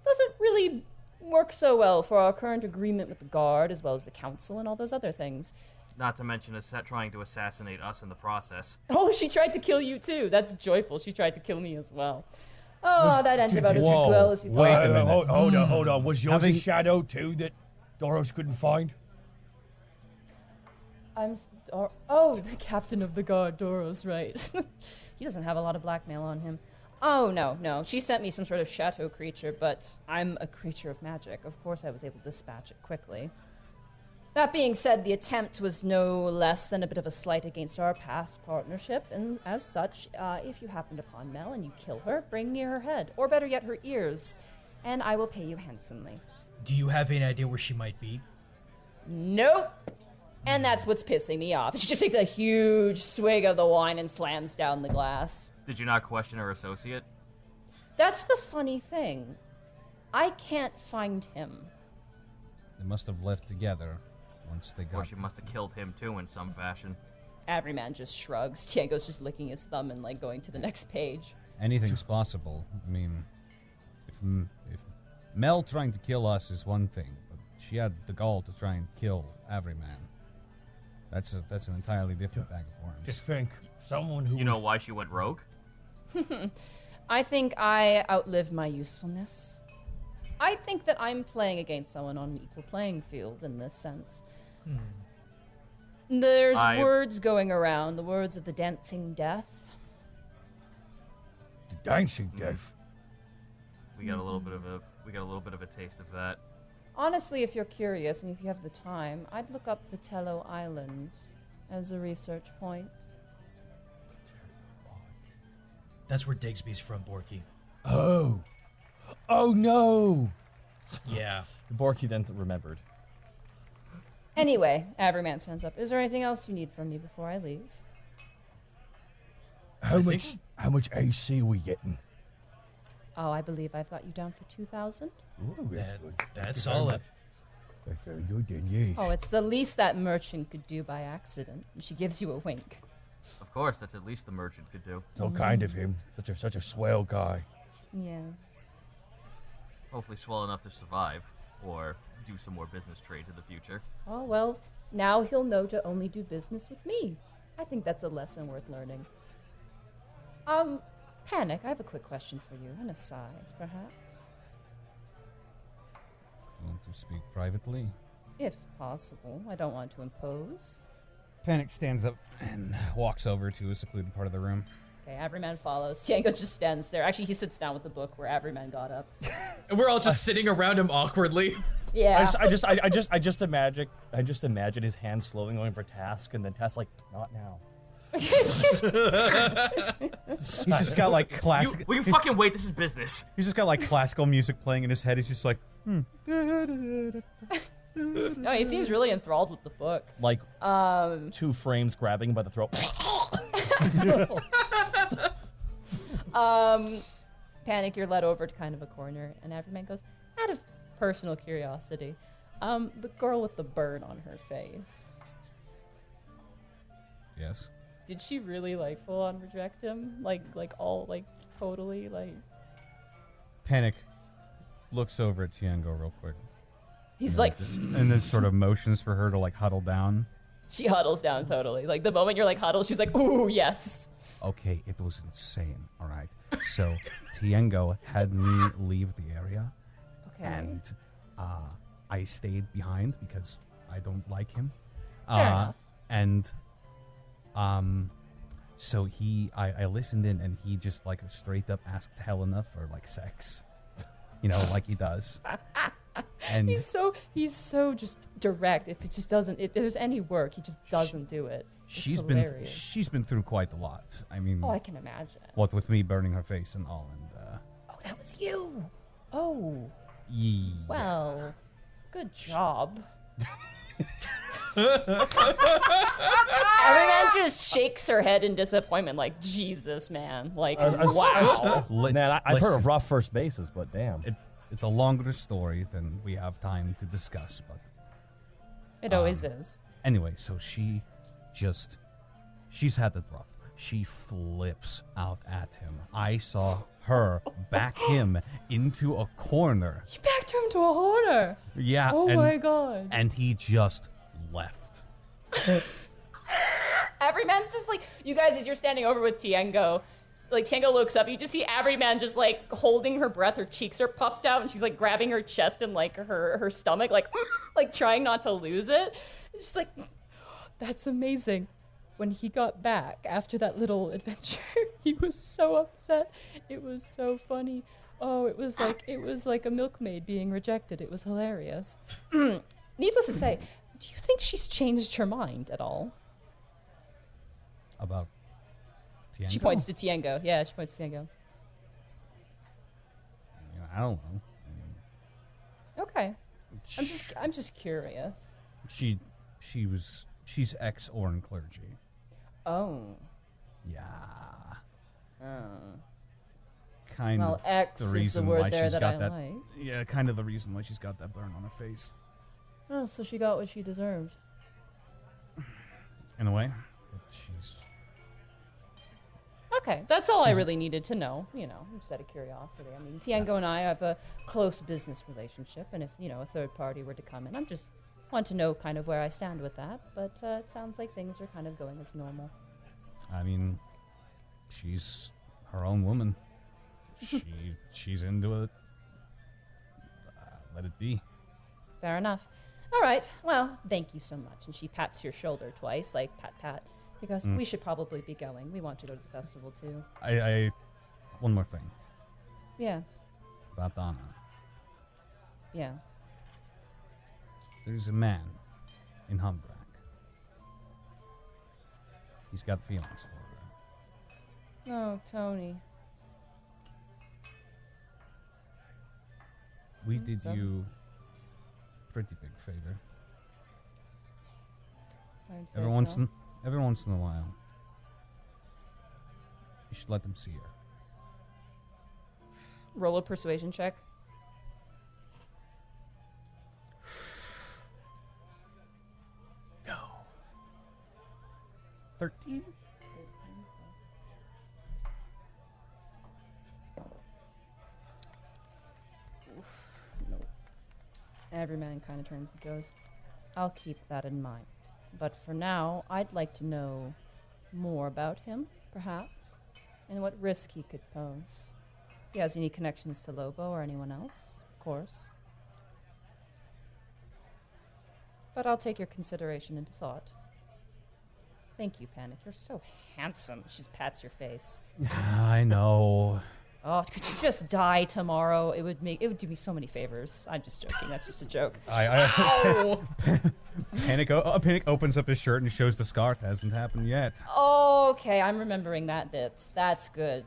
doesn't really work so well for our current agreement with the Guard, as well as the Council and all those other things. Not to mention trying to assassinate us in the process. Oh, she tried to kill you too. That's joyful. She tried to kill me as well. Oh, that ended about as well as you thought. Wait a minute. Hold on. Was yours a shadow too that Doros couldn't find? The captain of the Guard, Doros, right. He doesn't have a lot of blackmail on him. Oh, no. She sent me some sort of chateau creature, but I'm a creature of magic. Of course I was able to dispatch it quickly. That being said, the attempt was no less than a bit of a slight against our past partnership, and as such, if you happened upon Mel and you kill her, bring me her head, or better yet, her ears, and I will pay you handsomely. Do you have any idea where she might be? Nope. And that's what's pissing me off. She just takes a huge swig of the wine and slams down the glass. Did you not question her associate? That's the funny thing. I can't find him. They must have left together once they got... Or she must have killed him too in some fashion. Everyman just shrugs. Tiago's just licking his thumb and going to the next page. Anything's possible. I mean, if Mel trying to kill us is one thing, but she had the gall to try and kill Everyman. That's an entirely different bag of worms. Just think, someone who... You know why she went rogue? I think I outlived my usefulness. I think that I'm playing against someone on an equal playing field in this sense. There's words going around, the words of the dancing death. The dancing death? We got a little bit of a taste of that. Honestly, if you're curious and if you have the time, I'd look up Patello Island as a research point. That's where Digsby's from, Borky. Oh no! Yeah. Borky then remembered. Anyway, Everyman stands up. Is there anything else you need from me before I leave? How much AC are we getting? Oh, I believe I've got you down for 2,000. That's solid. That's very good then, yes. Oh, it's the least that merchant could do by accident. She gives you a wink. Of course, that's at least the merchant could do. So kind of him. Such a swell guy. Yes. hopefully swell enough to survive, or do some more business trades in the future. Oh, well, now he'll know to only do business with me. I think that's a lesson worth learning. Panic, I have a quick question for you. An aside, perhaps? Want to speak privately? If possible. I don't want to impose. Panic stands up and walks over to a secluded part of the room. Okay, Averyman follows. Tiango just stands there. Actually, he sits down with the book where Averyman got up. And we're all just sitting around him awkwardly. Yeah. I just imagine his hands slowly going for Task, and then Task like, not now. He's just got like classic. Will you fucking wait? This is business. He's just got like classical music playing in his head. He's just like, No, he seems really enthralled with the book. Like, 2 frames grabbing him by the throat. Panic, you're led over to kind of a corner, and Averyman goes, out of personal curiosity, the girl with the burn on her face. yes. Did she really like full on reject him? Like all like totally like Panic looks over at Tiango real quick. He's like and then sort of motions for her to like huddle down. She huddles down totally. Like the moment you're like huddle, she's like, ooh, yes. Okay, it was insane, alright? So Tiango had me leave the area. Okay. And I stayed behind because I don't like him. Fair enough. And so I listened in, and he just like straight up asked Helena for like sex, you know, like he does. And he's so just direct. If it just doesn't, if there's any work, he just doesn't do it. It's she's hilarious. been through quite a lot. I mean, Oh, I can imagine. what with me burning her face and all, and Oh, that was you. Oh, yeah. well, good job. Everyone just shakes her head in disappointment, like, Jesus, man. Like, wow. Man, I've heard of rough first bases, but damn. It's a longer story than we have time to discuss, but It always is. anyway, so she's had it rough. She flips out at him. I saw her back him into a corner. You backed him to a corner. Yeah. Oh my god. And he just left. Everyman's just like, you guys, as you're standing over with Tiango, like Tiango looks up, you just see Averyman just like holding her breath, her cheeks are puffed out, and she's like grabbing her chest and like her stomach, like trying not to lose it. And she's like, that's amazing. When he got back after that little adventure, he was so upset. It was so funny. Oh, it was like a milkmaid being rejected. It was hilarious. Needless to say, do you think she's changed her mind at all? About Tiango? She points to Tiango. Yeah, she points to Tiango. I don't know. Okay. I'm just curious. She's ex-Orin clergy. Oh. Yeah. Oh. Kind Well, of X the is the reason word why there she's that got I that. like. Yeah, kind of the reason why she's got that burn on her face. Oh, so she got what she deserved. In a way, but she's. Okay, that's all I really needed to know. You know, just out of curiosity. I mean, Tiango and I have a close business relationship, and if a third party were to come in, I'm just want to know kind of where I stand with that. But it sounds like things are kind of going as normal. I mean, she's her own woman. She's into it. Let it be. Fair enough. All right. Well, thank you so much. And she pats your shoulder twice, like pat pat, because we should probably be going. We want to go to the festival too. I one more thing Yes. about Donna. Yeah. There's a man in Humbrak. He's got feelings for her. Oh, Tony. We did So? you a pretty big favor. I'd say Every once in a while, you should let them see her. Roll a persuasion check. No. 13? Every man kind of turns and goes, I'll keep that in mind. But for now, I'd like to know more about him, perhaps, and what risk he could pose. If he has any connections to Lobo or anyone else, of course. But I'll take your consideration into thought. Thank you, Panic. You're so handsome. She just pats your face. I know. Oh, could you just die tomorrow? It would do me so many favors. I'm just joking. That's just a joke. Panic opens up his shirt and shows the scar. It hasn't happened yet. Okay, I'm remembering that bit. That's good.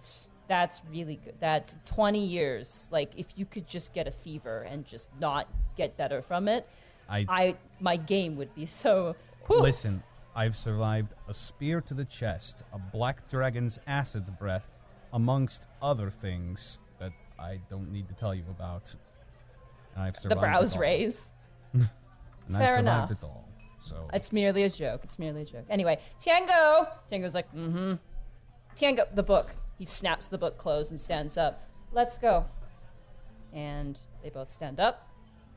That's really good. That's 20 years. Like, if you could just get a fever and just not get better from it, my game would be so... Whew. Listen, I've survived a spear to the chest, a black dragon's acid breath, amongst other things that I don't need to tell you about. And I've survived the brows it all. raise. And Fair I've survived enough. it all. So It's merely a joke. It's merely a joke. Anyway, Tiango! Tiango's like, Tiango, the book. He snaps the book closed and stands up. Let's go. And they both stand up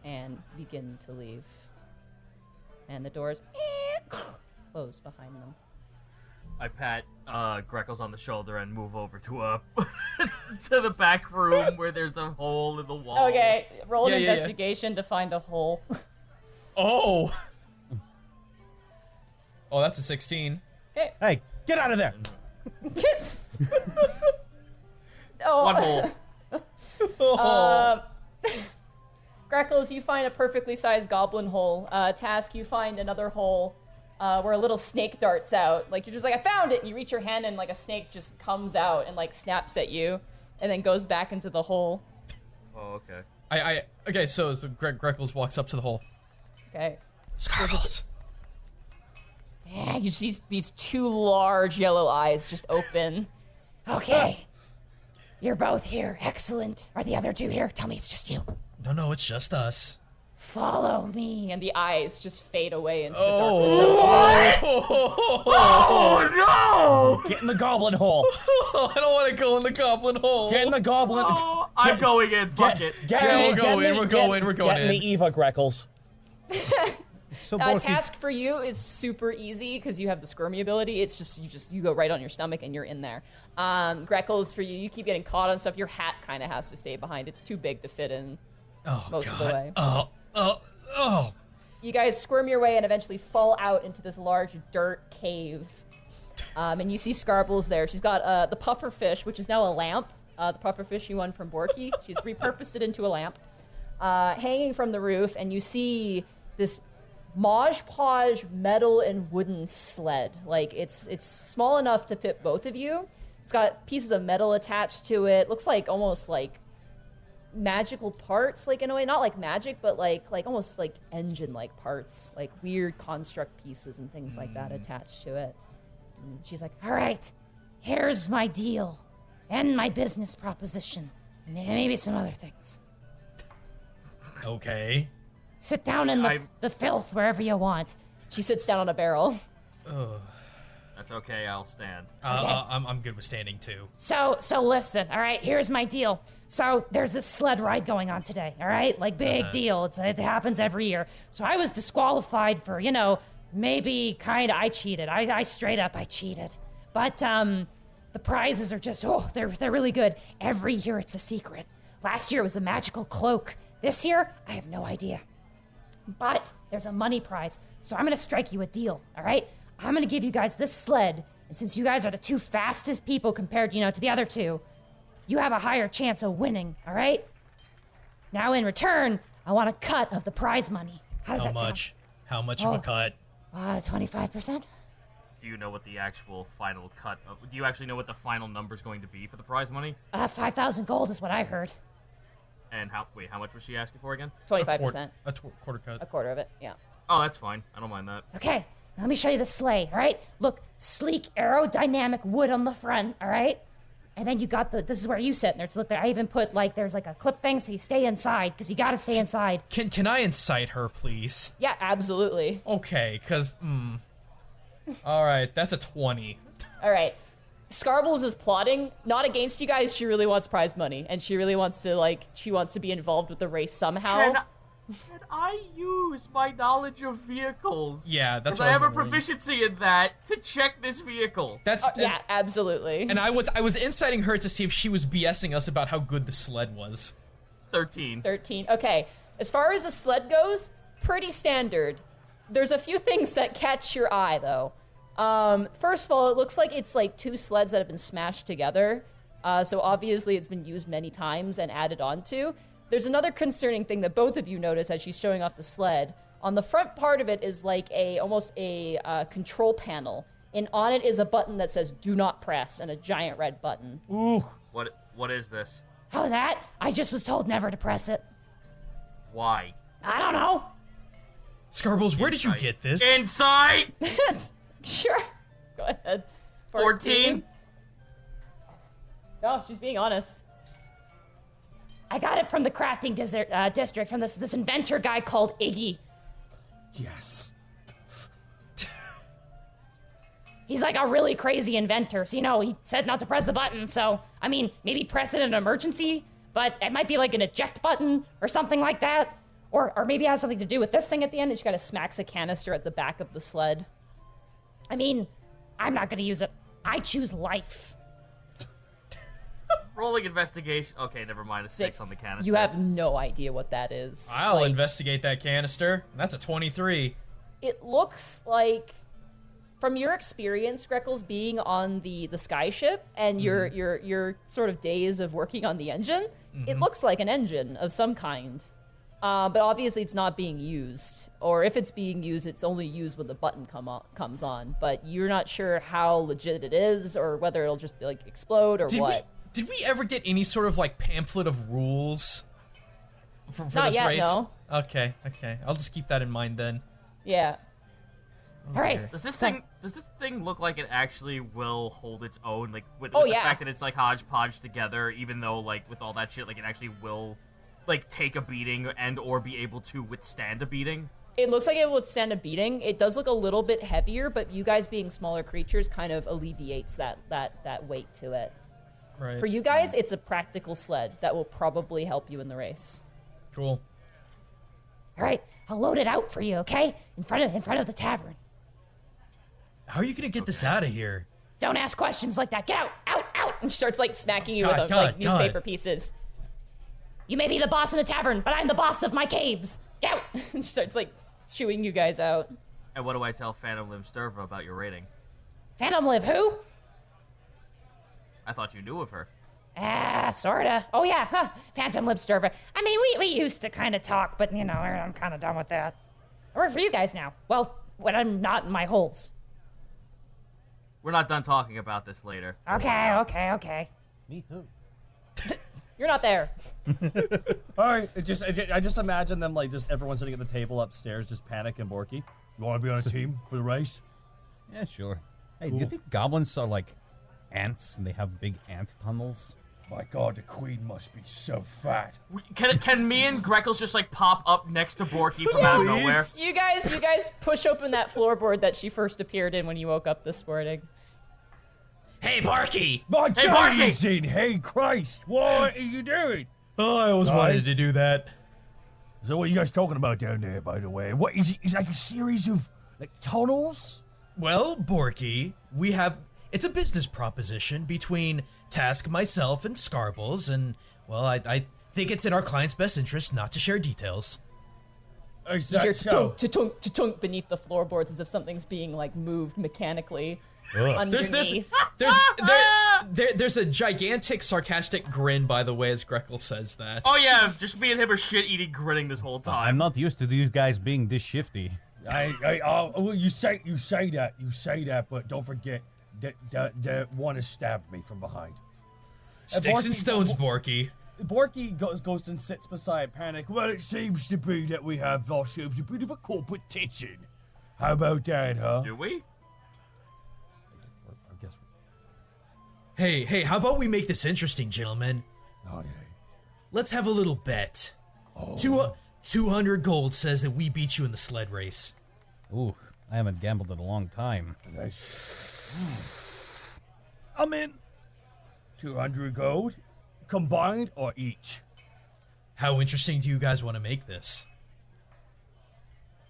and begin to leave. And the doors close behind them. I pat Greckles on the shoulder and move over to to the back room where there's a hole in the wall. Okay, roll an investigation to find a hole. Oh, that's a 16. Okay. Hey, get out of there! Oh. One hole. Greckles, you find a perfectly sized goblin hole. Task, you find another hole where a little snake darts out. Like, you're just like, I found it! And you reach your hand and, like, a snake just comes out and, like, snaps at you and then goes back into the hole. Oh, okay. Okay, so Greckles walks up to the hole. Okay. Scarles. Yeah, you see these two large yellow eyes just open. Okay. You're both here. Excellent. Are the other two here? Tell me it's just you. No, it's just us. Follow me. And the eyes just fade away into Oh, the darkness. Oh no! Get in the goblin hole. I don't want to go in the goblin hole. Get in the goblin. Oh, I'm going in. Fuck it. We're going Get in in. the Eva, Greckles. So Task for you is super easy because you have the squirmy ability. It's just you go right on your stomach and you're in there. Greckles, for you keep getting caught on stuff. Your hat kind of has to stay behind. It's too big to fit in most of the way. Oh. You guys squirm your way and eventually fall out into this large dirt cave. And you see Scarbles there. She's got the puffer fish, which is now a lamp. The puffer fish you won from Borky. She's repurposed it into a lamp. Hanging from the roof, and you see this Mod Podge metal and wooden sled. Like, it's small enough to fit both of you. It's got pieces of metal attached to it. Looks like almost like magical parts, like in a way, not like magic, but like almost like engine-like parts, like weird construct pieces and things like that attached to it. And she's like, All right. Here's my deal. And my business proposition. And maybe some other things. Okay. Sit down in the filth wherever you want. she sits down on a barrel. That's okay. I'll stand. I'm good with standing too. So listen, all right, here's my deal. So there's this sled ride going on today, all right? Like, big deal. It happens every year. So I was disqualified for, maybe I cheated. I straight up, I cheated. But, the prizes are just, they're really good. Every year it's a secret. Last year it was a magical cloak. This year, I have no idea. But there's a money prize. So I'm gonna strike you a deal, all right? I'm gonna give you guys this sled, and since you guys are the two fastest people compared, to the other two, you have a higher chance of winning, all right? Now in return, I want a cut of the prize money. How does that sound? How much of a cut? 25%? Do you know what the actual final cut of... Do you actually know what the final number's going to be for the prize money? 5,000 gold is what I heard. And how much was she asking for again? 25%. A quarter cut. A quarter of it, yeah. Oh, that's fine. I don't mind that. Okay, let me show you the sleigh, all right? Look, sleek aerodynamic wood on the front, all right? And then you got this is where you sit, and look there, I even put, there's a clip thing so you stay inside, because you gotta stay inside. Can I incite her, please? Yeah, absolutely. Okay, because, Alright, that's a 20. Alright. Scarbles is plotting, not against you guys, she really wants prize money, and she really wants to, she wants to be involved with the race somehow. Can I use my knowledge of vehicles? Yeah, that's Because what I have a wondering. proficiency in that to check this vehicle. That's Yeah, absolutely. And I was inciting her to see if she was BSing us about how good the sled was. 13. 13. Okay. As far as the sled goes, pretty standard. There's a few things that catch your eye, though. First of all, it looks like it's like two sleds that have been smashed together. So obviously it's been used many times and added onto. There's another concerning thing that both of you notice as she's showing off the sled. On the front part of it is like almost a control panel, and on it is a button that says "Do not press" and a giant red button. Ooh. What is this? Oh, that? I just was told never to press it. Why? I don't know. Scarbles, where did you get this? Insight! Sure. Go ahead. 14? No, she's being honest. I got it from the crafting district from this inventor guy called Iggy. Yes. He's like a really crazy inventor. So, he said not to press the button. So, I mean, maybe press it in an emergency, but it might be like an eject button or something like that. Or maybe it has something to do with this thing at the end, and she kind of smacks a canister at the back of the sled. I mean, I'm not going to use it. I choose life. Rolling investigation. Okay, never mind. A 6 on the canister. You have no idea what that is. I'll investigate that canister. That's a 23. It looks like, from your experience, Greckles, being on the skyship and your sort of days of working on the engine, it looks like an engine of some kind. But obviously it's not being used. Or if it's being used, it's only used when the button comes on. But you're not sure how legit it is or whether it'll just like explode or what. Did we ever get any sort of like pamphlet of rules for Not this yet, race? no. Okay. I'll just keep that in mind then. Yeah. All right. Does this thing look like it actually will hold its own? Like with Oh, the yeah. fact that it's like hodgepodge together, even though like with all that shit, like it actually will like take a beating and or be able to withstand a beating. It looks like it would stand a beating. It does look a little bit heavier, but you guys being smaller creatures kind of alleviates that weight to it. Right. For you guys, it's a practical sled that will probably help you in the race. Cool. All right. I'll load it out for you, okay? In front of the tavern. How are you gonna get this out of here? Don't ask questions like that. Get out, out, out. And she starts like smacking you God, with God, newspaper God. pieces. You may be the boss in the tavern, but I'm the boss of my caves. Get out. And she starts like shooing you guys out. And what do I tell Phantom Limb Sturva about your rating? Phantom Live who? I thought you knew of her. Sorta. Oh, yeah, huh. Phantom Lip Sturver. I mean, we used to kind of talk, but, I'm kind of done with that. I work for you guys now. Well, when I'm not in my holes. We're not done talking about this later. Okay. Me too. You're not there. All right, I just imagine them like just everyone sitting at the table upstairs, just Panic and Borky. You want to be on a team for the race? Yeah, sure. Hey, do you think goblins are like ants and they have big ant tunnels? My God, the queen must be so fat. Can me and Greckles just like pop up next to Borky from out of nowhere? You guys push open that floorboard that she first appeared in when you woke up this morning. Hey, Barky! My Hey, Barky! Jason! Hey, Christ! What are you doing? Oh, I always wanted to do that. So what are you guys talking about down there, by the way? What is it? Is it like a series of like tunnels? Well, Borky, it's a business proposition between Task, myself, and Scarbles, and, well, I think it's in our client's best interest not to share details. Is You hear that so? tunk, tunk beneath the floorboards as if something's being like moved mechanically. Underneath. There's a gigantic sarcastic grin, by the way, as Greckle says that. Oh yeah, just me and him are shit-eating, grinning this whole time. I'm not used to these guys being this shifty. Well, you say that, but don't forget that one has stabbed me from behind. Sticks and stones, Borky. Borky goes and sits beside Panic. Well, it seems to be that we have ourselves a bit of a corporate tension. How about that, huh? Do we? I guess. Hey, how about we make this interesting, gentlemen? Okay. Let's have a little bet. 200 gold says that we beat you in the sled race. Ooh, I haven't gambled in a long time. I'm in. 200 gold, combined or each? How interesting do you guys want to make this?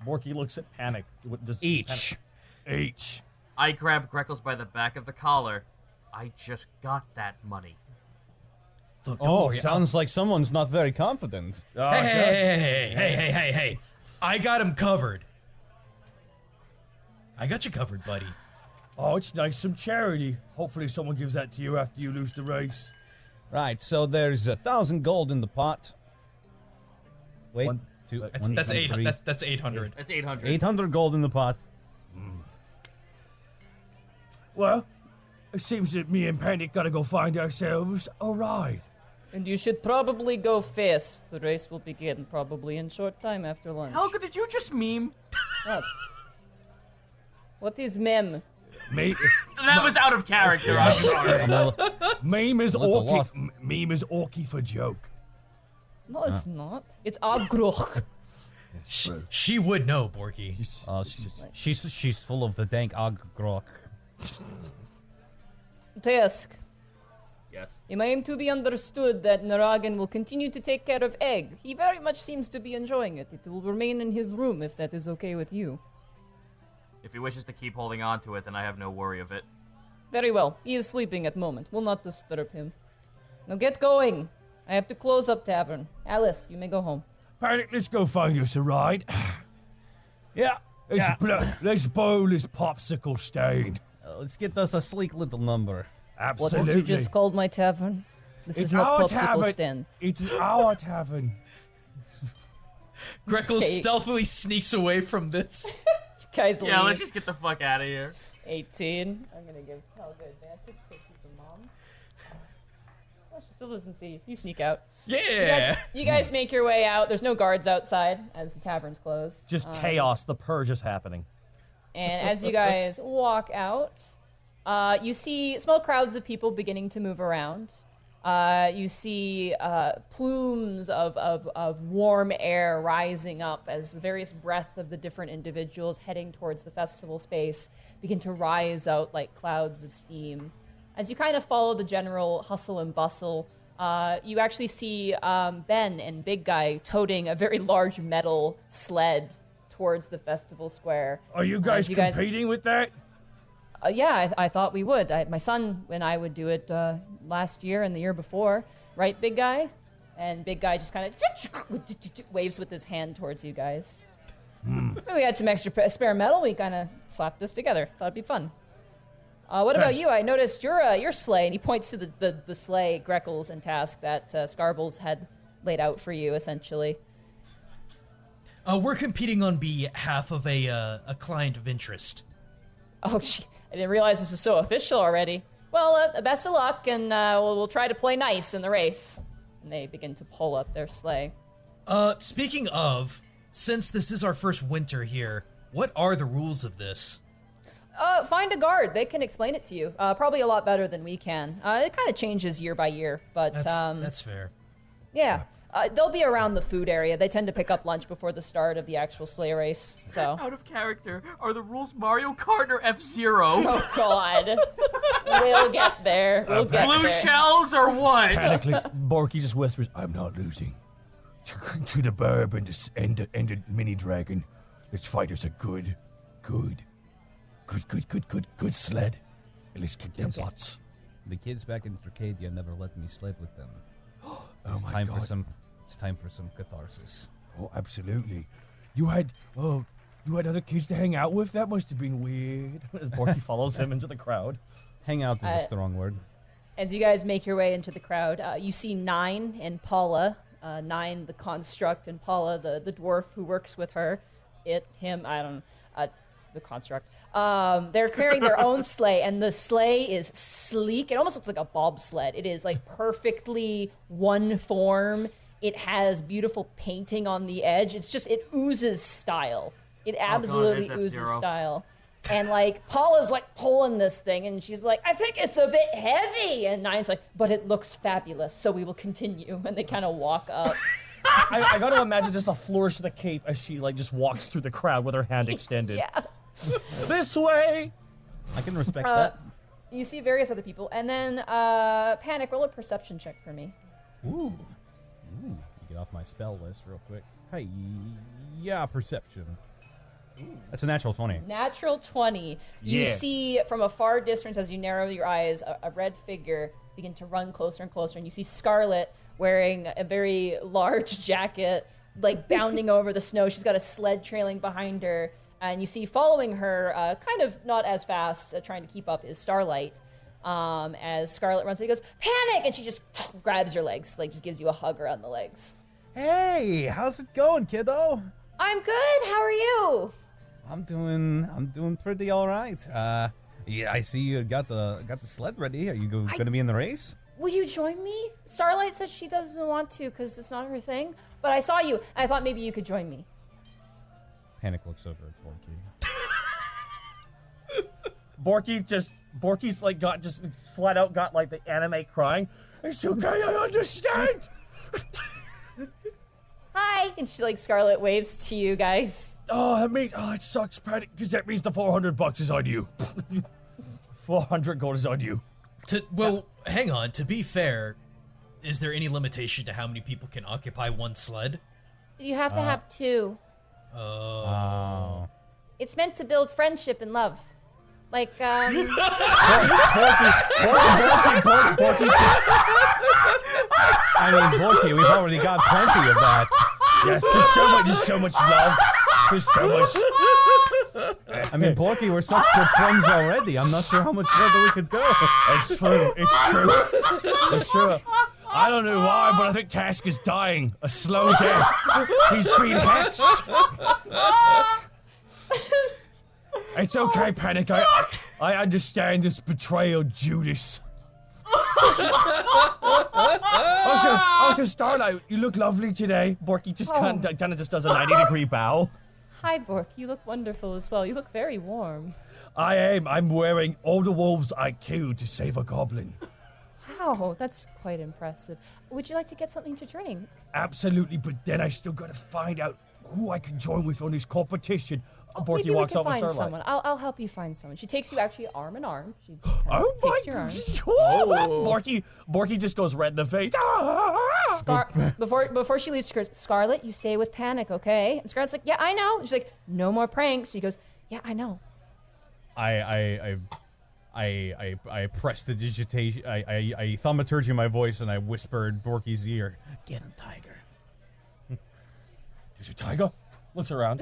Borky looks at Panic. Each. Each. I grab Greckles by the back of the collar. I just got that money. Look, Oh, sounds like someone's not very confident. Hey. I got him covered. I got you covered, buddy. Oh, it's nice. Some charity. Hopefully someone gives that to you after you lose the race. Right, so there's 1,000 gold in the pot. Wait, One- two, That's one, that's two, 800. three. That's 800. That's 800. 800 gold in the pot. Well, it seems that me and Panic gotta go find ourselves a ride. And you should probably go fast. The race will begin probably in short time after lunch. Helga, did you just meme? What is mem? Me, That was out of character. I'm sorry. meme is Little orky. lost. Meme is orky for joke. No, it's not. It's agroch. She would know, Borky. She's full of the dank agrok. Task. Yes. It am to be understood that Naragan will continue to take care of Egg. He very much seems to be enjoying it. It will remain in his room if that is okay with you. If he wishes to keep holding on to it, then I have no worry of it. Very well. He is sleeping at the moment. We'll not disturb him. Now get going. I have to close up tavern. Alice, you may go home. Panic, let's go find us a ride. Yeah. Let's bowl this popsicle stain. Let's get us a sleek little number. What Absolutely. did you just called my tavern? This It's is not our popsicle tavern. stand. It's our tavern. Greckles Okay. stealthily sneaks away from this. Guys, Yeah, leave. let's just get the fuck out of here. 18. I'm gonna give Helga advantage because she's a mom. Oh, she still doesn't see you. You sneak out. Yeah. You guys make your way out. There's no guards outside as the tavern's closed. Just chaos. The purge is happening. And as you guys walk out, you see small crowds of people beginning to move around. You see plumes of warm air rising up as the various breath of the different individuals heading towards the festival space begin to rise out like clouds of steam. As you kind of follow the general hustle and bustle, you actually see Ben and Big Guy toting a very large metal sled towards the festival square. Are you guys competing with that? Yeah, I thought we would. My son and I would do it last year and the year before. Right, Big Guy? And Big Guy just kind of waves with his hand towards you guys. We had some extra spare metal. We kind of slapped this together. Thought it'd be fun. What about you? I noticed your sleigh, and he points to the sleigh, Greckles and Task, that Scarbles had laid out for you, essentially. We're competing on behalf of a client of interest. Oh, I didn't realize this was so official already. Well, best of luck, and we'll try to play nice in the race. And they begin to pull up their sleigh. Speaking of, since this is our first winter here, what are the rules of this? Find a guard. They can explain it to you. Probably a lot better than we can. It kind of changes year by year, but That's fair. yeah. They'll be around the food area. They tend to pick up lunch before the start of the actual sleigh race. So. Out of character. Are the rules Mario Kart or F-Zero? Oh God. We'll get there. We'll get Blue there. shells or what? Panically, Borky just whispers, "I'm not losing." To the burb and the mini dragon. Let's fight us a good sled. And let's kick them butts. The kids back in Arcadia never let me sled with them. Oh It's my time god. It's time for some catharsis. Oh, absolutely. You had other kids to hang out with? That must have been weird. As Borky follows him into the crowd. Hang out is a strong word. As you guys make your way into the crowd, you see Nine and Paula. Nine, the construct, and Paula, the dwarf who works with her. The construct. They're carrying their own sleigh, and the sleigh is sleek. It almost looks like a bobsled. It is like perfectly one form. It has beautiful painting on the edge. It oozes style. It absolutely there's oozes F-Zero. style. And like Paula's like pulling this thing, and she's like, "I think it's a bit heavy." And Nine's like, "But it looks fabulous, so we will continue." And they kind of walk up. I got to imagine just a flourish of the cape as she like just walks through the crowd with her hand extended. Yeah. This way. I can respect that. You see various other people, and then Panic, roll a perception check for me. Ooh. Get off my spell list real quick. Hey, yeah, perception. That's a natural 20. Natural 20. You Yeah. see from a far distance as you narrow your eyes a red figure begin to run closer and closer, and you see Scarlet wearing a very large jacket, like bounding over the snow. She's got a sled trailing behind her, and you see following her, kind of not as fast, trying to keep up, is Starlight. As Scarlet runs, he goes, "Panic!" and she just grabs your legs, like just gives you a hug around the legs. Hey, how's it going, kiddo? I'm good. How are you? I'm doing pretty all right. Yeah, I see you got the sled ready. Are you gonna be in the race? Will you join me? Starlight says she doesn't want to because it's not her thing, but I saw you. I thought maybe you could join me. Panic looks over at Borky. Borky's like got just flat out got like the anime crying. It's okay, I understand. Hi, and she like Scarlet waves to you guys. It sucks, Panic, because that means the $400 is on you. 400 gold is on you. Hang on. To be fair, is there any limitation to how many people can occupy one sled? You have to have two. Oh. It's meant to build friendship and love. Like, Borky's just... I mean, Borky, we've already got plenty of that. Yes, there's so much love. There's so much... I mean, Borky, we're such good friends already. I'm not sure how much further we could go. It's true. It's true. I don't know why, but I think Task is dying a slow death. He's been hexed. It's okay, Panic. I understand this betrayal, Judas. Also, Starlight, you look lovely today. Borky just kind of just does a 90-degree bow. hi, Bork. You look wonderful as well. You look very warm. I am. I'm wearing all the wolves I killed to save a goblin. Wow, that's quite impressive. Would you like to get something to drink? Absolutely, but then I still gotta find out who I can join with on this competition. Borky Maybe we walks can off with find Starlight. someone. I'll help you find someone. She takes you actually arm in arm. She Oh my takes your arm. Borky just goes red in the face. Before she leaves, Scarlet, you stay with Panic, okay? And Scarlet's like, yeah, I know. And she's like, no more pranks. She goes, yeah, I know. I pressed the digitation. I thaumaturgy my voice and I whispered Borky's ear. Get him, Tiger. There's a tiger? Looks around.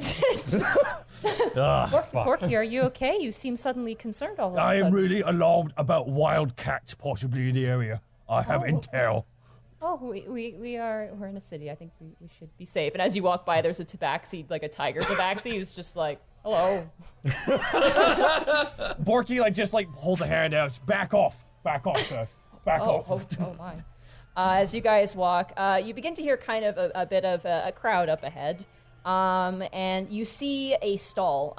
Borky, are you okay? You seem suddenly concerned all of a I sudden. am really alarmed about wild cats possibly in the area. I have intel. Oh, we're in a city. I think we should be safe. And as you walk by, there's a tabaxi, like a tiger tabaxi, who's just like, hello. Borky just holds a hand out. Back off, sir. Back off. Oh my. As you guys walk, you begin to hear kind of a bit of a crowd up ahead. And you see a stall,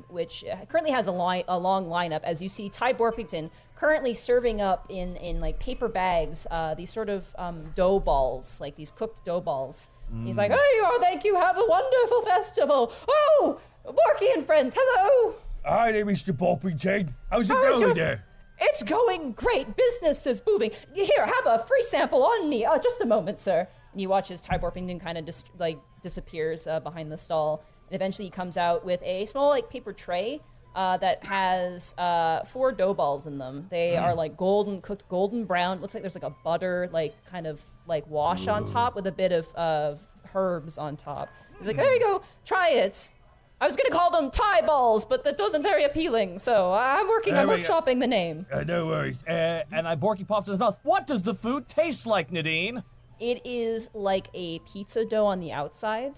which currently has a long lineup, as you see Ty Borpington currently serving up in like paper bags, these sort of dough balls, like these cooked dough balls. He's like, oh, thank you, have a wonderful festival. Oh, Borky and friends, hello. Hi there, Mr. Borpington. How's it going there? It's going great. Business is booming. Here, have a free sample on me. Just a moment, sir. And you watch as Ty Borpington kind of disappears behind the stall, and eventually he comes out with a small paper tray that has 4 dough balls in them. They are cooked golden brown. Looks like there's a butter kind of wash on top with a bit of herbs on top. He's like, there you go, try it. I was gonna call them Thai balls, but that wasn't very appealing, so I'm working on workshopping the name. No worries. And Borky pops in his mouth. What does the food taste like, Nadine? It is like a pizza dough on the outside,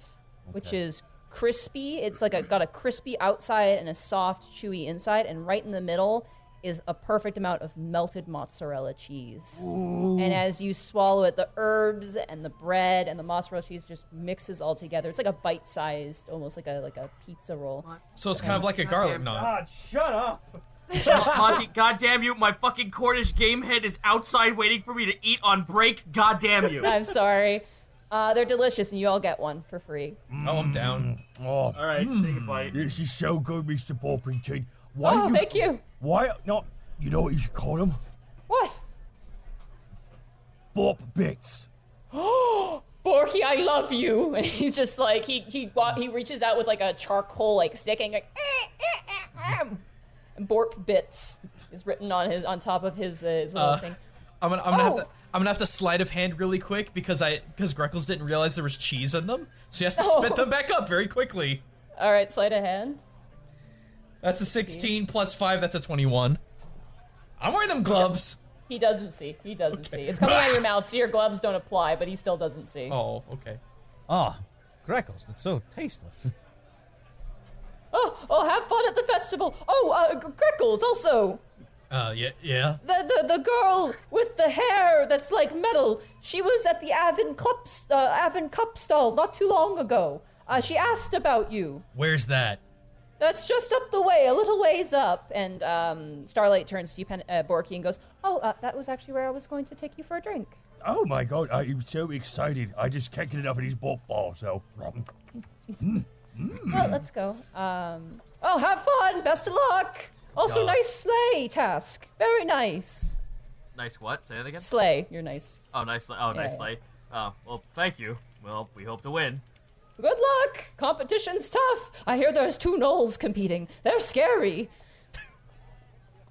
which is crispy. It's got a crispy outside and a soft, chewy inside, and right in the middle is a perfect amount of melted mozzarella cheese. Ooh. And as you swallow it, the herbs and the bread and the mozzarella cheese just mixes all together. It's like a bite-sized, almost like a pizza roll. So it's kind of like a garlic knot. God, shut up! Monty, goddamn you, my fucking Cornish game head is outside waiting for me to eat on break. Goddamn you. I'm sorry. They're delicious, and you all get one for free. Oh, I'm down. Oh. All right, take a bite. This is so good, Mr. Borpington. Thank you. Why? No, you know what you should call them? What? Bop Bits. Borky, I love you. And he's just like, he reaches out with like a charcoal like stick and like, and Bork bits is written on top of his little thing. I'm gonna have to sleight of hand really quick because Greckles didn't realize there was cheese in them, so he has to spit them back up very quickly. All right, sleight of hand. That's a 16 plus 5. That's a 21. I'm wearing them gloves. He doesn't see. He doesn't see. It's coming out of your mouth, so your gloves don't apply, but he still doesn't see. Oh, okay. Ah, Greckles, that's so tasteless. Oh, have fun at the festival. Oh, Greckles also. Yeah. The girl with the hair that's like metal. She was at the Avon Cup stall not too long ago. She asked about you. Where's that? That's just up the way, a little ways up. And Starlight turns to you, Borky, and goes, "Oh, that was actually where I was going to take you for a drink." Oh my god, I'm so excited. I just can't get enough of these bulk balls, so. Well, let's go. Oh, have fun. Best of luck. Also, nice sleigh task. Very nice. Nice what? Say that again? Sleigh. You're nice. Oh, nice sleigh. Oh, nice sleigh. Oh, well, thank you. Well, we hope to win. Good luck. Competition's tough. I hear there's 2 gnolls competing. They're scary.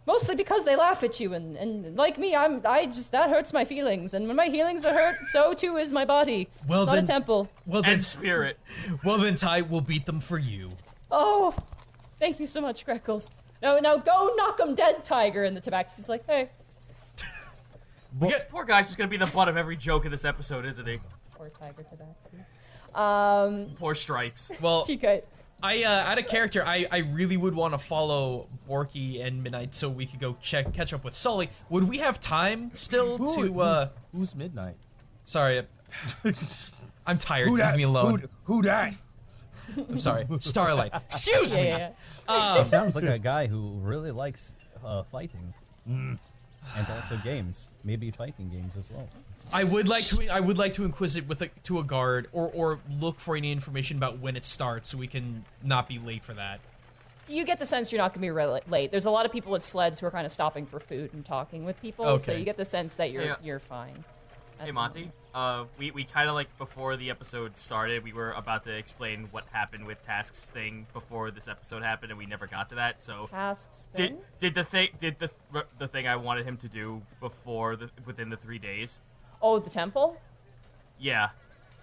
Mostly because they laugh at you, and like me, that hurts my feelings. And when my feelings are hurt, so too is my body. Well, Not then, a temple. Well then, and spirit. Well then, Ty, we'll beat them for you. Oh, thank you so much, Greckles. Now go knock 'em dead, Tiger. And the Tabaxi's like, hey. This poor guy's just gonna be the butt of every joke in this episode, isn't he? Poor Tiger Tabaxi. Poor Stripes. Well, TK. out of character, I really would want to follow Borky and Midnight so we could go catch up with Sully. Would we have time still to? Who's Midnight? Sorry, I'm tired. Leave me alone. Who that? I'm sorry, Starlight. Excuse me. He sounds like a guy who really likes fighting, and also games. Maybe fighting games as well. I would like to inquisite to a guard or look for any information about when it starts so we can not be late for that. You get the sense you're not going to be late. There's a lot of people with sleds who are kind of stopping for food and talking with people, so Okay. you get the sense that you're fine. Hey, Monty. We kind of like before the episode started, we were about to explain what happened with Task's thing before this episode happened, and we never got to that. So Task's thing? did the thing I wanted him to do before within the 3 days? Oh, the temple? Yeah.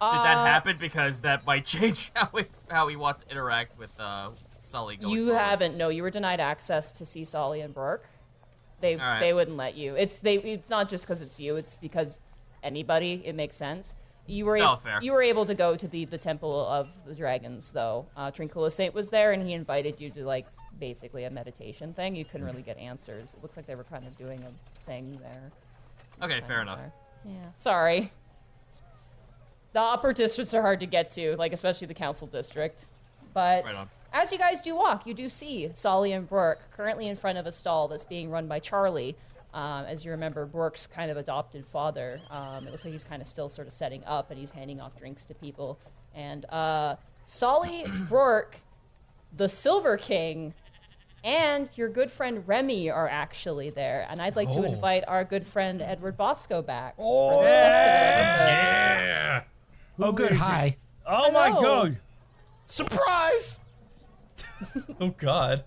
Did that happen? Because that might change how he wants to interact with Sully. You forward. haven't. No, you were denied access to see Solly and Burke. They right. they wouldn't let you. It's not just because it's you. It's because anybody. It makes sense. You were fair. You were able to go to the Temple of the Dragons though. Trincula Saint was there, and he invited you to like basically a meditation thing. You couldn't really get answers. It looks like they were kind of doing a thing there. Okay, fair enough. Yeah. Sorry. The upper districts are hard to get to, like especially the council district. But Right on. as you guys do walk, you do see Solly and Burke currently in front of a stall that's being run by Charlie. As you remember, Burke's kind of adopted father. It looks like he's kind of still sort of setting up, and he's handing off drinks to people. And Solly, Burke, the Silver King, and your good friend Remy are actually there. And I'd like to invite our good friend Edward Bosco back for this festival episode. Yeah. Oh, good. Hi. Oh my Hello. god. Surprise! Oh God.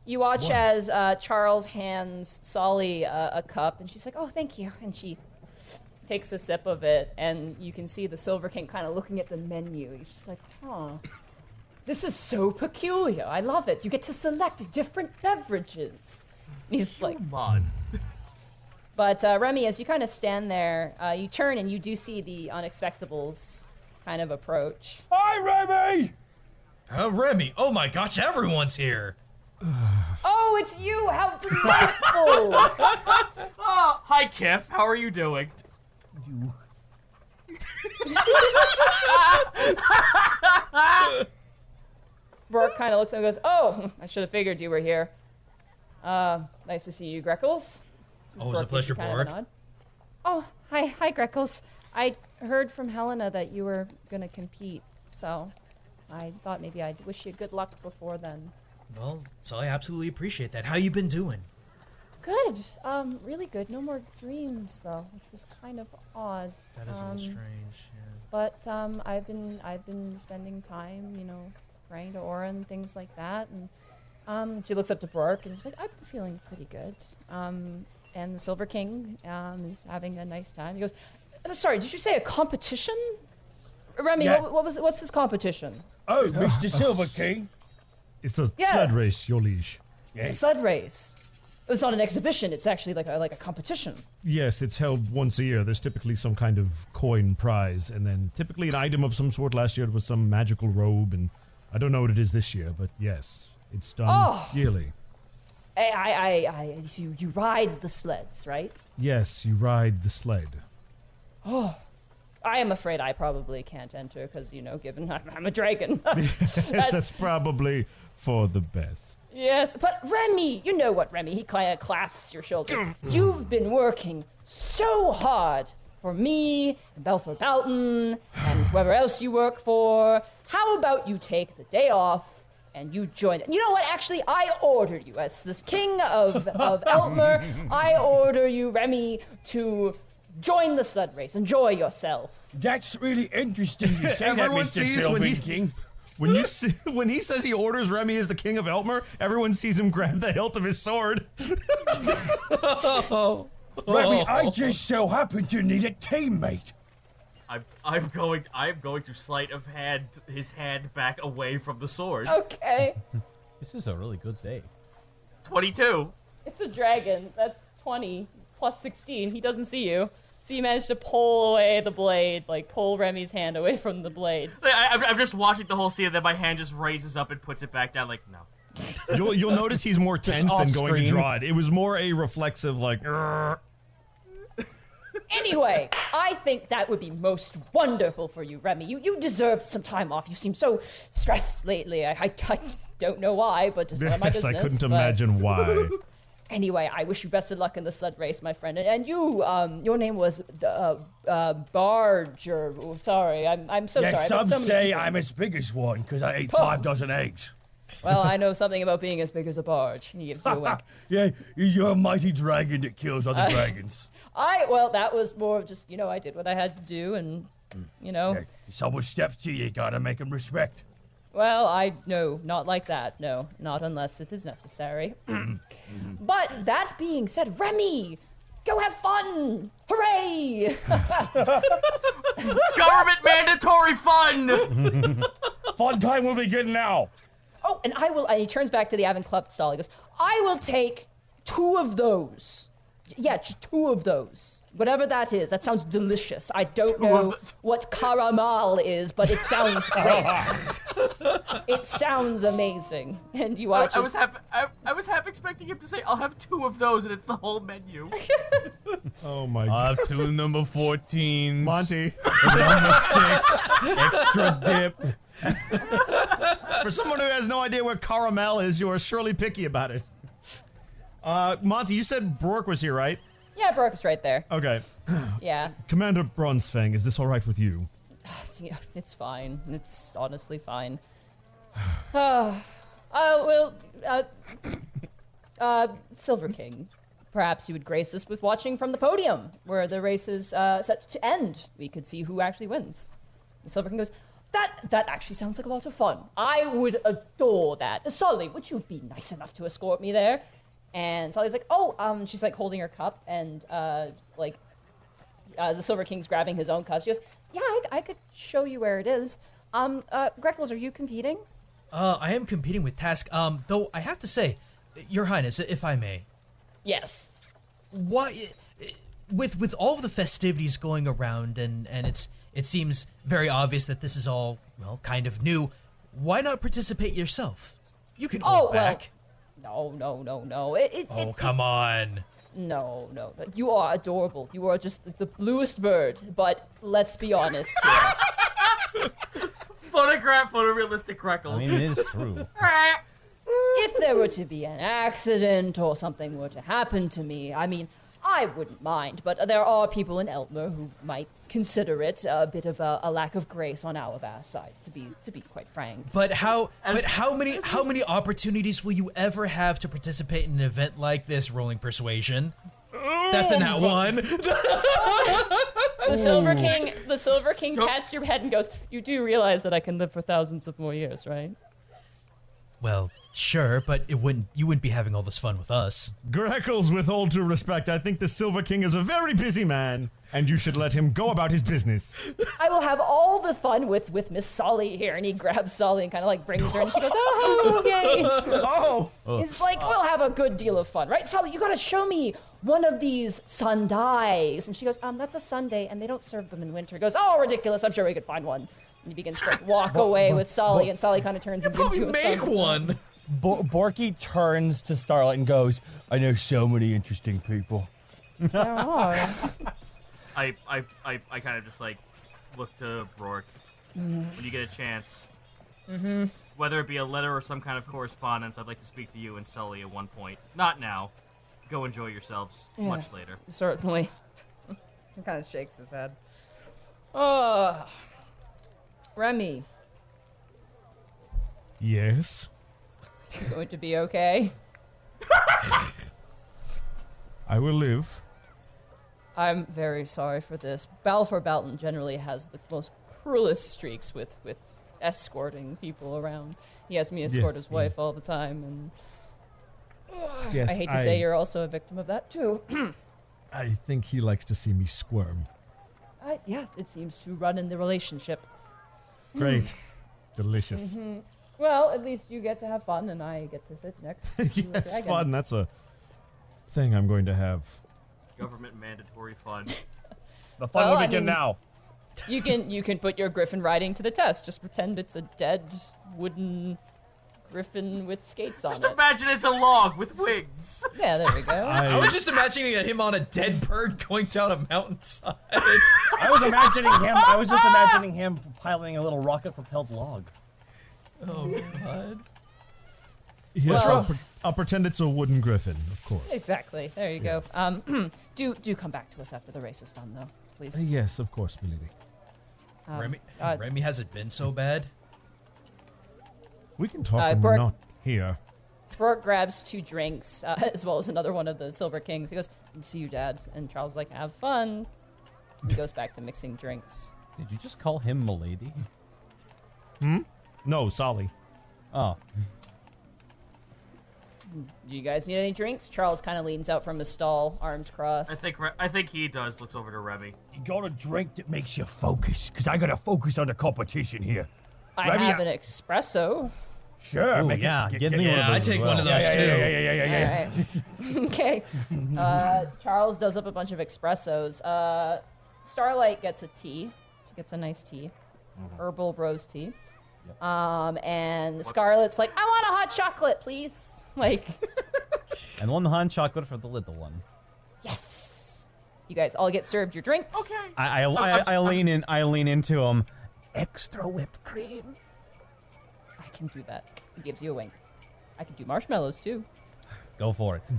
You watch as Charles hands Solly a cup, and she's like, "Oh, thank you." And she takes a sip of it, and you can see the Silver King kind of looking at the menu. He's just like, "Huh, this is so peculiar. I love it. You get to select different beverages." And he's like, Come on. But Remy, as you kind of stand there, you turn and you do see the Unexpectables kind of approach. Hi, Remy! Remy. Oh my gosh, everyone's here. Oh, it's you! How delightful! Oh, hi, Kiff. How are you doing? Brooke kind of looks and goes, "Oh, I should have figured you were here. Nice to see you, Greckles." Always a Brooke gives pleasure, you kind of a Borg. nod. Oh, hi, Greckles. I heard from Helena that you were gonna compete, so I thought maybe I'd wish you good luck before then. Well, so I absolutely appreciate that. How you been doing? Good. Really good. No more dreams though, which was kind of odd. That is a little strange. Yeah. But I've been spending time, praying to Aura and things like that. And she looks up to Brooke and she's like, "I've been feeling pretty good." And the Silver King is having a nice time. He goes, "Sorry, did you say a competition?" Remy, Yeah. what's this competition? Oh, Mr. Silver King. It's a Yes. sled race, your liege. A sled race. It's not an exhibition. It's actually like a competition. Yes, it's held once a year. There's typically some kind of coin prize, and then typically an item of some sort. Last year it was some magical robe, and I don't know what it is this year, but yes, it's done yearly. You ride the sleds, right? Yes, you ride the sled. Oh, I am afraid I probably can't enter because, given I'm a dragon. Yes, that's probably for the best. Yes, but Remy, you know what, Remy? He kind of clasps your shoulder. You've been working so hard for me and Belphur Belton and whoever else you work for. How about you take the day off and you join it? You know what? Actually, I order you as this king of Eltmer. I order you, Remy, to join the sled race. Enjoy yourself. That's really interesting you say that, Everyone Mr. sees Silver when King. when he says he orders Remy as the king of Eltmer, everyone sees him grab the hilt of his sword. Remy, I just so happen to need a teammate. I'm going to sleight of hand his hand back away from the sword. Okay. This is a really good day. 22. It's a dragon. That's 20 plus 16. He doesn't see you. So you managed to pull away the blade, pull Remy's hand away from the blade. I'm just watching the whole scene, and then my hand just raises up and puts it back down, no. You'll notice he's more Just tense than off going to screen. draw it. It was more a reflexive, Anyway, I think that would be most wonderful for you, Remy. You deserve some time off. You seem so stressed lately. I don't know why, but it's none of my Yes, business. I couldn't but- imagine why. Anyway, I wish you best of luck in the sled race, my friend. And you, your name was Barge, or sorry, I'm so Yeah, sorry. some I've got so many say people. I'm as big as one because I ate Oh. 5 dozen eggs. Well, I know something about being as big as a barge. He gives you a wink. Yeah, you're a mighty dragon that kills other dragons. Well, that was more of just, I did what I had to do, and, Yeah, if someone steps to you, you gotta make them respect. Well, no, not like that. No, not unless it is necessary. But that being said, Remy, go have fun! Hooray! Government mandatory fun! Fun time will begin now. Oh, and and he turns back to the Avon Club stall. He goes, I will take 2 of those. Yeah, just 2 of those. Whatever that is. That sounds delicious. I don't know what caramel is, but it sounds great. It sounds amazing. And you watch I was half expecting him to say, I'll have 2 of those, and it's the whole menu. Oh my I god. have 2 number 14s. Monty. Number 6. Extra dip. For someone who has no idea what caramel is, you are surely picky about it. Monty, you said Brooke was here, right? Yeah, Brooke's right there. Okay. Yeah. Commander Bronzefang, is this all right with you? Yeah, it's fine. It's honestly fine. Silver King, perhaps you would grace us with watching from the podium, where the race is set to end. We could see who actually wins. The Silver King goes, that actually sounds like a lot of fun. I would adore that. Sully, would you be nice enough to escort me there? And Sully's like, she's like holding her cup, and the Silver King's grabbing his own cup. She goes, yeah, I could show you where it is. Greckles, are you competing? I am competing with Task. Though I have to say, Your Highness, if I may. Yes. Why, with all of the festivities going around, and it seems very obvious that this is all kind of new. Why not participate yourself? You can hold back. No. Come on. No. You are adorable. You are just the bluest bird. But let's be honest here. Photorealistic Greckles. I mean, it is true. If there were to be an accident or something were to happen to me, I mean, I wouldn't mind, but there are people in Eltmer who might consider it a bit of a lack of grace on Alabast's side, to be quite frank. But how many opportunities will you ever have to participate in an event like this, rolling persuasion? That's a nat one. The Silver King pats your head and goes, "You do realize that I can live for thousands of more years, right?" Well, sure, but you wouldn't be having all this fun with us. Greckles, with all due respect, I think the Silver King is a very busy man, and you should let him go about his business. I will have all the fun with Miss Solly here, and he grabs Solly and kind of like brings her, and she goes, "Oh, yay!" Oh, He's like, "We'll have a good deal of fun, right, Solly? You gotta show me one of these sundaes." And she goes, "That's a Sunday, and they don't serve them in winter." He goes, "Oh, ridiculous! I'm sure we could find one." And he begins to like, walk away with Solly, and Solly kind of turns and gives you a make thumbs up. one. Borky turns to Starlight and goes, "I know so many interesting people." There are. I kind of just like look to Rourke. When you get a chance, whether it be a letter or some kind of correspondence, I'd like to speak to you and Sully at one point. Not now. Go enjoy yourselves. Yeah, Much later. Certainly. He kind of shakes his head. Remy, Yes? you going to be okay? I will live. I'm very sorry for this. Balfour Belton generally has the most cruelest streaks with escorting people around. He has me escort his wife all the time, and Yes, I hate to say you're also a victim of that too. I think he likes to see me squirm. Yeah, it seems to run in the relationship. Great. Delicious. Well, at least you get to have fun, and I get to sit next to the Yes, dragon. fun. That's a thing I'm going to have. Government mandatory fun. The fun Well, will I begin mean- now. You can put your griffin riding to the test. Just pretend it's a dead wooden griffin with skates on Just it. imagine it's a log with wings. Yeah, there we go. I was just imagining him on a dead bird going down a mountainside. I was just imagining him piloting a little rocket-propelled log. Oh God. Yes, Well- I'll pretend it's a wooden griffin, of course. Exactly. There you go. Do come back to us after the race is done, though, please. Yes, of course, milady. Remy, has it been so bad? We can talk when we're Bork- not here. Brooke grabs 2 drinks, as well as another one of the Silver Kings. He goes, "See you, Dad." And Charles is like, "Have fun." He goes back to mixing drinks. Did you just call him milady? No, Solly. Oh. Do you guys need any drinks? Charles kind of leans out from his stall, arms crossed. I think he does. Looks over to Remy. You got a drink that makes you focus, because I got to focus on the competition here. I Remy, have an espresso. Sure. Ooh, make it- yeah, get- give get- me one of I those take as one of well. those too. Yeah. All right. Okay. Charles does up a bunch of espressos. Starlight gets a tea. She gets a nice tea. Herbal rose tea. And Scarlet's like, "I want a hot chocolate, please." Like, And one hot chocolate for the little one. yes. You guys all get served your drinks. Okay. I lean in. I lean into him. Extra whipped cream. I can do that. He gives you a wink. I can do marshmallows too. Go for it.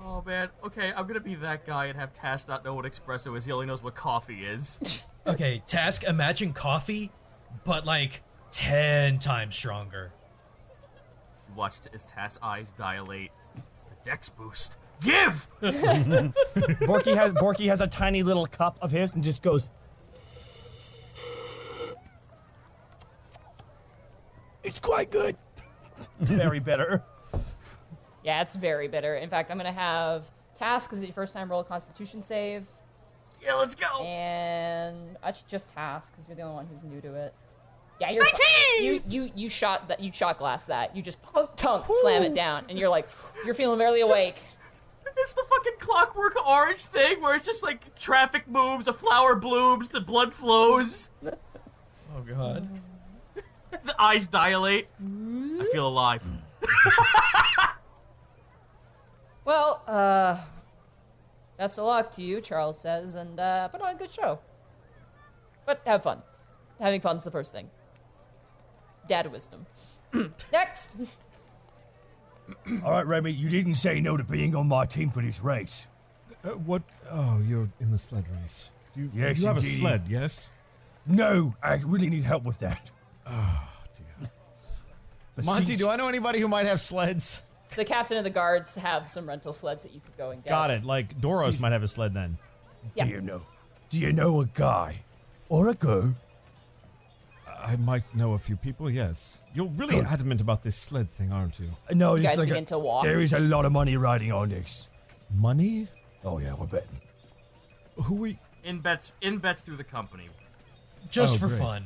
Oh man. Okay, I'm gonna be that guy and have Task not know what espresso is. He only knows what coffee is. Okay, Task, imagine coffee, but like 10 times stronger. Watch as Task's eyes dilate. The dex boost. Give. Borky has a tiny little cup of his and just goes, It's quite good. very bitter. Yeah, it's very bitter. In fact, I'm gonna have Task, because it's your first time roll a Constitution save, Yeah, let's go. and actually just Task, because you're the only one who's new to it. Yeah, you're 19! you shot that. You shot glass that. You just tunk slam it down, and you're like, you're feeling barely awake. It's the fucking Clockwork Orange thing where it's just like traffic moves, a flower blooms, the blood flows, Oh God. the eyes dilate. I feel alive. Well, best of luck to you, Charles says, and put on a good show. But have fun. Having fun's the first thing. Dad wisdom. Next. All right, Remy, you didn't say no to being on my team for this race. What? Oh, you're in the sled race. Yes, you have indeed. a sled, yes? No, I really need help with that. Oh, The Monty, siege- do I know anybody who might have sleds? The captain of the guards have some rental sleds that you could go and get. Got it. Like Doros might have a sled then. Yeah. Do you know a guy or a girl? I might know a few people, yes. You're really adamant about this sled thing, aren't you? No, You it's guys like begin to walk. there is a lot of money riding on this. Money? Oh yeah, we're betting. Who we? In bets through the company. Just for great. fun.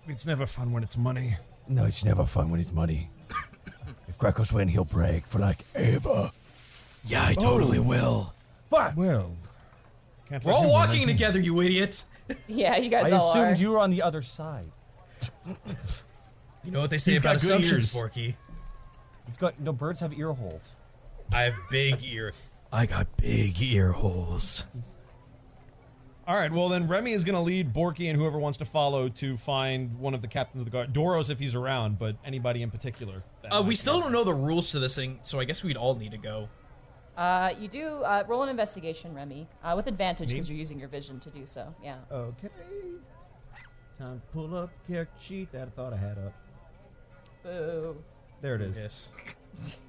It's never fun when it's money. No, it's never fun when it's money. If Greco's win, he'll brag for like ever. Yeah, I totally will. Fuck. Well, can't We're let all him walking win. together, you idiot. Yeah, you guys I all assumed are. you were on the other side. You know what they say He's about got good assumptions, ears. Forky? It's got no birds have ear holes. I have big ear. I got big ear holes. All right, well then Remy is going to lead Borky and whoever wants to follow to find one of the captains of the guard. Doros if he's around, but anybody in particular. We still don't know the rules to this thing, so I guess we'd all need to go. You do roll an investigation, Remy, with advantage because you're using your vision to do so. Yeah. Okay. Time to pull up the character sheet that I thought I had up. Boo. There it is. Yes.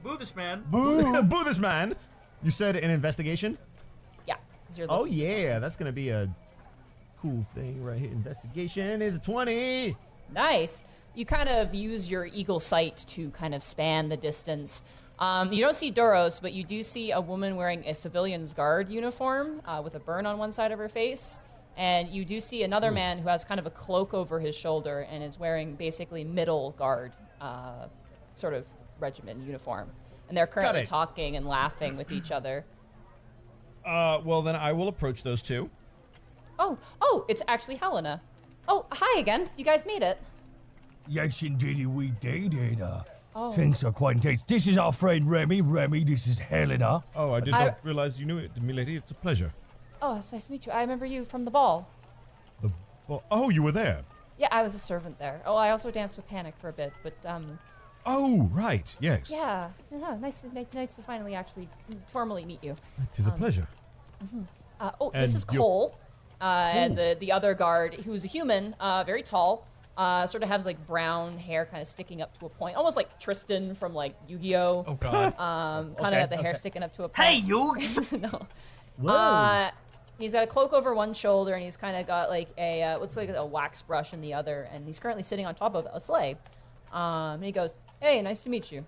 Boo this man. Boo! Boo this man! You said an investigation? Yeah. 'Cause you're Oh looking- yeah, that's gonna be a cool thing right here. Investigation is a 20! Nice. You kind of use your eagle sight to kind of span the distance. You don't see Doros, but you do see a woman wearing a civilian's guard uniform with a burn on one side of her face. And you do see another man who has kind of a cloak over his shoulder and is wearing basically middle guard sort of regiment uniform. And they're currently it. talking and laughing with each other. Well then I will approach those two. Oh, it's actually Helena. Oh, hi again. You guys made it. Yes, indeed, we did. And, Oh. things are quite intense. This is our friend Remy. Remy, this is Helena. Oh, I did I- not realize you knew it, milady. It's a pleasure. Oh, it's nice to meet you. I remember you from the ball. Oh, you were there. Yeah, I was a servant there. Oh, I also danced with Panic for a bit, but Oh, right. Yes. yeah, nice to finally actually formally meet you. It is a pleasure. This And is you're- Cole, and the other guard, who's a human, very tall, sort of has like brown hair, kind of sticking up to a point, almost like Tristan from like Yu-Gi-Oh. Oh god. Kind of the hair sticking up to a point. Hey, Yugs! No. Whoa. He's got a cloak over one shoulder, and he's kind of got like a looks like a wax brush in the other, and he's currently sitting on top of a sleigh. And he goes, "Hey, nice to meet you."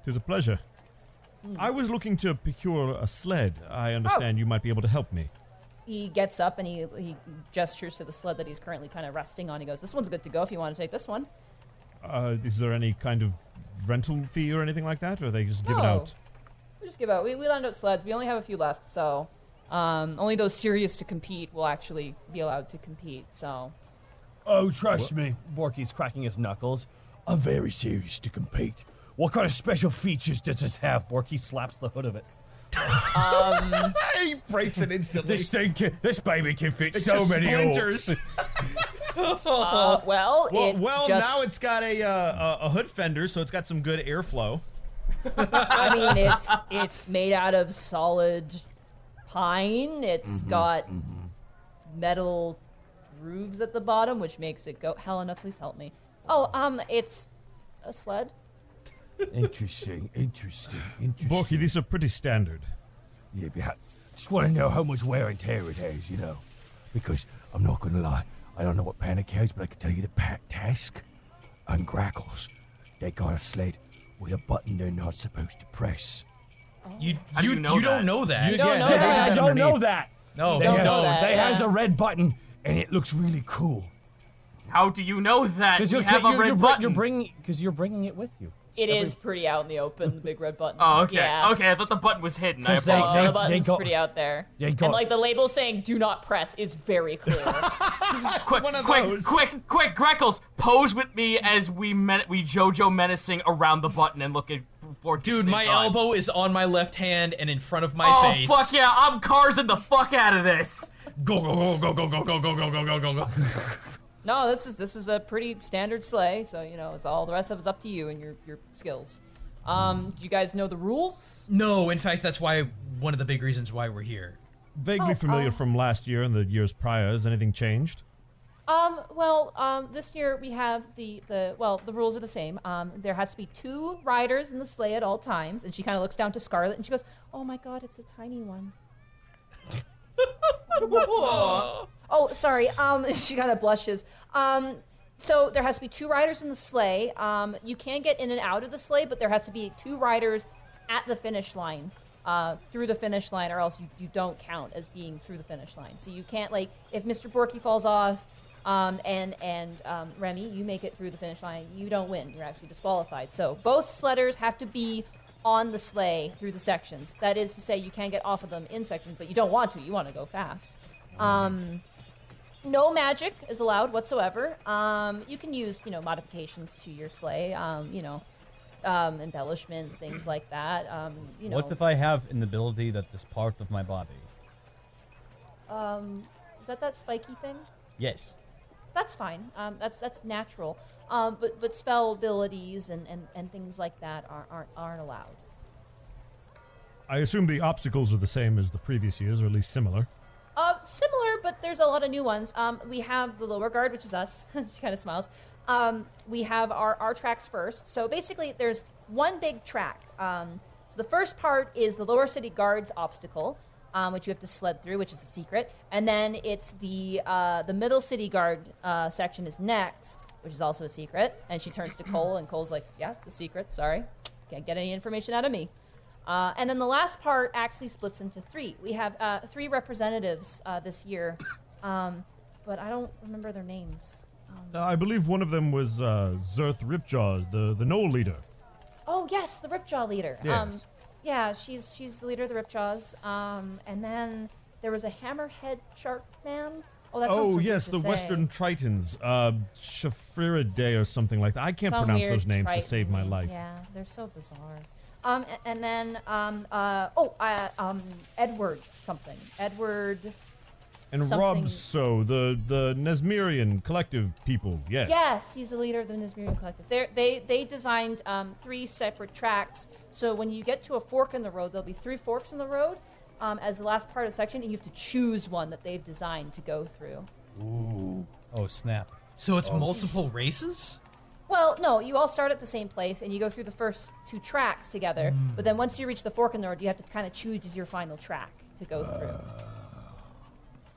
Tis a pleasure. I was looking to procure a sled. I understand you might be able to help me. He gets up and he gestures to the sled that he's currently kind of resting on. He goes, "This one's good to go if you want to take this one." Is there any kind of rental fee or anything like that, or they just give it No. out? We just give out. We lend out sleds. We only have a few left, so only those serious to compete will actually be allowed to compete. So Oh, trust me. Borky's cracking his knuckles. I'm very serious to compete. What kind of special features does this have? Borky slaps the hood of it. He breaks it instantly. This baby can fit so just many splinters. orcs. well, Well, just, now it's got a hood fender, so it's got some good airflow. I mean, it's made out of solid pine. It's got metal grooves at the bottom, which makes it go. Helena, please help me. Oh, it's a sled. Interesting. Borky, these are pretty standard. Yeah, but I just want to know how much wear and tear it has, you know. Because I'm not going to lie, I don't know what Panic has, but I can tell you the Task and Grackles, they got a sled with a button they're not supposed to press. You How do you know don't that? know that. You don't know that. I don't know that. No, They don't don't. know that, They yeah. has a red button, and it looks really cool. How do you know that? Because We have a red button. you're bringing it with you. It is pretty out in the open, the big red button. Oh, okay. Yeah. Okay, I thought the button was hidden. I 'Cause they- apologize. The button's got- pretty out there. they got- And like the label saying "Do not press" is very clear. Quick, one of quick, those. quick, Greckles, pose with me as we JoJo menacing around the button and look at Borky. Dude, my elbow is on my left hand and in front of my Oh, face. fuck yeah, I'm Carsing the fuck out of this. Go, go, go, go, go, go, go, go, go, go, go, go. No, this is a pretty standard sleigh, so you know it's all the rest of it's up to you and your skills. Do you guys know the rules? No, in fact, that's why one of the big reasons why we're here. Vaguely familiar from last year and the years prior. Has anything changed? This year we have the rules are the same. There has to be 2 riders in the sleigh at all times, and she kind of looks down to Scarlet and she goes, "Oh my God, it's a tiny one." Oh, sorry. She kind of blushes. So there has to be 2 riders in the sleigh. You can get in and out of the sleigh, but there has to be 2 riders at the finish line, through the finish line, or else you don't count as being through the finish line. So you can't, like, if Mr. Borky falls off, and Remy, you make it through the finish line, you don't win. You're actually disqualified. So both sledders have to be on the sleigh through the sections. That is to say, you can get off of them in sections, but you don't want to. You want to go fast. No magic is allowed whatsoever. You can use, modifications to your sleigh, embellishments, things like that. What if I have an ability that is part of my body? Is that spiky thing? Yes. That's fine. That's natural. But spell abilities and things like that aren't allowed. I assume the obstacles are the same as the previous years, or at least similar. Similar, but there's a lot of new ones. We have the lower guard, which is us. She kind of smiles. We have our tracks first. So basically, there's one big track. So the first part is the lower city guard's obstacle, which you have to sled through, which is a secret. And then it's the middle city guard section is next, which is also a secret. And she turns to Cole, and Cole's like, "Yeah, it's a secret. Sorry, can't get any information out of me." And then the last part actually splits into 3. We have 3 representatives this year, but I don't remember their names. I believe one of them was Zerth Ripjaw, the Knoll leader. Oh yes, the Ripjaw leader. Yes. Yeah, she's the leader of the Ripjaws. And then there was a Hammerhead Shark Man. Oh, that's Oh yes, the Western Tritons, Shafiridae or something like that. I can't pronounce those names to save my life. Yeah, they're so bizarre. And then Edward something. Edward. And something. Robso, the Nesmirian collective people. Yes. Yes, he's the leader of the Nesmirian collective. They designed 3 separate tracks. So when you get to a fork in the road, there'll be 3 forks in the road as the last part of the section, and you have to choose one that they've designed to go through. Ooh. Oh snap! So it's multiple races? Well, no, you all start at the same place, and you go through the first 2 tracks together. But then once you reach the fork in the road, you have to kind of choose your final track to go through.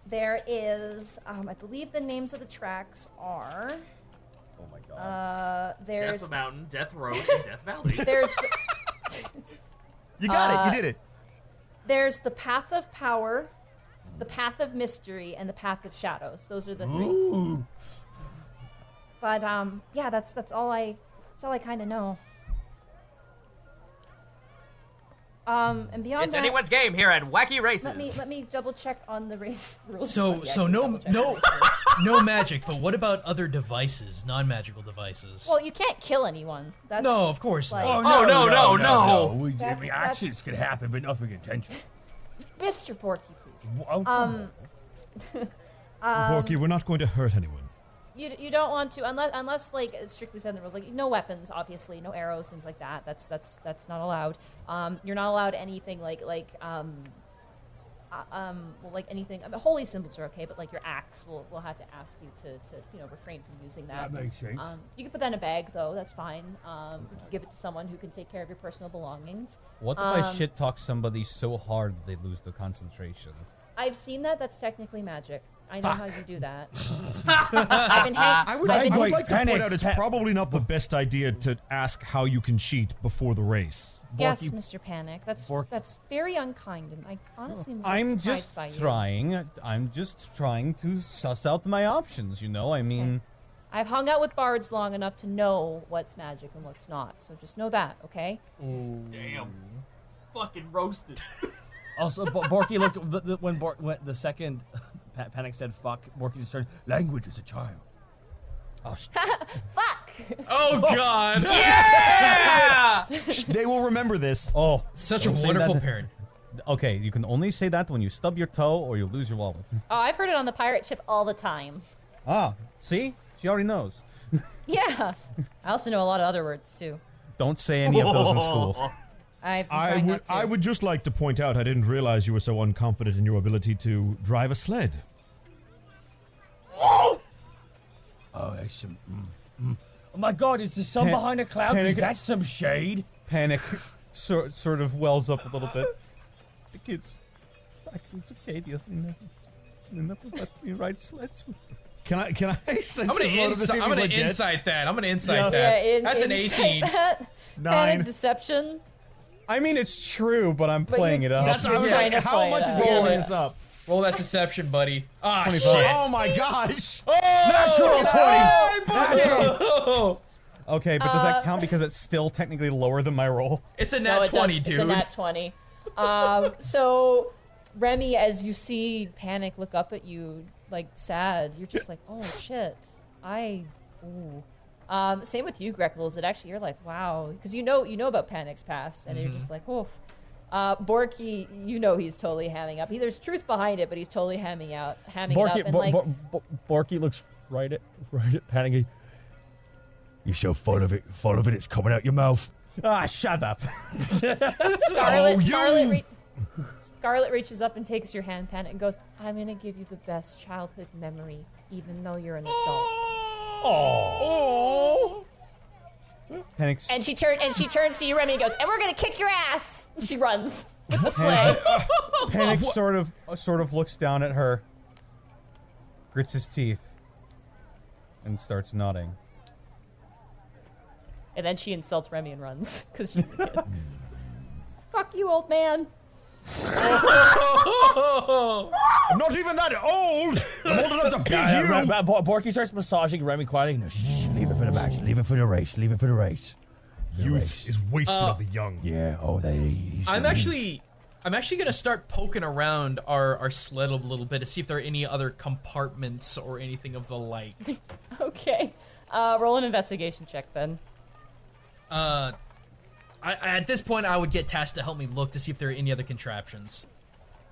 There is, I believe the names of the tracks are... Oh my god. There's... Death Mountain, Death Road, and Death Valley. There's You got it, you did it. There's the Path of Power, the Path of Mystery, and the Path of Shadows. Those are the 3. Ooh. But yeah, that's all I kind of know. And beyond It's that, anyone's game here at Wacky Races. Let me double check on the race rules. So no magic, but what about other devices, non-magical devices? Well, you can't kill anyone. That's No, of course like, not. No. That's- Accidents can happen, but nothing intentional. Mr. Porky, please. Oh, come Borky, we're not going to hurt anyone. You don't want to unless like it's strictly said in the rules, like no weapons, obviously, no arrows, things like that. That's not allowed. You're not allowed anything like anything. I mean, holy symbols are okay, but like your axe, we'll have to ask you to refrain from using that. That makes sense. You can put that in a bag though. That's fine. You can give it to someone who can take care of your personal belongings. What if I shit talk somebody so hard that they lose their concentration? I've seen that. That's technically magic. I know Fuck. how you do that. I would like to point out it's probably not the best idea to ask how you can cheat before the race. Yes, Mr. Panic. That's very unkind, and I honestly am I'm surprised just by you. trying. I'm just trying to suss out my options. You know, I mean. I've hung out with bards long enough to know what's magic and what's not. So just know that, okay? Damn. Fucking roasted. Also, Borky, look, when the second Panic said fuck, Borky just turned, language is a child. Oh, fuck! Oh, God! Yeah! They will remember this. Oh, such a wonderful parent. Okay, you can only say that when you stub your toe or you lose your wallet. Oh, I've heard it on the pirate ship all the time. Ah, see? She already knows. Yeah. I also know a lot of other words, too. Don't say any of those in school. I've been trying not to. I would just like to point out I didn't realize you were so unconfident in your ability to drive a sled. Oh, that's some. Oh my God! Is the sun behind a cloud? Is that some shade? Panic sort of wells up a little bit. The kids, it's okay. They'll never let me ride sleds with them. Can I I'm gonna insight that. I'm gonna insight that. Yeah, That's an 18. That. 9. Panic deception. I mean, it's true, but I'm playing it up. That's what I was like. How much is Roll this up? Roll that deception, buddy. Ah, 25. shit. Oh my gosh! Natural 20. Okay, but does that count because it's still technically lower than my roll? It's a nat 20, dude. It's a nat 20. So, Remy, as you see Panic look up at you, like, sad, you're just like, oh, shit. Ooh. Same with you, Greckles. You're like, wow. Because you know about Panic's past, and you're just like, oof. Borky, you know he's totally hamming up. There's truth behind it, but he's totally hamming it up. And Borky looks right at Panic. You're so full of it, it's coming out your mouth. Ah, shut up. Scarlet reaches up and takes your hand, Panic, and goes, I'm gonna give you the best childhood memory, even though you're an adult. Oh. Panic's And she turns to you, Remy, and goes, and we're gonna kick your ass. And she runs with the sleigh. Panic sort of looks down at her, grits his teeth, and starts nodding. And then she insults Remy and runs because she's a kid. Fuck you, old man. I'm not even that old. I'm old enough to beat you. Borky starts massaging Remy quietly. No, shh, leave it for the match. Leave it for the race. Leave it for the race. Youth is wasted on the young. Yeah. Oh, I'm actually gonna start poking around our sled a little bit to see if there are any other compartments or anything of the like. Okay. Roll an investigation check then. At this point, I would get tasked to help me look to see if there are any other contraptions.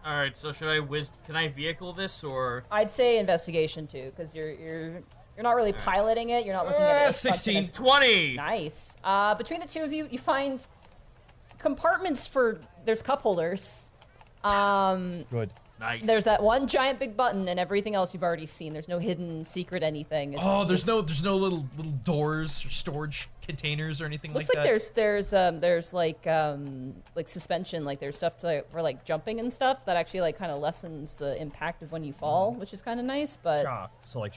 All right, so should I can I vehicle this or? I'd say investigation too, because you're not really piloting it. You're not looking at it. 16, 20. Nice. Between the two of you, you find compartments there's cup holders. Good. Nice. There's that one giant big button, and everything else you've already seen. There's no hidden secret anything. There's no little doors or storage containers or anything like that. Looks like there's like suspension, like there's stuff for like jumping and stuff that actually like kind of lessens the impact of when you fall, which is kind of nice. But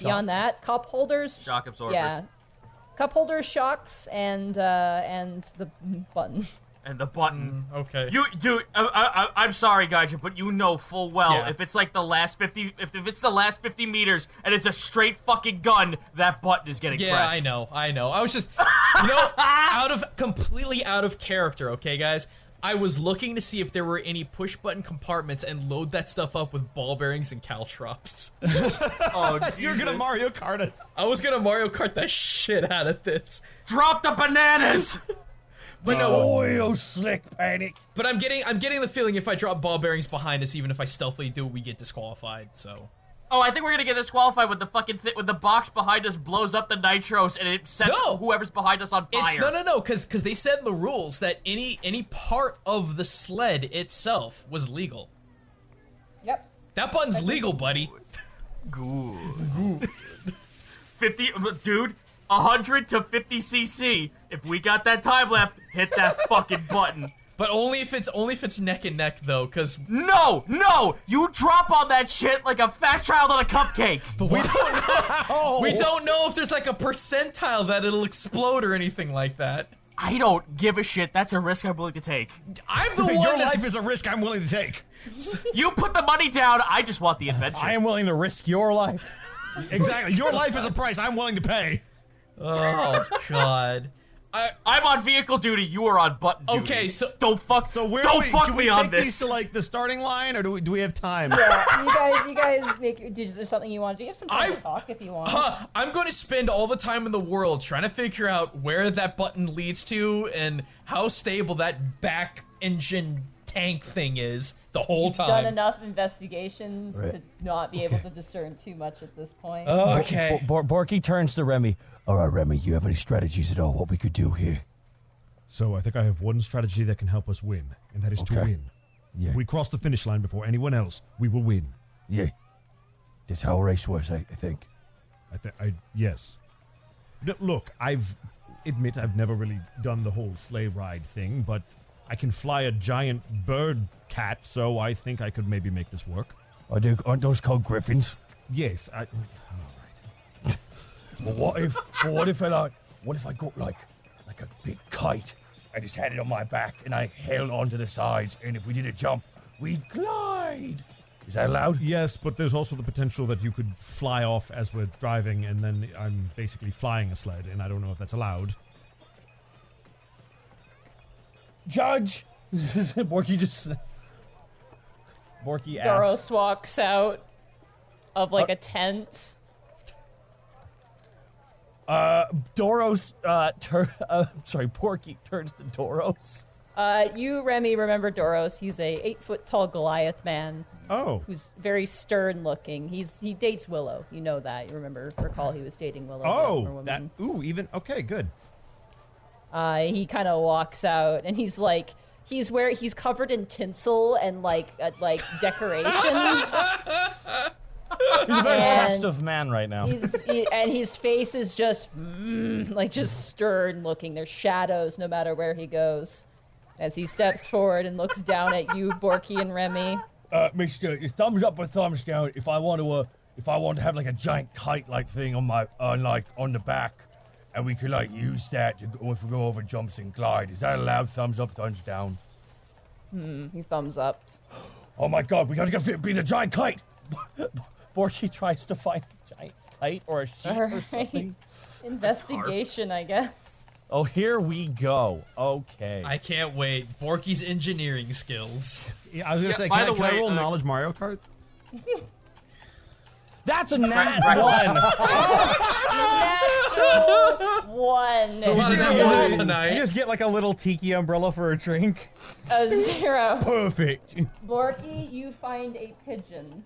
beyond that, cup holders, shock absorbers. Yeah, cup holders, shocks, and the button. And the button. Okay. Dude, I'm sorry, Gaija, but you know full well if it's like the last 50, if it's the last 50 meters and it's a straight fucking gun, that button is getting pressed. I know. I was just, completely out of character. Okay, guys. I was looking to see if there were any push button compartments and load that stuff up with ball bearings and caltrops. Oh, Jesus. You're gonna Mario Kart us. I was gonna Mario Kart the shit out of this. Drop the bananas. But no, you slick Panic. But I'm getting the feeling if I drop ball bearings behind us, even if I stealthily do it, we get disqualified. So. Oh, I think we're gonna get disqualified with the fucking with the box behind us blows up the nitros and it sets whoever's behind us on fire. No, because they said in the rules that any part of the sled itself was legal. Yep. That button's legal, buddy. Good. 50, dude. 100 to 50 cc. If we got that time left, hit that fucking button. But only if it's neck and neck though, cause no, you drop on that shit like a fat child on a cupcake. But we don't know. We don't know if there's like a percentile that it'll explode or anything like that. I don't give a shit. That's a risk I'm willing to take. I'm the one. Your life is a risk I'm willing to take. You put the money down. I just want the adventure. I am willing to risk your life. Exactly. Your life is a price I'm willing to pay. Oh God. I'm on vehicle duty. You are on button duty. Okay, so don't fuck me on this. Can we take these to like the starting line, or do we have time? Yeah, you guys is there something you want to do? You have some time to talk if you want. I'm going to spend all the time in the world trying to figure out where that button leads to and how stable that back engine tank thing is the whole time. Done enough investigations to not be able to discern too much at this point. Okay. Borky turns to Remy. All right, Remy, you have any strategies at all? What we could do here? So I think I have one strategy that can help us win, and that is to Okay. win. Yeah. If we cross the finish line before anyone else, we will win. Yeah. That's how a race works, I think. Yes. Look, I've never really done the whole sleigh ride thing, but I can fly a giant bird cat, so I think I could maybe make this work. Aren't those called griffins? Yes, Well, what if I got like a big kite? I just had it on my back and I held onto the sides, and if we did a jump, we'd glide. Is that allowed? Yes, but there's also the potential that you could fly off as we're driving, and then I'm basically flying a sled, and I don't know if that's allowed. Judge! Borky asks. Doros walks out of like a tent. Porky turns to Doros. You, Remy, remember Doros. He's a 8-foot-tall Goliath man. Oh. Who's very stern looking. He dates Willow. You know that. You recall he was dating Willow. the Oh, woman. okay, good. He kind of walks out and he's like, he's covered in tinsel and like decorations. He's a very festive man right now. And his face is just just stern looking. There's shadows no matter where he goes. As he steps forward and looks down at you, Borky and Remy. Mister, is thumbs up or thumbs down if I want to have like a giant kite-like thing on the back, and we could like use that to go, if we go over jumps and glide. Is that allowed? Thumbs up, thumbs down. He thumbs up. Oh my God, we gotta be the giant kite. Borky tries to find a giant kite or a sheet or something. Investigation, I guess. Oh, here we go. Okay. I can't wait. Borky's engineering skills. Yeah, I was gonna say, can I roll knowledge Mario Kart? That's a nat one. Natural one. So Zero. you just get like a little tiki umbrella for a drink. A 0. Perfect. Borky, you find a pigeon.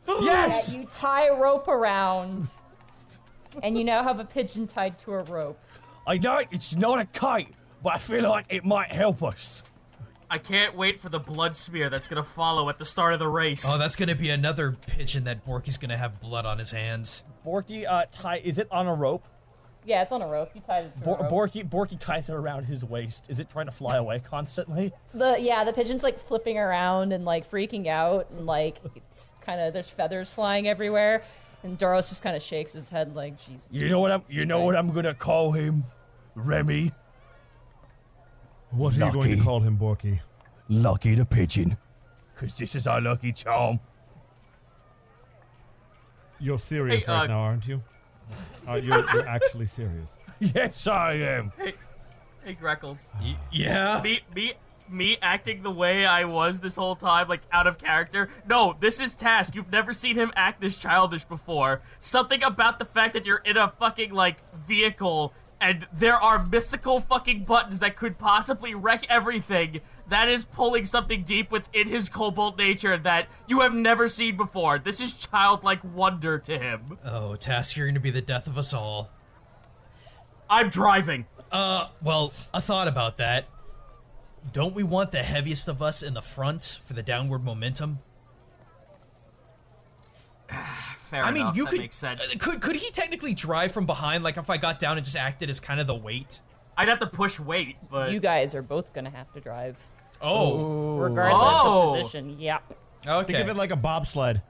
Yes! That you tie a rope around. And you now have a pigeon tied to a rope. I know it's not a kite, but I feel like it might help us. I can't wait for the blood smear that's gonna follow at the start of the race. Oh, that's gonna be another pigeon that Borky's gonna have blood on his hands. Borky, is it on a rope? Yeah, it's on a rope. You tied it to a rope. Borky ties it around his waist. Is it trying to fly away constantly? The pigeon's like flipping around and like freaking out and like it's kind of there's feathers flying everywhere, and Doros just kind of shakes his head like Jesus. You know what I'm gonna call him, Remy. What are you going to call him, Borky? Lucky the pigeon, because this is our lucky charm. You're serious Hey, right now, aren't you? You're actually serious. Yes, I am. Hey, Greckles. Yeah? Me acting the way I was this whole time, like, out of character. No, this is Task. You've never seen him act this childish before. Something about the fact that you're in a fucking, like, vehicle and there are mystical fucking buttons that could possibly wreck everything. That is pulling something deep within his kobold nature that you have never seen before. This is childlike wonder to him. Oh, Task, you're gonna be the death of us all. I'm driving. Well, I thought about that. Don't we want the heaviest of us in the front for the downward momentum? Fair I mean, enough, you that could, makes sense. Could he technically drive from behind, like if I got down and just acted as kind of the weight? I'd have to push weight, but... You guys are both gonna have to drive. Oh. Regardless of position, yep. Okay. Think of it like a bobsled.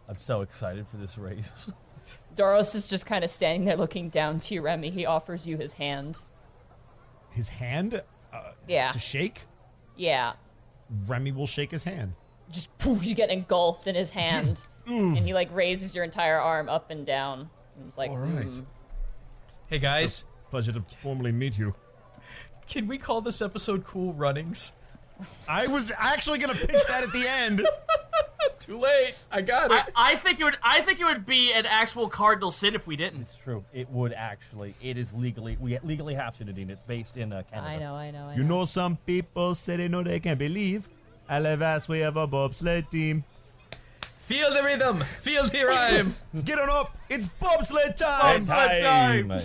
I'm so excited for this race. Doros is just kind of standing there looking down to you, Remy. He offers you his hand. His hand? Yeah. To shake? Yeah. Remy will shake his hand. Just poof, you get engulfed in his hand. And he like raises your entire arm up and down. And he's like, All right. Hey guys. Pleasure to formally meet you. Can we call this episode Cool Runnings? I was actually gonna pitch that at the end. Too late. I got it. I think it would be an actual cardinal sin if we didn't. It's true. It would actually. It is legally. We legally have to, Nadine. It's based in Canada. I know. You know, some people say they know they can't believe. As we have a bobsled team. Feel the rhythm. Feel the rhyme. Get on up. It's bobsled time. Time. Okay,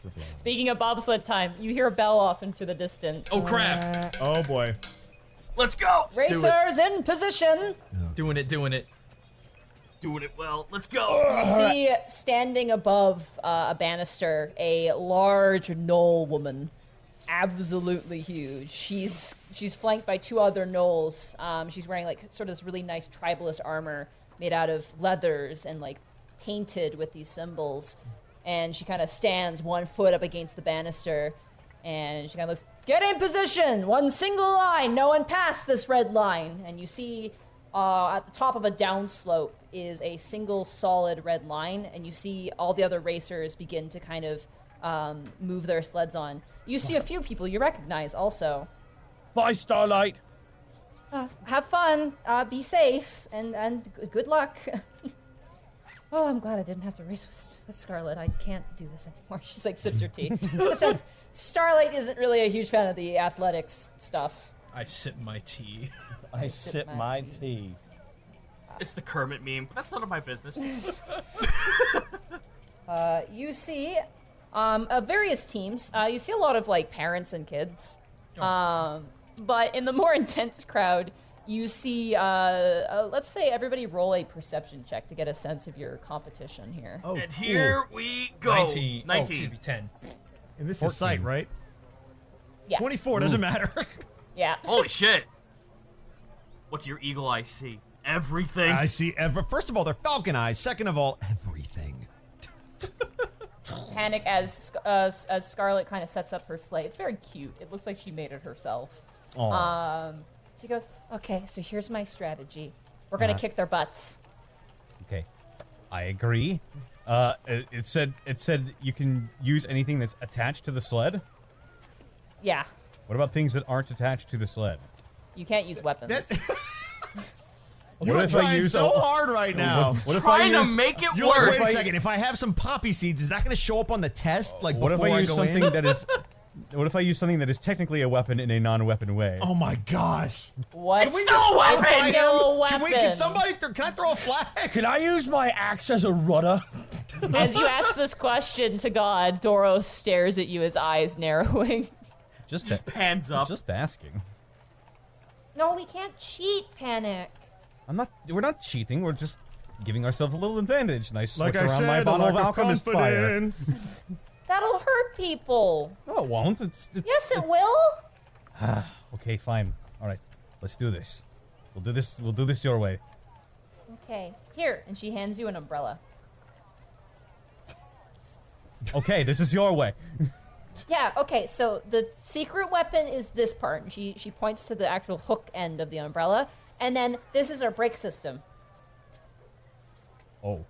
we're Speaking of bobsled time, you hear a bell off into the distance. Oh crap! Oh boy. Let's go! Racers in position. Doing it. Doing it well. Let's go! You see standing above a banister a large gnoll woman. Absolutely huge. She's flanked by 2 other gnolls. She's wearing like sort of this really nice tribalist armor made out of leathers and like painted with these symbols. And she kind of stands 1 foot up against the banister, and she kind of looks, get in position, 1 single line, no one past this red line. And you see at the top of a downslope is a single solid red line, and you see all the other racers begin to kind of move their sleds on. You see a few people you recognize also. Bye, Starlight. Have fun, be safe, and good luck. Oh, I'm glad I didn't have to race with Scarlet. I can't do this anymore. She's like sips her tea. In a sense, Starlight isn't really a huge fan of the athletics stuff. I sip my tea. I sip my tea. It's the Kermit meme, but that's none of my business. You see various teams. You see a lot of like parents and kids. But in the more intense crowd, you see, let's say everybody roll a perception check to get a sense of your competition here. Oh, and here we go. 19. Oh, excuse me, 10. And this 14. is sight, right? Yeah. 24 doesn't matter. Yeah. Holy shit. What's your eagle eye see? Everything. I see First of all, they're falcon eyes. Second of all, everything. Panic as Scarlet kind of sets up her sleigh. It's very cute. It looks like she made it herself. She goes, okay, so here's my strategy. We're gonna kick their butts. Okay, I agree. It said you can use anything that's attached to the sled. Yeah. What about things that aren't attached to the sled? You can't use weapons. You're trying so hard right now. What if trying to make it work. Wait a second. If I have some poppy seeds, is that going to show up on the test? Like, what if I use something in? that is? What if I use something that is technically a weapon in a non-weapon way? Oh my gosh! What? It's still a weapon. It's still a weapon. Can somebody? Can I throw a flag? Can I use my axe as a rudder? As you ask this question to God, Doro stares at you, his eyes narrowing. Just pans up. Just asking. No, we can't cheat, Panic. We're not cheating. We're just giving ourselves a little advantage. And I switch Like I around said, my bottle of lack alchemist fire. That'll hurt people. No, it won't. Yes, it will. Okay, fine. All right, let's do this. We'll do this. We'll do this your way. Okay, here, and she hands you an umbrella. Okay, this is your way. Yeah, okay, so the secret weapon is this part, and she points to the actual hook end of the umbrella, and then this is our brake system. Oh.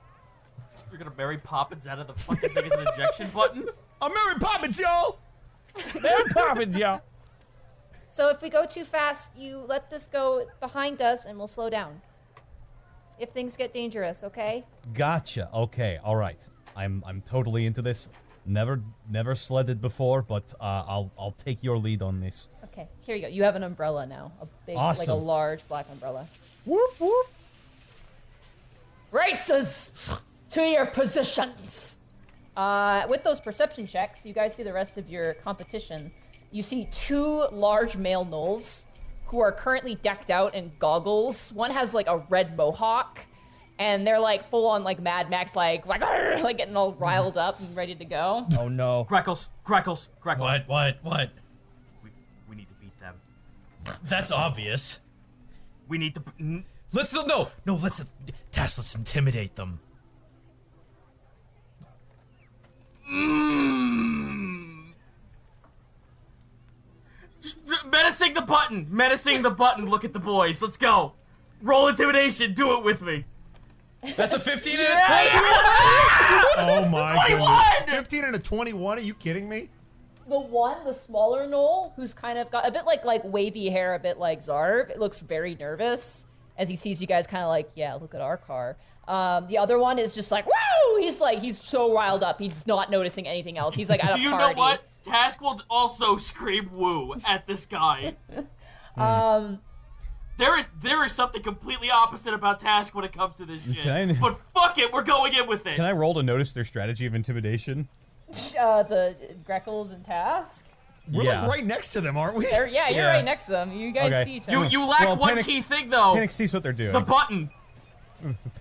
You're gonna Mary Poppins out of the fucking thing as an ejection button? I'm Mary Poppins, y'all! Mary Poppins, y'all! So if we go too fast, you let this go behind us, and we'll slow down. If things get dangerous, okay? Gotcha. Okay, all right. I'm totally into this. Never sledded before, but I'll take your lead on this. Okay, here you go. You have an umbrella now. A big, Awesome. like a large black umbrella. Whoop, whoop. Races to your positions. With those perception checks, you guys see the rest of your competition. You see 2 large male gnolls who are currently decked out in goggles. One has like a red mohawk, and they're like full on like Mad Max, like getting all riled up and ready to go. Oh no! Greckles. What? We need to beat them. That's obvious. We need to. Let's let's intimidate them. Just menacing the button. Look at the boys. Let's go. Roll intimidation. Do it with me. That's a 15 and a 20. Oh my 21! goodness. 15 and a 21? Are you kidding me? The smaller gnoll, who's kind of got a bit like wavy hair, a bit like Zarv, it looks very nervous as he sees you guys kind of like, yeah, look at our car. The other one is just like, woo! He's so riled up, he's not noticing anything else. He's like at a party. Do you know what? Task will also scream woo at this guy. There is something completely opposite about Task when it comes to this shit. But fuck it, we're going in with it. Can I roll to notice their strategy of intimidation? The Greckles and Task. We're like right next to them, aren't we? You're Yeah. right next to them. You guys see each other. You lack Well, one Panic- key thing though. Panic sees what they're doing. The button.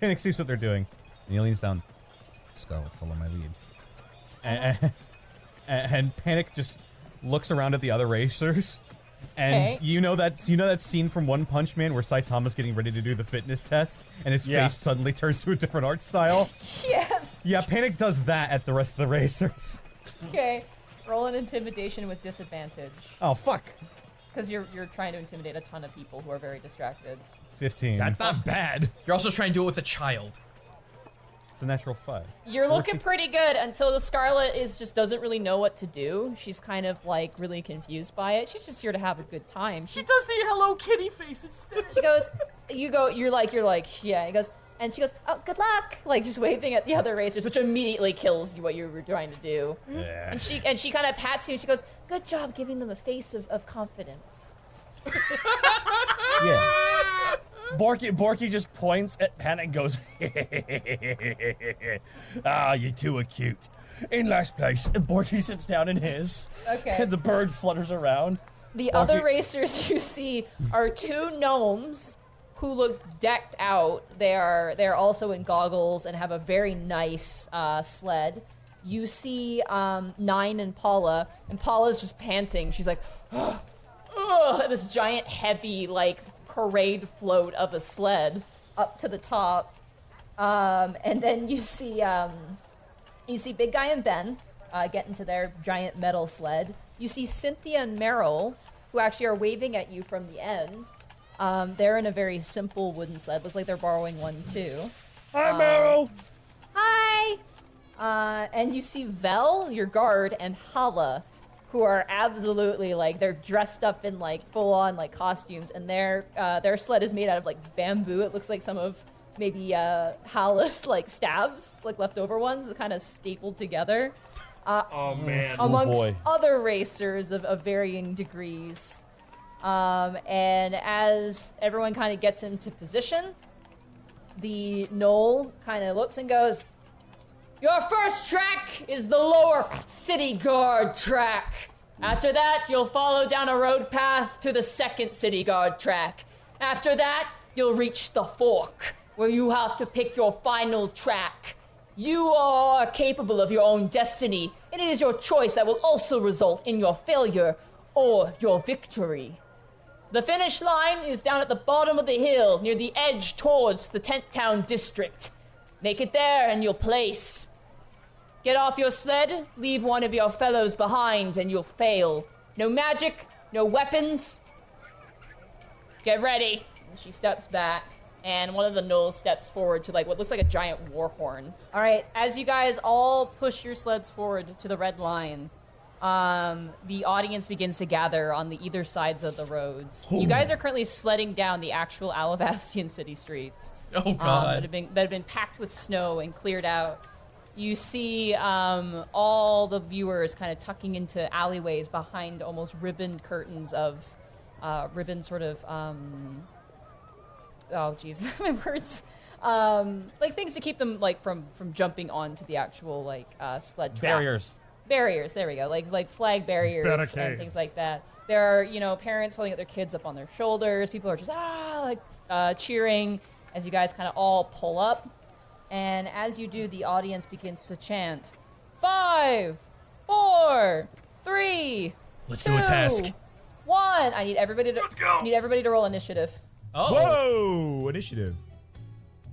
Panic sees what they're doing. And he leans down. Scarlet, follow my lead. And Panic just looks around at the other racers. And Okay. you know that scene from One Punch Man where Saitama's getting ready to do the fitness test and his Yeah. face suddenly turns to a different art style? Yes. Yeah, Panic does that at the rest of the racers. Okay. Roll an intimidation with disadvantage. Oh, fuck. Because you're trying to intimidate a ton of people who are very distracted. 15. That's not bad. You're also trying to do it with a child. It's a natural 5. You're looking pretty good until the Scarlet just doesn't really know what to do. She's kind of like really confused by it. She's just here to have a good time. She does the Hello Kitty face instead. She goes, you're like, yeah. He goes, and she goes, oh, good luck, like just waving at the other racers, which immediately kills you what you were trying to do. Yeah. And she kind of pats you. And she goes, good job giving them a face of confidence. Yeah. Borky just points at Panic and goes, ah, you two are cute. In last place, and Borky sits down in his. Okay. And the bird flutters around. The other racers you see are two gnomes who look decked out. They're also in goggles and have a very nice sled. You see Nine and Paula Paula's just panting. She's like, this giant, heavy, like parade float of a sled up to the top. And then you see Big Guy and Ben get into their giant metal sled. You see Cynthia and Meryl, who actually are waving at you from the end. They're in a very simple wooden sled. Looks like they're borrowing one too. Hi, Meryl. Hi. And you see Vel, your guard, and Hala, who are absolutely like they're dressed up in like full on like costumes, and their sled is made out of like bamboo. It looks like some of maybe Hala's like stabs, like leftover ones, kind of stapled together. Oh man. Amongst other racers of varying degrees. And as everyone kind of gets into position, the Knoll kind of looks and goes, your first track is the lower city guard track. After that, you'll follow down a road path to the second city guard track. After that, you'll reach the fork, where you have to pick your final track. You are capable of your own destiny, and it is your choice that will also result in your failure or your victory. The finish line is down at the bottom of the hill, near the edge towards the Tent Town district. Make it there and you'll place. Get off your sled, leave one of your fellows behind, and you'll fail. No magic, no weapons. Get ready. And she steps back, and one of the gnolls steps forward to like what looks like a giant war horn. All right, as you guys all push your sleds forward to the red line, the audience begins to gather on the either sides of the roads. You guys are currently sledding down the actual Alavastian city streets. Oh god. That have been packed with snow and cleared out. You see all the viewers kind of tucking into alleyways behind almost ribbon curtains of ribbon sort of oh geez, my words. Like things to keep them like from jumping onto the actual like sled track. Barriers, there we go. Like flag barriers and things like that. There are, parents holding up their kids up on their shoulders. People are just cheering as you guys kind of all pull up. And as you do, the audience begins to chant, 5, 4, 3, Let's 2, do a task. 1. I need everybody to roll initiative. Oh. Whoa! Initiative.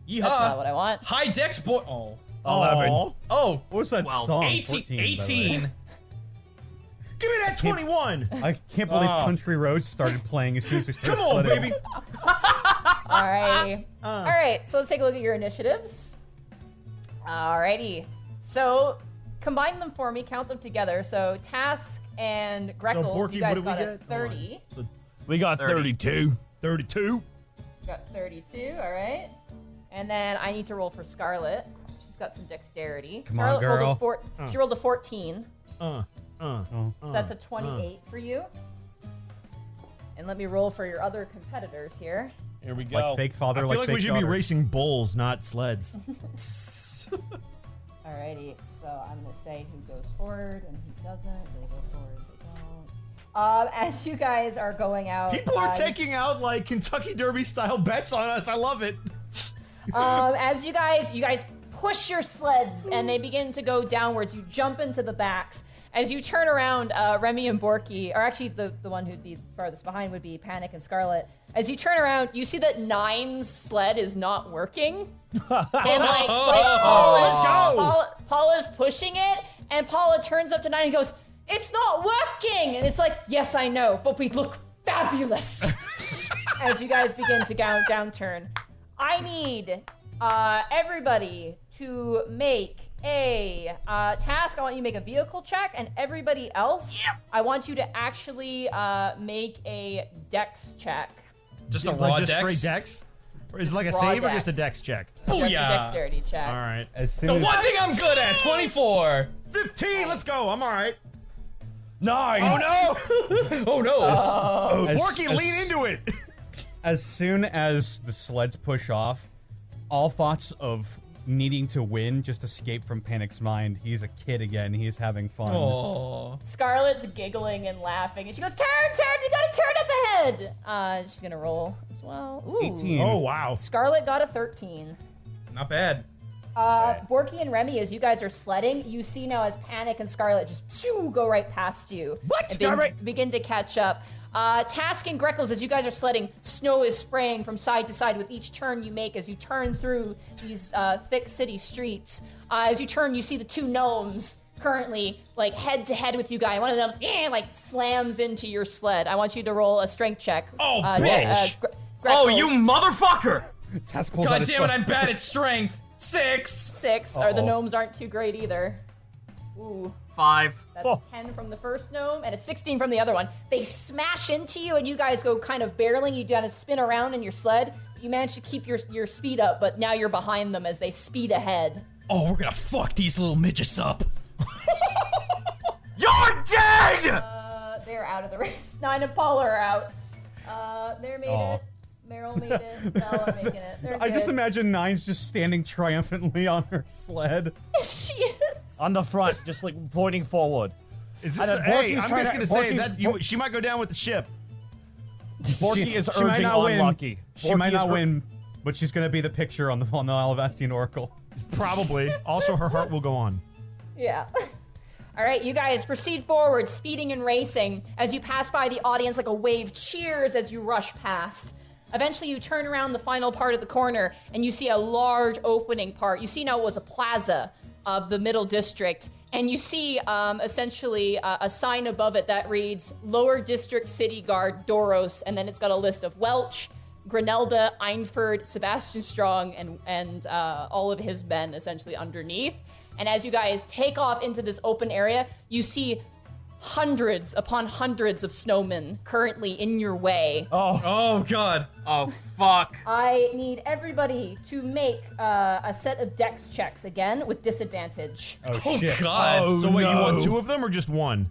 Yeehaw. That's not what I want. High dex boy. Oh. 11. Oh. What's that song? 18. 14, Give me that 21. I can't believe Country Roads started playing as soon as we started Come on, sledding. baby. Alrighty. Alright, so let's take a look at your initiatives. Alrighty. So, combine them for me, count them together. So, Task and Greckles, Borky, you guys what do we got a get? 30. We got 32. 32. Got 32, alright. And then I need to roll for Scarlet. She's got some dexterity. Come on, Scarlet girl. rolled she rolled a 14. Oh. So that's a 28 for you. And let me roll for your other competitors here. Here we go. Like fake father, I feel like fake we should daughter. be racing bulls, not sleds. Alrighty, so I'm gonna say who goes forward and who doesn't. They go forward, they don't. As you guys are going out, People are taking out like Kentucky Derby style bets on us. I love it. as you guys push your sleds and they begin to go downwards. You jump into the backs. As you turn around, Remy and Borky, or actually the one who'd be farthest behind would be Panic and Scarlet. As you turn around, you see that Nine's sled is not working. And Paula's pushing it, and Paula turns up to Nine and goes, "It's not working!" And it's like, "Yes, I know, but we look fabulous." As you guys begin to downturn. I need everybody to make a task. I want you to make a vehicle check, and everybody else, I want you to actually make a dex check. Just a raw just dex? straight dex? Or is it like a Raw save or dex. just a dex check? Just a dexterity check. All right. The one thing I'm good at, 24. 15. Let's go. I'm all right. 9. Oh no. Oh no. Borky, lean into it. As soon as the sleds push off, all thoughts of needing to win just escape from Panic's mind. He's a kid again. He's having fun. Aww. Scarlet's giggling and laughing, and she goes, "Turn! You gotta turn up ahead!" She's gonna roll as well. Ooh. 18. Oh wow. Scarlet got a 13. Not bad. Borky and Remy, as you guys are sledding, you see now as Panic and Scarlet just go right past you. What? And begin to catch up. Task and Greckles, as you guys are sledding, snow is spraying from side to side with each turn you make as you turn through these thick city streets. As you turn, you see the two gnomes currently like head to head with you guys. One of them like slams into your sled. I want you to roll a strength check. Oh, bitch! Oh, you motherfucker! Task pulls out God his damn it, phone. I'm bad at strength. 6. Or the gnomes aren't too great either. Ooh. 5. That's 10 from the first gnome and a 16 from the other one. They smash into you and you guys go kind of barreling. You gotta spin around in your sled. You manage to keep your speed up, but now you're behind them as they speed ahead. Oh, we're gonna fuck these little midgets up. You're dead! They're out of the race. Nine and Paula are out. They made it. Meryl made it. Bella making it. They're I just good. imagine Nine's just standing triumphantly on her sled. She is. On the front, just like pointing forward. Is this? And then Hey, Borky's I'm kinda- just gonna say Borky's- that she might go down with the ship. Borky is She might urging not on win. Lucky. She might Borky is not win, but she's gonna be the picture on the Alavastian Oracle. Probably. Also, her heart will go on. Yeah. All right, you guys proceed forward, speeding and racing. As you pass by the audience, like a wave cheers as you rush past. Eventually, you turn around the final part of the corner, and you see a large opening part. You see now it was a plaza of the Middle District, and you see essentially a sign above it that reads Lower District City Guard Doros, and then it's got a list of Welch, Grenelda, Einford, Sebastian Strong, and all of his men essentially underneath. And as you guys take off into this open area, you see hundreds upon hundreds of snowmen currently in your way. Oh god. Oh fuck. I need everybody to make a set of dex checks again with disadvantage. Oh god. So wait, you want 2 of them or just 1?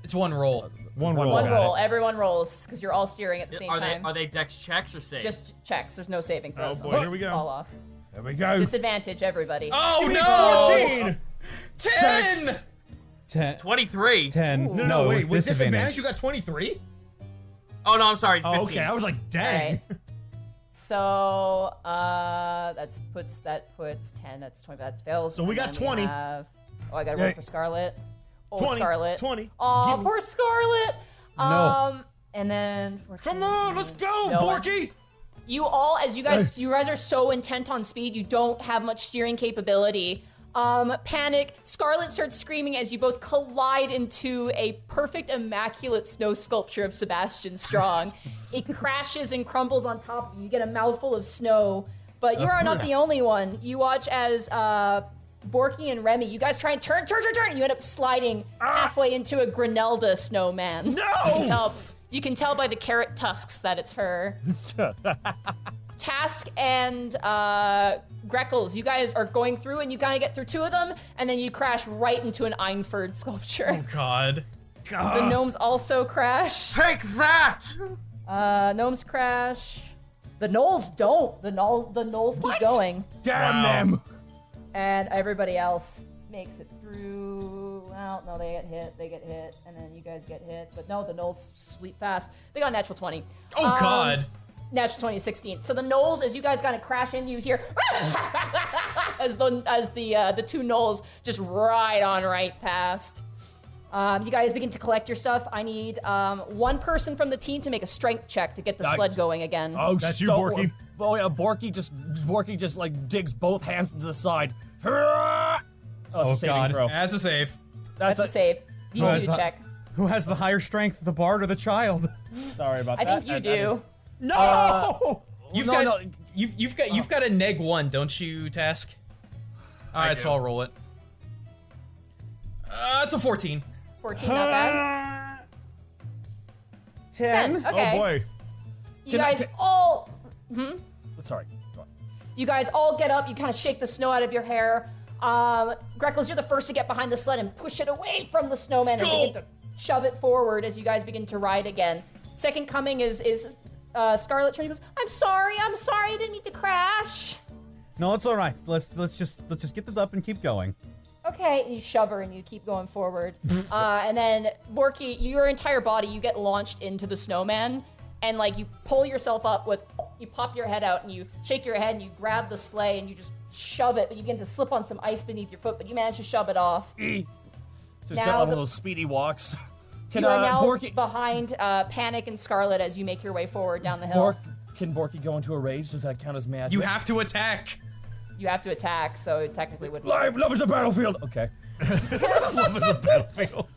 It's one roll. One roll. One got roll. it. Everyone rolls because you're all steering at the same Are time. they dex checks or saves? Just checks. There's no saving throws. boy, unless here we you go. Fall off. There we go. Disadvantage, everybody. Oh no! 14. 10! 10. 23. 10. No, wait. With disadvantage. disadvantage, you got 23? Oh no, I'm sorry. 15. Oh, okay. I was like, dang. Alright. So that puts 10. That's 20. That's fails. So we And got then 20. I gotta roll Yeah. for Scarlet. Oh, 20, Scarlet. 20. Oh, Give me- poor Scarlet. No. And then 14. Come on, let's go, No one- Borky. You all, as you guys are so intent on speed, you don't have much steering capability. Panic. Scarlet starts screaming as you both collide into a perfect, immaculate snow sculpture of Sebastian Strong. It crashes and crumbles on top of you. You get a mouthful of snow, but you are not the only one. You watch as Borky and Remy, you guys try and turn. You end up sliding halfway into a Grenelda snowman. No! You can tell by the carrot tusks that it's her. Task and Greckles, you guys are going through and you kind of get through 2 of them, and then you crash right into an Einford sculpture. Oh god. The gnomes also crash. Take that! Gnomes crash. The gnolls don't. The gnolls keep going. Damn them. and everybody else makes it through. Well, no, they get hit, and then you guys get hit. But no, the Gnolls sweep fast. They got a natural 20. Oh, God. Natural 20 is 16. So the Gnolls, as you guys kind of crash in, you hear as the two Gnolls just ride on right past. You guys begin to collect your stuff. I need one person from the team to make a strength check to get the sled going again. Oh, That's you, Borky. Oh yeah, Borky just like digs both hands into the side. Oh, it's a saving throw. That's a save. That's a save. You need to check. Who has the higher strength, the bard or the child? Sorry about I that. think you do. No! You've got a neg 1, don't you, Task? Alright, so I'll roll it. It's a 14. 14, not bad. 10. Okay. Oh boy. You guys all. Sorry. Go on. You guys all get up. You kind of shake the snow out of your hair. Greckles, you're the first to get behind the sled and push it away from the snowman and begin to shove it forward as you guys begin to ride again. Second coming is Scarlet turning goes, I'm sorry, I didn't mean to crash. No, it's all right. Let's just get it up and keep going. Okay, and you shove her and you keep going forward. And then Borky, your entire body, you get launched into the snowman, and like you pull yourself up you pop your head out and you shake your head and you grab the sleigh and you just shove it, but you begin to slip on some ice beneath your foot, but you manage to shove it off. So it's Now one the- of those speedy walks. Can You are now Borky behind Panic and Scarlet as you make your way forward down the hill. Can Borky go into a rage? Does that count as magic? You have to attack. You have to attack, so it technically wouldn't. Love is a battlefield. Okay. Love is a battlefield.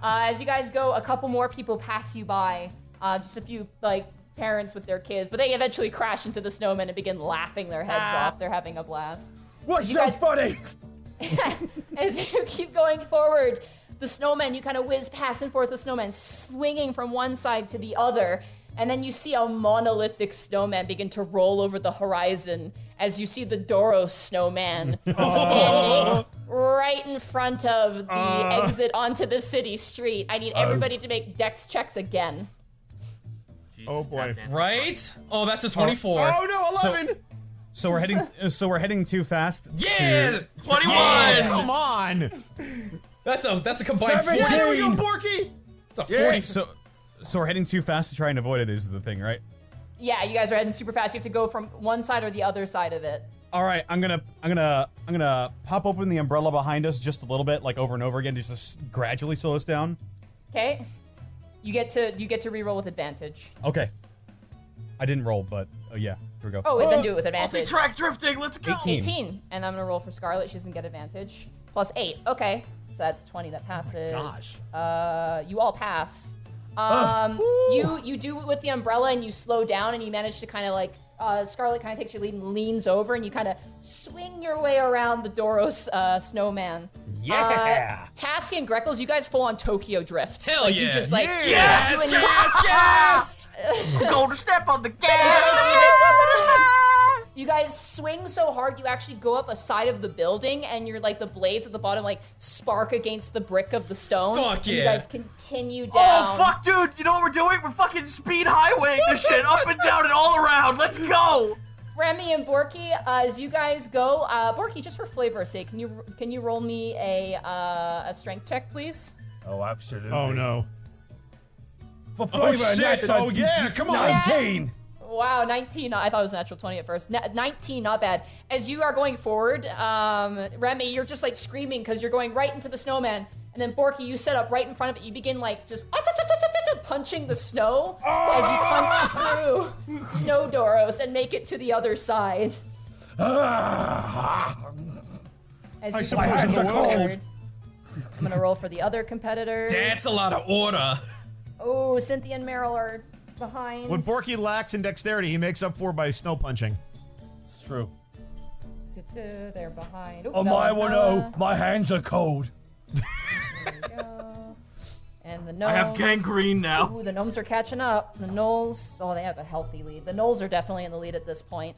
As you guys go, a couple more people pass you by. Just a few like parents with their kids, but they eventually crash into the snowman and begin laughing their heads off. They're having a blast. What's You so guys- funny? As you keep going forward, the snowman, you kind of whiz past and forth, the snowman swinging from one side to the other. And then you see a monolithic snowman begin to roll over the horizon as you see the Doros snowman standing right in front of the exit onto the city street. I need everybody to make dex checks again. Oh boy. Right? Oh, that's a 24. Oh no, 11. So we're heading too fast. Yeah! 21! Yeah, come on. That's a combined 40. 17. There we go, Borky! It's a 40. So we're heading too fast to try and avoid it is the thing, right? Yeah, you guys are heading super fast. You have to go from one side or the other side of it. All right, I'm gonna pop open the umbrella behind us just a little bit, like over and over again, just to gradually slow us down. Okay? You get to reroll with advantage. Okay. I didn't roll, but yeah, here we go. Oh, then do it with advantage. Multi-track drifting, let's go! 18. And I'm gonna roll for Scarlet. She doesn't get advantage. Plus 8. Okay. So that's 20 that passes. gosh. You all pass. You do it with the umbrella and you slow down and you manage to kind of like Scarlet kind of takes your lead and leans over and you kind of swing your way around the Doros snowman. Yeah! Task and Greckles, you guys full on Tokyo drift. Hell like, yeah. You just like Yes! Go to step on the gas! You guys swing so hard you actually go up a side of the building and you're like the blades at the bottom like spark against the brick of the stone. Fuck and yeah. You guys continue down. Oh, fuck, dude! You know what we're doing? We're fucking speed highwaying this shit up and down and all around. Let's go! Remy and Borky, as you guys go, Borky, just for flavor's sake, can you roll me a strength check, please? Oh, absolutely. Oh no. For flavor, shit. that's a Oh, yeah, come on. 19. Wow, 19. I thought it was natural 20 at first. 19, not bad. As you are going forward, Remy, you're just like screaming because you're going right into the snowman. And then Borky, you set up right in front of it. You begin like just punching the snow as you punch through Snow Doros and make it to the other side. As you suppose punch it's a cold. forward. I'm gonna roll for the other competitors. That's a lot of order. Oh, Cynthia and Meryl are behind. What Borky lacks in dexterity, he makes up for by snow punching. It's true. They're behind. Oh, my one, oh, my hands are cold. There we go. And the gnomes. I have gangrene now. Ooh, the gnomes are catching up. The gnolls, oh, they have a healthy lead. The gnolls are definitely in the lead at this point.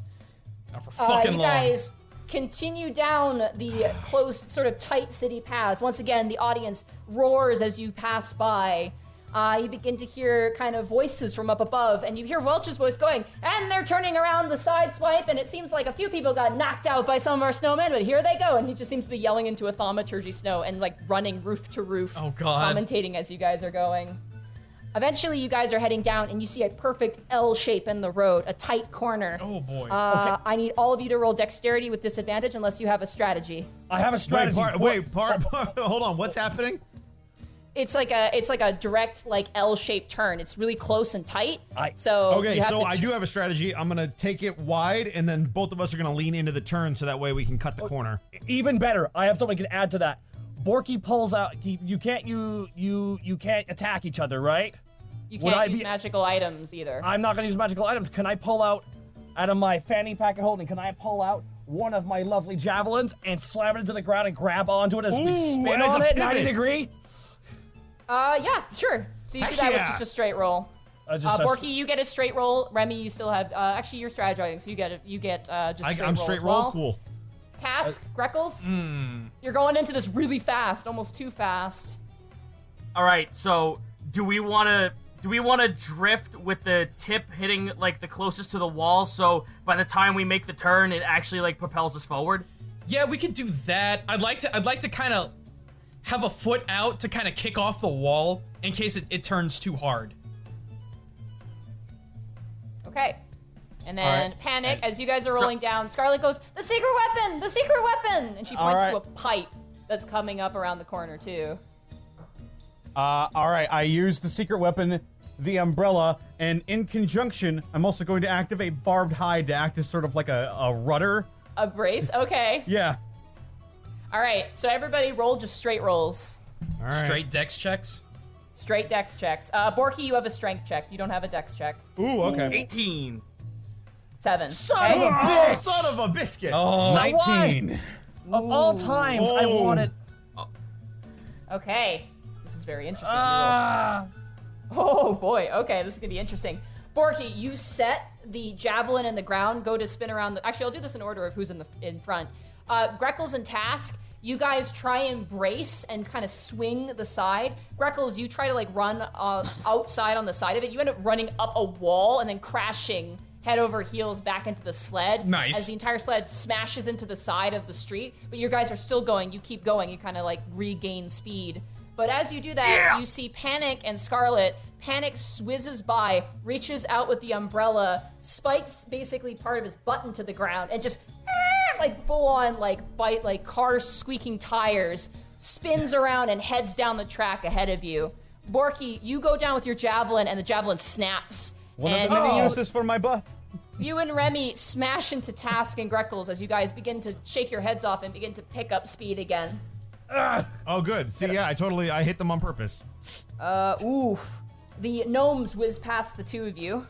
Not for fucking you long. guys continue down the close, sort of tight city paths. Once again, the audience roars as you pass by. You begin to hear kind of voices from up above, and you hear Welch's voice going, and they're turning around the side swipe, and it seems like a few people got knocked out by some of our snowmen, but here they go. And he just seems to be yelling into a thaumaturgy snow and like running roof to roof, commentating as you guys are going. Eventually, you guys are heading down, and you see a perfect L shape in the road, a tight corner. Oh boy. Okay. I need all of you to roll dexterity with disadvantage unless you have a strategy. I have a strategy. Hold on. What's happening? It's like a direct like L-shaped turn. It's really close and tight. So I do have a strategy. I'm gonna take it wide, and then both of us are gonna lean into the turn, so that way we can cut the corner. Even better. I have something I can add to that. Borky pulls out. You can't attack each other, right? You can't use magical items either. I'm not gonna use magical items. Can I pull out of my fanny pack of holding? Can I pull out one of my lovely javelins and slam it into the ground and grab onto it as we spin on it 90 degree? Yeah, sure. So you do that with just a straight roll. Borky, you get a straight roll. Remy, you still have. Actually, you're strategizing, so you get just straight roll. I'm straight as well. roll. Cool. Task, Greckles. You're going into this really fast, almost too fast. All right. So do we want to drift with the tip hitting like the closest to the wall? So by the time we make the turn, it actually like propels us forward. Yeah, we could do that. I'd like to kind of have a foot out to kind of kick off the wall in case it turns too hard. Okay. And then Panic, as you guys are rolling down, Scarlet goes, the secret weapon! The secret weapon! And she points to a pipe that's coming up around the corner, too. Alright, I use the secret weapon, the umbrella, and in conjunction, I'm also going to activate Barbed Hide to act as sort of like a rudder. A brace? Okay. Yeah. Alright, so everybody roll just straight rolls. All right. Straight dex checks? Straight dex checks. Borky, you have a strength check. You don't have a dex check. Ooh, okay. 18. 7. Son of a bitch! Son of a biscuit! Oh, 19. Of all times, I wanted... Okay. This is very interesting. Oh boy, okay, this is gonna be interesting. Borky, you set the javelin in the ground, go to spin around actually, I'll do this in order of who's in front. Greckles and Task, you guys try and brace and kind of swing the side. Greckles, you try to like run outside on the side of it. You end up running up a wall and then crashing head over heels back into the sled. Nice. As the entire sled smashes into the side of the street, but you guys are still going. You keep going. You kind of like regain speed. But as you do that, you see Panic and Scarlet. Panic swizzes by, reaches out with the umbrella, spikes basically part of his button to the ground, and just like full on like bite like car squeaking tires, spins around and heads down the track ahead of you. Borky, you go down with your javelin and the javelin snaps. One of the many uses for my butt. You and Remy smash into Task and Greckles as you guys begin to shake your heads off and begin to pick up speed again. Oh, good. See, yeah, I hit them on purpose. Oof. The gnomes whiz past the two of you.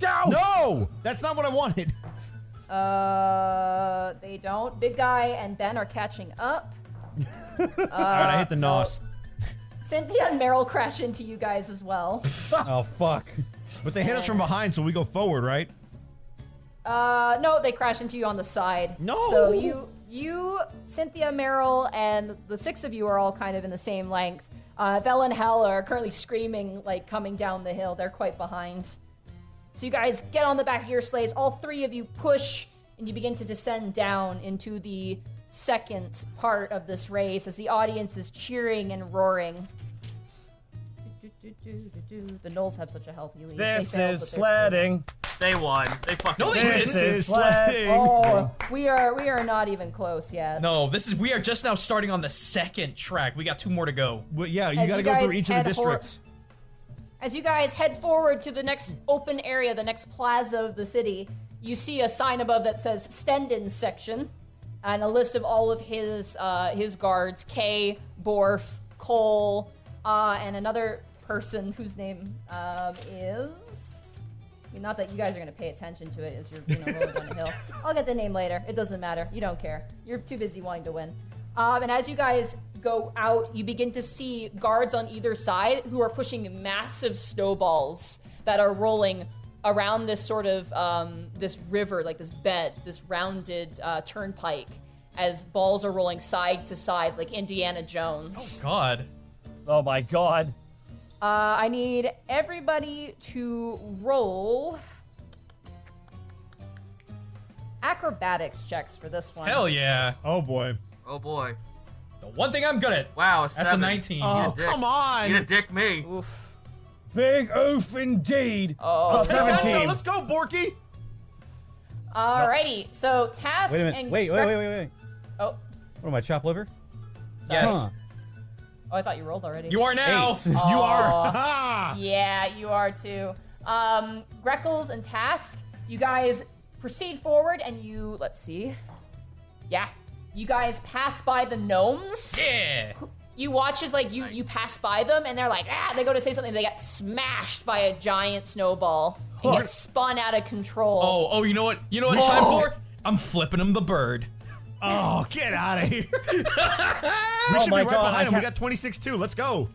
No! That's not what I wanted. They don't. Big Guy and Ben are catching up. Alright, I hit the nos. Cynthia and Meryl crash into you guys as well. Oh, fuck. But they hit us from behind, so we go forward, right? No, they crash into you on the side. No! So you, Cynthia, Meryl, and the six of you are all kind of in the same length. Vel and Hel are currently screaming, like, coming down the hill. They're quite behind. So you guys get on the back of your sleighs. All three of you push, and you begin to descend down into the second part of this race as the audience is cheering and roaring. The Knolls have such a healthy lead. This is sledding. They won. They fucking won. This is sledding. Oh, we are not even close yet. No, we are just now starting on the second track. We got 2 more to go. Well, yeah, you gotta go through each of the districts. As you guys head forward to the next open area, the next plaza of the city, you see a sign above that says Stendon's section, and a list of all of his guards: Kay, Borf, Cole, and another person whose name is. Not that you guys are going to pay attention to it as you're rolling down the hill. I'll get the name later. It doesn't matter. You don't care. You're too busy wanting to win. And as you guys go out, you begin to see guards on either side who are pushing massive snowballs that are rolling around this sort of this river, like this bed, this rounded turnpike, as balls are rolling side to side like Indiana Jones. Oh, God. Oh, my God. I need everybody to roll acrobatics checks for this one. Hell yeah. Oh boy. Oh boy. The one thing I'm good at. Wow, That's 7. a 19. Oh, come on. You gonna dick me. Oof. Big oof indeed. Oh, 17. Let's go, Borky. Alrighty, so Task Wait a minute. and Wait. Oh, What am I, chop liver? Yes. Huh. oh, I thought you rolled already. You are now. 8. You are. Yeah, you are too. Greckles and Task, you guys proceed forward and you, let's see. Yeah, you guys pass by the gnomes. Yeah. You watch as like you pass by them and they're like, they go to say something, they get smashed by a giant snowball and get spun out of control. Oh, you know what? You know what it's time for? I'm flipping him the bird. Oh, get out of here. We should be right behind him. We got 26 too. Let's go.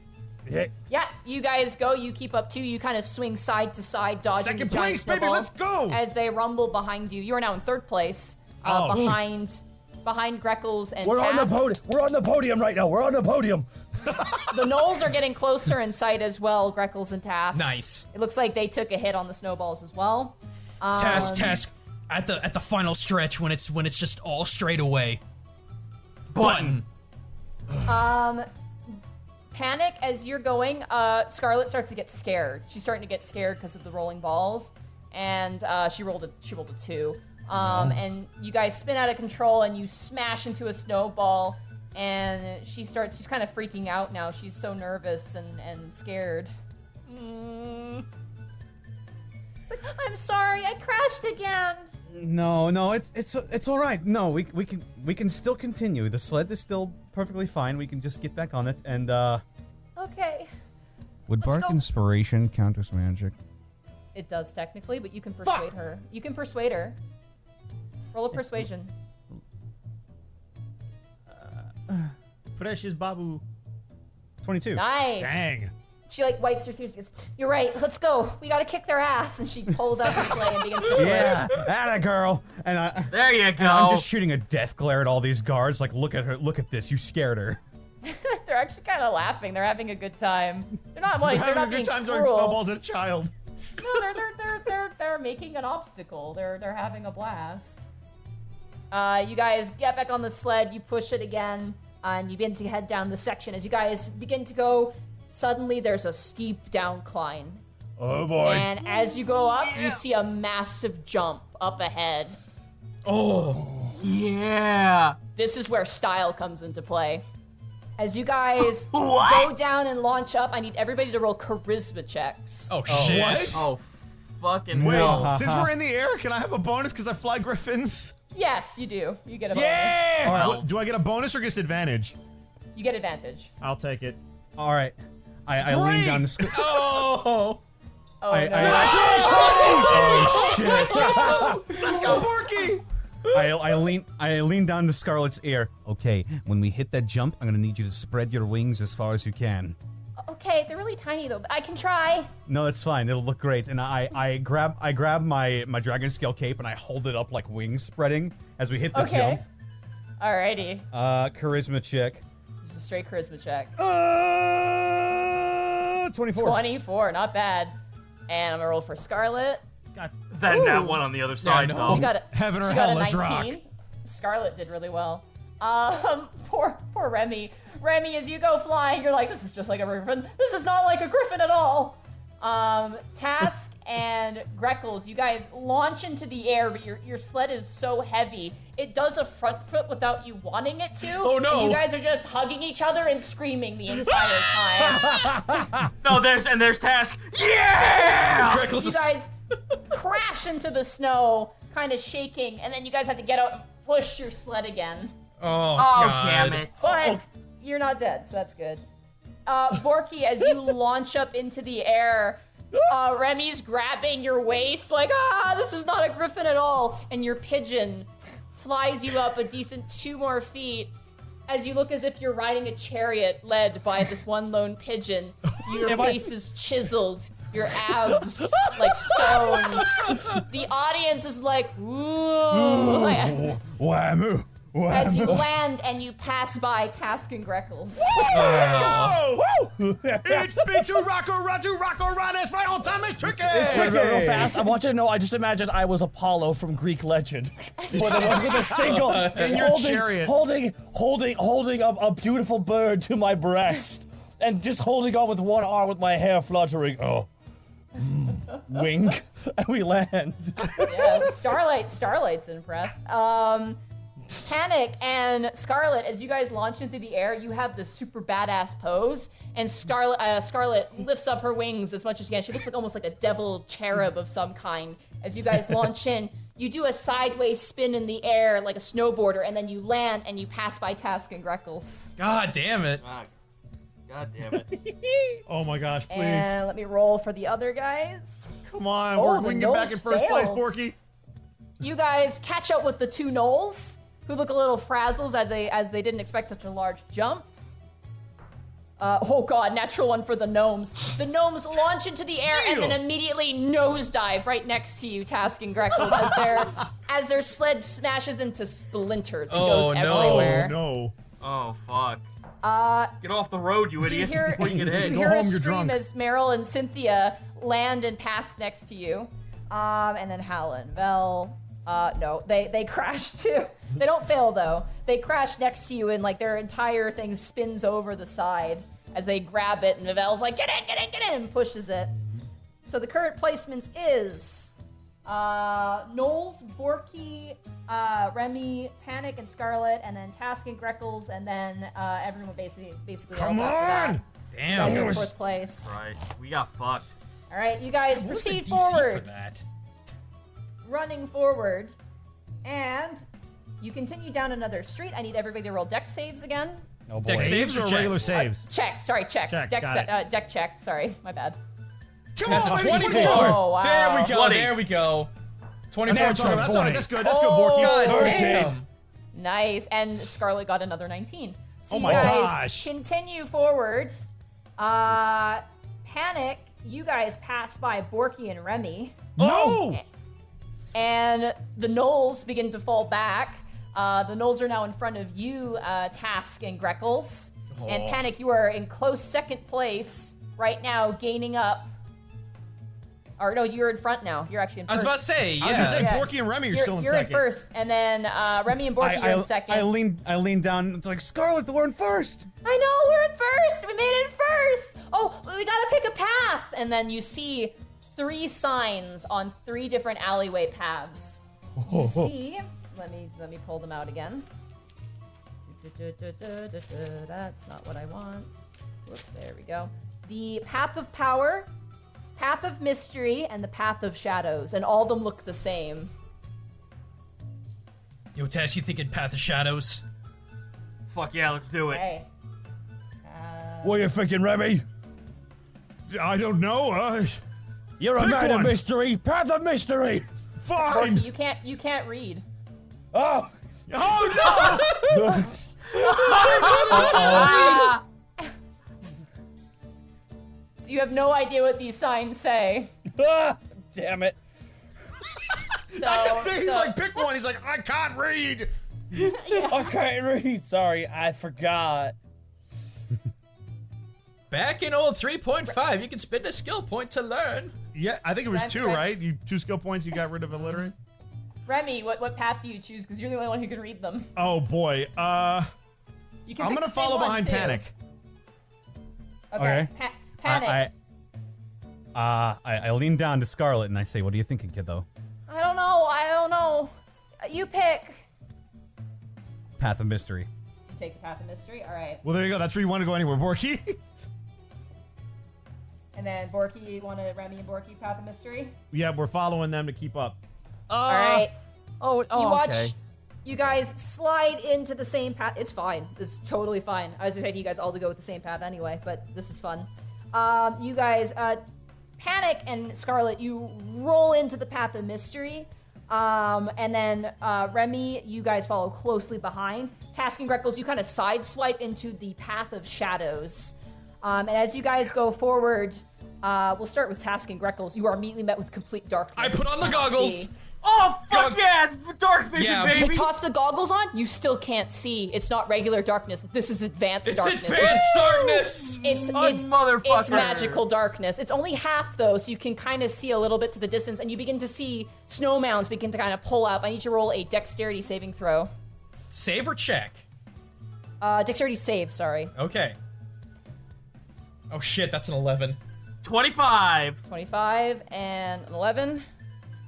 Yeah, you guys go, you keep up too, you kind of swing side to side, dodging Second the giant place, baby, snowballs let's go! as they rumble behind you. You are now in third place, Oh, behind Greckles and We're on the Task. podium. We're on the podium right now. We're on the podium. The gnolls are getting closer in sight as well, Greckles and Task. Nice. It looks like they took a hit on the snowballs as well. Task at the final stretch when it's just all straight away. Button. Panic as you're going. Scarlet starts to get scared. She's starting to get scared because of the rolling balls, and she rolled a 2. And you guys spin out of control and you smash into a snowball, and she's kind of freaking out now. She's so nervous and scared. It's like, I'm sorry, I crashed again. No, it's all right. No, we can still continue. The sled is still perfectly fine. We can just get back on it and Okay. Would Let's bark go. inspiration count as magic? It does technically, but you can persuade her. You can persuade her. Roll a persuasion. Precious Babu. 22. Nice. Dang. She like wipes her tears and goes, "You're right, let's go. We gotta kick their ass." And she pulls out the sleigh and begins to push. Yeah, atta girl. And there you go. And I'm just shooting a death glare at all these guards. Like, look at her. Look at this. You scared her. They're actually kind of laughing. They're having a good time. They're not like they're not having a being good time cruel. throwing snowballs at a child. No, they're making an obstacle. They're having a blast. You guys get back on the sled. You push it again, and you begin to head down the section. As you guys begin to go, suddenly there's a steep downcline. Oh boy. And as you go up, you see a massive jump up ahead. Oh, yeah. This is where style comes into play. As you guys go down and launch up, I need everybody to roll charisma checks. Oh, shit. What? Oh, fucking Wait, hell. since we're in the air, can I have a bonus because I fly griffins? Yes, you do. You get a bonus. Yeah! All right, do I get a bonus or just advantage? You get advantage. I'll take it. All right. I lean down to school. Oh! Oh, I- no. Oh shit! Let's go, Porky! I lean down to Scarlet's ear. Okay, when we hit that jump, I'm gonna need you to spread your wings as far as you can. Okay, they're really tiny though, but I can try. No, that's fine. It'll look great. And I grab my dragon scale cape and I hold it up like wings spreading as we hit the Okay. jump. Alrighty. Charisma check. Just a straight charisma check. 24. 24, not bad. And I'm gonna roll for Scarlet. That Ooh. nat one on the other side, though. She got a, Heaven or she hell, got a let's 19. rock. Scarlet did really well. Poor Remy. Remy, as you go flying, you're like, this is just like a griffin. This is not like a griffin at all. Task and Greckles, you guys launch into the air, but your sled is so heavy, it does a front flip without you wanting it to. Oh, no. And you guys are just hugging each other and screaming the entire time. No, there's Task. Yeah! Greckles You is- guys crash into the snow, kind of shaking, and then you guys have to get out and push your sled again. Oh, Oh, God. damn it. But you're not dead, so that's good. Borky, as you launch up into the air, Remy's grabbing your waist like, this is not a griffin at all. And your pigeon flies you up a decent 2 more feet as you look as if you're riding a chariot led by this one lone pigeon. Your face is chiseled, your abs like stone. The audience is like, ooh. Whammoo. as you land and you pass by Task and Greckles. Let's go! Woo! It's B2 Rocco Run is right on time, it's tricky! It's tricky. Real fast. I want you to know, I just imagined I was Apollo from Greek legend. But it was with a single, In your chariot. holding a beautiful bird to my breast. And just holding on with one arm with my hair fluttering. Oh. Wink. And we land. Yeah, Starlight's impressed. Panic and Scarlet, as you guys launch into the air, you have this super badass pose, and Scarlet lifts up her wings as much as she can. She looks like almost like a devil cherub of some kind. As you guys launch in, you do a sideways spin in the air like a snowboarder, and then you land and you pass by Task and Greckles. God damn it. God damn it. Oh my gosh, please. And let me roll for the other guys. Come on, Oh, we can the get back in nose first place, failed. Borky. You guys catch up with the two gnolls, who look a little frazzled as they didn't expect such a large jump. Oh god, natural one for the gnomes. The gnomes launch into the air and then immediately nosedive right next to you, Task and Greckles, as their sled smashes into splinters and goes everywhere. No. Oh, fuck. Get off the road, you idiot, before you get hit. You hear a scream as Meryl and Cynthia land and pass next to you. And then Hal and Vel. No, they crash too. They don't fail though. They crash next to you and like their entire thing spins over the side as they grab it, and Vel's like, get in, and pushes it. So the current placements is Knowles, Borky, Remy, Panic, and Scarlet, and then Task and Greckles, and then everyone basically Come else after on! that. Damn. You guys are in fourth place. Right, we got fucked. All right, you guys What's the proceed DC forward. for that? Running forward, and you continue down another street. I need everybody to roll deck saves again. Oh boy. Deck saves or regular checks? saves? Checks, sorry, checks. Checks, Deck, got it. deck check, sorry, my bad. Come That's on, a baby, 24. Oh, wow. There we go. 20. There we go. 24 That's all right, times that's all right, 20. that's good, Oh, Borky. God Thirteen. damn. Nice, and Scarlet got another 19. So Oh you my guys gosh. continue forward. Panic, you guys pass by Borky and Remy. No! And the gnolls begin to fall back. The gnolls are now in front of you, Task and Greckles. And Panic, you are in close second place right now, gaining up. Or no, you're in front now. You're actually in I was first. about to say, I was gonna say, yeah. Borky and Remy are You're, still in you're second. in first, and then Remy and Borky are in second. I lean down. It's like Scarlet, we're in first. I know, we're in first. We made it in first. Oh, we gotta pick a path. And then you see 3 signs on 3 different alleyway paths. You see, let me pull them out again. That's not what I want. Whoop, there we go. The Path of Power, Path of Mystery, and the Path of Shadows, and all of them look the same. Yo, Tess, you thinking Path of Shadows? Fuck yeah, let's do it. Okay. What are you thinking, Remy? I don't know. You're a Pick man of one. mystery. Path of mystery. Fine. Borky, you can't read. Oh, Oh So you have no idea what these signs say. Damn it. So, He's like, pick one. He's like, I can't read. I can't read. Sorry, I forgot. Back in old 3.5, you can spend a skill point to learn. Yeah, I think it was That's 2, right. right? You 2 skill points. You got rid of illiterate. Remy, what path do you choose? Because you're the only one who can read them. Oh boy. You can I'm pick gonna the same follow one, behind too. Panic. Okay. Panic. I lean down to Scarlet and I say, "What are you thinking, kiddo?" I don't know. You pick. Path of Mystery. You take the path of mystery. All right. Well, there you go. That's where you want to go anywhere, Borky. And then Borky, you want to Remy and Borky path of mystery. Yeah, we're following them to keep up. All right. Oh, You watch. okay. You guys slide into the same path. It's fine. It's totally fine. I was expecting you guys all to go with the same path anyway, but this is fun. You guys, Panic and Scarlet, you roll into the path of mystery. And then Remy, you guys follow closely behind. Task and Greckles, you kind of sideswipe into the path of shadows. And as you guys go forward, We'll start with Task and Greckles. You are immediately met with complete darkness. I put on the You cannot goggles. see. Oh, fuck yeah! It's dark vision, Yeah, baby! You toss the goggles on, you still can't see. It's not regular darkness. This is advanced darkness. Advanced darkness! It's motherfucker. It's magical darkness. It's only half though, so you can kind of see a little bit to the distance, and you begin to see snow mounds begin to kind of pull up. I need you to roll a dexterity saving throw. Save or check? Dexterity save. Sorry. Okay. Oh shit, that's an 11. 25. 25 and an 11.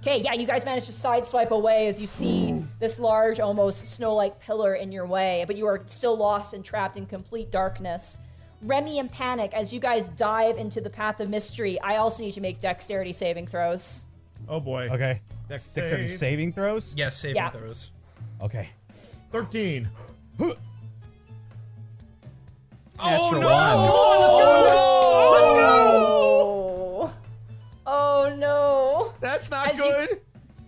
Okay, yeah, you guys manage to sideswipe away as you see this large, almost snow-like pillar in your way, but you are still lost and trapped in complete darkness. Remy and Panic, as you guys dive into the path of mystery, I also need you to make dexterity saving throws. Oh boy. Okay. Dexterity saving throws? Yes, saving Yeah. throws. Okay. 13. Oh Natural no! one. Let's go! Oh no! That's not As good. You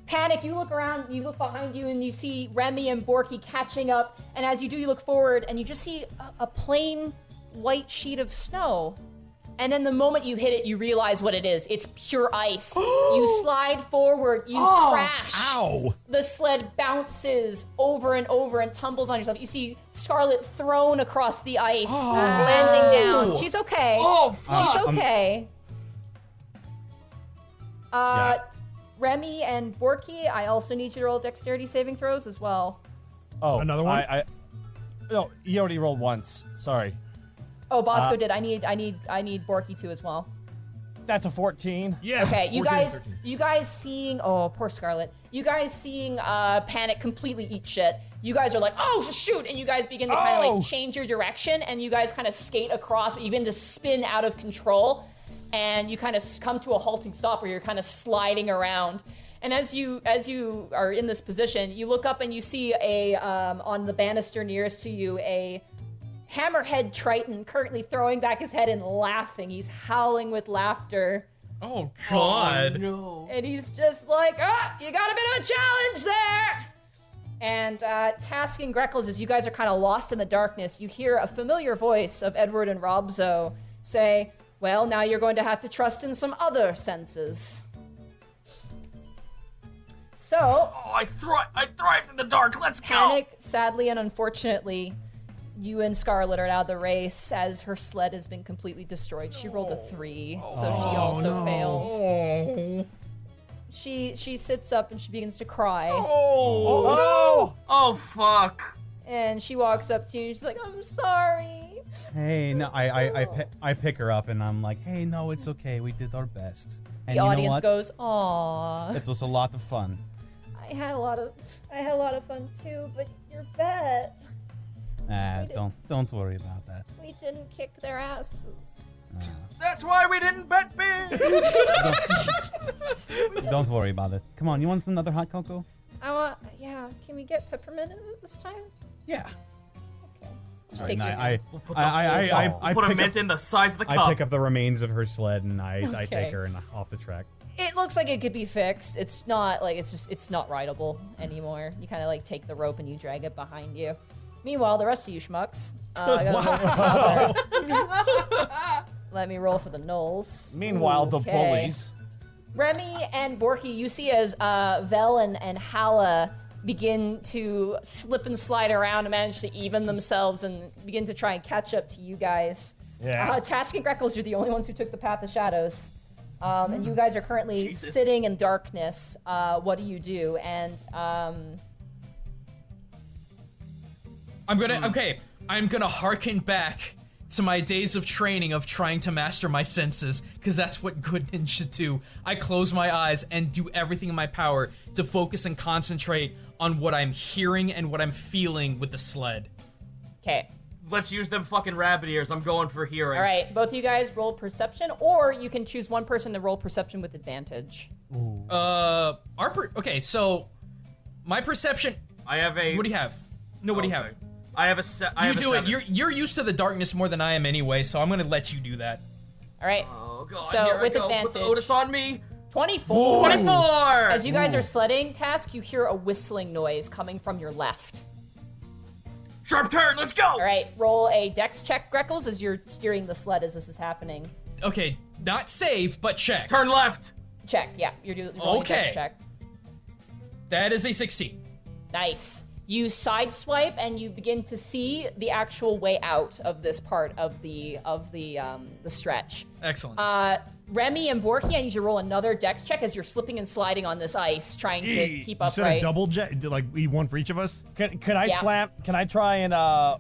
panic, you look around, you look behind you, and you see Remy and Borky catching up. And as you do, you look forward, and you just see a plain white sheet of snow. And then the moment you hit it, you realize what it is. It's pure ice. You slide forward, you crash. Ow! The sled bounces over and over and tumbles on yourself. You see Scarlet thrown across the ice, landing down. She's okay. Oh, fuck. She's okay. Remy and Borky, I also need you to roll dexterity saving throws as well. Oh, Another one? No, you already rolled once. Sorry. Oh, Bosco did. I need Borky too as well. That's a 14. Yeah. Okay, you 14, guys, 13. you guys seeing, oh, poor Scarlet. You guys seeing Panic completely eat shit. You guys are like, oh, just shoot, and you guys begin to kind of like change your direction, and you guys kind of skate across, but you begin to spin out of control, and you kind of come to a halting stop where you're kind of sliding around. And as you are in this position, you look up and you see on the banister nearest to you, a Hammerhead Triton currently throwing back his head and laughing. He's howling with laughter. Oh god. No. And he's just like, you got a bit of a challenge there! And Task and Greckles, as you guys are kind of lost in the darkness, you hear a familiar voice of Edward and Robzo say, well, now you're going to have to trust in some other senses. So, Oh, I thrived in the dark. Let's go. Panic, sadly and unfortunately, you and Scarlet are out of the race as her sled has been completely destroyed. She rolled a 3, so she also failed. She sits up and she begins to cry. Oh, fuck. And she walks up to you and she's like, I'm sorry. Hey, no, I pick her up and I'm like, hey, no, it's okay. We did our best. And The you know audience what? goes, aw. It was a lot of fun. I had a lot of fun too, but your bet. Don't worry about that. We didn't kick their asses. That's why we didn't bet big. Don't worry about it. Come on, you want another hot cocoa? Can we get peppermint this time? Yeah. Just All takes right, your I put a pick mint up, in the size of the cup. I pick up the remains of her sled and I Okay. take her off the track. It looks like it could be fixed. It's not like it's not rideable anymore. You kind of like take the rope and you drag it behind you. Meanwhile, the rest of you schmucks, I gotta roll for the other. Let me roll for the gnolls. Meanwhile, the Okay. bullies. Remy and Borky, you see as Vel and Hala begin to slip and slide around and manage to even themselves and begin to try and catch up to you guys. Yeah. Task and Greckles, you're the only ones who took the path of shadows. And you guys are currently Jesus. sitting in darkness. What do you do? And I'm gonna harken back to my days of training of trying to master my senses, because that's what good ninja do. I close my eyes and do everything in my power to focus and concentrate on what I'm hearing and what I'm feeling with the sled. okay. Let's use them fucking rabbit ears. I'm going for hearing. All right, both of you guys roll perception, or you can choose one person to roll perception with advantage. Okay, so my perception. I have a. What do you have? No, what do you have? I have a set. You do it. You're used to the darkness more than I am anyway, so I'm gonna let you do that. All right. Oh god. So here with I go. advantage. Put the Otis on me. 24. 24. As you guys are sledding, Task, you hear a whistling noise coming from your left. Sharp turn. Let's go. All right, roll a dex check, Greckles, as you're steering the sled as this is happening. Okay, Not save, but check. Turn left. Check. Yeah, you're doing a dex check. That is a 16. Nice. You sideswipe and you begin to see the actual way out of this part of the stretch. Excellent. Remy and Borky, I need you to roll another dex check as you're slipping and sliding on this ice, trying to keep You said a upright. double jet, like one for each of us. Can I slam? Can I try and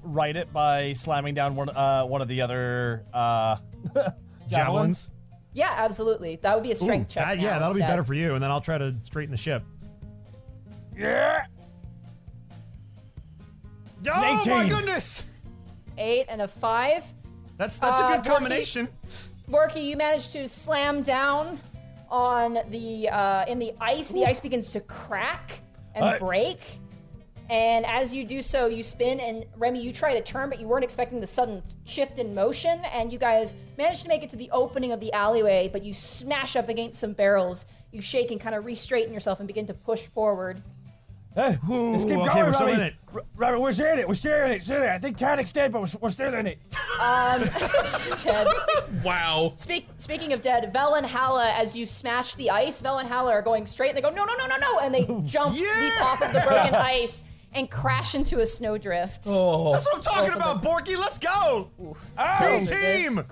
right it by slamming down one of the other javelins? Yeah, absolutely. That would be a strength check. Yeah, that'll be instead. better for you, and then I'll try to straighten the ship. Yeah. Oh 18. my goodness! 8 and a 5. That's a good combination. Borky, you managed to slam down on the in the ice. The ice begins to crack and break. And as you do so, you spin, and Remy, you try to turn, but you weren't expecting the sudden shift in motion, and you guys managed to make it to the opening of the alleyway, but you smash up against some barrels. You shake and kind of re-straighten yourself and begin to push forward. Hey, let's keep okay, going, we're still Remy. in it. Remy, we're still in it. We're still in it. Still in it. I think Canic's dead, but we're still in it. Dead. Wow. Speaking of dead, Vel and Hala, as you smash the ice, Vel and Hala are going straight, and they go, no, and they jump, leap off of the broken ice, and crash into a snowdrift. Oh. That's what I'm talking about, Borky. Let's go. B team.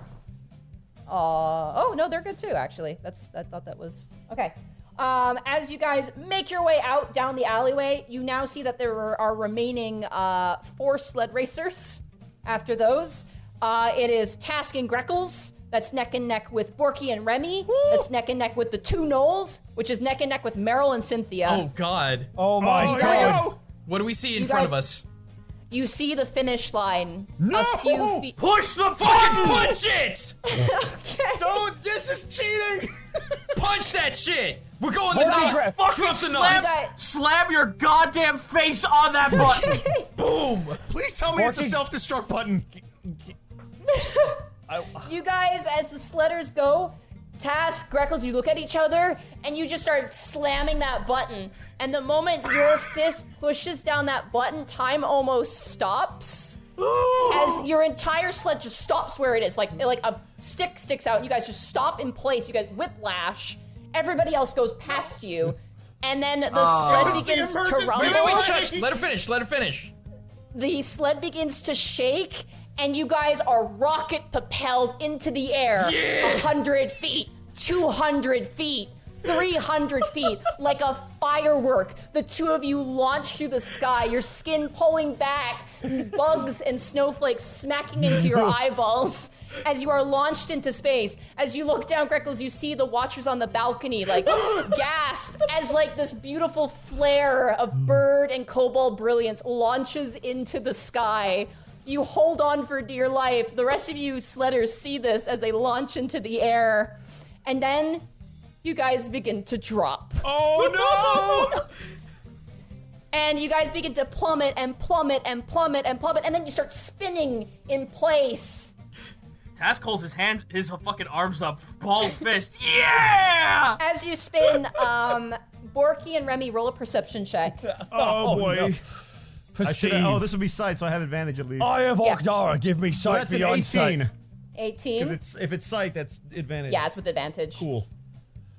Oh no, they're good too. Actually, I thought that was okay. As you guys make your way out down the alleyway, you now see that there are remaining 4 sled racers. After those, it is Task and Greckles. That's neck and neck with Borky and Remy. Woo! That's neck and neck with the 2 Knolls, which is neck and neck with Meryl and Cynthia. Oh God. Oh my God. What do we see in front of us? You see the finish line. A few feet. Push the fucking punch it! Okay. Don't. This is cheating. Punch that shit. We're going the Fucking nuts. fucking Trust the nuts. slam your goddamn face on that button. Boom. Please tell me it's a self-destruct button. You guys, as the sledders go, Task, Greckles, you look at each other, and you just start slamming that button. And the moment your fist pushes down that button, time almost stops. As your entire sled just stops where it is. Like a stick sticks out, and you guys just stop in place. You get whiplash. Everybody else goes past you. And then the sled begins to rumble. Wait, shush. Let her finish. The sled begins to shake, and you guys are rocket propelled into the air. 100 feet, 200 feet, 300 feet, like a firework. The 2 of you launch through the sky, your skin pulling back, bugs and snowflakes smacking into your eyeballs as you are launched into space. As you look down, Greckles, you see the watchers on the balcony, like, gasp as, like, this beautiful flare of bird and cobalt brilliance launches into the sky. You hold on for dear life. The rest of you sledders see this as they launch into the air. And then you guys begin to drop. Oh no! And you guys begin to plummet and plummet and plummet and plummet, and then you start spinning in place. Task holds his fucking arms up, balled fist. Yeah! As you spin, Borky and Remy roll a perception check. Oh boy. No. Oh, this would be sight, so I have advantage at least. I have Okdara. Give me So sight that's an beyond 18. sight. 18. Because if it's sight, that's advantage. Yeah, it's with advantage. Cool.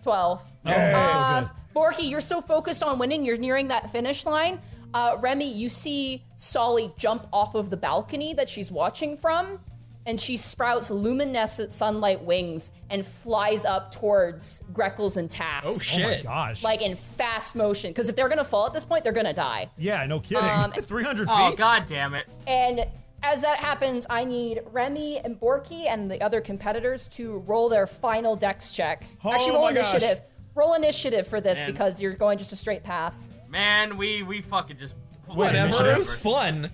12. Yeah, so good. Borky, you're so focused on winning, you're nearing that finish line. Remy, you see Solly jump off of the balcony that she's watching from, and she sprouts luminescent sunlight wings and flies up towards Greckles and Task. Oh shit. Oh my gosh. Like in fast motion, because if they're gonna fall at this point, they're gonna die. Yeah, no kidding. 300 feet? Oh, god damn it. And as that happens, I need Remy and Borky and the other competitors to roll their final dex check. Oh Actually, roll my gosh. initiative. Roll initiative for this Man. because you're going just a straight path. Man, we fucking just... Whatever. It was fun.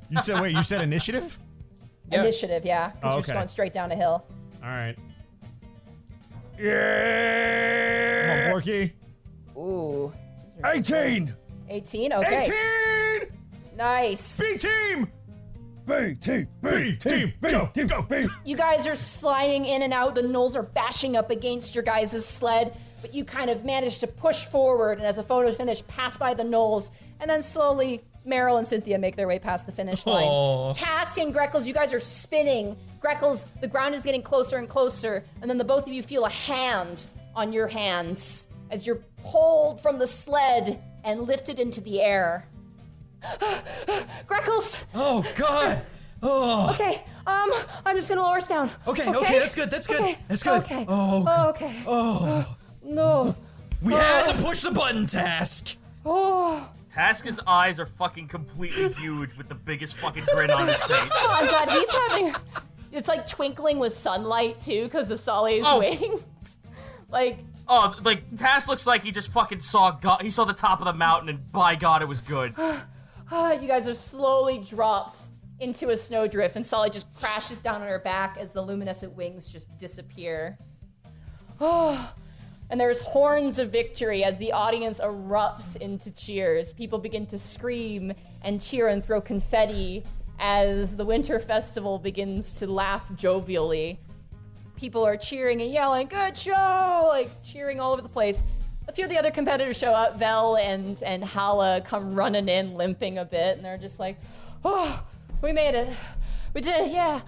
You said initiative? Yeah. Initiative, yeah. Because Oh, you're just okay. going straight down a hill. All right. Yeah. Come on, Borky. Ooh. 18. 18? Okay. 18! Nice. B team! B team. B team. B team. Go. B. You guys are sliding in and out. The gnolls are bashing up against your guys' sled, but you kind of manage to push forward, and as a photo finish, pass by the gnolls, and then slowly Meryl and Cynthia make their way past the finish line. Aw. Task and Greckles, you guys are spinning. Greckles, the ground is getting closer and closer, and then the both of you feel a hand on your hands as you're pulled from the sled and lifted into the air. Greckles! Oh, God! Oh. Okay, I'm just gonna lower us down. Okay, that's good, that's good. Okay, That's good. Okay. Oh, okay. Oh. No. We had to push the button, Task. Oh. Task's eyes are fucking completely huge with the biggest fucking grin on his face. Oh my God, he's having. It's like twinkling with sunlight too, because of Sally's wings. Like. Oh, like Task looks like he just fucking saw God. He saw the top of the mountain, and by God, it was good. You guys are slowly dropped into a snowdrift, and Sally just crashes down on her back as the luminescent wings just disappear. Oh. And there's horns of victory as the audience erupts into cheers. People begin to scream and cheer and throw confetti as the Winter Festival begins to laugh jovially. People are cheering and yelling, "Good show!" like cheering all over the place. A few of the other competitors show up. Vel and Hala come running in, limping a bit, and they're just like, "Oh, we made it. We did, yeah."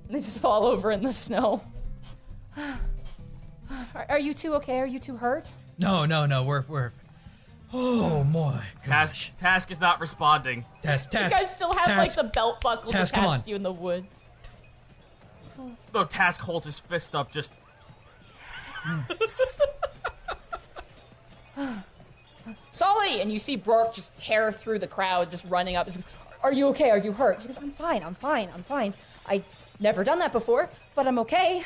They just fall over in the snow. Are you two okay? Are you two hurt? No, we're. Oh my gosh. Task is not responding. Task. You guys still have like the belt buckles Task, come attached on. to you in the wood. No, Task holds his fist up, just. Sully! And you see Brooke just tear through the crowd, just running up. "Are you okay? Are you hurt?" She goes, I'm fine. I've never done that before, but I'm okay.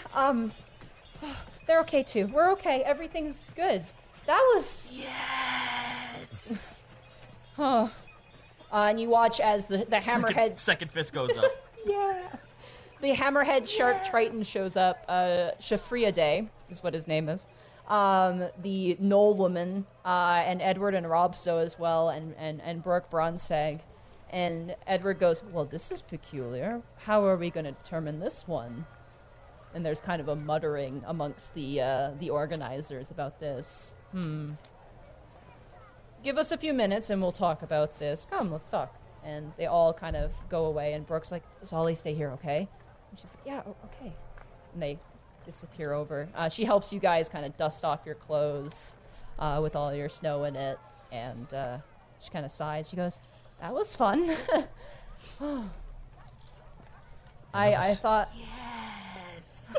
They're okay too. We're okay. Everything's good. That was... Yes! Huh. And you watch as the hammerhead... Second fist goes up. Yeah. The hammerhead shark Triton shows up. Shafriade is what his name is. The Knoll woman, and Edward and Robso as well, and Brooke Bronsfag. And Edward goes, "Well, this is peculiar. How are we going to determine this one?" And there's kind of a muttering amongst the organizers about this. Give us a few minutes and we'll talk about this. Come, let's talk. And they all kind of go away, and Brooke's like, "Solly, stay here, okay?" And she's like, "Yeah, okay." And they disappear over. She helps you guys kind of dust off your clothes with all your snow in it, and she kind of sighs. She goes, "That was fun." I thought... Yes!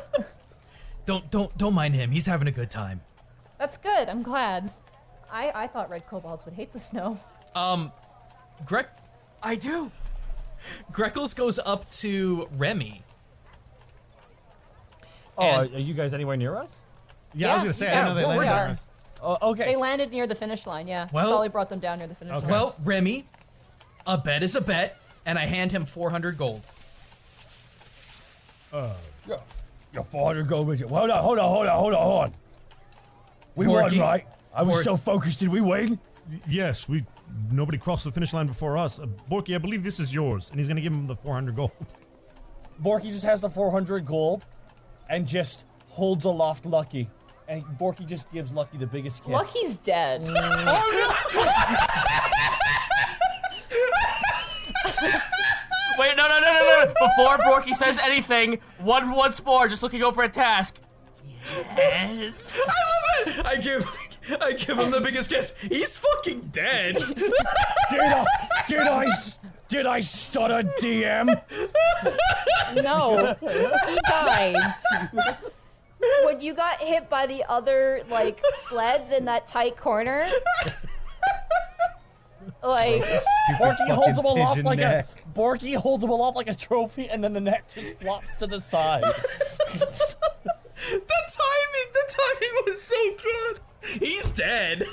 Don't mind him. He's having a good time. That's good. I'm glad. I thought red kobolds would hate the snow. I do. Greckles goes up to Remy. Are you guys anywhere near us? Yeah, I was gonna say, I didn't know they landed are. on us. Okay. They landed near the finish line, yeah. Well- Solly brought them down near the finish line. Well, Remy, a bet is a bet, and I hand him 400 gold. You're 400 gold, Richard. Hold on. We won, Borky. right? I was so focused. Did we win? Yes, nobody crossed the finish line before us. Borky, I believe this is yours, and he's gonna give him the 400 gold. Borky just has the 400 gold and just holds aloft Lucky. And Borky just gives Lucky the biggest kiss. Lucky's dead. Wait, no. Before Borky says anything, once more, just looking over at Task. Yes! I give him the biggest kiss. He's fucking dead. Did I stutter, DM? No, he died. When you got hit by the other, like, sleds in that tight corner, like... Borky holds him aloft like Borky holds him aloft like a trophy, and then the neck just flops to the side. The timing was so good. He's dead.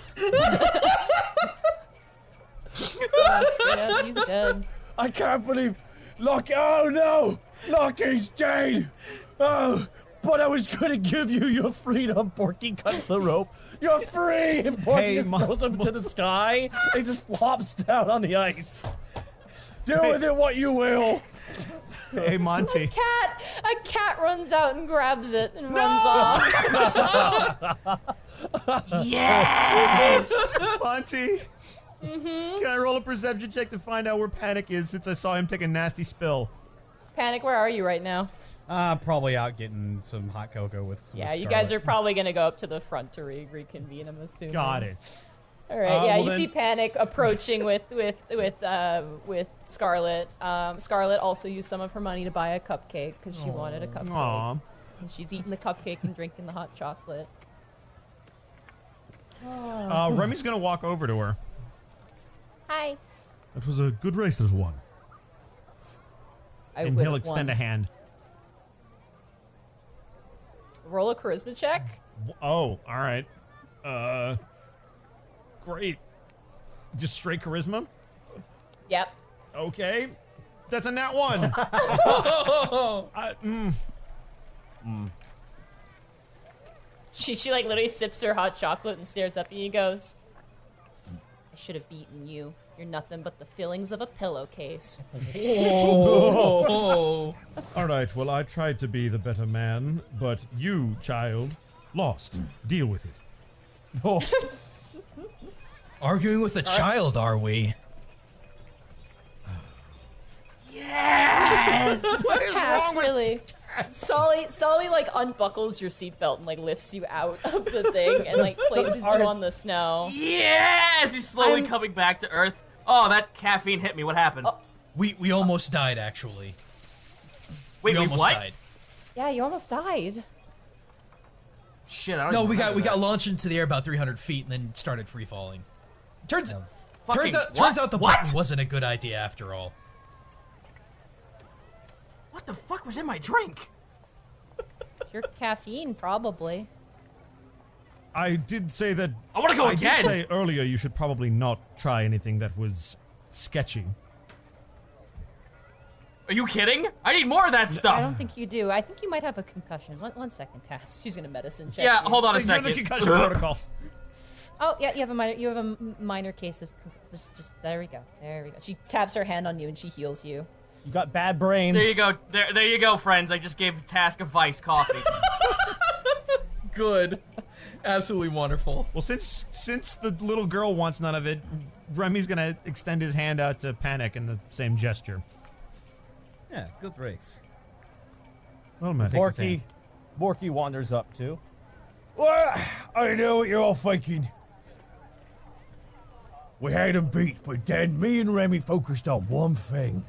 Yeah, he's dead. I can't believe Lucky. Oh no! Lucky's dead! Oh, but I was gonna give you your freedom. Borky cuts the rope. You're free! And Borky just throws him to the sky. He just flops down on the ice. Do with it what you will. Hey, Monty. A cat runs out and grabs it and runs off. Yes! Monty. Can I roll a perception check to find out where Panic is since I saw him take a nasty spill? Panic, where are you right now? Probably out getting some hot cocoa with some Yeah, you Scarlet. guys are probably gonna go up to the front to reconvene. I'm assuming. Got it. All right. Yeah, you see Panic approaching with Scarlet. Scarlet also used some of her money to buy a cupcake because she wanted a cupcake. Aw. And she's eating the cupcake and drinking the hot chocolate. Remy's gonna walk over to her. Hi. That was a good race, little one. And he'll extend a hand. Roll a charisma check. Oh, all right. Great. Just straight charisma? Yep. Okay. That's a nat 1. She like literally sips her hot chocolate and stares up at you and goes, I should have beaten you. You're nothing but the fillings of a pillowcase. All right, well, I tried to be the better man, but you, child, lost. Deal with it. Arguing with a child, are we? Yes! What is wrong with really? Sully like unbuckles your seatbelt and like lifts you out of the thing and like places you on the snow. Yes! He's slowly coming back to Earth. Oh, that caffeine hit me. What happened? We almost died, actually. Wait, we almost what? died. Yeah, you almost died. Shit, I don't No, even we remember got that. launched into the air about 300 feet and then started free falling. Turns out the button wasn't a good idea after all. What the fuck was in my drink? Your caffeine, probably. I did say that. I wanna go again! I did say earlier you should probably not try anything that was sketchy. Are you kidding? I need more of that stuff. I don't think you do. I think you might have a concussion. One second, Tass. She's gonna medicine check. Yeah, you. hold on a You're second. the concussion protocol. Oh yeah, you have a minor case of just there we go. There we go. She taps her hand on you and she heals you. You got bad brains. There you go. There you go, friends. I just gave Task of Vice coffee. Good. Absolutely wonderful. Well, since the little girl wants none of it, Remy's gonna extend his hand out to Panic in the same gesture. Yeah, good race. Well, man. Borky wanders up too. Well, I know what you're all thinking. We had him beat, but then me and Remy focused on one thing.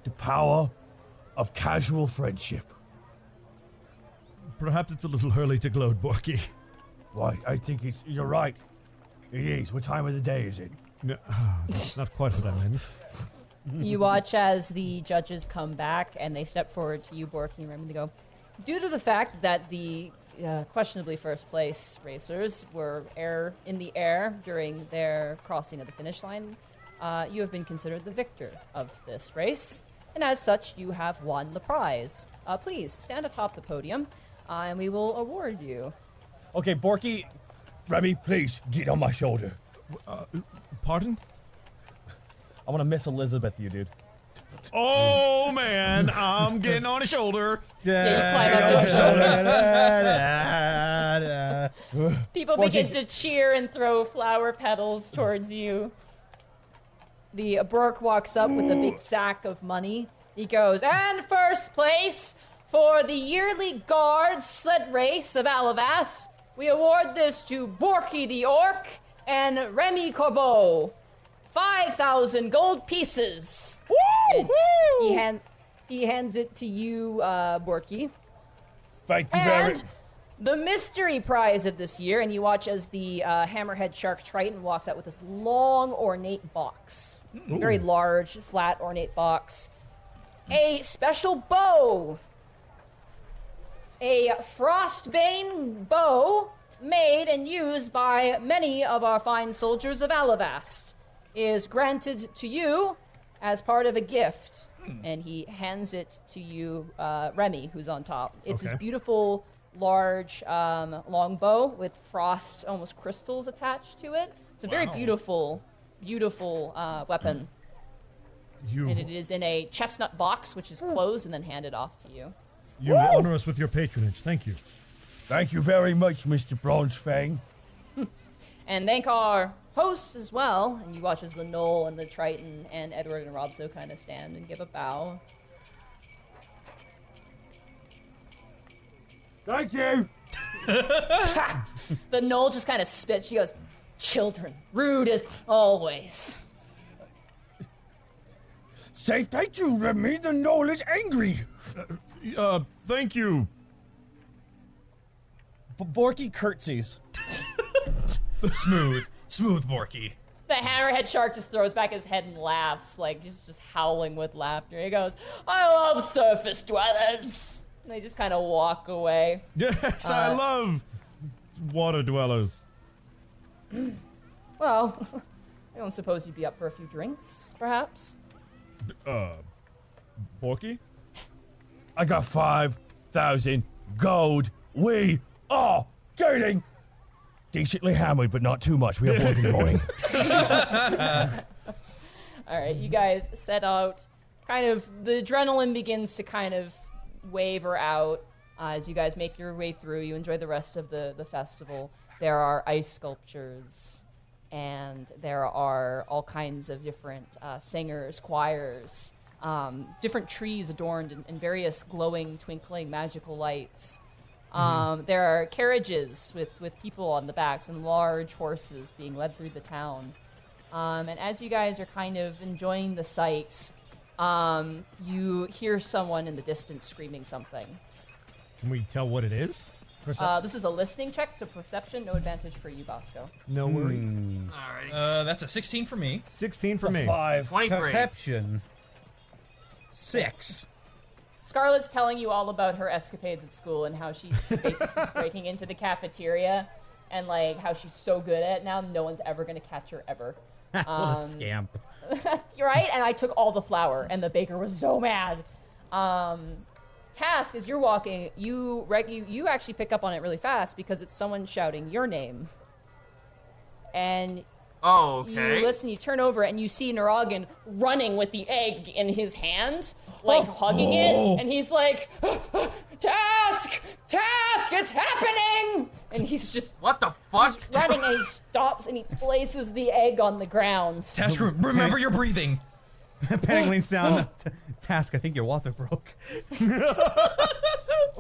The power of casual friendship. Perhaps it's a little early to gloat, Borky. Why, I think you're right. It is. What time of the day is it? No, not quite what I meant. You watch as the judges come back and they step forward to you, Borky and Remy, to go, due to the fact that the questionably first place racers were in the air during their crossing of the finish line, you have been considered the victor of this race, and as such, you have won the prize. Please stand atop the podium, and we will award you. Okay, Borky. Remy, please get on my shoulder. Pardon? I want to Miss Elizabeth you, dude. Oh man, I'm getting on his shoulder. Yeah, you climb up his shoulder. People begin to cheer and throw flower petals towards you. The Burke walks up with a big sack of money. He goes, and first place for the yearly Guard sled race of Alavas, we award this to Borky the Orc and Remy Corbeau. 5,000 gold pieces. Woo! He hands it to you, Borky. Thank you very much. And the mystery prize of this year, and you watch as the Hammerhead Shark Triton walks out with this long, ornate box. Ooh. Very large, flat, ornate box. A special bow. A Frostbane bow made and used by many of our fine soldiers of Alavast is granted to you as part of a gift. And he hands it to you, Remy, who's on top. It's this beautiful, large, long bow with frost, almost crystals attached to it. It's a very beautiful, beautiful weapon. And it is in a chestnut box, which is closed and then handed off to you. You honor us with your patronage. Thank you. Thank you very much, Mr. Bronzefang. And thank our hosts as well, and you watch as the Knoll and the Triton and Edward and Robso kind of stand and give a bow. Thank you. The Knoll just kind of spits. She goes, "Children, rude as always." Say thank you, Remy. The Knoll is angry. Thank you. Borky curtsies. Smooth Borky. The hammerhead shark just throws back his head and laughs, like just howling with laughter. He goes, "I love surface dwellers." And they just kind of walk away. Yes, I love water dwellers. Well, I don't suppose you'd be up for a few drinks, perhaps? Borky? I got 5,000 gold. We are getting decently hammered, but not too much. We have work in the morning. All right, you guys set out. Kind of, the adrenaline begins to kind of waver out as you guys make your way through. You enjoy the rest of the festival. There are ice sculptures, and there are all kinds of different singers, choirs, different trees adorned in various glowing, twinkling, magical lights. There are carriages with people on the backs and large horses being led through the town. And as you guys are kind of enjoying the sights, you hear someone in the distance screaming something. Can we tell what it is? This is a listening check, so perception, no advantage for you, Bosco. No worries. Alrighty. That's a 16 for me. 16 for me. 5. 23. Perception. 6. Scarlett's telling you all about her escapades at school and how she's basically breaking into the cafeteria and like how she's so good at it now, no one's ever gonna catch her ever. What a scamp. You're right, and I took all the flour, and the baker was so mad. Task, as you're walking, you actually pick up on it really fast because it's someone shouting your name. And Oh, okay. you listen, you turn over, and you see Naragan running with the egg in his hand, like hugging it, and he's like, Task! Task! It's happening! And he's just... What the fuck? He's running, and he stops, and he places the egg on the ground. Task, remember your breathing. Panic leans down. Task, I think your water broke.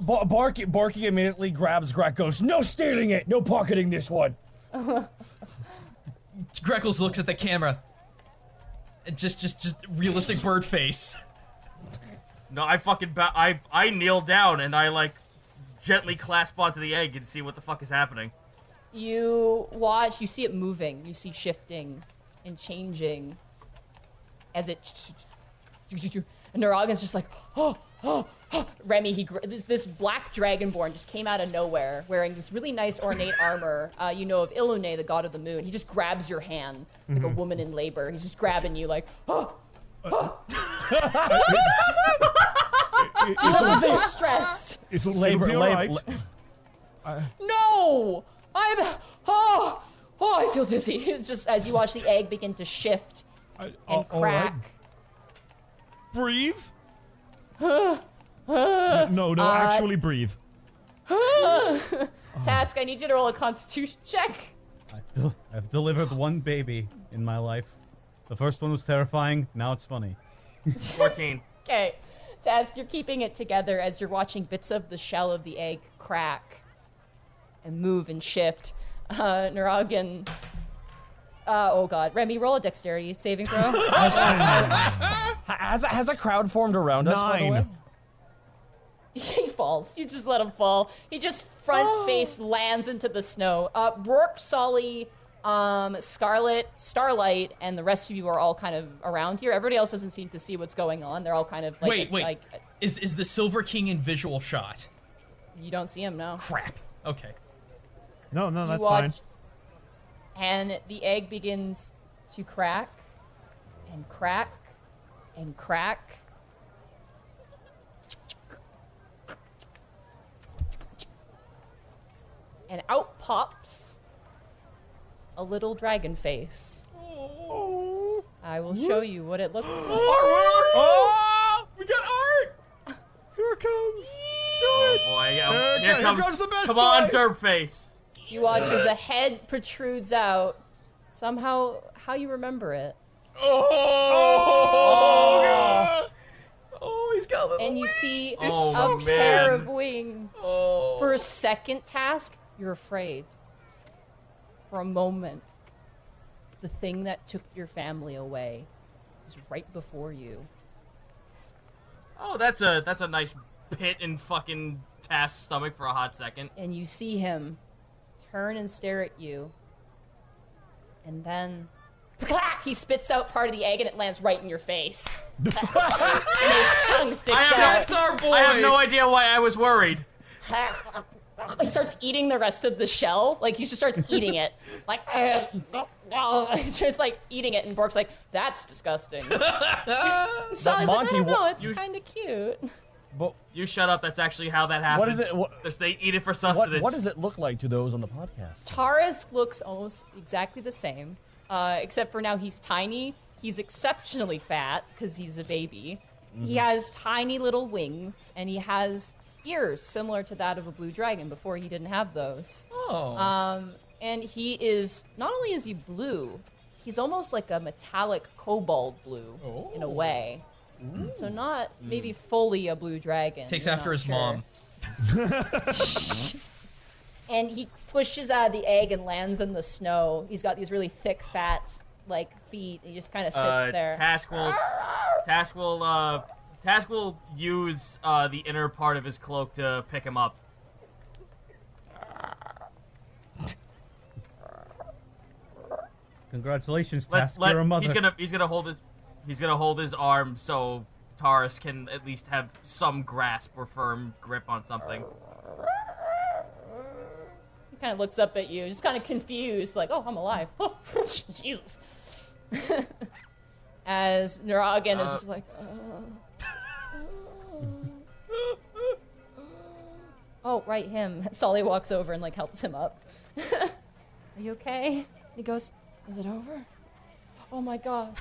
Borky immediately grabs Greg, goes, "No stealing it! No pocketing this one!" Greckles looks at the camera. And just realistic bird face. No, I fucking I kneel down and I like gently clasp onto the egg and see what the fuck is happening. You watch, you see it moving, you see shifting and changing as it... And Naragan's just like, Remy, this black dragonborn just came out of nowhere wearing this really nice ornate armor, of Ilune, the god of the moon. He just grabs your hand like a woman in labor. He's just grabbing you like, so stressed. It's labor. Right. No! I feel dizzy. It's just as you watch the egg begin to shift and crack. Right. Breathe. No, actually breathe. Task, I need you to roll a constitution check. I've delivered one baby in my life. The first one was terrifying, now it's funny. 14. Okay. Task, you're keeping it together as you're watching bits of the shell of the egg crack and move and shift. Naragan... oh god. Remy, roll a dexterity saving throw. Has a crowd formed around us, by the way? He falls. You just let him fall. He just front face lands into the snow. Brooke, Solly, Scarlet, Starlight, and the rest of you are all kind of around here. Everybody else doesn't seem to see what's going on. They're all kind of like... Wait. Is the Silver King in visual shot? You don't see him, no. Crap. Okay. No, that's fine. And the egg begins to crack and crack and crack. And out pops a little dragon face. I will show you what it looks like. Oh, we got art! Here it comes. Oh boy, here comes the best Come part. on, derp face. You watch as a head protrudes out, Somehow, how you remember it. Oh, he's got a little And you see Oh, a pair man. of wings. Oh. For a second task, you're afraid. For a moment, the thing that took your family away is right before you. Oh, that's a nice pit in fucking Task's stomach for a hot second. And you see him turn and stare at you. And then he spits out part of the egg and it lands right in your face. And his tongue sticks out. That's our boy. I have no idea why I was worried. He starts eating the rest of the shell. Like, he just starts eating it. Like, he's just like eating it, and Bork's like, that's disgusting. Sally's like, I Monty, don't know, what- it's kind of cute. You shut up. That's actually how that happens. What is it? Just they eat it for sustenance. What does it look like to those on the podcast? Tarisk looks almost exactly the same, except for now he's tiny. He's exceptionally fat because he's a baby. He has tiny little wings, and he has ears similar to that of a blue dragon. Before he didn't have those. Oh. And he is, not only is he blue, he's almost like a metallic cobalt blue in a way. So not maybe fully a blue dragon. Takes you're after not his sure. mom. And he pushes out of the egg and lands in the snow. He's got these really thick, fat, like, feet. And he just kind of sits there. Task will use the inner part of his cloak to pick him up. Congratulations, Task. You're a mother. He's gonna hold his arm so Taurus can at least have some grasp or firm grip on something. He kind of looks up at you, just kind of confused, like, oh, I'm alive. Oh, Jesus. As Nuragan is just like, oh, right, him. Solly walks over and, like, helps him up. Are you okay? He goes, is it over? Oh my god.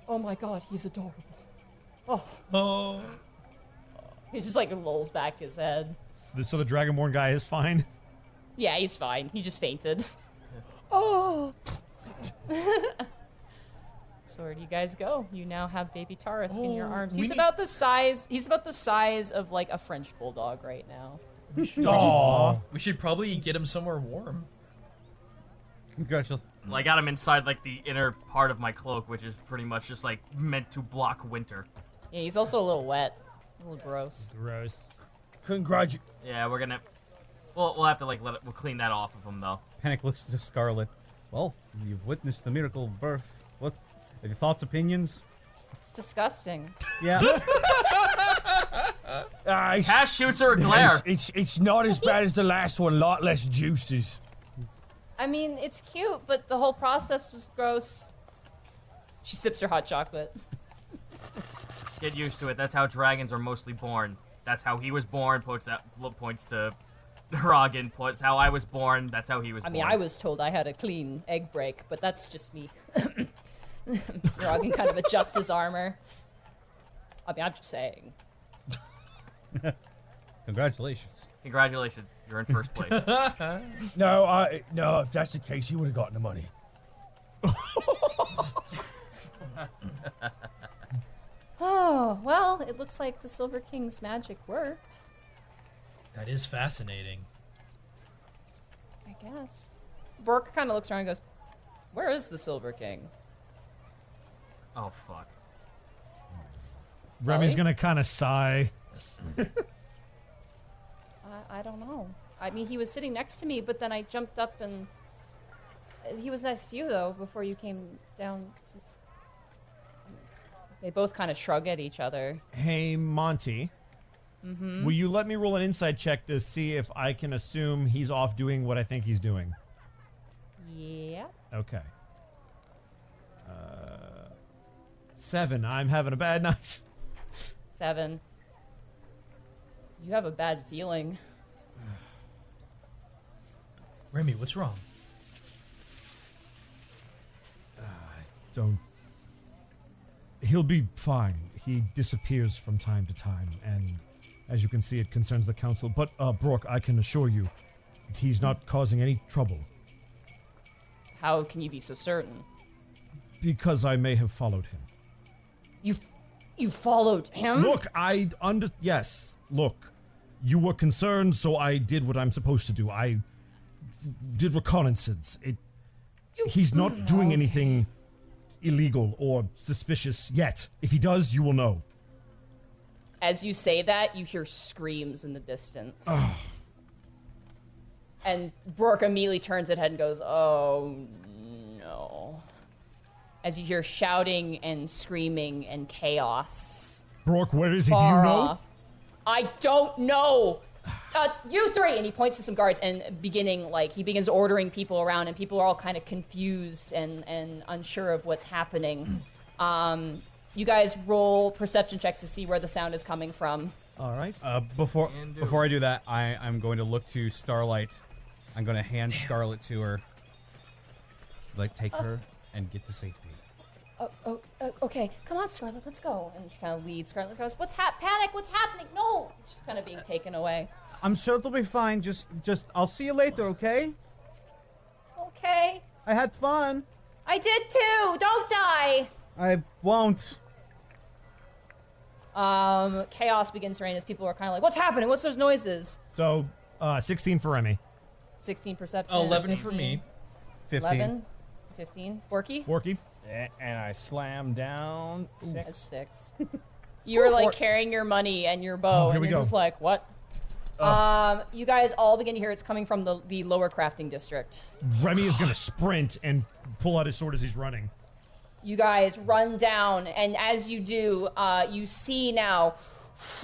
Oh my god, he's adorable. Oh. He just, like, lolls back his head. So the Dragonborn guy is fine? Yeah, he's fine. He just fainted. Oh. So where do you guys go? You now have baby Tarisk in your arms. He's about the size of like a French bulldog right now. We should probably get him somewhere warm. Congratulations. Well, I got him inside like the inner part of my cloak, which is pretty much just like meant to block winter. Yeah, he's also a little wet. A little gross. Gross. Yeah, we're gonna. We'll have to like we'll clean that off of him though. Panic looks to Scarlet. Well, you've witnessed the miracle of birth. What? Any thoughts, opinions? It's disgusting. Yeah. Cash shoots her a glare. It's not as bad as the last one. A lot less juices. I mean, it's cute, but the whole process was gross. She sips her hot chocolate. Get used to it. That's how dragons are mostly born. That's how he was born. Points to Rogan. Points how I was born. That's how he was born. I mean, I was told I had a clean egg break, but that's just me. Rogan kind of adjusts his armor. I mean, I'm just saying. Congratulations. Congratulations. You're in first place. No, if that's the case, he would have gotten the money. Oh, well, it looks like the Silver King's magic worked. That is fascinating. I guess. Bork kind of looks around and goes, where is the Silver King? Oh, fuck. Remy's gonna kind of sigh. I don't know. I mean, he was sitting next to me, but then I jumped up and... He was next to you, though, before you came down. They both kind of shrug at each other. Hey, Monty. Mm-hmm. Will you let me roll an insight check to see if I can assume he's off doing what I think he's doing? Yeah. Okay. 7. I'm having a bad night. 7. You have a bad feeling. Remy, what's wrong? Don't. He'll be fine. He disappears from time to time, and as you can see, it concerns the council. But, Brooke, I can assure you, he's not causing any trouble. How can you be so certain? Because I may have followed him. You followed him? Look, yes. Look, you were concerned, so I did what I'm supposed to do. I did reconnaissance. He's not doing anything illegal or suspicious yet. If he does, you will know. As you say that, you hear screams in the distance. And Brooke immediately turns his head and goes, "Oh, no." As you hear shouting and screaming and chaos. Brooke, where is he? Do you Far know? off. I don't know. You three, and he points to some guards and he begins ordering people around, and people are all kind of confused and unsure of what's happening. You guys roll perception checks to see where the sound is coming from. All right. Before I do that, I'm going to look to Starlight. I'm going to hand Scarlet to her. Like, take her and get to safety. Okay. Come on, Scarlet, let's go. And she kind of leads. Scarlet goes, Panic, what's happening? No! She's kind of being taken away. I'm sure it'll be fine. Just, I'll see you later, okay? Okay. I had fun. I did too! Don't die! I won't. Chaos begins to reign as people are kind of like, what's happening? What's those noises? So, 16 for Remy. 16 perception. 11 15. for me. 15. 11. 15. Borky? Borky. And I slam down 6. That's 6. You were like carrying your money and your bow, here and we you're go. just like, what? You guys all begin to hear it's coming from the lower crafting district. Remy is gonna sprint and pull out his sword as he's running. You guys run down, and as you do, you see now,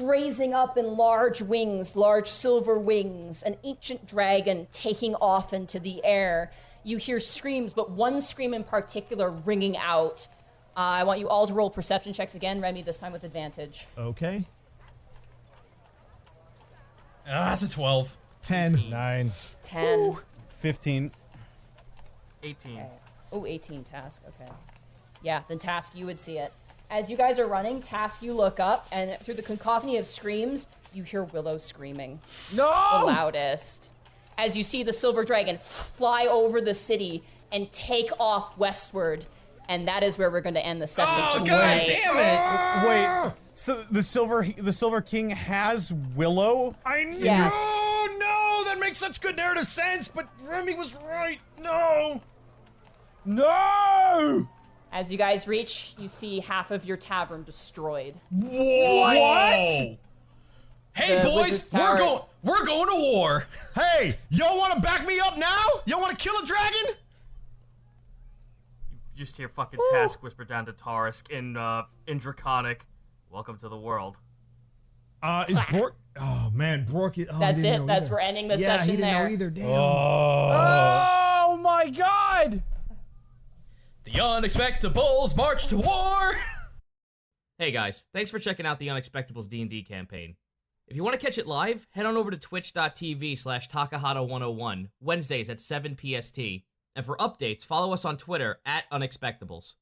raising up in large wings, large silver wings, an ancient dragon taking off into the air. You hear screams, but one scream in particular ringing out. I want you all to roll perception checks again, Remy, this time with advantage. Okay. That's a 12. 10. 9. 10. Ooh. 15. 18. Okay. Oh, 18, Task, okay. Yeah, then Task, you would see it. As you guys are running, Task, you look up, and through the cacophony of screams, you hear Willow screaming. No! The loudest. As you see the silver dragon fly over the city and take off westward. And that is where we're going to end the session. Oh, for God today. damn it! Wait, so the Silver King has Willow? I know. Yes. No, that makes such good narrative sense, but Remy was right. No. No. As you guys reach, you see half of your tavern destroyed. What? Hey The boys, Wizard's Tower- we're going to war. Hey, y'all want to back me up now? Y'all want to kill a dragon? You just hear fucking Task whisper down to Tarisk in Draconic, "Welcome to the world." Is Bork? Oh man, Bork. Oh, That's he didn't it. know That's either. we're ending the Yeah, session he didn't there. know either. Damn. Oh my god! The Unexpectables march to war. Hey guys, thanks for checking out the Unexpectables D&D campaign. If you want to catch it live, head on over to twitch.tv/Takahata101, Wednesdays at 7 PST. And for updates, follow us on Twitter @Unexpectables.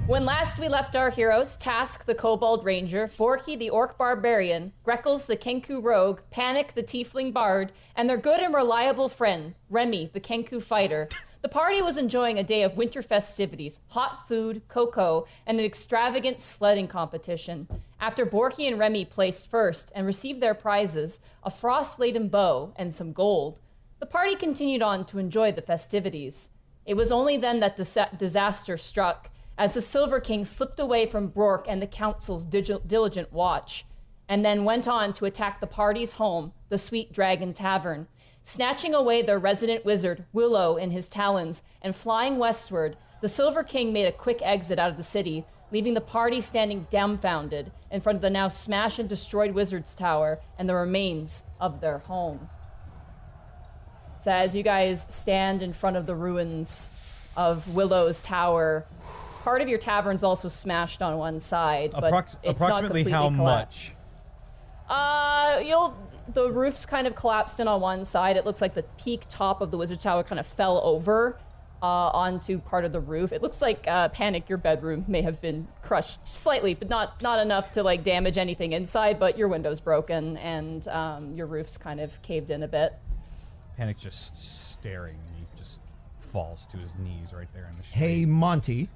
When last we left our heroes, Task the Kobold Ranger, Borky the Orc Barbarian, Greckles the Kenku Rogue, Panic the Tiefling Bard, and their good and reliable friend, Remy the Kenku Fighter, the party was enjoying a day of winter festivities, hot food, cocoa, and an extravagant sledding competition. After Borky and Remy placed first and received their prizes, a frost-laden bow and some gold, the party continued on to enjoy the festivities. It was only then that disaster struck, as the Silver King slipped away from Brork and the Council's diligent watch, and then went on to attack the party's home, the Sweet Dragon Tavern, Snatching away their resident wizard, Willow, in his talons, and flying westward, the Silver King made a quick exit out of the city, leaving the party standing dumbfounded in front of the now smashed and destroyed Wizard's Tower and the remains of their home. So as you guys stand in front of the ruins of Willow's Tower, part of your tavern's also smashed on one side, but it's not approximately completely how collapsed. much? The roof's kind of collapsed in on one side. It looks like the peak top of the Wizard Tower kind of fell over onto part of the roof. It looks like Panic, your bedroom may have been crushed slightly, but not enough to like damage anything inside. But your window's broken and your roof's kind of caved in a bit. Panic just staring. He just falls to his knees right there in the street. Hey, Monty.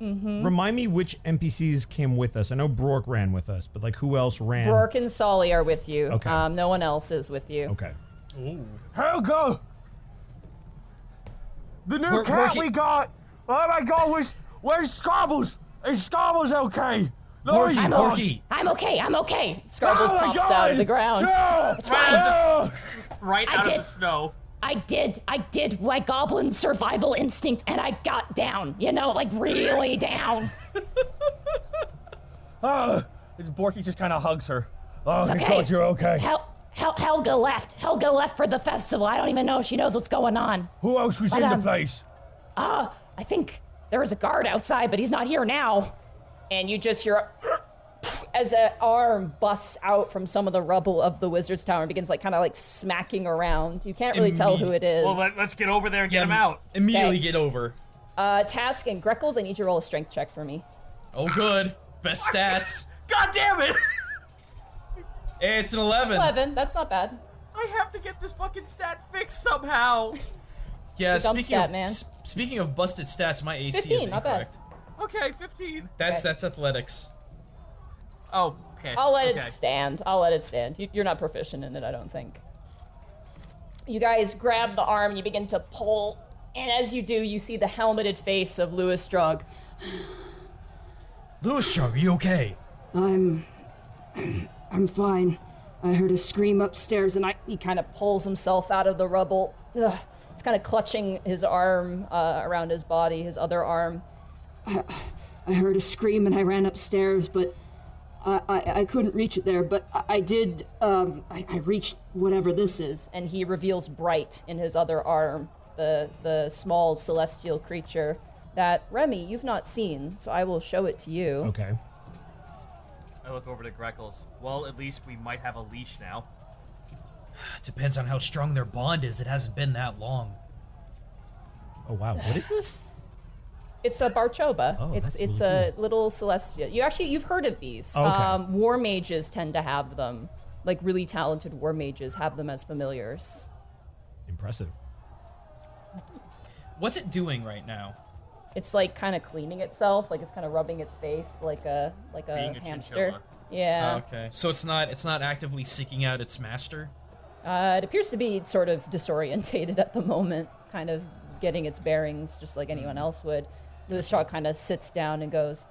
Mm-hmm. Remind me which NPCs came with us. I know Brork ran with us, but like who else ran? Brork and Solly are with you. Okay. No one else is with you. Okay. Ooh. Helga! The new cat we got! Oh my god, where's Scarbles? Is Scarbles okay? No, he's not. I'm okay. Scarbles pops out of the ground. No! It's fine. Right out of the snow. I did my goblin survival instinct, and I got down, like really down. It's Borky just kind of hugs her. Oh, It's thank okay. God you're okay. Helga left. Helga left for the festival. I don't even know if she knows what's going on. Who else was in the place? I think there was a guard outside, but he's not here now. And you just hear as an arm busts out from some of the rubble of the Wizard's Tower and begins kind of smacking around. You can't really tell who it is. Well, let's get over there and get him out. Immediately Okay. get over. Task and Greckles, I need you to roll a strength check for me. Oh, good. Best stats. God damn it! It's an 11. 11, that's not bad. I have to get this fucking stat fixed somehow. Yeah, Become speaking stat of man. speaking of busted stats, my AC 15, is not bad. incorrect. Okay, 15. That's athletics. Oh, piss. I'll let okay. it stand. You're not proficient in it, I don't think. You guys grab the arm and you begin to pull, and as you do, you see the helmeted face of Louis Strug. Louis Strug, are you okay? I'm fine. I heard a scream upstairs and He kind of pulls himself out of the rubble. Ugh. He's kind of clutching his arm around his body, his other arm. I heard a scream and I ran upstairs, but I couldn't reach it there, but I did, I reached whatever this is. And he reveals Bright in his other arm, the small celestial creature that, Remy, you've not seen, so I will show it to you. Okay. I look over to Greckles. Well, at least we might have a leash now. Depends on how strong their bond is. It hasn't been that long. Oh wow, what is this? It's a Barchoba. Oh, it's that's a little celestial. You've heard of these. Oh, okay. War mages tend to have them. Like really talented war mages have them as familiars. Impressive. What's it doing right now? It's kind of cleaning itself, it's kind of rubbing its face like a Being a hamster. chinchilla. Yeah. Okay. So it's not actively seeking out its master? It appears to be sort of disorientated at the moment, kind of getting its bearings just like anyone else would. Louis Strug kind of sits down and goes,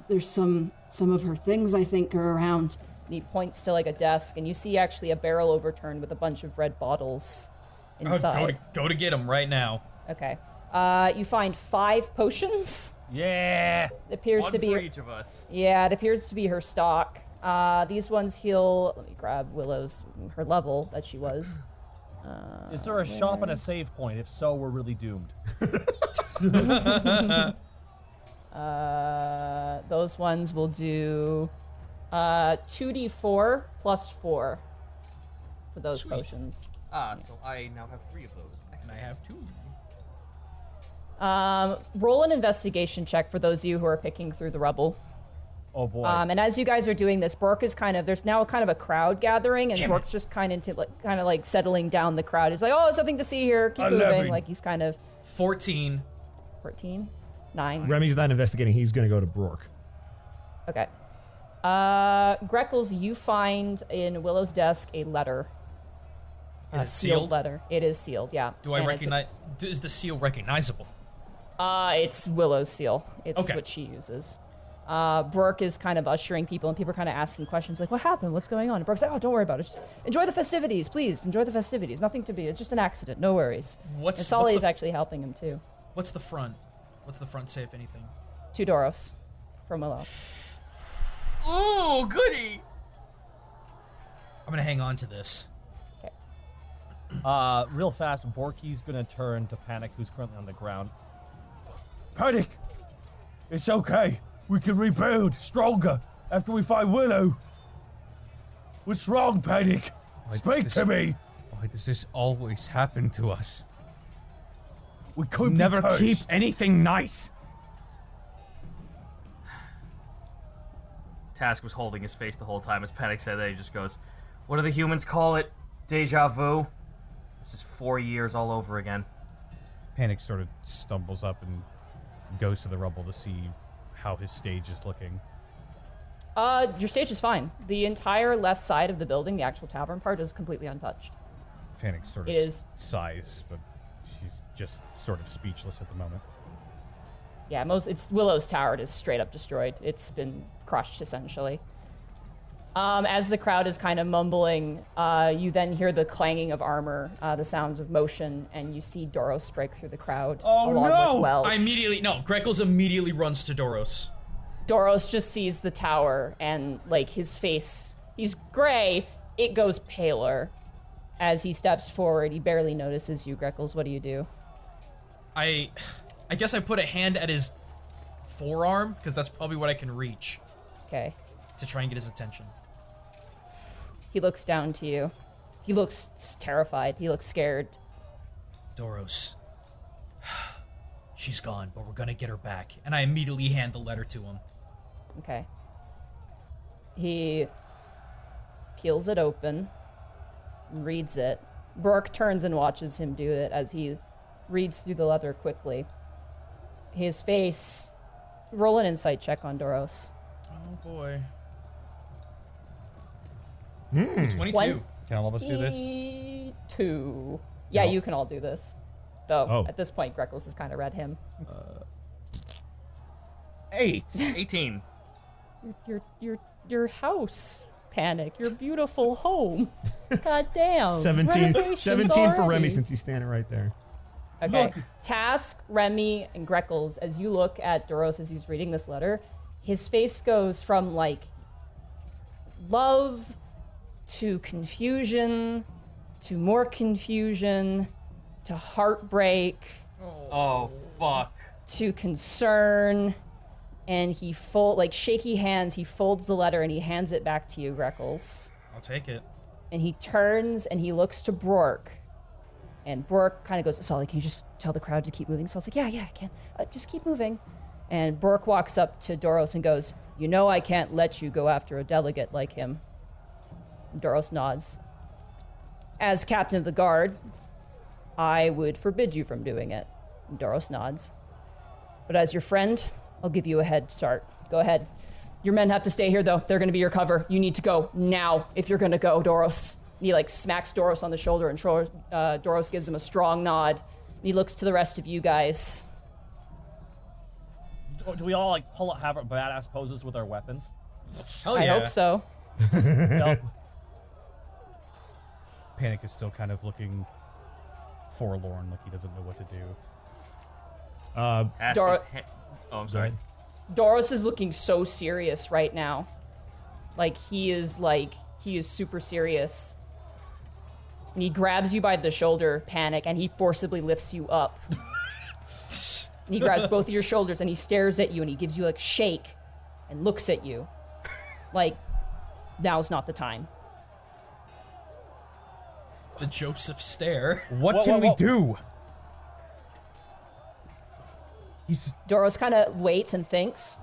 There's some of her things I think are around. And he points to a desk, and you see actually a barrel overturned with a bunch of red bottles inside. Go to get him right now. Okay. You find 5 potions. Yeah. It appears One to be for each of us. Yeah, it appears to be her stock. These ones heal. Let me grab Willow's her level that she was. Is there a shop and a save point? If so, we're really doomed. Those ones will do 2d4 plus 4 for those Sweet. potions. So I now have 3 of those. And I have 2. Roll an investigation check for those of you who are picking through the rubble. Oh boy. And as you guys are doing this, Bork is there's now kind of a crowd gathering, and Bork's just kind of settling down the crowd. He's like, oh, there's something to see here. Keep 11. moving. He's kind of 14. 14? 9. Remy's not investigating. He's going to go to Brork. Okay. Greckles, you find in Willow's desk a letter. Is it sealed sealed? letter. It is sealed, yeah. Do I And it's recognize? Is the seal recognizable? It's Willow's seal. It's Okay. what she uses. Brooke is kind of ushering people, and people are kind of asking questions like, what happened? What's going on? And Brooke's like, oh, don't worry about it. Just enjoy the festivities, please. Enjoy the festivities. Nothing to be. It's just an accident. No worries. And Sully's actually helping him, too. What's the front? What's the front say, if anything? 2 Doros from Willow. Ooh, goody! I'm gonna hang on to this. Real fast, Borky's gonna turn to Panic, who's currently on the ground. Panic! It's okay. We can rebuild stronger after we find Willow. What's wrong, Panic? Speak to me. Why does this always happen to us? We could never be keep cursed. anything nice. Task was holding his face the whole time as Panic said that. He just goes, what do the humans call it? Deja vu? This is 4 years all over again. Panic sort of stumbles up and goes to the rubble to see how his stage is looking. Your stage is fine. The entire left side of the building, the actual tavern part, is completely untouched. Panic sort of sighs, but she's just sort of speechless at the moment. Yeah, it's Willow's tower is straight up destroyed. It's been crushed, essentially. As the crowd is kind of mumbling, you then hear the clanging of armor, the sounds of motion, and you see Doros break through the crowd. Along with Welch. Greckles immediately runs to Doros. Doros just sees the tower, and, like, his face, he's gray, it goes paler. As he steps forward, he barely notices you, Greckles. What do you do? I guess I put a hand at his forearm, because that's probably what I can reach. Okay. To try and get his attention. He looks down to you. He looks terrified. He looks scared. Doros. She's gone, but we're gonna get her back. And I immediately hand the letter to him. Okay. He peels it open, reads it. Brooke turns and watches him do it as he reads through the letter quickly. His face... Roll an insight check on Doros. Oh, boy. 22. Can all of us do this? 22. Yeah, No. you can all do this. Though, Oh. at this point, Greckles has kind of read him. 8. 18. Your house, Panic. Your beautiful home. God damn. 17 Renovations for Remy already. since he's standing right there. Okay. Look. Task, Remy, and Greckles, as you look at Doros as he's reading this letter, his face goes from, like, love to confusion to more confusion to heartbreak. Oh, fuck. To concern. And he shaky hands, he folds the letter and he hands it back to you, Greckles. I'll take it. And he turns and he looks to Brork. And Brork kind of goes, Sully, can you just tell the crowd to keep moving? So I was like, yeah, I can. Just keep moving. And Brork walks up to Doros and goes, you know I can't let you go after a delegate like him. And Doros nods. As captain of the guard, I would forbid you from doing it. And Doros nods. But as your friend, I'll give you a head start. Go ahead. Your men have to stay here, though. They're going to be your cover. You need to go now if you're going to go, Doros. And he, smacks Doros on the shoulder, and Doros gives him a strong nod. And he looks to the rest of you guys. Do we all, have our badass poses with our weapons? I hope so. Nope. Panic is still kind of looking forlorn, like he doesn't know what to do. Oh, I'm sorry. Doros is looking so serious right now. He is super serious. And he grabs you by the shoulder, Panic, and he forcibly lifts you up. And he grabs both of your shoulders and he stares at you and he gives you shake and looks at you. Now's not the time. The Joseph stare. What can we do? Doros kind of waits and thinks.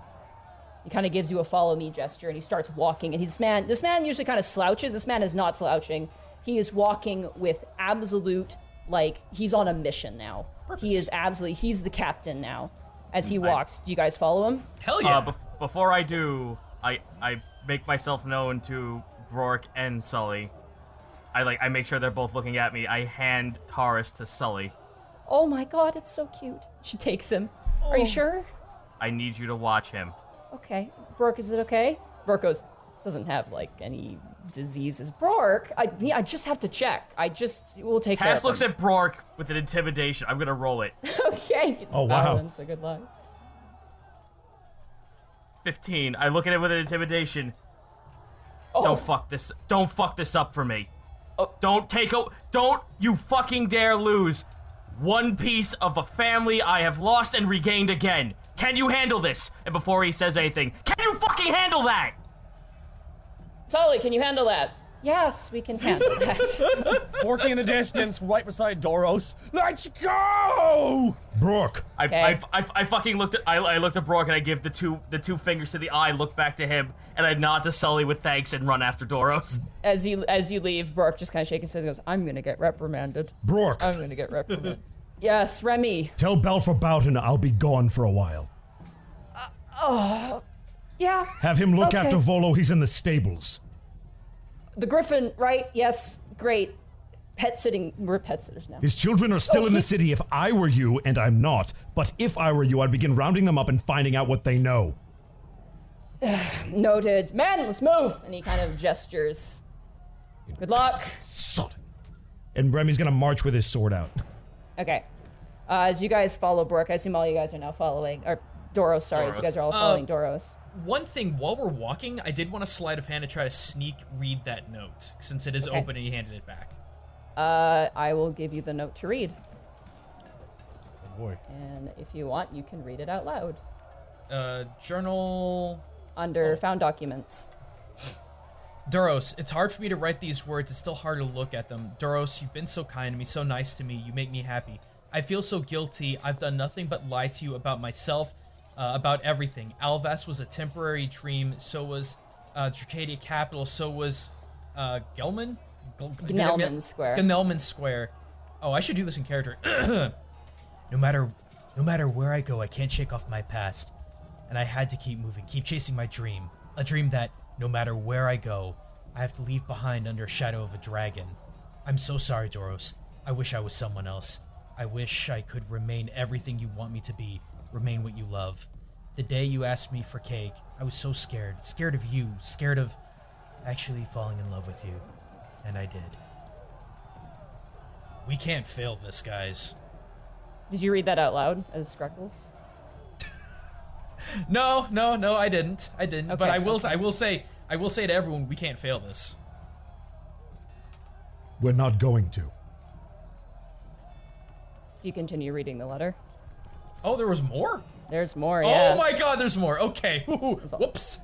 He kind of gives you a follow me gesture and he starts walking. And this man usually kind of slouches. This man is not slouching. He is walking with absolute, he's on a mission now. Purpose. He's the captain now. As he walks, do you guys follow him? Hell yeah. Before I do, I make myself known to Brork and Sully. I make sure they're both looking at me. I hand Taurus to Sully. Oh my god, it's so cute. She takes him. Are you sure? I need you to watch him. Okay. Brooke, is it okay? Brooke goes, doesn't have, like, any diseases. Brooke, I just have to check. We'll take care of Cass looks at Brork with an intimidation. I'm gonna roll it. Okay. He's Oh, wow. paladin, so good luck. 15. I look at it with an intimidation. Oh. Don't fuck this up for me. Don't you fucking dare lose one piece of a family I have lost and regained again. Can you handle this? And before he says anything, can you fucking handle that? Sully, can you handle that? Yes, we can handle that. Working in the distance, right beside Doros. Let's go! Brooke. I fucking looked at I looked at Brooke and I give the two fingers to the eye, look back to him, and I nod to Sully with thanks and run after Doros. As you leave, Brooke just kind of shakes his head and goes, I'm gonna get reprimanded. Brooke. I'm gonna get reprimanded. Yes, Remy. Tell Belfer Boughton I'll be gone for a while. Yeah. Have him look okay. after Volo. He's in the stables. The Griffin, right? Yes, great. We're pet sitters now. His children are still in the city if I were you, and I'm not. But if I were you, I'd begin rounding them up and finding out what they know. Noted. Man, let's move! And he kind of gestures. Good luck. Sod. And Remy's gonna march with his sword out. Okay. As you guys follow Brooke, I assume all you guys are now following, or Doros, sorry, as you guys are all following Doros. One thing, while we're walking, I did want a sleight of hand to try to sneak read that note, since it is open and he handed it back. I will give you the note to read. Oh boy. And if you want, you can read it out loud. Journal... Under found documents. Duros, it's hard for me to write these words, it's still hard to look at them. Duros, you've been so kind to me, so nice to me, you make me happy. I feel so guilty, I've done nothing but lie to you about myself, about everything. Alvas was a temporary dream, so was Dracadia Capital, so was Gelman? Gnelman Square. Gnelman Square. Oh, I should do this in character. No matter where I go, I can't shake off my past. And I had to keep moving, keep chasing my dream. A dream that, no matter where I go, I have to leave behind under shadow of a dragon. I'm so sorry, Doros. I wish I was someone else. I wish I could remain everything you want me to be, remain what you love. The day you asked me for cake, I was so scared. Scared of you, scared of actually falling in love with you. And I did. We can't fail this, guys. Did you read that out loud as Skruckles? No, I didn't. Okay, but I will say to everyone, we can't fail this. We're not going to. Do you continue reading the letter? Oh, there was more? There's more, yeah. Oh my god, there's more. Okay. Whoops.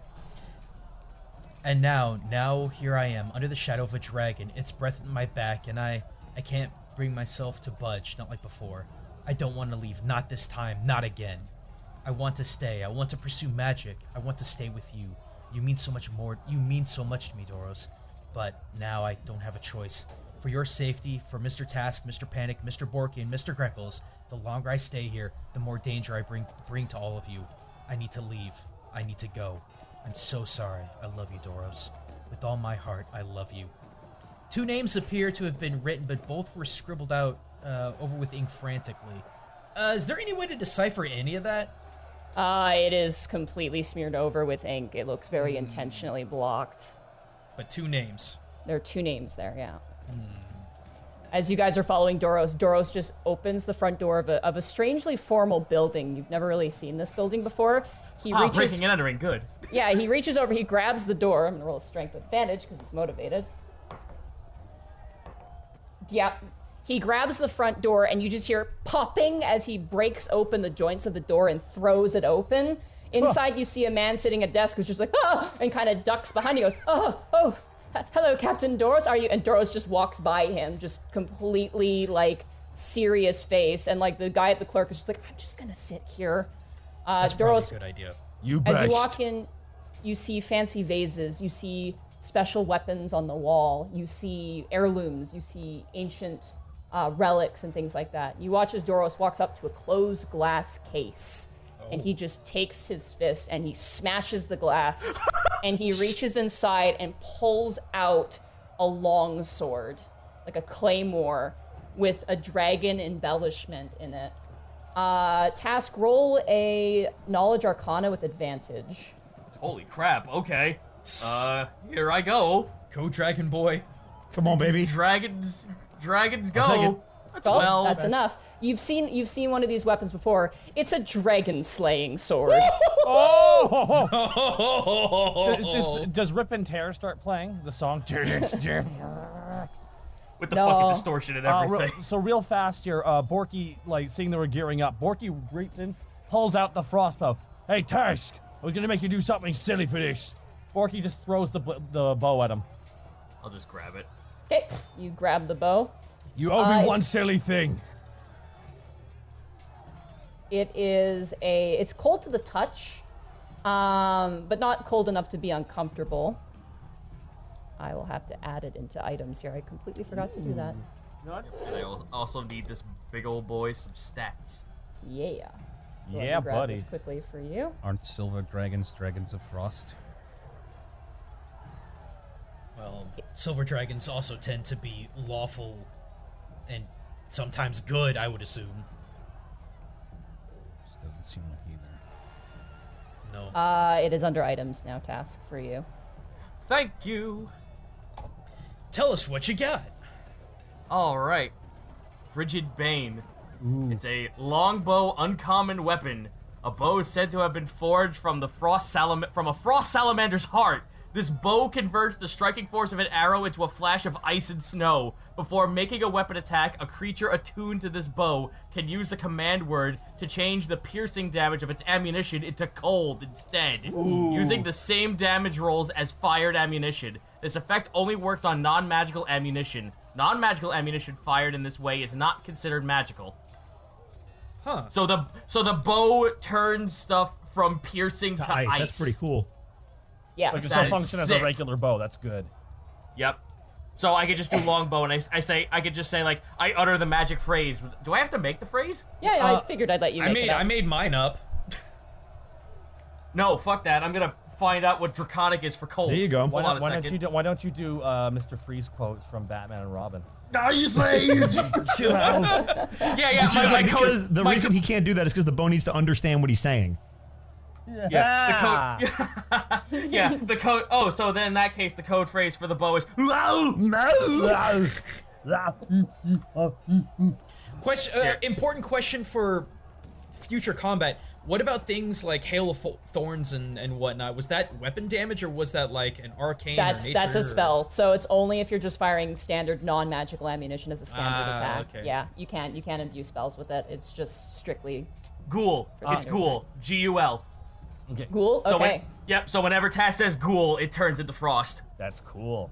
And now here I am, under the shadow of a dragon, its breath in my back, and I can't bring myself to budge, not like before. I don't want to leave, not this time, not again. I want to stay, I want to pursue magic, I want to stay with you. You mean so much more, you mean so much to me, Doros. But now I don't have a choice. For your safety, for Mr. Task, Mr. Panic, Mr. Borky, and Mr. Greckles, the longer I stay here, the more danger I bring to all of you. I need to leave. I need to go. I'm so sorry. I love you, Doros. With all my heart, I love you. 2 names appear to have been written, but both were scribbled out over with ink frantically. Is there any way to decipher any of that? It is completely smeared over with ink. It looks very intentionally blocked. But 2 names. There are 2 names there, yeah. As you guys are following Doros, Doros just opens the front door of a strangely formal building. You've never really seen this building before. He reaches, breaking and entering, good. Yeah, he reaches over, he grabs the door. I'm gonna roll a strength advantage because he's motivated. Yeah, he grabs the front door and you just hear popping as he breaks open the joints of the door and throws it open. Inside you see a man sitting at a desk who's just like, ah, and kind of ducks behind. He goes, hello, Captain Doros, are you? And Doros just walks by him, just completely, like, serious face. And, like, the guy at the clerk is just like, I'm just gonna sit here. That's Doros, probably a good idea. You as you walk in, you see fancy vases, you see special weapons on the wall, you see heirlooms, you see ancient relics and things like that. You watch as Doros walks up to a closed glass case. And he just takes his fist and he smashes the glass and he reaches inside and pulls out a long sword, like a claymore with a dragon embellishment in it. Task, roll a Knowledge Arcana with advantage. Holy crap, okay. Here I go. Go, Dragon Boy. Come on, baby. Dragons I'll take it. go. That's well. That's enough. You've seen one of these weapons before. It's a dragon slaying sword. Does Rip and Tear start playing the song? With the fucking distortion and everything. So real fast here, Borky, like, seeing they were gearing up, Borky reaches in, pulls out the frostbow. Hey, Task, I was gonna make you do something silly for this. Borky just throws the bow at him. I'll just grab it. Okay, you grab the bow. You owe me one silly thing. It's cold to the touch, but not cold enough to be uncomfortable. I will have to add it into items here. I completely forgot to do that. And I also need this big old boy some stats. Yeah. So let Yeah, me grab buddy. this quickly for you. Aren't silver dragons dragons of frost? Well, silver dragons also tend to be lawful and sometimes good, I would assume. This doesn't seem like either. No. It is under items now. Task for you. Thank you. Tell us what you got. All right. Frigid Bane. It's a longbow uncommon weapon. A bow is said to have been forged from a frost salamander's heart. This bow converts the striking force of an arrow into a flash of ice and snow. Before making a weapon attack, a creature attuned to this bow can use a command word to change the piercing damage of its ammunition into cold instead, using the same damage rolls as fired ammunition. This effect only works on non-magical ammunition. Non-magical ammunition fired in this way is not considered magical. Huh. So the bow turns stuff from piercing to ice. That's pretty cool. Yeah. Like, it That still is function as a sick. regular bow. That's good. Yep. So I could just do longbow, and I could just say like I utter the magic phrase. Do I have to make the phrase? Yeah, I figured I'd let you make it up. I made mine up. No, fuck that. I'm gonna find out what draconic is for cold. There you go. Hold on a Why second. don't you do Mr. Freeze quotes from Batman and Robin? Are you saying? Chill out. Yeah. My code. The reason he can't do that is because the bow needs to understand what he's saying. Yeah, the code. Yeah, the code. Oh, so then in that case, the code phrase for the bow is. Important question for future combat. What about things like Hail of Thorns and whatnot? Was that weapon damage or was that like an arcane? That's a spell. So it's only if you're just firing standard non-magical ammunition as a standard attack. Okay. Yeah, you can't abuse spells with it. It's just strictly Ghoul. It's ghoul. G-U-L. ghoul. Okay. So whenever Tass says ghoul, it turns into frost. That's cool.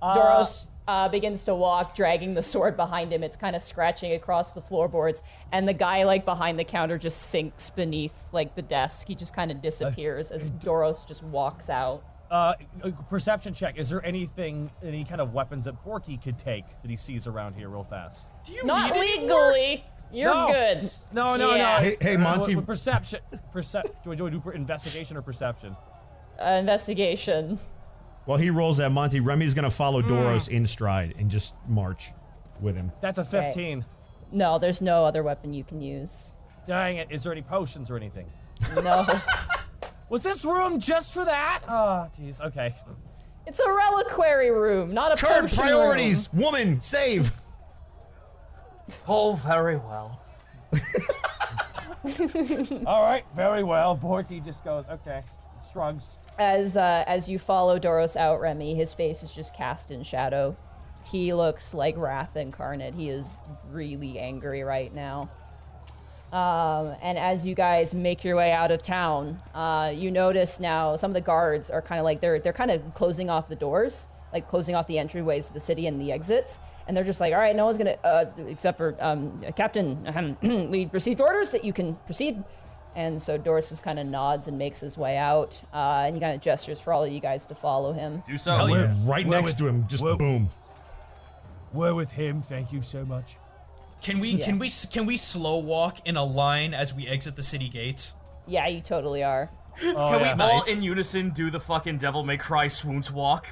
Doros begins to walk, dragging the sword behind him. It's kind of scratching across the floorboards, and the guy like behind the counter just sinks beneath like the desk. He just kind of disappears as Doros just walks out. Perception check. Is there any kind of weapons that Borky could take that he sees around here real fast? Not legally. You're good. No. Hey, Monty. Perception. Do we do investigation or perception? Investigation. While he rolls that, Monty, Remy's gonna follow Doros in stride and just march with him. That's a 15. No, there's no other weapon you can use. Dang it. Is there any potions or anything? No. Was this room just for that? Oh, jeez. Okay. It's a reliquary room, not a Current potion priorities. room. Woman, save. Oh, very well. All right. Very well. Borky just goes, okay. Shrugs. As you follow Doros out, Remy, his face is just cast in shadow. He looks like wrath incarnate. He is really angry right now. And as you guys make your way out of town, you notice now some of the guards are kind of like they're kind of closing off the doors, like closing off the entryways to the city and the exits. And they're just like, all right, no one's gonna, except for Captain. We received orders that you can proceed. And so Doros just kind of nods and makes his way out. And he kind of gestures for all of you guys to follow him. Do so. Right next to him, just boom. We're with him. Thank you so much. Can we slow walk in a line as we exit the city gates? Yeah, you totally are. Can we all in unison do the fucking Devil May Cry swoons walk?